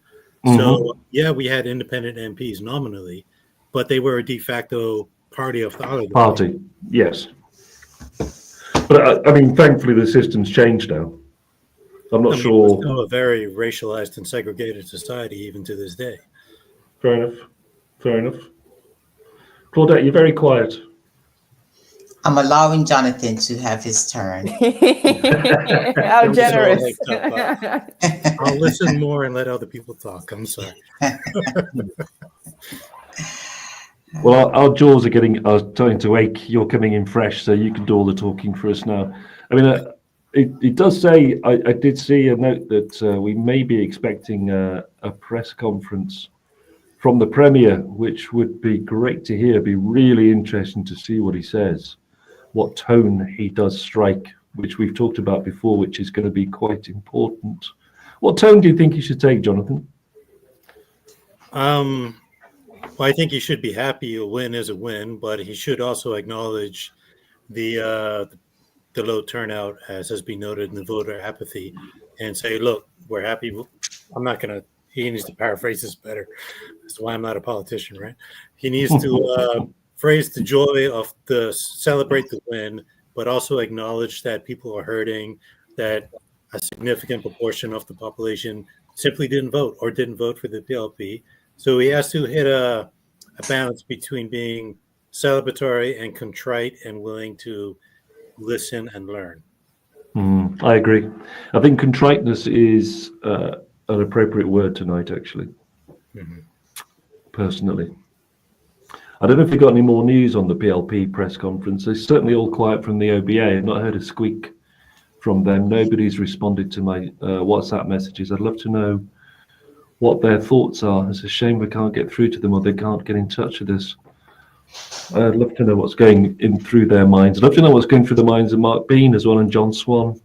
So, yeah, we had independent MPs nominally, but they were a de facto party of the oligarchy. Party, yes. But I mean, thankfully, the system's changed now. I'm not I mean, sure. we're still a very racialized and segregated society even to this day. Fair enough. Fair enough. Claudette, you're very quiet. I'm allowing Jonathan to have his turn. How Don't be so generous. hyped up. I'll listen more and let other people talk. I'm sorry. Well, our jaws are starting to ache. You're coming in fresh, so you can do all the talking for us now. I mean, it does say, I did see a note that we may be expecting a press conference from the Premier, which would be great to hear. Be really interesting to see what he says, what tone he does strike, which we've talked about before, which is going to be quite important. What tone do you think he should take, Jonathan? Well, I think he should be happy. A win is a win, but he should also acknowledge the low turnout, as has been noted in the voter apathy, and say, look, we're happy. I'm not going to, he needs to paraphrase this better. That's why I'm not a politician, right? He needs to phrase the joy of celebrate the win, but also acknowledge that people are hurting, that a significant proportion of the population simply didn't vote or didn't vote for the PLP. So he has to hit a balance between being celebratory and contrite and willing to listen and learn. I agree. I think contriteness is an appropriate word tonight, actually. Personally, I don't know if you got any more news on the PLP press conference. It's certainly all quiet from the OBA. I've not heard a squeak from them. Nobody's responded to my WhatsApp messages. I'd love to know what their thoughts are. It's a shame we can't get through to them, or they can't get in touch with us. I'd love to know what's going in through their minds. I'd love to know what's going through the minds of Mark Bean as well, and John Swan.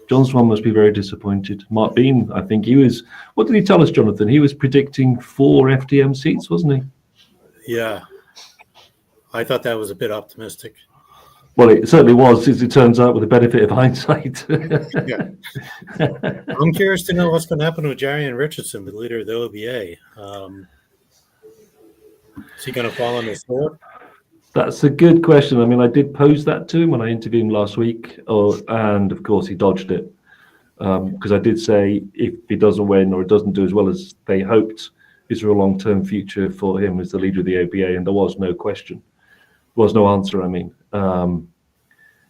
John Swan must be very disappointed. Mark Bean, I think he was, what did he tell us, Jonathan? He was predicting 4 FDM seats, wasn't he? Yeah. I thought that was a bit optimistic. Well, it certainly was, as it turns out, with the benefit of hindsight. Yeah. I'm curious to know what's going to happen with Jarian Richardson, the leader of the OBA. Is he going to fall on his sword? That's a good question. I mean, I did pose that to him when I interviewed him last week, and of course he dodged it. Because I did say if he doesn't win or it doesn't do as well as they hoped, is there a long-term future for him as the leader of the OBA? And there was no question. There was no answer, I mean.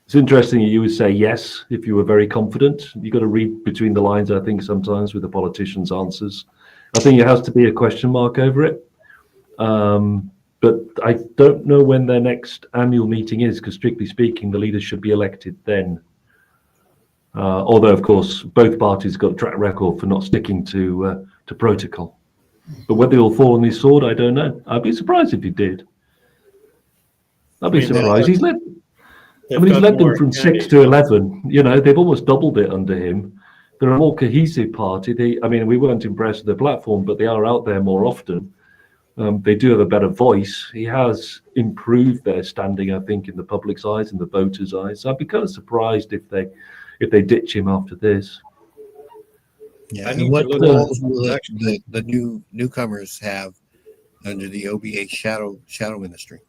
It's interesting you would say yes if you were very confident. You've got to read between the lines, I think, sometimes with the politicians' answers. I think it has to be a question mark over it. But I don't know when their next annual meeting is, because strictly speaking, the leaders should be elected then. Although, of course, both parties got a track record for not sticking to protocol. But whether he'll fall on his sword, I don't know. I'd be surprised if he did. I'd be surprised. He's led them from 6 to 11. You know, they've almost doubled it under him. They're a more cohesive party. We weren't impressed with the platform, but they are out there more often. They do have a better voice. He has improved their standing, I think, in the public's eyes and the voters' eyes. So I'd be kind of surprised if they ditch him after this. Yeah, and what roles will the newcomers have under the OBA shadow ministry?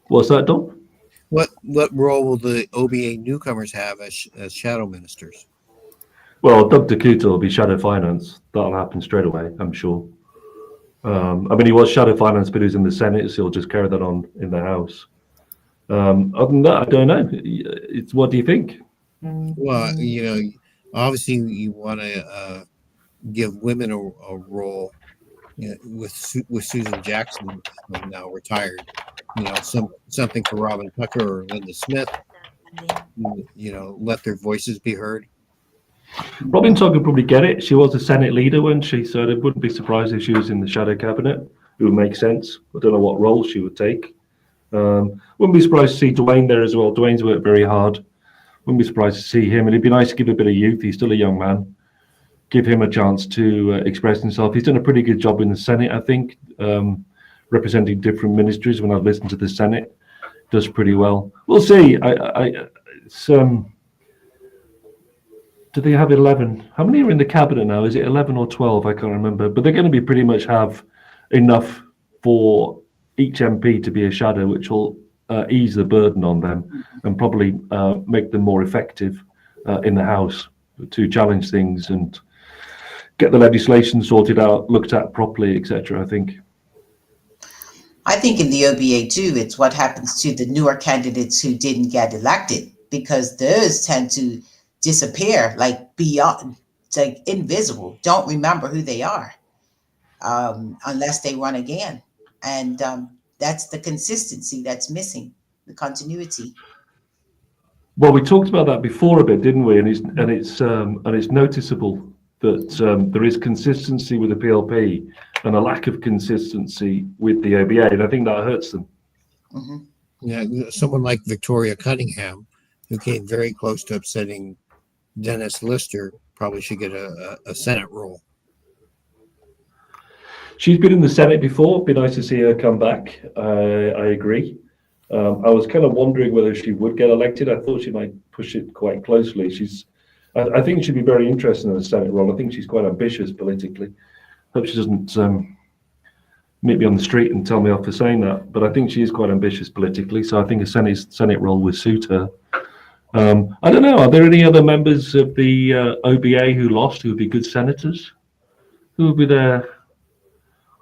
What's that, Don? What role will the OBA newcomers have as shadow ministers? Well, Doug DeCuto will be shadow finance. That'll happen straight away, I'm sure. He was shadow finance, but he's in the Senate, so he'll just carry that on in the House. Other than that, I don't know. What do you think? Well, obviously you want to give women a role. With Susan Jackson now retired, something for Robin Tucker or Linda Smith. Let their voices be heard. Robin Tucker would probably get it. She was a Senate leader, wasn't she? So I wouldn't be surprised if she was in the shadow cabinet. It would make sense. I don't know what role she would take. Wouldn't be surprised to see Dwayne there as well. Dwayne's worked very hard. Wouldn't be surprised to see him. And it'd be nice to give a bit of youth. He's still a young man. Give him a chance to express himself. He's done a pretty good job in the Senate, I think, representing different ministries. When I've listened to the Senate, does pretty well. We'll see. Do they have 11? How many are in the cabinet now? Is it 11 or 12? I can't remember. But they're going to be pretty much have enough for each MP to be a shadow, which will ease the burden on them and probably make them more effective in the House. to challenge things and get the legislation sorted out, looked at properly, etc. I think in the OBA too, it's what happens to the newer candidates who didn't get elected, because those tend to disappear, like beyond, like invisible, don't remember who they are unless they run again. And that's the consistency that's missing, the continuity. Well, we talked about that before a bit, didn't we? And it's noticeable that there is consistency with the PLP and a lack of consistency with the OBA, and I think that hurts them. Mm-hmm. Yeah, someone like Victoria Cunningham, who came very close to upsetting Dennis Lister, probably should get a Senate role. She's been in the Senate before. It'd be nice to see her come back. I agree. I was kind of wondering whether she would get elected. I thought she might push it quite closely. I think she'd be very interested in the Senate role. I think she's quite ambitious politically. Hope she doesn't meet me on the street and tell me off for saying that. But I think she is quite ambitious politically. So I think a Senate role would suit her. I don't know. Are there any other members of the OBA who lost who would be good senators? Who would be there?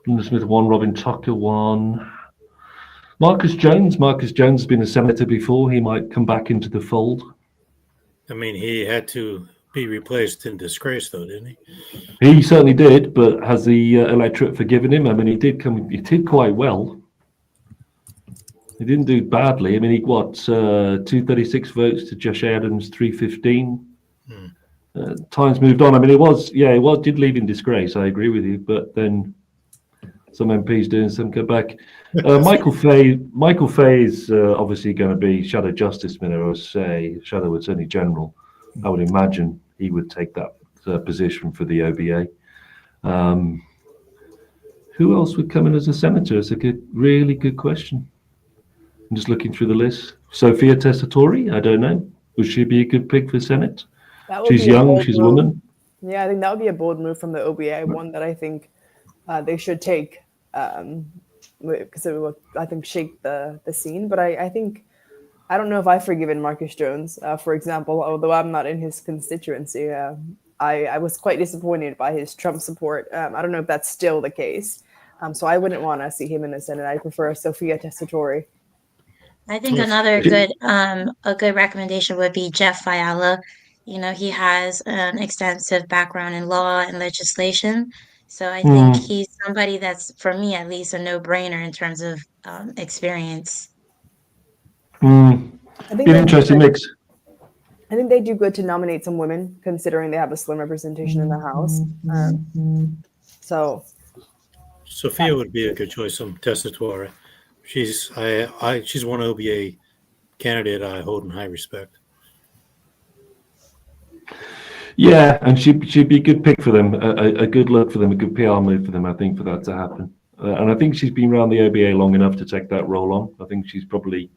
Linda Smith won. Robin Tucker won. Marcus Jones has been a senator before. He might come back into the fold. I mean, he had to be replaced in disgrace, though, didn't he? He certainly did, but has the electorate forgiven him? I mean, he did quite well. He didn't do badly. I mean, he got 236 votes to Josh Adams 315. Times moved on. I mean, it did leave in disgrace. I agree with you, but then some MPs doing some go back. Michael Fay is obviously going to be Shadow Justice Minister, I would say, Shadow Attorney General. I would imagine he would take that position for the OBA. Who else would come in as a senator? It's a really good question. I'm just looking through the list. Sophia Tessitore, I don't know. Would she be a good pick for Senate? She's young, she's a woman. Yeah, I think that would be a bold move from the OBA, one that I think they should take, because it would, I think, shake the scene. But I think, I don't know if I've forgiven Marcus Jones, for example, although I'm not in his constituency. I was quite disappointed by his Trump support. I don't know if that's still the case. So I wouldn't want to see him in the Senate. I prefer Sophia Tessitore. I think another good a good recommendation would be Jeff Fiala. You know, he has an extensive background in law and legislation. So I think he's somebody that's, for me at least, a no-brainer in terms of experience. I think An interesting mix. I think they do good to nominate some women, considering they have a slim representation in the House. So Sophia would be a good choice. Tessitore. She's one OBA candidate I hold in high respect. Yeah, and she'd be a good pick for them, a good look for them, a good PR move for them, I think, for that to happen. And I think she's been around the OBA long enough to take that role on. I think she's probably,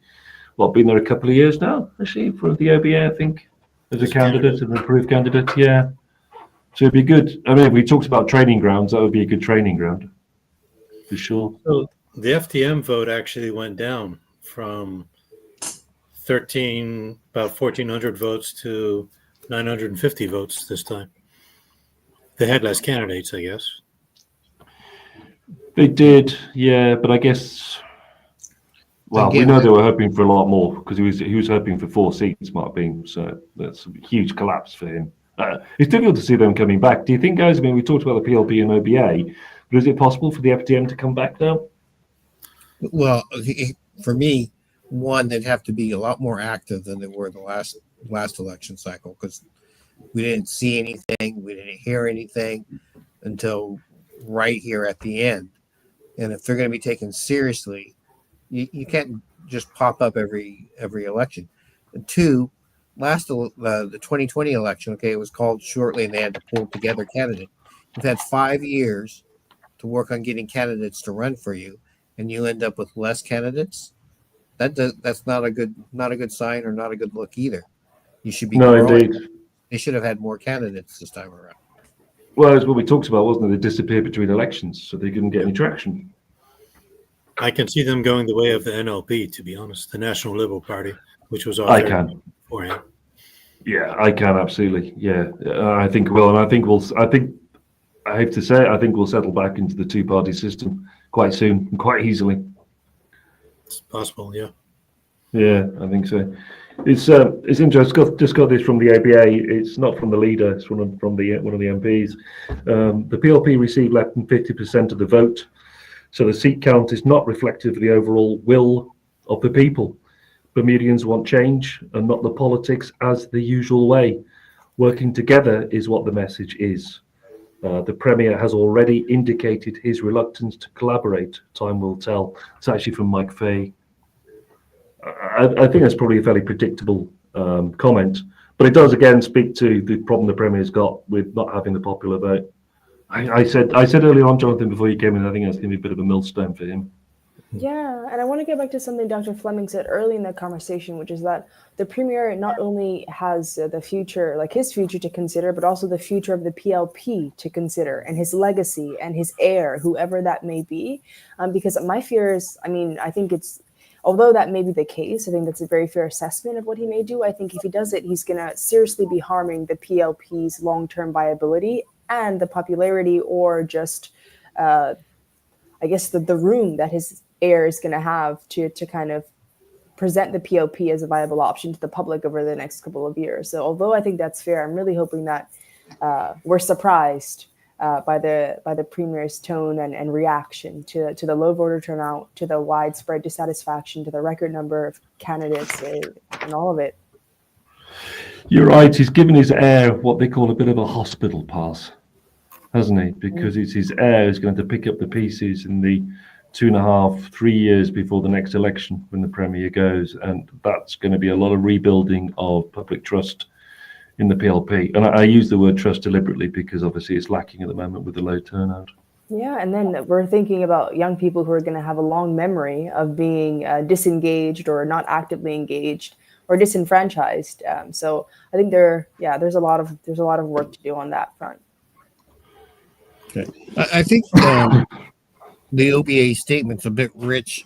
been there a couple of years now, has she, for the OBA, I think, as a candidate, an approved candidate, yeah. So it'd be good. I mean, if we talked about training grounds, that would be a good training ground, for sure. So the FTM vote actually went down from about 1,400 votes to 950 votes this time. They had less candidates, I guess. They did, yeah, but I guess, we know they were hoping for a lot more, because he was hoping for 4 seats, Mark Beam, so that's a huge collapse for him. It's difficult to see them coming back. Do you think, guys, I mean, we talked about the PLP and OBA, but is it possible for the FTM to come back now? Well, for me, one, they'd have to be a lot more active than they were the last election cycle, because we didn't see anything, we didn't hear anything until right here at the end. And if they're going to be taken seriously, you can't just pop up every election. And two, the 2020 election, it was called shortly, and they had to pull together candidates. You've had 5 years to work on getting candidates to run for you, and you end up with less candidates. That's not a good sign, or not a good look either. You should be growing. Indeed. They should have had more candidates this time around. Well, that's what we talked about, wasn't it? They disappeared between elections, so they couldn't get any traction. I can see them going the way of the NLP, to be honest, the National Liberal Party, which was I can. beforehand. Yeah, I can absolutely. Yeah, I think will, and I think we'll. I have to say, I think we'll settle back into the two-party system quite soon, and quite easily. It's possible, yeah. Yeah, I think so. It's interesting. Just got this from the ABA. It's not from the leader. It's from the one of the MPs. The PLP received less than 50% of the vote, so the seat count is not reflective of the overall will of the people. Bermudians want change and not the politics as the usual way. Working together is what the message is. The Premier has already indicated his reluctance to collaborate. Time will tell. It's actually from Mike Fay. I think that's probably a fairly predictable comment, but it does again speak to the problem the Premier's got with not having the popular vote. I said earlier on, Jonathan, before you came in, I think that's going to be a bit of a millstone for him. Yeah, and I want to get back to something Dr. Fleming said early in the conversation, which is that the Premier not only has the future, like his future to consider, but also the future of the PLP to consider, and his legacy and his heir, whoever that may be. Because my fear is, I mean, I think although that may be the case, I think that's a very fair assessment of what he may do. I think if he does it, he's going to seriously be harming the PLP's long-term viability and the popularity, or just, I guess, the room that his heir is going to have to kind of present the PLP as a viable option to the public over the next couple of years. So although I think that's fair, I'm really hoping that we're surprised by the Premier's tone and reaction to the low voter turnout, to the widespread dissatisfaction, to the record number of candidates, and all of it. You're right. He's given his heir what they call a bit of a hospital pass, hasn't he? Because it's his heir who's going to pick up the pieces in the 2.5, 3 years before the next election when the Premier goes, and that's going to be a lot of rebuilding of public trust in the PLP. And I use the word trust deliberately because obviously it's lacking at the moment with the low turnout. Yeah, and then we're thinking about young people who are going to have a long memory of being disengaged or not actively engaged or disenfranchised. So I think there's a lot of work to do on that front. Okay, I think the OBA statement's a bit rich,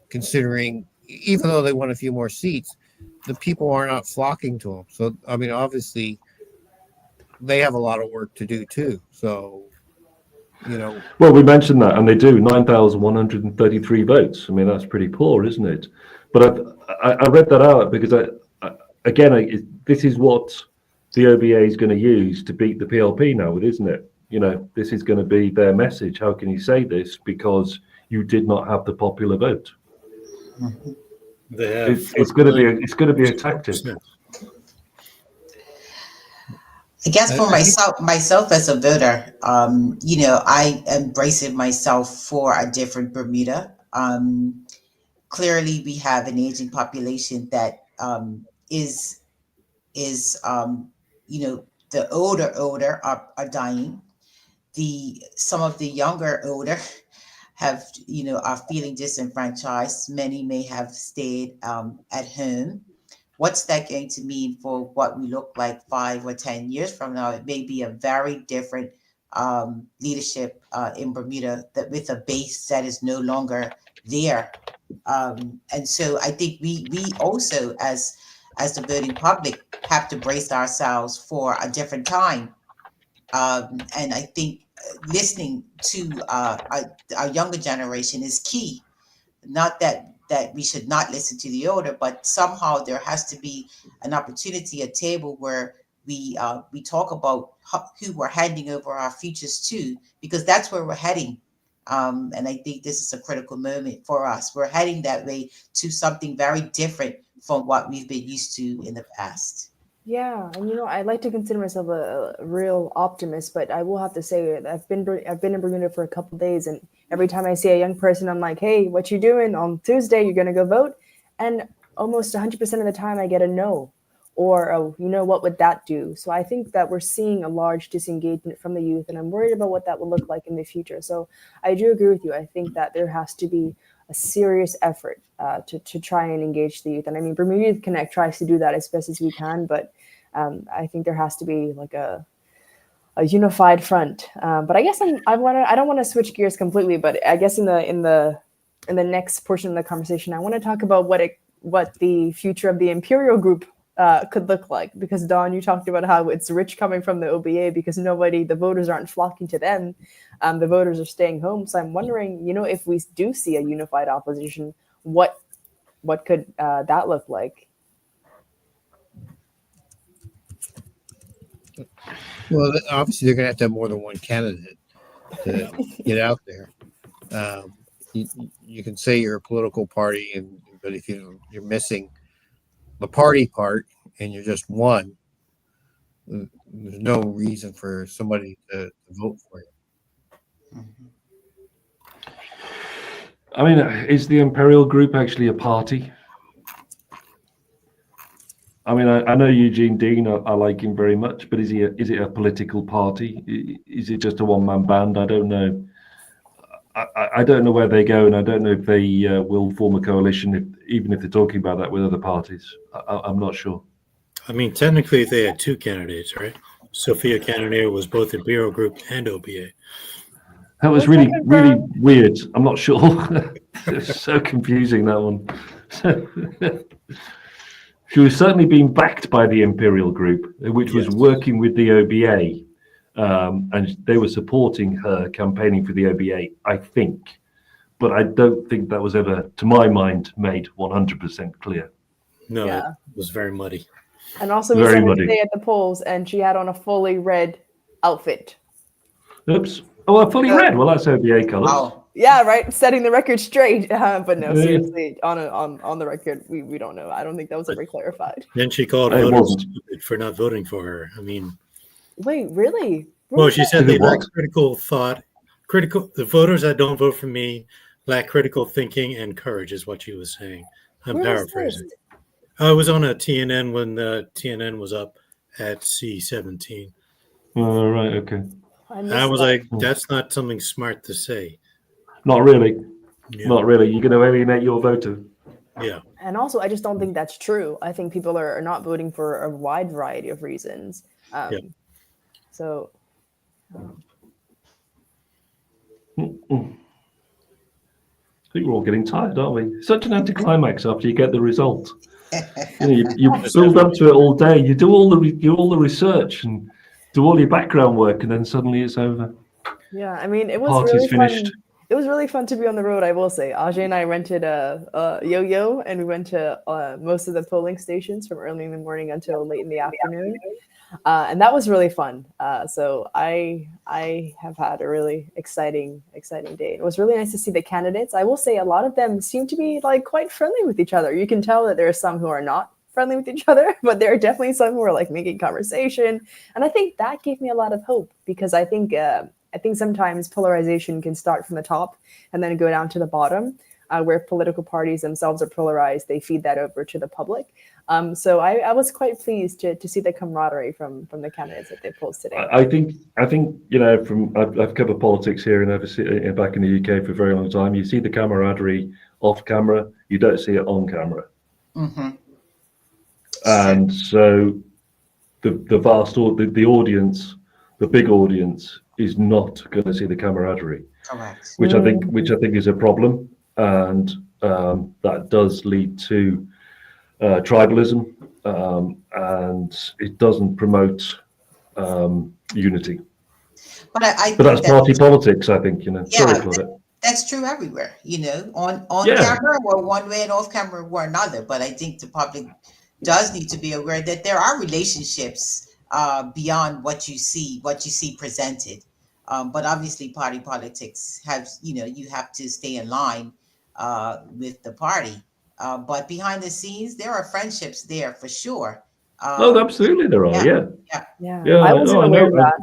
considering even though they won a few more seats, the people are not flocking to them. So, I mean, obviously, they have a lot of work to do too. So, you know. Well, we mentioned that, and they do 9,133 votes. I mean, that's pretty poor, isn't it? But I read that out because this is what the OBA is going to use to beat the PLP now, isn't it? You know, this is going to be their message. How can you say this? Because you did not have the popular vote. It's going to be a tactic. I guess for myself as a voter, I am bracing myself for a different Bermuda. Clearly, we have an aging population that is the older are dying. Some of the younger older are feeling disenfranchised. Many may have stayed at home. What's that going to mean for what we look like 5 or 10 years from now? It may be a very different leadership in Bermuda that with a base that is no longer there. And so I think we also as the voting public have to brace ourselves for a different time. And I think listening to our younger generation is key. Not that we should not listen to the older, but somehow there has to be an opportunity, a table where we talk about who we're handing over our futures to, because that's where we're heading. And I think this is a critical moment for us. We're heading that way to something very different from what we've been used to in the past. Yeah, and I like to consider myself a real optimist, but I will have to say I've been in Bermuda for a couple of days, and every time I see a young person, I'm like, "Hey, what you doing on Tuesday? You're gonna go vote?" And almost 100% of the time, I get a no, or what would that do? So I think that we're seeing a large disengagement from the youth, and I'm worried about what that will look like in the future. So I do agree with you. I think that there has to be a serious effort to try and engage the youth, and I mean, Bermuda Youth Connect tries to do that as best as we can, but I think there has to be like a unified front. But I guess I don't want to switch gears completely, but I guess in the next portion of the conversation, I want to talk about what the future of the Imperial Group could look like. Because Dawn, you talked about how it's rich coming from the OBA because the voters aren't flocking to them. The voters are staying home. So I'm wondering, if we do see a unified opposition, what could that look like? Well, obviously, they're going to have more than one candidate to get out there. You can say you're a political party, but if you're missing the party part and you're just one, there's no reason for somebody to vote for you. I mean, is the Imperial Group actually a party? I mean, I know Eugene Dean. I like him very much, but is it a political party? Is it just a one-man band? I don't know. I don't know where they go, and I don't know if they will form a coalition, even if they're talking about that with other parties. I'm not sure. I mean, technically, they had two candidates, right? Sophia Cannoneer was both Imperial Group and OBA. That was really, really weird. I'm not sure. It's so confusing, that one. She was certainly being backed by the Imperial Group, which was working with the OBA. And they were supporting her campaigning for the OBA, I think. But I don't think that was ever, to my mind, made 100% clear. No, it was very muddy. And also, we saw her today at the polls, and she had on a fully red outfit. Oops. Oh, a fully red. Well, that's OBA colors. Oh. Yeah, right. Setting the record straight. But no, seriously, on the record, we don't know. I don't think that was ever clarified. Then she called voters stupid for not voting for her. I mean, wait, really? Well, she said they lack critical thought. The voters that don't vote for me lack critical thinking and courage, is what she was saying. I'm paraphrasing. I was on a TNN when the TNN was up at C17. Oh, right, okay. I was like, that's not something smart to say. Not really. Yeah. Not really. You're going to alienate your voter. Yeah. And also, I just don't think that's true. I think people are not voting for a wide variety of reasons. So. I think we're all getting tired, aren't we? Such an anticlimax after you get the result. You build up to it all day. You do all the research and do all your background work, and then suddenly it's over. Yeah, I mean, it was really finished. Fun. It was really fun to be on the road, I will say. Ajay and I rented a yo-yo, and we went to most of the polling stations from early in the morning until late in the afternoon. And that was really fun. So I have had a really exciting day. It was really nice to see the candidates. I will say a lot of them seem to be like quite friendly with each other. You can tell that there are some who are not friendly with each other, but there are definitely some who are like making conversation. And I think that gave me a lot of hope, because I think sometimes polarization can start from the top and then go down to the bottom, where political parties themselves are polarized. They feed that over to the public. So I was quite pleased to see the camaraderie from the candidates that they posed today. I think I've covered politics here and back in the UK for a very long time. You see the camaraderie off camera, you don't see it on camera. Mm-hmm. And so the audience, the big audience, is not going to see the camaraderie. Correct. Which I think is a problem, and that does lead to tribalism, and it doesn't promote unity. But I that's party politics, I think. Yeah, sorry, Claudette. That's true everywhere. On camera or one way and off camera or another. But I think the public does need to be aware that there are relationships beyond what you see presented. But obviously, party politics you have to stay in line with the party. But behind the scenes, there are friendships there for sure. Absolutely, there are. Yeah. I wasn't aware of that.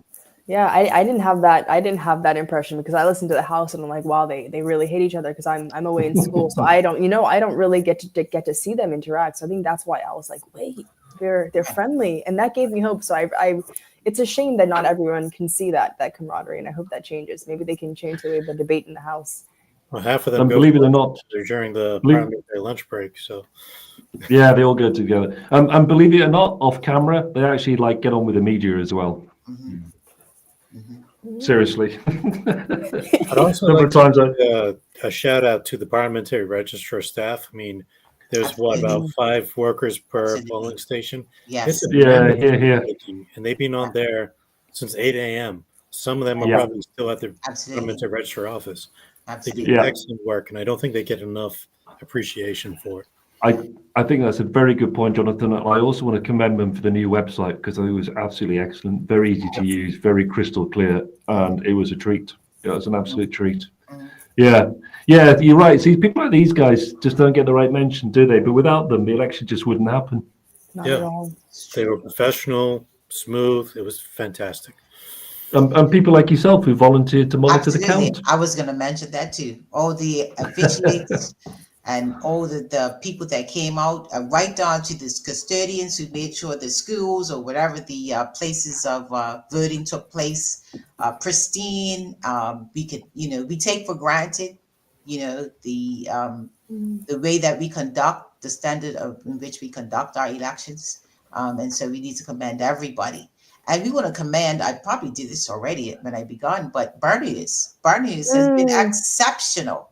Yeah, I didn't have that. I didn't have that impression, because I listened to the house and I'm like, wow, they really hate each other, because I'm away in school, so I don't really get to see them interact. So I think that's why I was like, wait, they're friendly, and that gave me hope. So I it's a shame that not everyone can see that camaraderie, and I hope that changes. Maybe they can change the way the debate in the house. Well, half of them believe it or not, during the primary lunch break. So yeah, they all go together. And believe it or not, off camera, they actually get on with the media as well. Mm-hmm. Mm-hmm. Seriously. I'd also like to give a shout out to the parliamentary registrar staff. I mean, There's what, about Absolutely. 5 workers per Absolutely. polling station? Yes. It's a Yeah, mammoth here. undertaking, and they've been on there since 8 a.m. Some of them are Yeah. probably still at the Absolutely. parliamentary register office. They Absolutely. do Yeah. excellent work, and I don't think they get enough appreciation for it. I think that's a very good point, Jonathan. I also want to commend them for the new website because I think it was absolutely excellent, very easy to use, very crystal clear, and it was a treat. It was an absolute treat. Yeah, yeah, you're right. See, people like these guys just don't get the right mention, do they? But without them, the election just wouldn't happen. Not Yeah. at all. They were professional, smooth. It was fantastic. And people like yourself who volunteered to monitor the Absolutely. count. I was going to mention that too. All the officiates and all the people that came out, right down to the custodians who made sure the schools or whatever the places of voting took place, pristine. We could, we take for granted, the way that we conduct, the standard in which we conduct our elections. And so we need to commend everybody. And we want to commend, I probably did this already when I began, but Bernews has been exceptional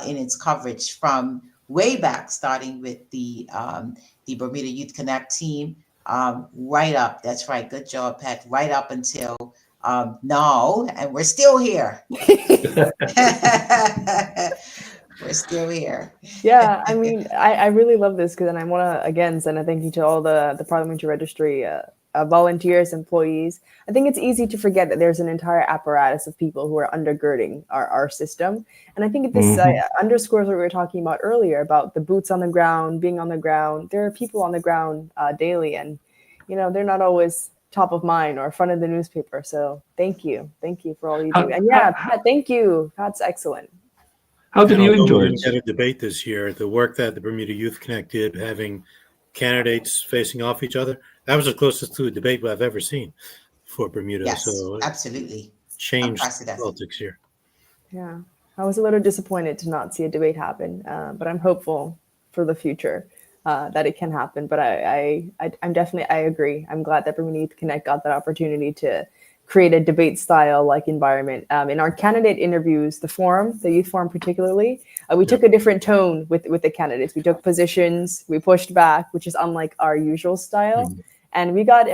in its coverage from way back, starting with the Bermuda Youth Connect team, right up. That's right. Good job, Pat. Right up until now, and we're still here. We're still here. Yeah, I mean, I really love this because, and I want to again send a thank you to all the parliamentary registry volunteers, employees. I think it's easy to forget that there's an entire apparatus of people who are undergirding our system, and I think this underscores what we were talking about earlier about the boots on the ground, being on the ground. There are people on the ground daily, and they're not always top of mind or front of the newspaper. So thank you for all you do, and Pat, thank you. Pat's excellent. How did you enjoy We it? didn't get a debate this year. The work that the Bermuda Youth Connect did, having candidates facing off each other, that was the closest to a debate I've ever seen for Bermuda. Yes, so absolutely. Changed Unprecedented. politics here. Yeah, I was a little disappointed to not see a debate happen, but I'm hopeful for the future that it can happen. But I'm definitely, I agree. I'm glad that Bermuda Youth Connect got that opportunity to create a debate style like environment. In our candidate interviews, the youth forum particularly, we took a different tone with the candidates. We took positions, we pushed back, which is unlike our usual style. And we got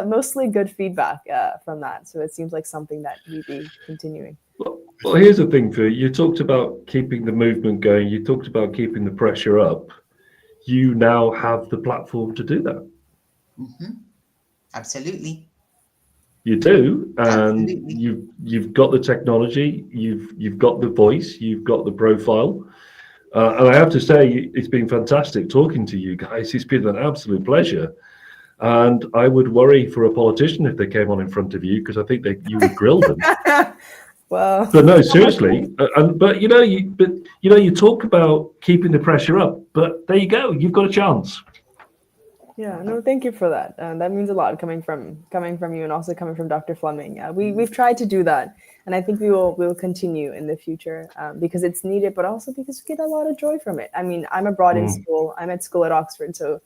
mostly good feedback from that. So it seems like something that we'd be continuing. Well, here's the thing, for you talked about keeping the movement going. You talked about keeping the pressure up. You now have the platform to do that. Absolutely. You do, and Absolutely. you've got the technology, you've got the voice, you've got the profile, and I have to say it's been fantastic talking to you guys. It's been an absolute pleasure, and I would worry for a politician if they came on in front of you because I think you would grill them. Well, but no, seriously, but you talk about keeping the pressure up, but there you go, you've got a chance. Yeah, no, thank you for that. That means a lot coming from you and also coming from Dr. Fleming. We've tried to do that, and I think we will continue in the future because it's needed, but also because we get a lot of joy from it. I mean, I'm abroad in school. I'm at school at Oxford, so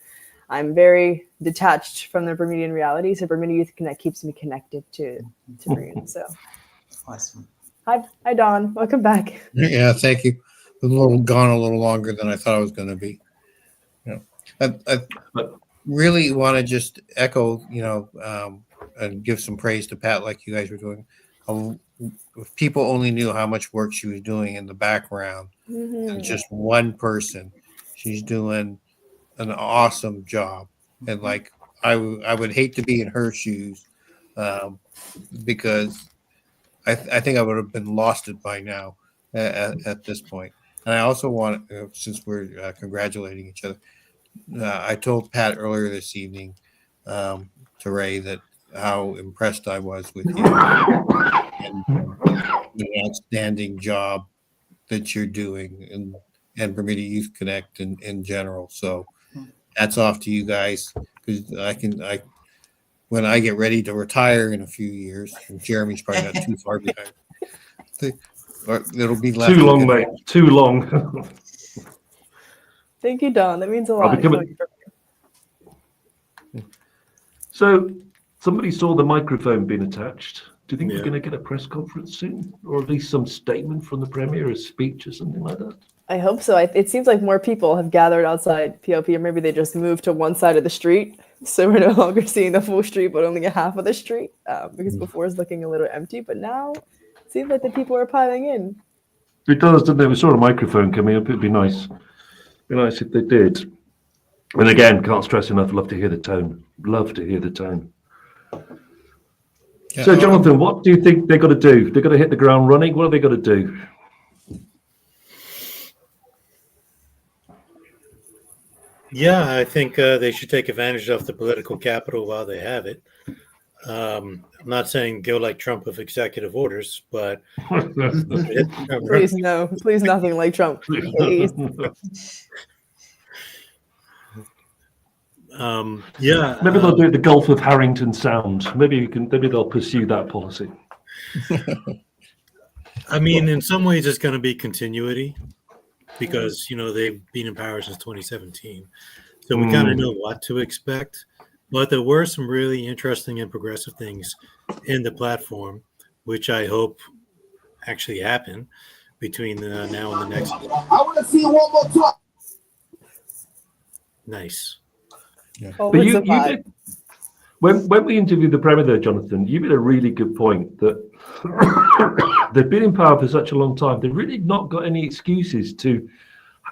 I'm very detached from the Bermudian reality. So Bermuda Youth Connect keeps me connected to Bermuda. So Awesome. Hi, Don. Welcome back. Yeah, thank you. Gone a little longer than I thought I was going to be. I really want to just echo, and give some praise to Pat, like you guys were doing. If people only knew how much work she was doing in the background, and just one person, she's doing an awesome job. And like, I would hate to be in her shoes, because I think I would have been lost it by now at this point. And I also want, since we're congratulating each other, I told Pat earlier this evening, to Ray, that how impressed I was with you and the outstanding job that you're doing and Bermuda Youth Connect in general. So hats off to you guys, because when I get ready to retire in a few years, and Jeremy's probably not too far behind, it'll be left too long, mate. Too long. Thank you, Don. That means a lot. So somebody saw the microphone being attached. Do you think we're going to get a press conference soon, or at least some statement from the Premier, a speech or something like that? I hope so. It seems like more people have gathered outside PLP, or maybe they just moved to one side of the street. So we're no longer seeing the full street, but only a half of the street, because before it was looking a little empty. But now it seems like the people are piling in. It does, doesn't it? We saw a microphone coming up. It'd be nice. Be nice if they did. And again, can't stress enough. Love to hear the tone. Love to hear the tone. Yeah, So, Jonathan, what do you think they've got to do? They've got to hit the ground running. What have they got to do? Yeah, I think they should take advantage of the political capital while they have it. I'm not saying go like Trump with executive orders, but Please no, please nothing like Trump. Please. Yeah, Maybe they'll do it the Gulf of Harrington Sound. Maybe they'll pursue that policy. I mean, in some ways, it's going to be continuity because they've been in power since 2017, so we kind of know what to expect. But there were some really interesting and progressive things in the platform, which I hope actually happen between now and the next. I want to see you one more time. Nice. Yeah. But when we interviewed the Premier there, Jonathan, you made a really good point that they've been in power for such a long time. They've really not got any excuses to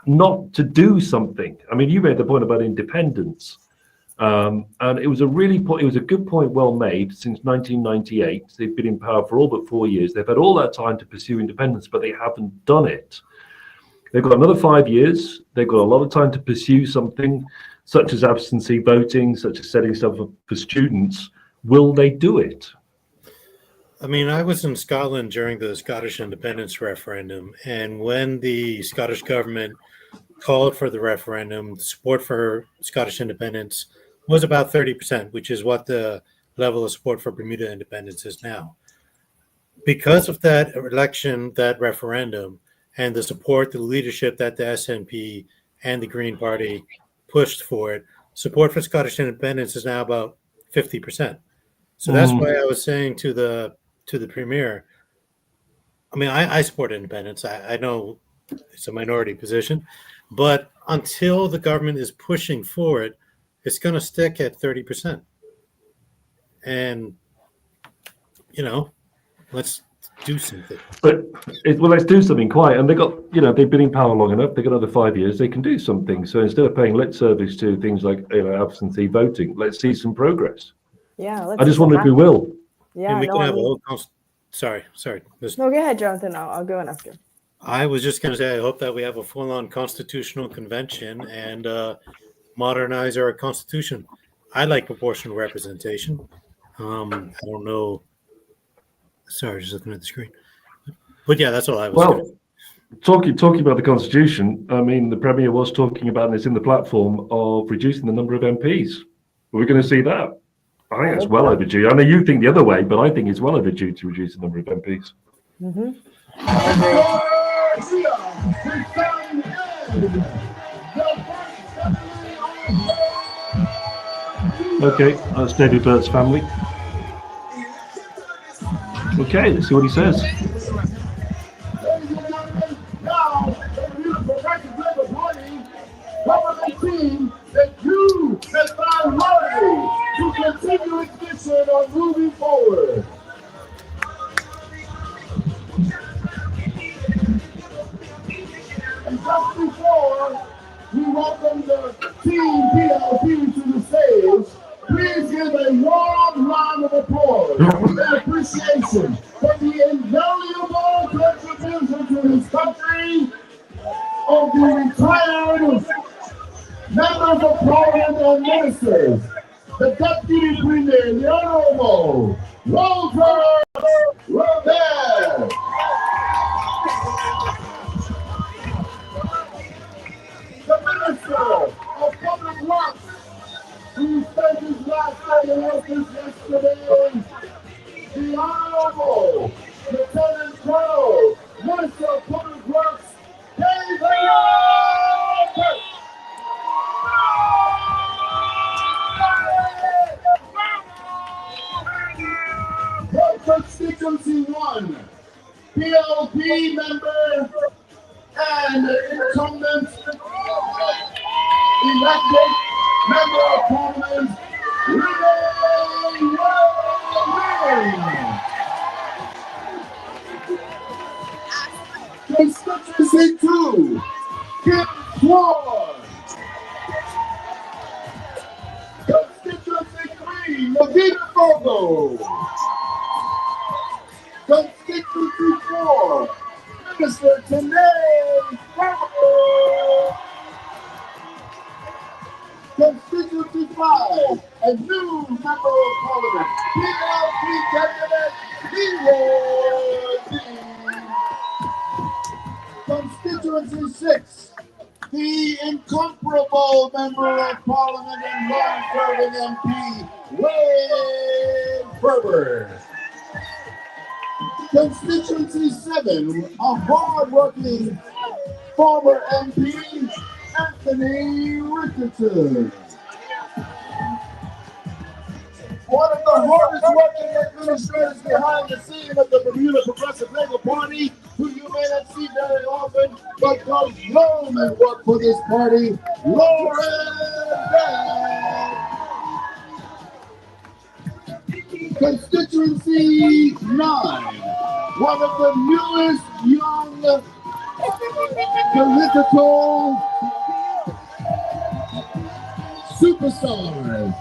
not to do something. I mean, you made the point about independence. And it was a good point, well made. Since 1998, they've been in power for all but 4 years. They've had all that time to pursue independence, but they haven't done it. They've got another 5 years. They've got a lot of time to pursue something, such as absentee voting, such as setting stuff up for students. Will they do it? I mean, I was in Scotland during the Scottish independence referendum, and when the Scottish government called for the referendum, the support for Scottish independence was about 30%, which is what the level of support for Bermuda independence is now. Because of that election, that referendum, and the support, the leadership that the SNP and the Green Party pushed for it, support for Scottish independence is now about 50%. So that's why I was saying to the Premier, I mean, I support independence. I know it's a minority position, but until the government is pushing for it, it's going to stick at 30%. And, let's do something. Let's do something quiet. And they've been in power long enough. They've got another 5 years. They can do something. So instead of paying lip service to things like absentee voting, let's see some progress. Yeah. I just wonder if we will. Yeah. And we can have a whole sorry. No, go ahead, Jonathan. I'll go in after. I was just going to say, I hope that we have a full-on constitutional convention and modernize our constitution. I like proportional representation. I don't know. Sorry, just looking at the screen. But yeah, that's all I was. Well, talking about the constitution, I mean, the Premier was talking about, and it's in the platform, of reducing the number of MPs. Are we going to see that? I think it's well overdue. I know you think the other way, but I think it's well overdue to reduce the number of MPs. Okay, that's David Burt's family. Okay, let's see what he says. That you have found worthy to continue its mission on moving forward. And just before we welcome the Team PLP to the stage, please give a warm round of applause and appreciation for the invaluable contribution to this country of the retired members of Parliament and ministers, the Deputy Premier, the Honorable Walter Robert. The Minister of Public Works, who spent his last day in office yesterday, the Honorable Lieutenant Colonel, Minister of Public Works, David. Constituency 1, PLP member and the incumbent elected member of parliament, Constituency 2, Kim Ward. Constituency 3, Medina Bogo. Constituency 4, Minister Tanae Farmer. Constituency 5, a new member of parliament, PLP candidate, Constituency 6, the incomparable member of parliament and long-serving MP, Wade Ferber. Constituency 7, a hard-working former MP, Anthony Richardson. One of the hardest working administrators behind the scene of the Bermuda Progressive Labour Party, who you may not see very often, but goes home and work for this party, Lauren Dad. Constituency 9, one of the newest young political superstars.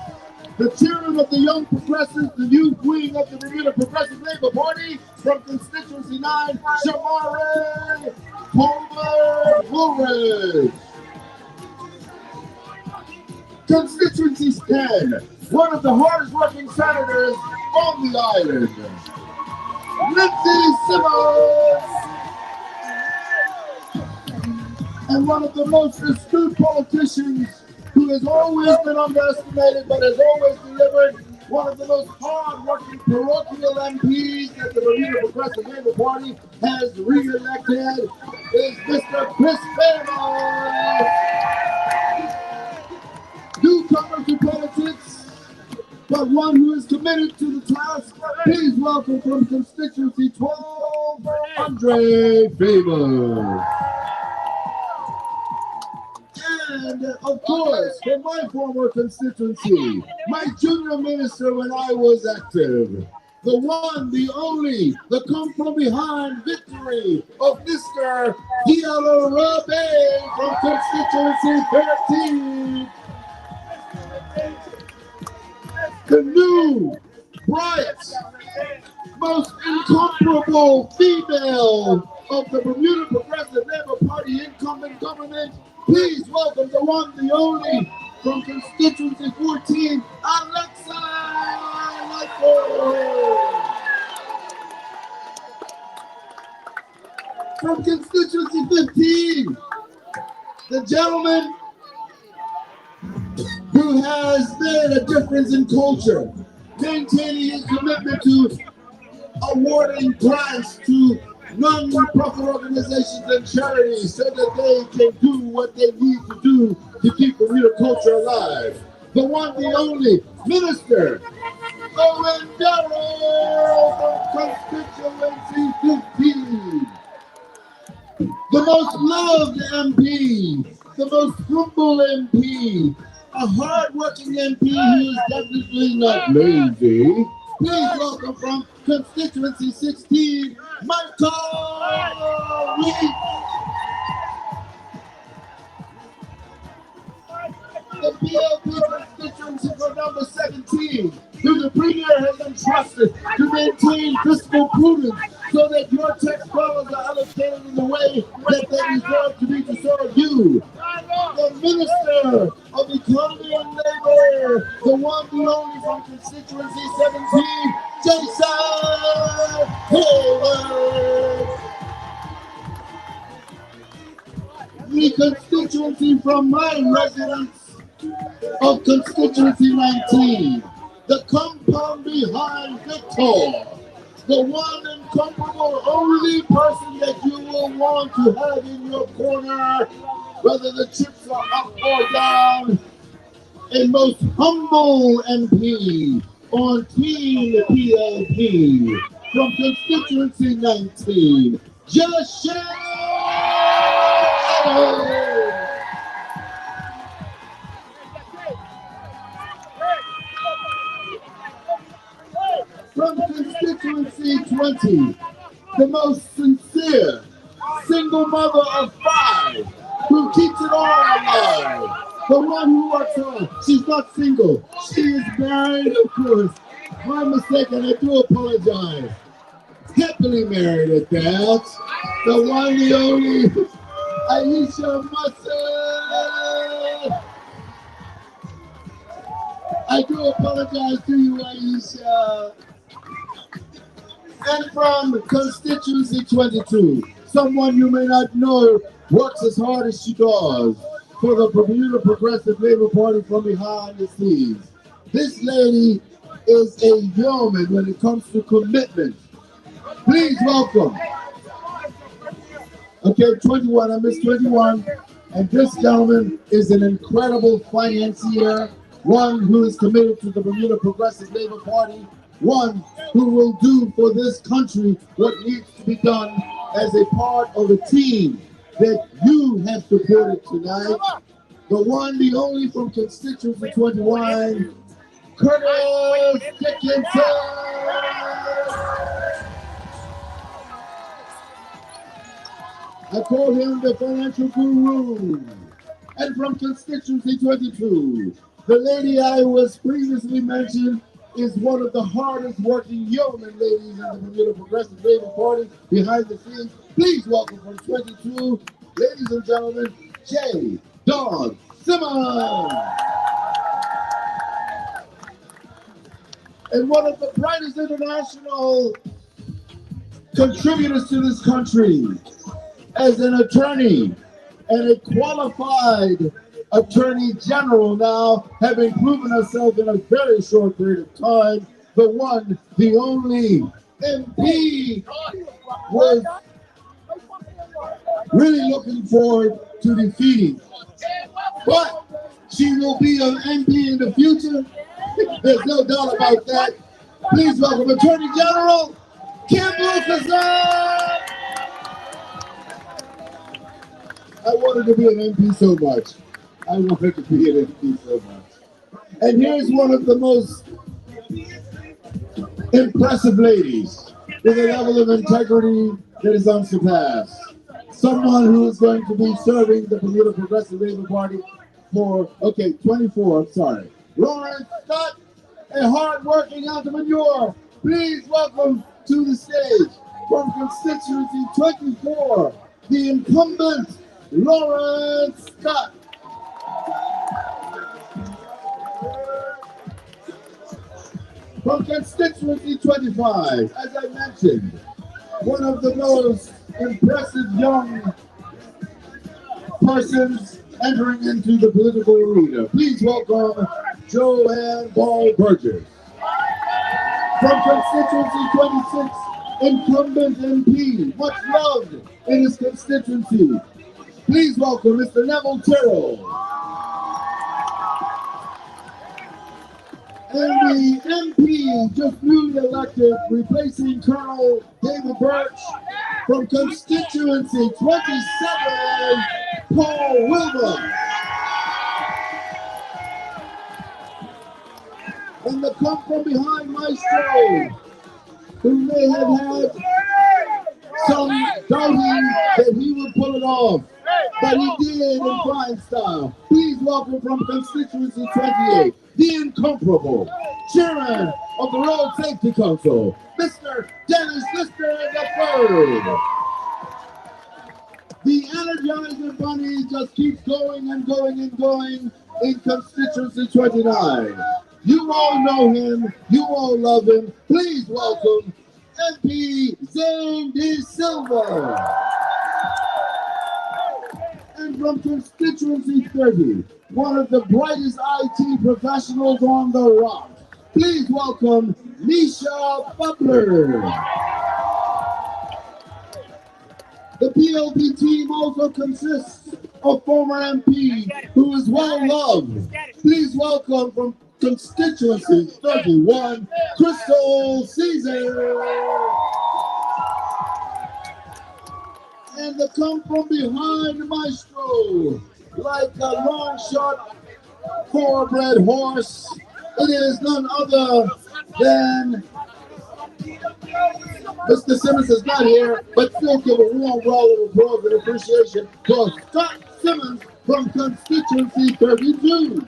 The chairman of the Young Progressives, the youth wing of the Bermuda Progressive Labour Party, from Constituency 9, Shamari Palmer Woolridge. Constituency 10, one of the hardest working senators on the island, Lindsay Simmons. And one of the most astute politicians who has always been underestimated but has always delivered, one of the most hard-working parochial MPs that the Bermuda Progressive Labour Party has re-elected, is Mr. Chris Bernews. Newcomer to politics, but one who is committed to the task. Please welcome from Constituency 12, Andre Faber. And of course, from my former constituency, my junior minister when I was active, the one, the only, the come from behind victory of Mr. Diallo Rabe from Constituency 13. The new, bright, most incomparable female of the Bermuda Progressive Labour Party incumbent government. Please welcome the one, the only, from Constituency 14, Alexa Lightfoot. From Constituency 15, the gentleman who has made a difference in culture, maintaining his commitment to awarding grants to non-profit organizations and charities so that they can do what they need to do to keep Bermuda culture alive. The one, the only, Minister Owen Darrow from Constituency 15. The most loved MP, the most humble MP, a hard-working MP who is definitely not lazy. Please welcome from Constituency 16, Michael Weeks. The PLP constituency for number 17, who the Premier has entrusted to maintain fiscal prudence so that your tax dollars are allocated in the way that they deserve to be to serve you. The Minister of Economy and Labor, the one, the only from Constituency 17, Jason Hayward. The constituency from my residence of Constituency 19, the compound behind Victor, the one incomparable only person that you will want to have in your corner, whether the chips are up or down, a most humble MP on Team PLP from Constituency 19, Joshua From Constituency 20, the most sincere single mother of 5 who keeps it all alive. The one who works hard. She's not single. She is married, of course. My mistake, and I do apologize. Happily married at that. The one, the only, Aisha Musser. I do apologize to you, Aisha. And from Constituency 22, someone you may not know works as hard as she does for the Bermuda Progressive Labor Party from behind the scenes. This lady is a yeoman when it comes to commitment. Please welcome. Okay, 21, I missed 21. And this gentleman is an incredible financier, one who is committed to the Bermuda Progressive Labor Party, one who will do for this country what needs to be done as a part of a team that you have supported tonight. The one, the only from Constituency 21, Curtis Dickinson. I call him the financial guru. And from Constituency 22, the lady I was previously mentioned is one of the hardest working yeoman ladies in the Bermuda Progressive Labor Party behind the scenes. Please welcome from 22, ladies and gentlemen, J. Dawn Simmons. And one of the brightest international contributors to this country as an attorney and a qualified attorney general now, having proven herself in a very short period of time, the one, the only MP, was really looking forward to defeating. But she will be an MP in the future. There's no doubt about that. Please welcome Attorney General Kim Lucas. I wanted to be an MP so much. I wanted to be an MP so much. And here's one of the most impressive ladies with a level of integrity that is unsurpassed. Someone who is going to be serving the Bermuda Progressive Labor Party for, 24, I'm sorry. Lawrence Scott, a hard-working entrepreneur. Please welcome to the stage from Constituency 24, the incumbent, Lawrence Scott. From Constituency 25, as I mentioned, one of the most impressive young persons entering into the political arena. Please welcome Joanne Ball Burgess. From Constituency 26, incumbent MP, much loved in his constituency. Please welcome Mr. Neville Tyrrell. And the MP just newly elected, replacing Colonel David Birch, from Constituency 27, Paul Wilbur. And the come from behind maestro, who may have had some doubting that he would pull it off, but he did in fine style. Please welcome from Constituency 28, the incomparable chairman of the Road Safety Council, Mr. Dennis Lister III. The Energizer Bunny just keeps going and going and going in Constituency 29. You all know him, you all love him. Please welcome MP Zane De Silva. And from Constituency 30, one of the brightest IT professionals on the rock. Please welcome Nisha Butler. The PLP team also consists of former MP who is well loved. Please welcome from Constituency 31, Crystal Caesar. and the come from behind maestro, like a long shot thoroughbred horse. It is none other than Mr. Simmons is not here, but still give a warm round of applause and appreciation for Scott Simmons from Constituency 32.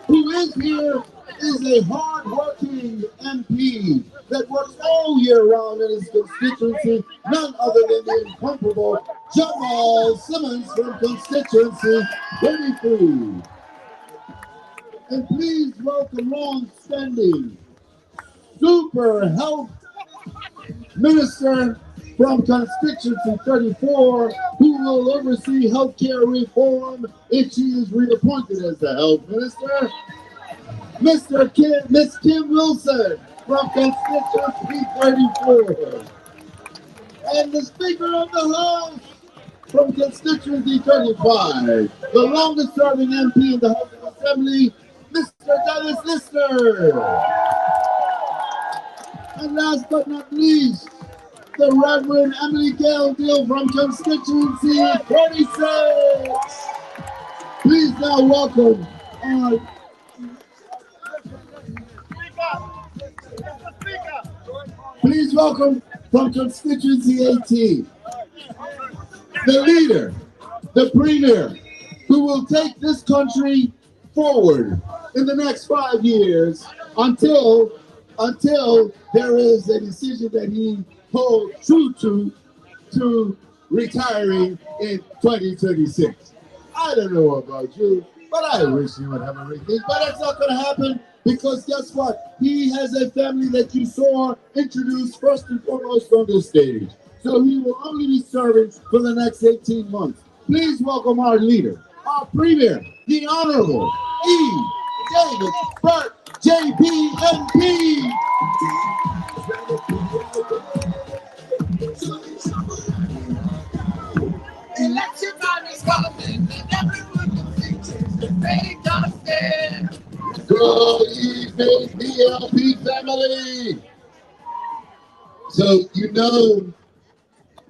Who is here is a hard-working MP that works all year round in his constituency, none other than the incomparable Jamal Simmons from Constituency 33. And please welcome long-standing super health minister from Constituency 34, who will oversee healthcare reform if she is reappointed as the health minister, Miss Kim Wilson from Constituency 34, and the Speaker of the House from Constituency 35, the longest serving MP in the House of Assembly, Mr. Dennis Lister. And last but not least, the Reverend Emily Gale Deal from Constituency 36. Please now welcome please welcome from Constituency 18, the leader, the premier, who will take this country forward in the next 5 years until there is a decision that he holds true to retiring in 2036. I don't know about you, but I wish you would have everything. But it's not going to happen because guess what? He has a family that you saw introduced first and foremost on this stage. So he will only be serving for the next 18 months. Please welcome our leader, our premier, the Honorable E. David Burt, JPMP. Election time is coming, and everyone can see it. They gotta stand. Good evening, PLP family. So you know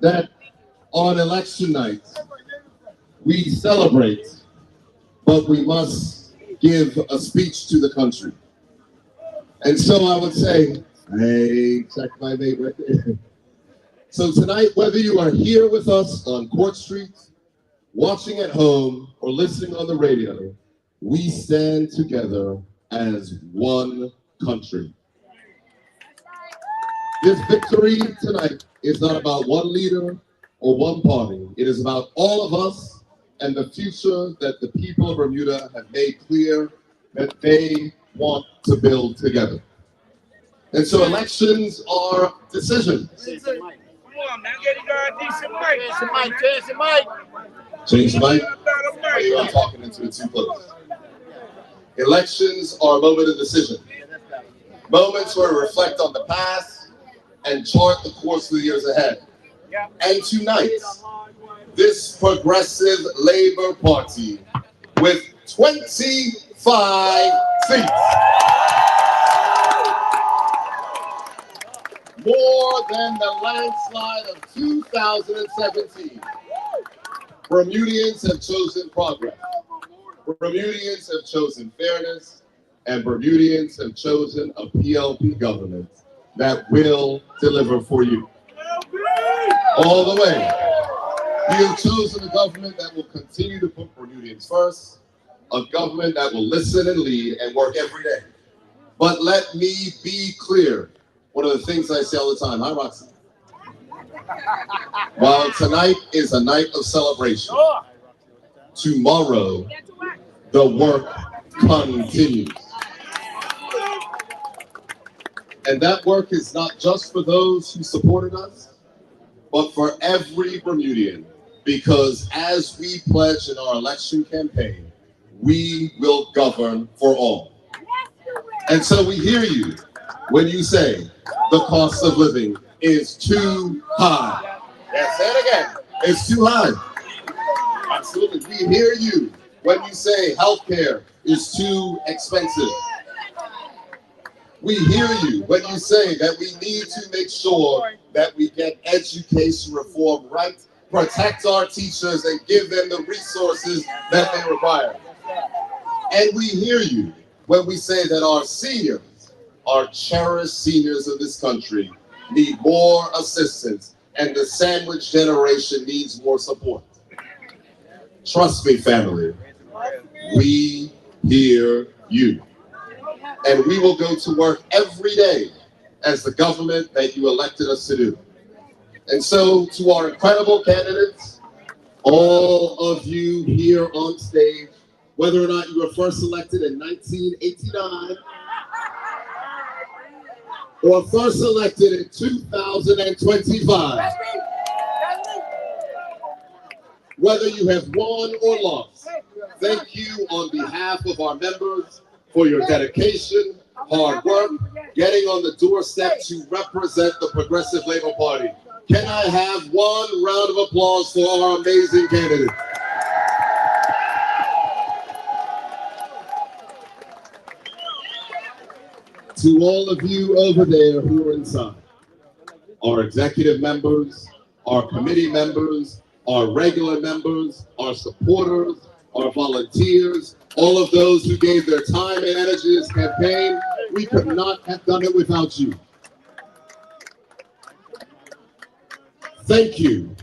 that on election night, we celebrate, but we must give a speech to the country. And so I would say, hey, check my mate right there. So tonight, whether you are here with us on Court Street, watching at home, or listening on the radio, we stand together as one country. This victory tonight is not about one leader or one party. It is about all of us and the future that the people of Bermuda have made clear that they want to build together. And so elections are decisions. Come on, man. Get a guy decent mic. Change the mic. Change the mic? I'm talking into it too close. Elections are a moment of decision. Moments where we reflect on the past and chart the course for the years ahead. And tonight, this progressive Labour Party with 25 seats, more than the landslide of 2017. Bermudians have chosen progress. Bermudians have chosen fairness, and Bermudians have chosen a PLP government that will deliver for you. All the way. You have chosen a government that will continue to put Bermudians first, a government that will listen and lead and work every day. But let me be clear. One of the things I say all the time, hi Roxy. While tonight is a night of celebration, tomorrow the work continues. And that work is not just for those who supported us, but for every Bermudian, because as we pledge in our election campaign, we will govern for all. And so we hear you when you say the cost of living is too high. Yeah, say it again. It's too high. Absolutely. We hear you when you say healthcare is too expensive. We hear you when you say that we need to make sure that we get education reform right, protect our teachers, and give them the resources that they require. And we hear you when we say that our seniors, our cherished seniors of this country, need more assistance, and the sandwich generation needs more support. Trust me, family, we hear you. And we will go to work every day as the government that you elected us to do. And so, to our incredible candidates, all of you here on stage, whether or not you were first elected in 1989 or first elected in 2025, whether you have won or lost, thank you on behalf of our members for your dedication, hard work, getting on the doorstep to represent the Progressive Labor Party. Can I have one round of applause for our amazing candidates? To all of you over there who are inside, our executive members, our committee members, our regular members, our supporters, our volunteers, all of those who gave their time and energy to this campaign, we could not have done it without you. Thank you,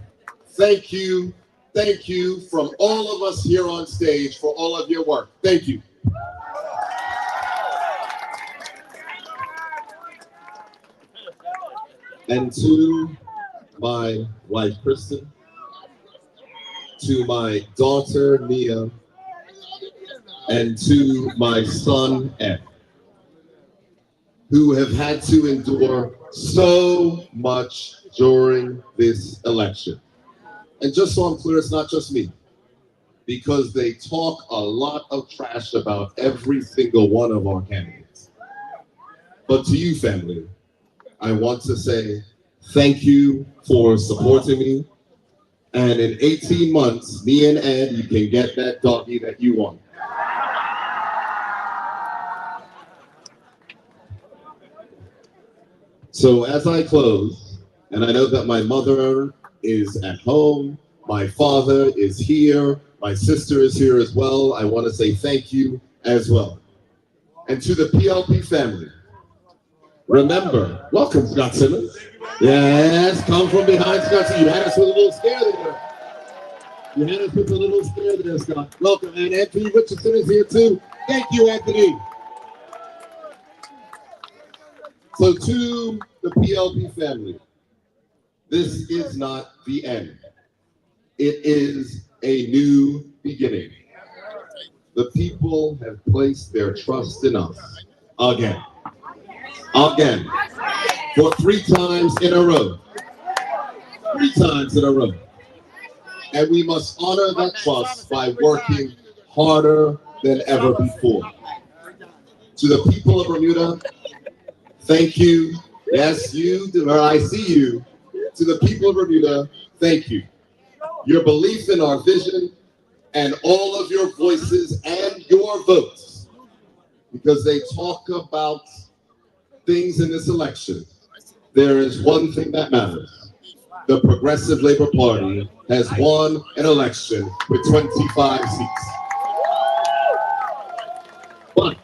thank you, thank you from all of us here on stage for all of your work. Thank you. And to my wife, Kristen, to my daughter, Mia, and to my son, Ed, who have had to endure so much during this election. And just so I'm clear, it's not just me, because they talk a lot of trash about every single one of our candidates. But to you, family, I want to say thank you for supporting me. And in 18 months, me and Ed, you can get that doggy that you want. So as I close, and I know that my mother is at home, my father is here, my sister is here as well, I want to say thank you as well. And to the PLP family, remember, welcome Scott Simmons. Yes, come from behind, Scott. You had us with a little scare there. You had us with a little scare there, Scott. Welcome, and Anthony Richardson is here too. Thank you, Anthony. So to the PLP family, this is not the end. It is a new beginning. The people have placed their trust in us again. Again. For 3 times in a row. 3 times in a row. And we must honor that trust by working harder than ever before. To the people of Bermuda, thank you. Yes, you, or I see you. To the people of Bermuda, thank you. Your belief in our vision and all of your voices and your votes, because they talk about things in this election. There is one thing that matters. The Progressive Labor Party has won an election with 25 seats. But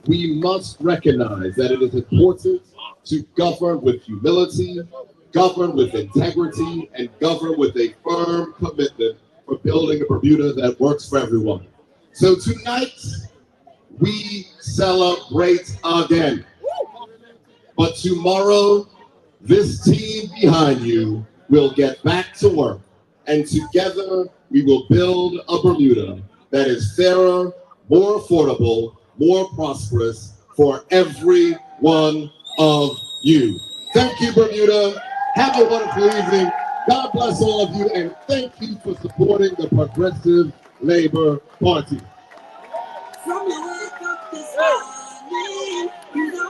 we must recognize that it is important to govern with humility, govern with integrity, and govern with a firm commitment for building a Bermuda that works for everyone. So tonight, we celebrate again. But tomorrow, this team behind you will get back to work. And together, we will build a Bermuda that is fairer, more affordable, more prosperous for every one of you. Thank you, Bermuda. Have a wonderful evening. God bless all of you, and thank you for supporting the Progressive Labor Party. From the wake up this morning, you know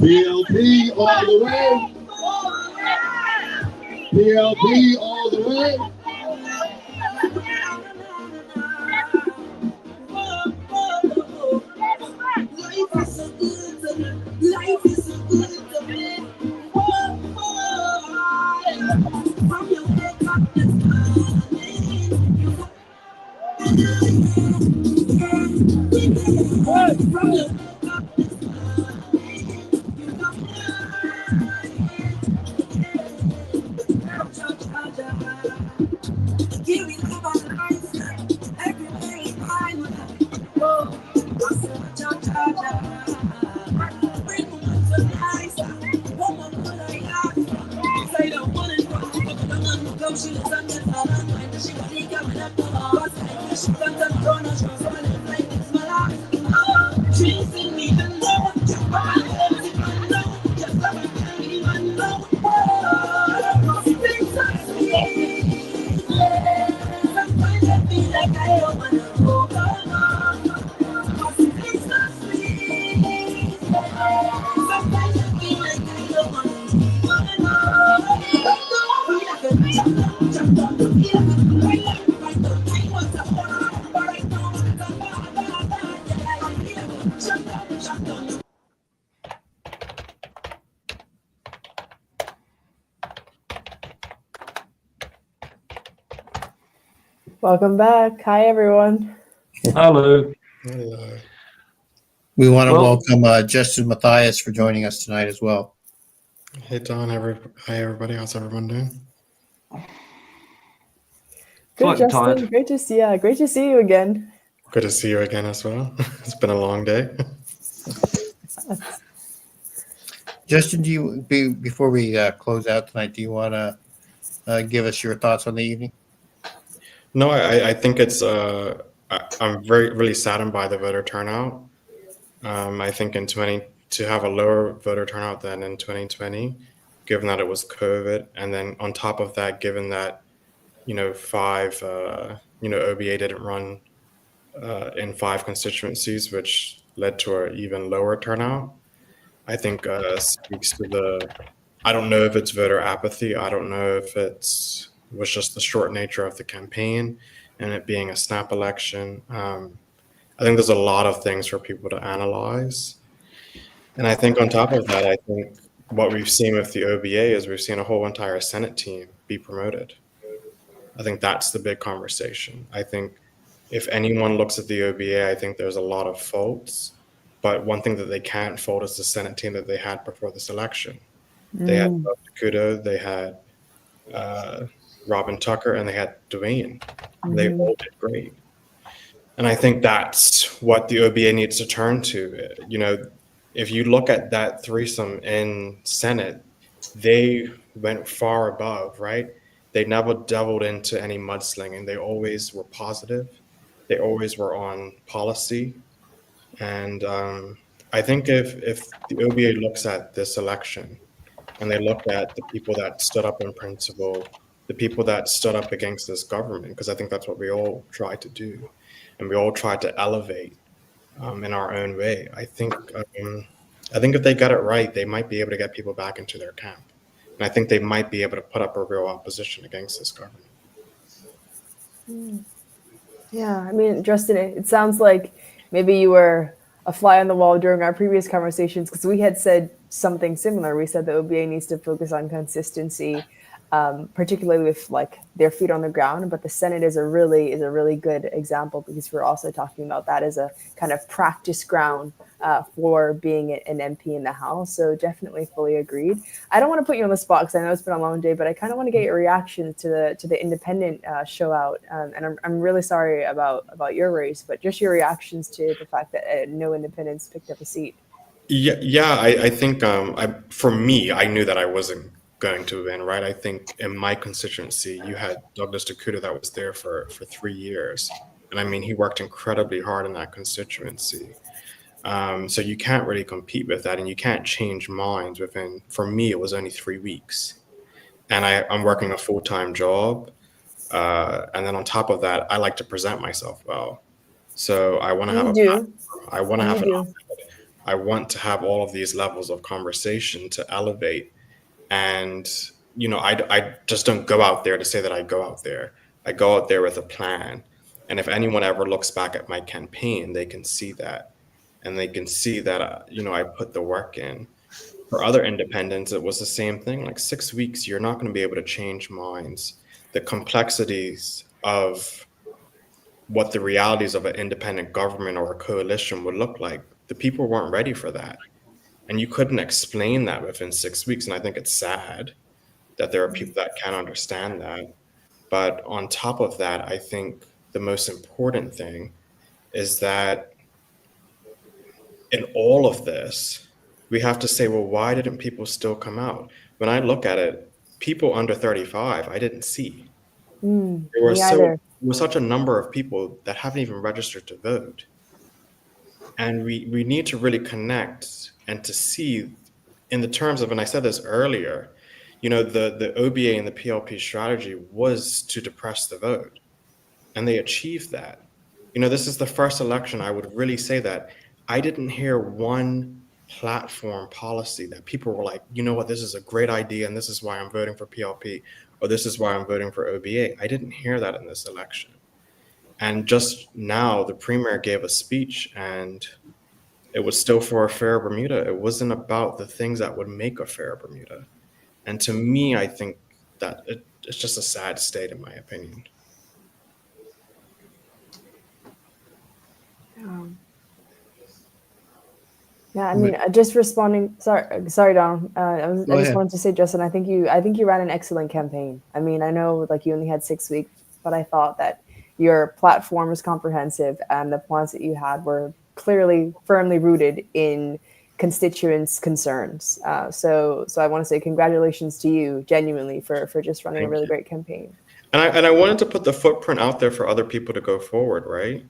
PLP all the way. PLP all the way. Welcome back. Hi, everyone. Hello. We want to Well- welcome Justin Matthias for joining us tonight as well. Hey Don, hi everybody. How's everyone doing? Good, Slightly Justin. tired. Great to see you again. Good to see you again as well. It's been a long day. Justin, before we close out tonight, do you want to give us your thoughts on the evening? No, I think it's I'm really saddened by the voter turnout. I think to have a lower voter turnout than in 2020, given that it was COVID, and then on top of that, given that OBA didn't run in 5 constituencies, which led to an even lower turnout. I think speaks to I don't know if it's voter apathy. I don't know if was just the short nature of the campaign and it being a snap election. I think there's a lot of things for people to analyze. And I think on top of that, I think what we've seen with the OBA is we've seen a whole entire Senate team be promoted. I think that's the big conversation. I think if anyone looks at the OBA, I think there's a lot of faults. But one thing that they can't fault is the Senate team that they had before this election. They had Kudo, they had Robin Tucker, and they had Dwayne. They all did great. And I think that's what the OBA needs to turn to. If you look at that threesome in Senate, they went far above, right? They never delved into any mudslinging. They always were positive. They always were on policy. And I think if the OBA looks at this election and they look at the people that stood up in principle, the people that stood up against this government, because I think that's what we all tried to do. And we all tried to elevate in our own way. I think if they get it right, they might be able to get people back into their camp. And I think they might be able to put up a real opposition against this government. Yeah, I mean, Justin, it sounds like maybe you were a fly on the wall during our previous conversations because we had said something similar. We said the OBA needs to focus on consistency, particularly with like their feet on the ground. But the Senate is a really good example because we're also talking about that as a kind of practice ground for being an MP in the House. So definitely fully agreed. I don't want to put you on the spot because I know it's been a long day, but I kind of want to get your reaction to the independent show out. And I'm really sorry about your race, but just your reactions to the fact that no independents picked up a seat. Yeah. I think for me, I knew that I wasn't going to win, right? I think in my constituency, you had Douglas Dakuda that was there for 3 years. And I mean, he worked incredibly hard in that constituency. So you can't really compete with that and you can't change minds for me, it was only 3 weeks. and I'm working a full-time job. And then on top of that, I like to present myself well. So I want to have You a do. platform. I want to You have an do. op-ed. I want to have all of these levels of conversation to elevate. And, I just don't go out there to say that I go out there. I go out there with a plan. And if anyone ever looks back at my campaign, they can see that. And they can see that, I put the work in. For other independents, it was the same thing. Like 6 weeks, you're not going to be able to change minds. The complexities of what the realities of an independent government or a coalition would look like, the people weren't ready for that. And you couldn't explain that within 6 weeks. And I think it's sad that there are people that can't understand that. But on top of that, I think the most important thing is that in all of this, we have to say, well, why didn't people still come out? When I look at it, people under 35, I didn't see. Me either. There was such a number of people that haven't even registered to vote. And we need to really connect and to see in the terms of, and I said this earlier, the OBA and the PLP strategy was to depress the vote. And they achieved that. This is the first election I would really say that I didn't hear one platform policy that people were like, you know what, this is a great idea and this is why I'm voting for PLP or this is why I'm voting for OBA. I didn't hear that in this election. And just now the premier gave a speech and it was still for a fair Bermuda. It wasn't about the things that would make a fair Bermuda. And to me, I think that it's just a sad state, in my opinion. Yeah, I mean, just responding. Sorry, Don. I just ahead. wanted to say, Justin, I think you ran an excellent campaign. I mean, I know like you only had 6 weeks, but I thought that your platform was comprehensive and the plans that you had were clearly firmly rooted in constituents' concerns. So I want to say congratulations to you, genuinely, for just running a really great campaign. And I wanted to put the footprint out there for other people to go forward, right?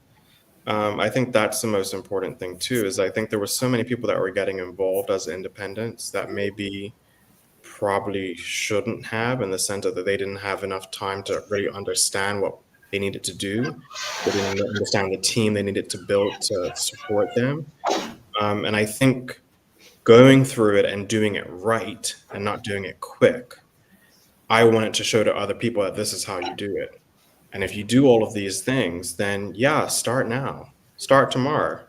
I think that's the most important thing too, is I think there were so many people that were getting involved as independents that maybe probably shouldn't have, in the sense that they didn't have enough time to really understand what they needed to do. They didn't understand the team they needed to build to support them. And I think going through it and doing it right and not doing it quick, I wanted to show to other people that this is how you do it. And if you do all of these things, then yeah, start now. Start tomorrow.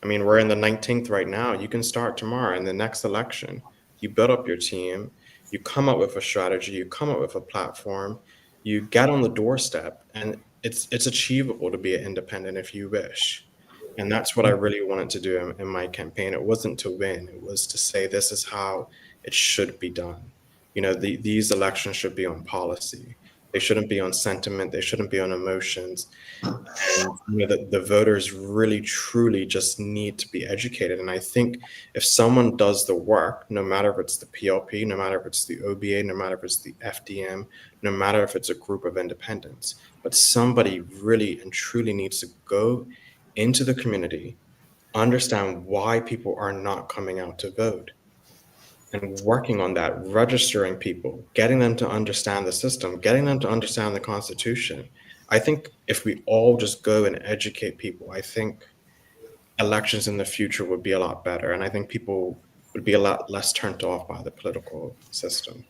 I mean, we're in the 19th right now. You can start tomorrow in the next election. You build up your team. You come up with a strategy. You come up with a platform. You get on the doorstep, and it's achievable to be an independent if you wish. And that's what I really wanted to do in my campaign. It wasn't to win. It was to say this is how it should be done. These elections should be on policy. They shouldn't be on sentiment. They shouldn't be on emotions. And the voters really, truly just need to be educated. And I think if someone does the work, no matter if it's the PLP, no matter if it's the OBA, no matter if it's the FDM, no matter if it's a group of independents, but somebody really and truly needs to go into the community, understand why people are not coming out to vote, and working on that, registering people, getting them to understand the system, getting them to understand the Constitution. I think if we all just go and educate people, I think elections in the future would be a lot better. And I think people would be a lot less turned off by the political system.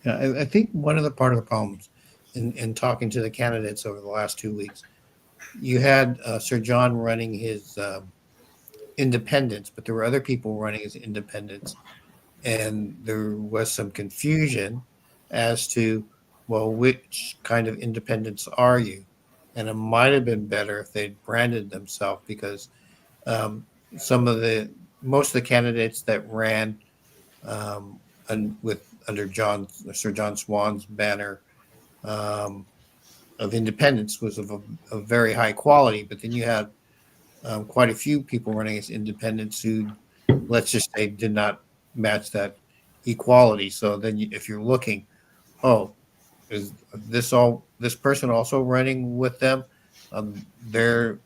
Yeah, I think one of the problems in talking to the candidates over the last 2 weeks, you had Sir John running his independents, but there were other people running as independents. And there was some confusion as to, well, which kind of independents are you? And it might have been better if they'd branded themselves, because most of the candidates that ran under Sir John Swan's banner of independence was of a very high quality. But then you had quite a few people running as independents who, let's just say, did not match that equality. So then if you're looking, is this person also running with them? They're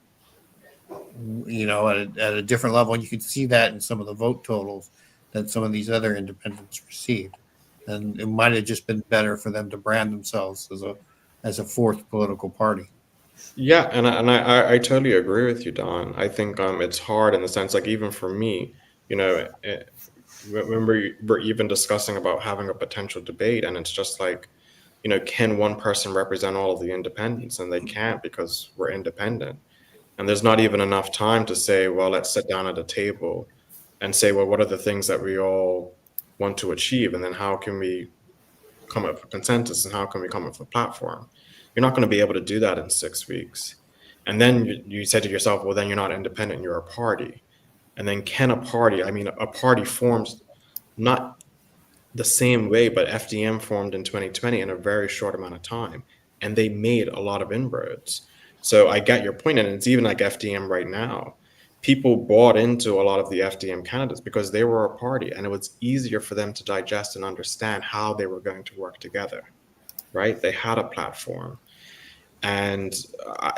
at a different level, and you can see that in some of the vote totals that some of these other independents received. and it might have just been better for them to brand themselves as a fourth political party. Yeah, and I totally agree with you, Don. I think it's hard in the sense, like, even for me, you know, when we're even discussing about having a potential debate, and it's just like, you know, can one person represent all of the independents? And they can't, because we're independent. And there's not even enough time to say, well, let's sit down at a table and say, well, what are the things that we all want to achieve? And then how can we come up with consensus, and how can we come up with a platform? You're not going to be able to do that in 6 weeks. And then you said to yourself, well, then you're not independent, you're a party. And then can a party, I mean, a party forms not the same way, but FDM formed in 2020 in a very short amount of time, and they made a lot of inroads. So I get your point, and it's even like FDM right now. People bought into a lot of the FDM candidates because they were a party, and it was easier for them to digest and understand how they were going to work together, right? They had a platform. And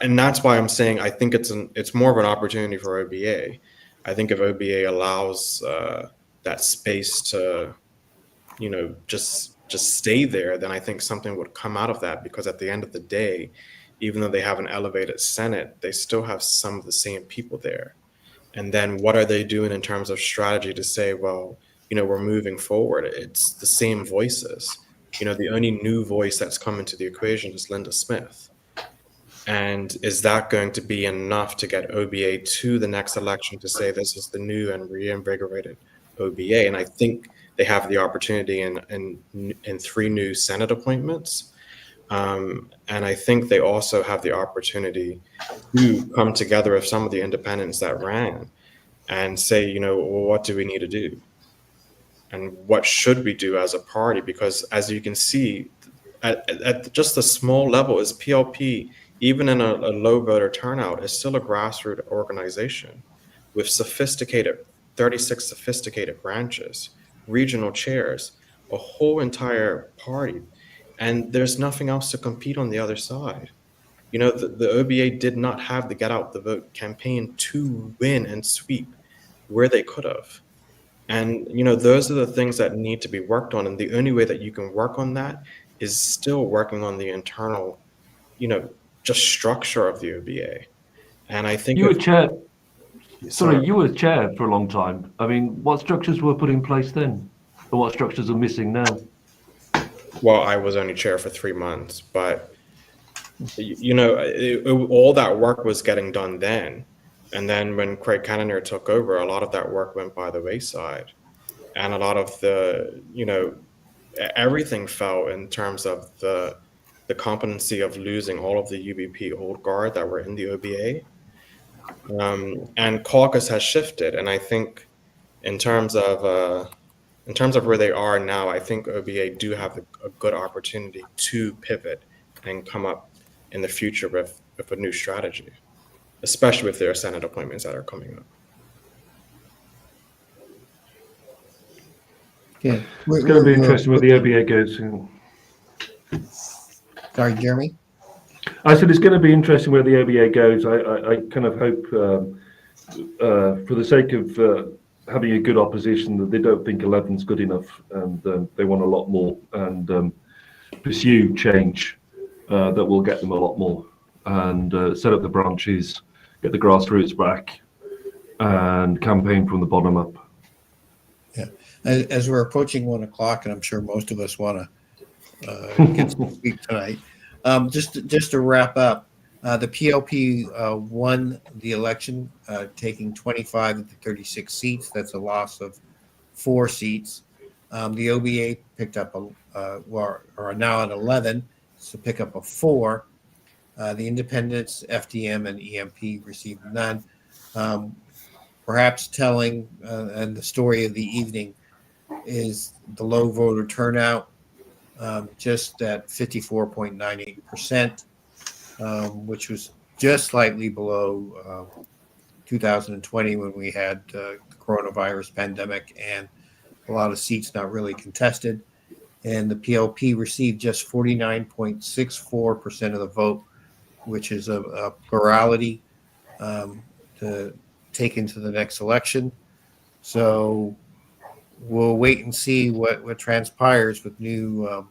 that's why I'm saying I think it's more of an opportunity for OBA. I think if OBA allows that space to, you know, just stay there, then I think something would come out of that, because at the end of the day, even though they have an elevated Senate, they still have some of the same people there. And then what are they doing in terms of strategy to say, well, you know, we're moving forward? It's the same voices. You know, the only new voice that's come into the equation is Linda Smith. And is that going to be enough to get OBA to the next election to say this is the new and reinvigorated OBA? And I think they have the opportunity in 3 new Senate appointments. And I think they also have the opportunity to come together with some of the independents that ran and say, you know, well, what do we need to do? And what should we do as a party? Because as you can see, at just a small level, is PLP, even in a low voter turnout, is still a grassroots organization with 36 sophisticated branches, regional chairs, a whole entire party. And there's nothing else to compete on the other side. You know, the OBA did not have the Get Out the Vote campaign to win and sweep where they could have. And, you know, those are the things that need to be worked on. And the only way that you can work on that is still working on the internal, you know, just structure of the OBA. And I think You were chair. Sorry. You were chair for a long time. I mean, what structures were put in place then? And what structures are missing now? Well, I was only chair for 3 months, but, you know, all that work was getting done then. And then when Craig Cannoneer took over, a lot of that work went by the wayside. And a lot of the, you know, everything fell in terms of the competency of losing all of the UBP old guard that were in the OBA. And caucus has shifted. And I think in terms of where they are now, I think OBA do have a good opportunity to pivot and come up in the future with a new strategy, especially with their Senate appointments that are coming up. Yeah. It's going to be interesting where the OBA goes. Sorry, Jeremy? I said it's going to be interesting where the OBA goes. I kind of hope, for the sake of having a good opposition, that they don't think 11's good enough, and they want a lot more, and pursue change that will get them a lot more, and set up the branches, get the grassroots back, and campaign from the bottom up. Yeah. As we're approaching 1 o'clock, and I'm sure most of us want to get to speak tonight, just to wrap up, the PLP won the election, taking 25 of the 36 seats. That's a loss of 4 seats. The OBA picked up are now at 11, so pick up a 4. The independents, FDM and EMP received none. Perhaps telling, and the story of the evening is the low voter turnout, just at 54.98%, which was just slightly below 2020 when we had the coronavirus pandemic and a lot of seats not really contested. And the PLP received just 49.64% of the vote, which is a plurality to take into the next election. So we'll wait and see what transpires with new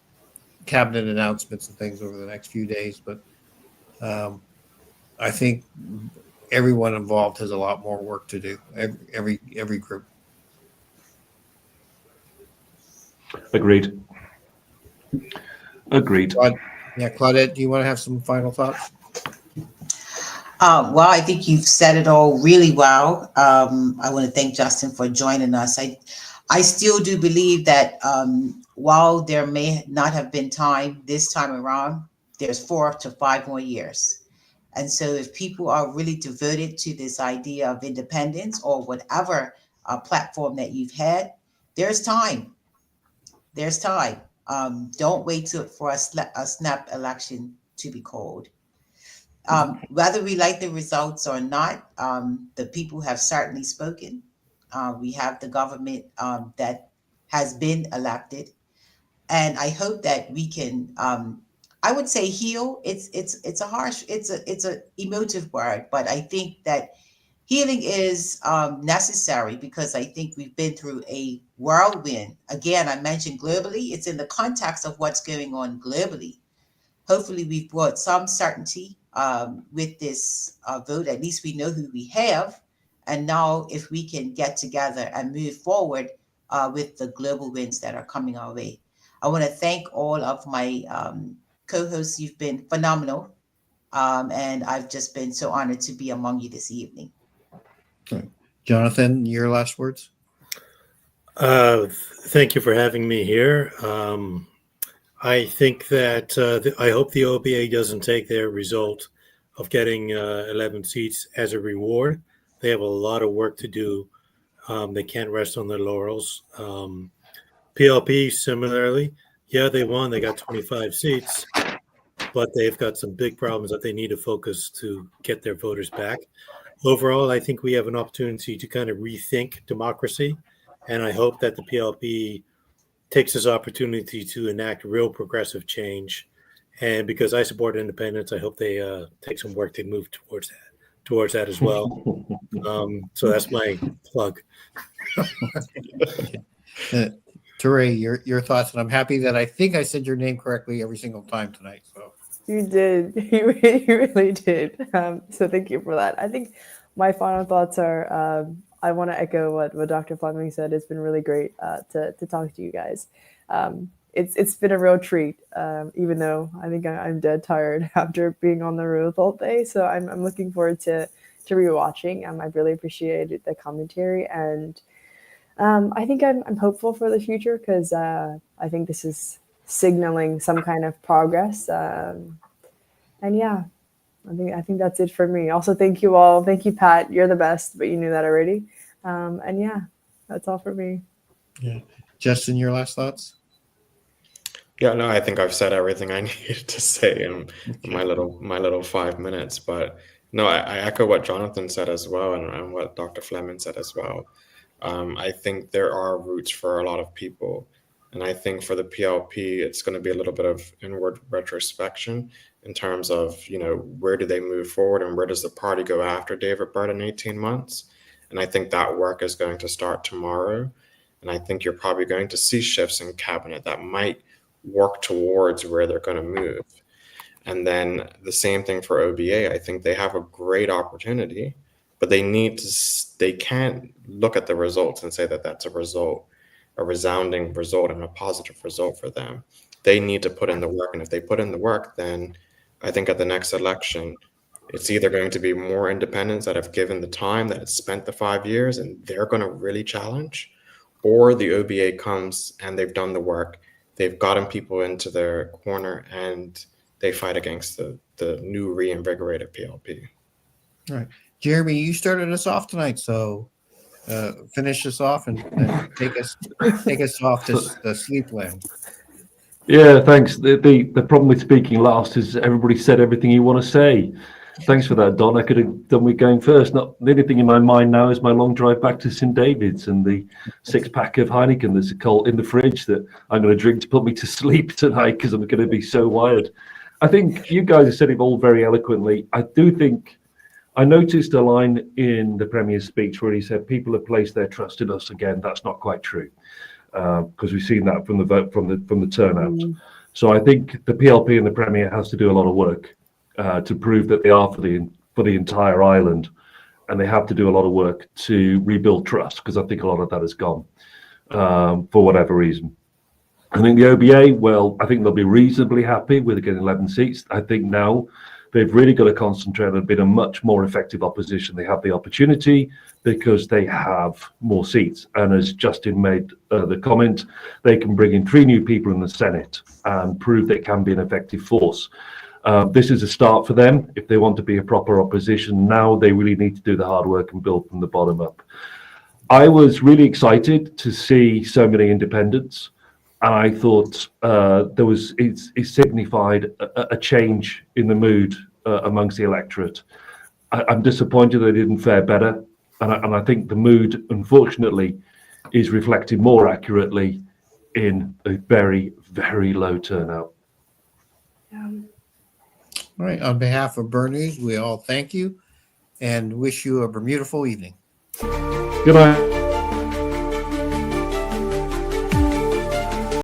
cabinet announcements and things over the next few days. But I think everyone involved has a lot more work to do. Every group. Agreed. Claudette, do you want to have some final thoughts? Well, I think you've said it all really well. I want to thank Justin for joining us. I still do believe that while there may not have been time this time around, there's 4 to 5 more years. And so if people are really devoted to this idea of independence or whatever platform that you've had, there's time. There's time. Don't wait for a snap election to be called. Whether we like the results or not, the people have certainly spoken. We have the government that has been elected, and I hope that we can. I would say heal. It's a harsh. It's a emotive word, but I think that healing is necessary because I think we've been through a whirlwind. Again, I mentioned globally. It's in the context of what's going on globally. Hopefully, we've brought some certainty with this vote. At least we know who we have. And now if we can get together and move forward with the global wins that are coming our way. I want to thank all of my co-hosts. You've been phenomenal. And I've just been so honored to be among you this evening. Jonathan, your last words? Thank you for having me here. I think that I hope the OBA doesn't take their result of getting 11 seats as a reward. They have a lot of work to do. They can't rest on their laurels. PLP, similarly, yeah, they won. They got 25 seats, but they've got some big problems that they need to focus to get their voters back. Overall, I think we have an opportunity to kind of rethink democracy, and I hope that the PLP takes this opportunity to enact real progressive change. And because I support independence, I hope they take some work to move towards that as well. So that's my plug. Teray, your thoughts, and I'm happy that I think I said your name correctly every single time tonight. So you did, you really did. So thank you for that. I think my final thoughts are, I want to echo what Dr. Fleming said. It's been really great to talk to you guys. It's been a real treat, even though I think I'm dead tired after being on the road all day. So I'm looking forward to rewatching. I really appreciated the commentary, and I think I'm hopeful for the future because I think this is signaling some kind of progress. And yeah, I think that's it for me. Also, thank you all. Thank you, Pat. You're the best, but you knew that already. And yeah, that's all for me. Yeah, Justin, your last thoughts? Yeah, no, I think I've said everything I needed to say in my little 5 minutes. But no, I echo what Jonathan said as well, and what Dr. Fleming said as well. I think there are roots for a lot of people. And I think for the PLP, it's going to be a little bit of inward retrospection in terms of, where do they move forward and where does the party go after David Byrd in 18 months? And I think that work is going to start tomorrow. And I think you're probably going to see shifts in cabinet that might work towards where they're going to move. And then the same thing for OBA. I think they have a great opportunity, but they can't look at the results and say that that's a resounding result and a positive result for them. They need to put in the work. And if they put in the work, then I think at the next election, it's either going to be more independents that have given the time, that have spent the 5 years, and they're going to really challenge, or the OBA comes and they've done the work, they've gotten people into their corner, and they fight against the new reinvigorated PLP. All right. Jeremy, you started us off tonight, so finish us off and take us off to the sleepland. Yeah, thanks. The problem with speaking last is everybody said everything you want to say. Thanks for that, Don. I could have done with going first. Not the only thing in my mind now is my long drive back to St. David's and the 6-pack of Heineken that's cold in the fridge that I'm going to drink to put me to sleep tonight because I'm going to be so wired. I think you guys have said it all very eloquently. I do think I noticed a line in the Premier's speech where he said people have placed their trust in us again. That's not quite true, because we've seen that from the vote from the turnout. So I think the PLP and the Premier has to do a lot of work to prove that they are for the entire island, and they have to do a lot of work to rebuild trust, because I think a lot of that has gone for whatever reason. I think the OBA, well, I think they'll be reasonably happy with getting 11 seats. I think now they've really got to concentrate on being a much more effective opposition. They have the opportunity because they have more seats. And as Justin made the comment, they can bring in 3 new people in the Senate and prove they can be an effective force. This is a start for them. If they want to be a proper opposition, now they really need to do the hard work and build from the bottom up. I was really excited to see so many independents. And I thought it signified a change in the mood amongst the electorate. I'm disappointed they didn't fare better. And I think the mood, unfortunately, is reflected more accurately in a very, very low turnout. All right. On behalf of Bernews, we all thank you and wish you a beautiful evening. Good night.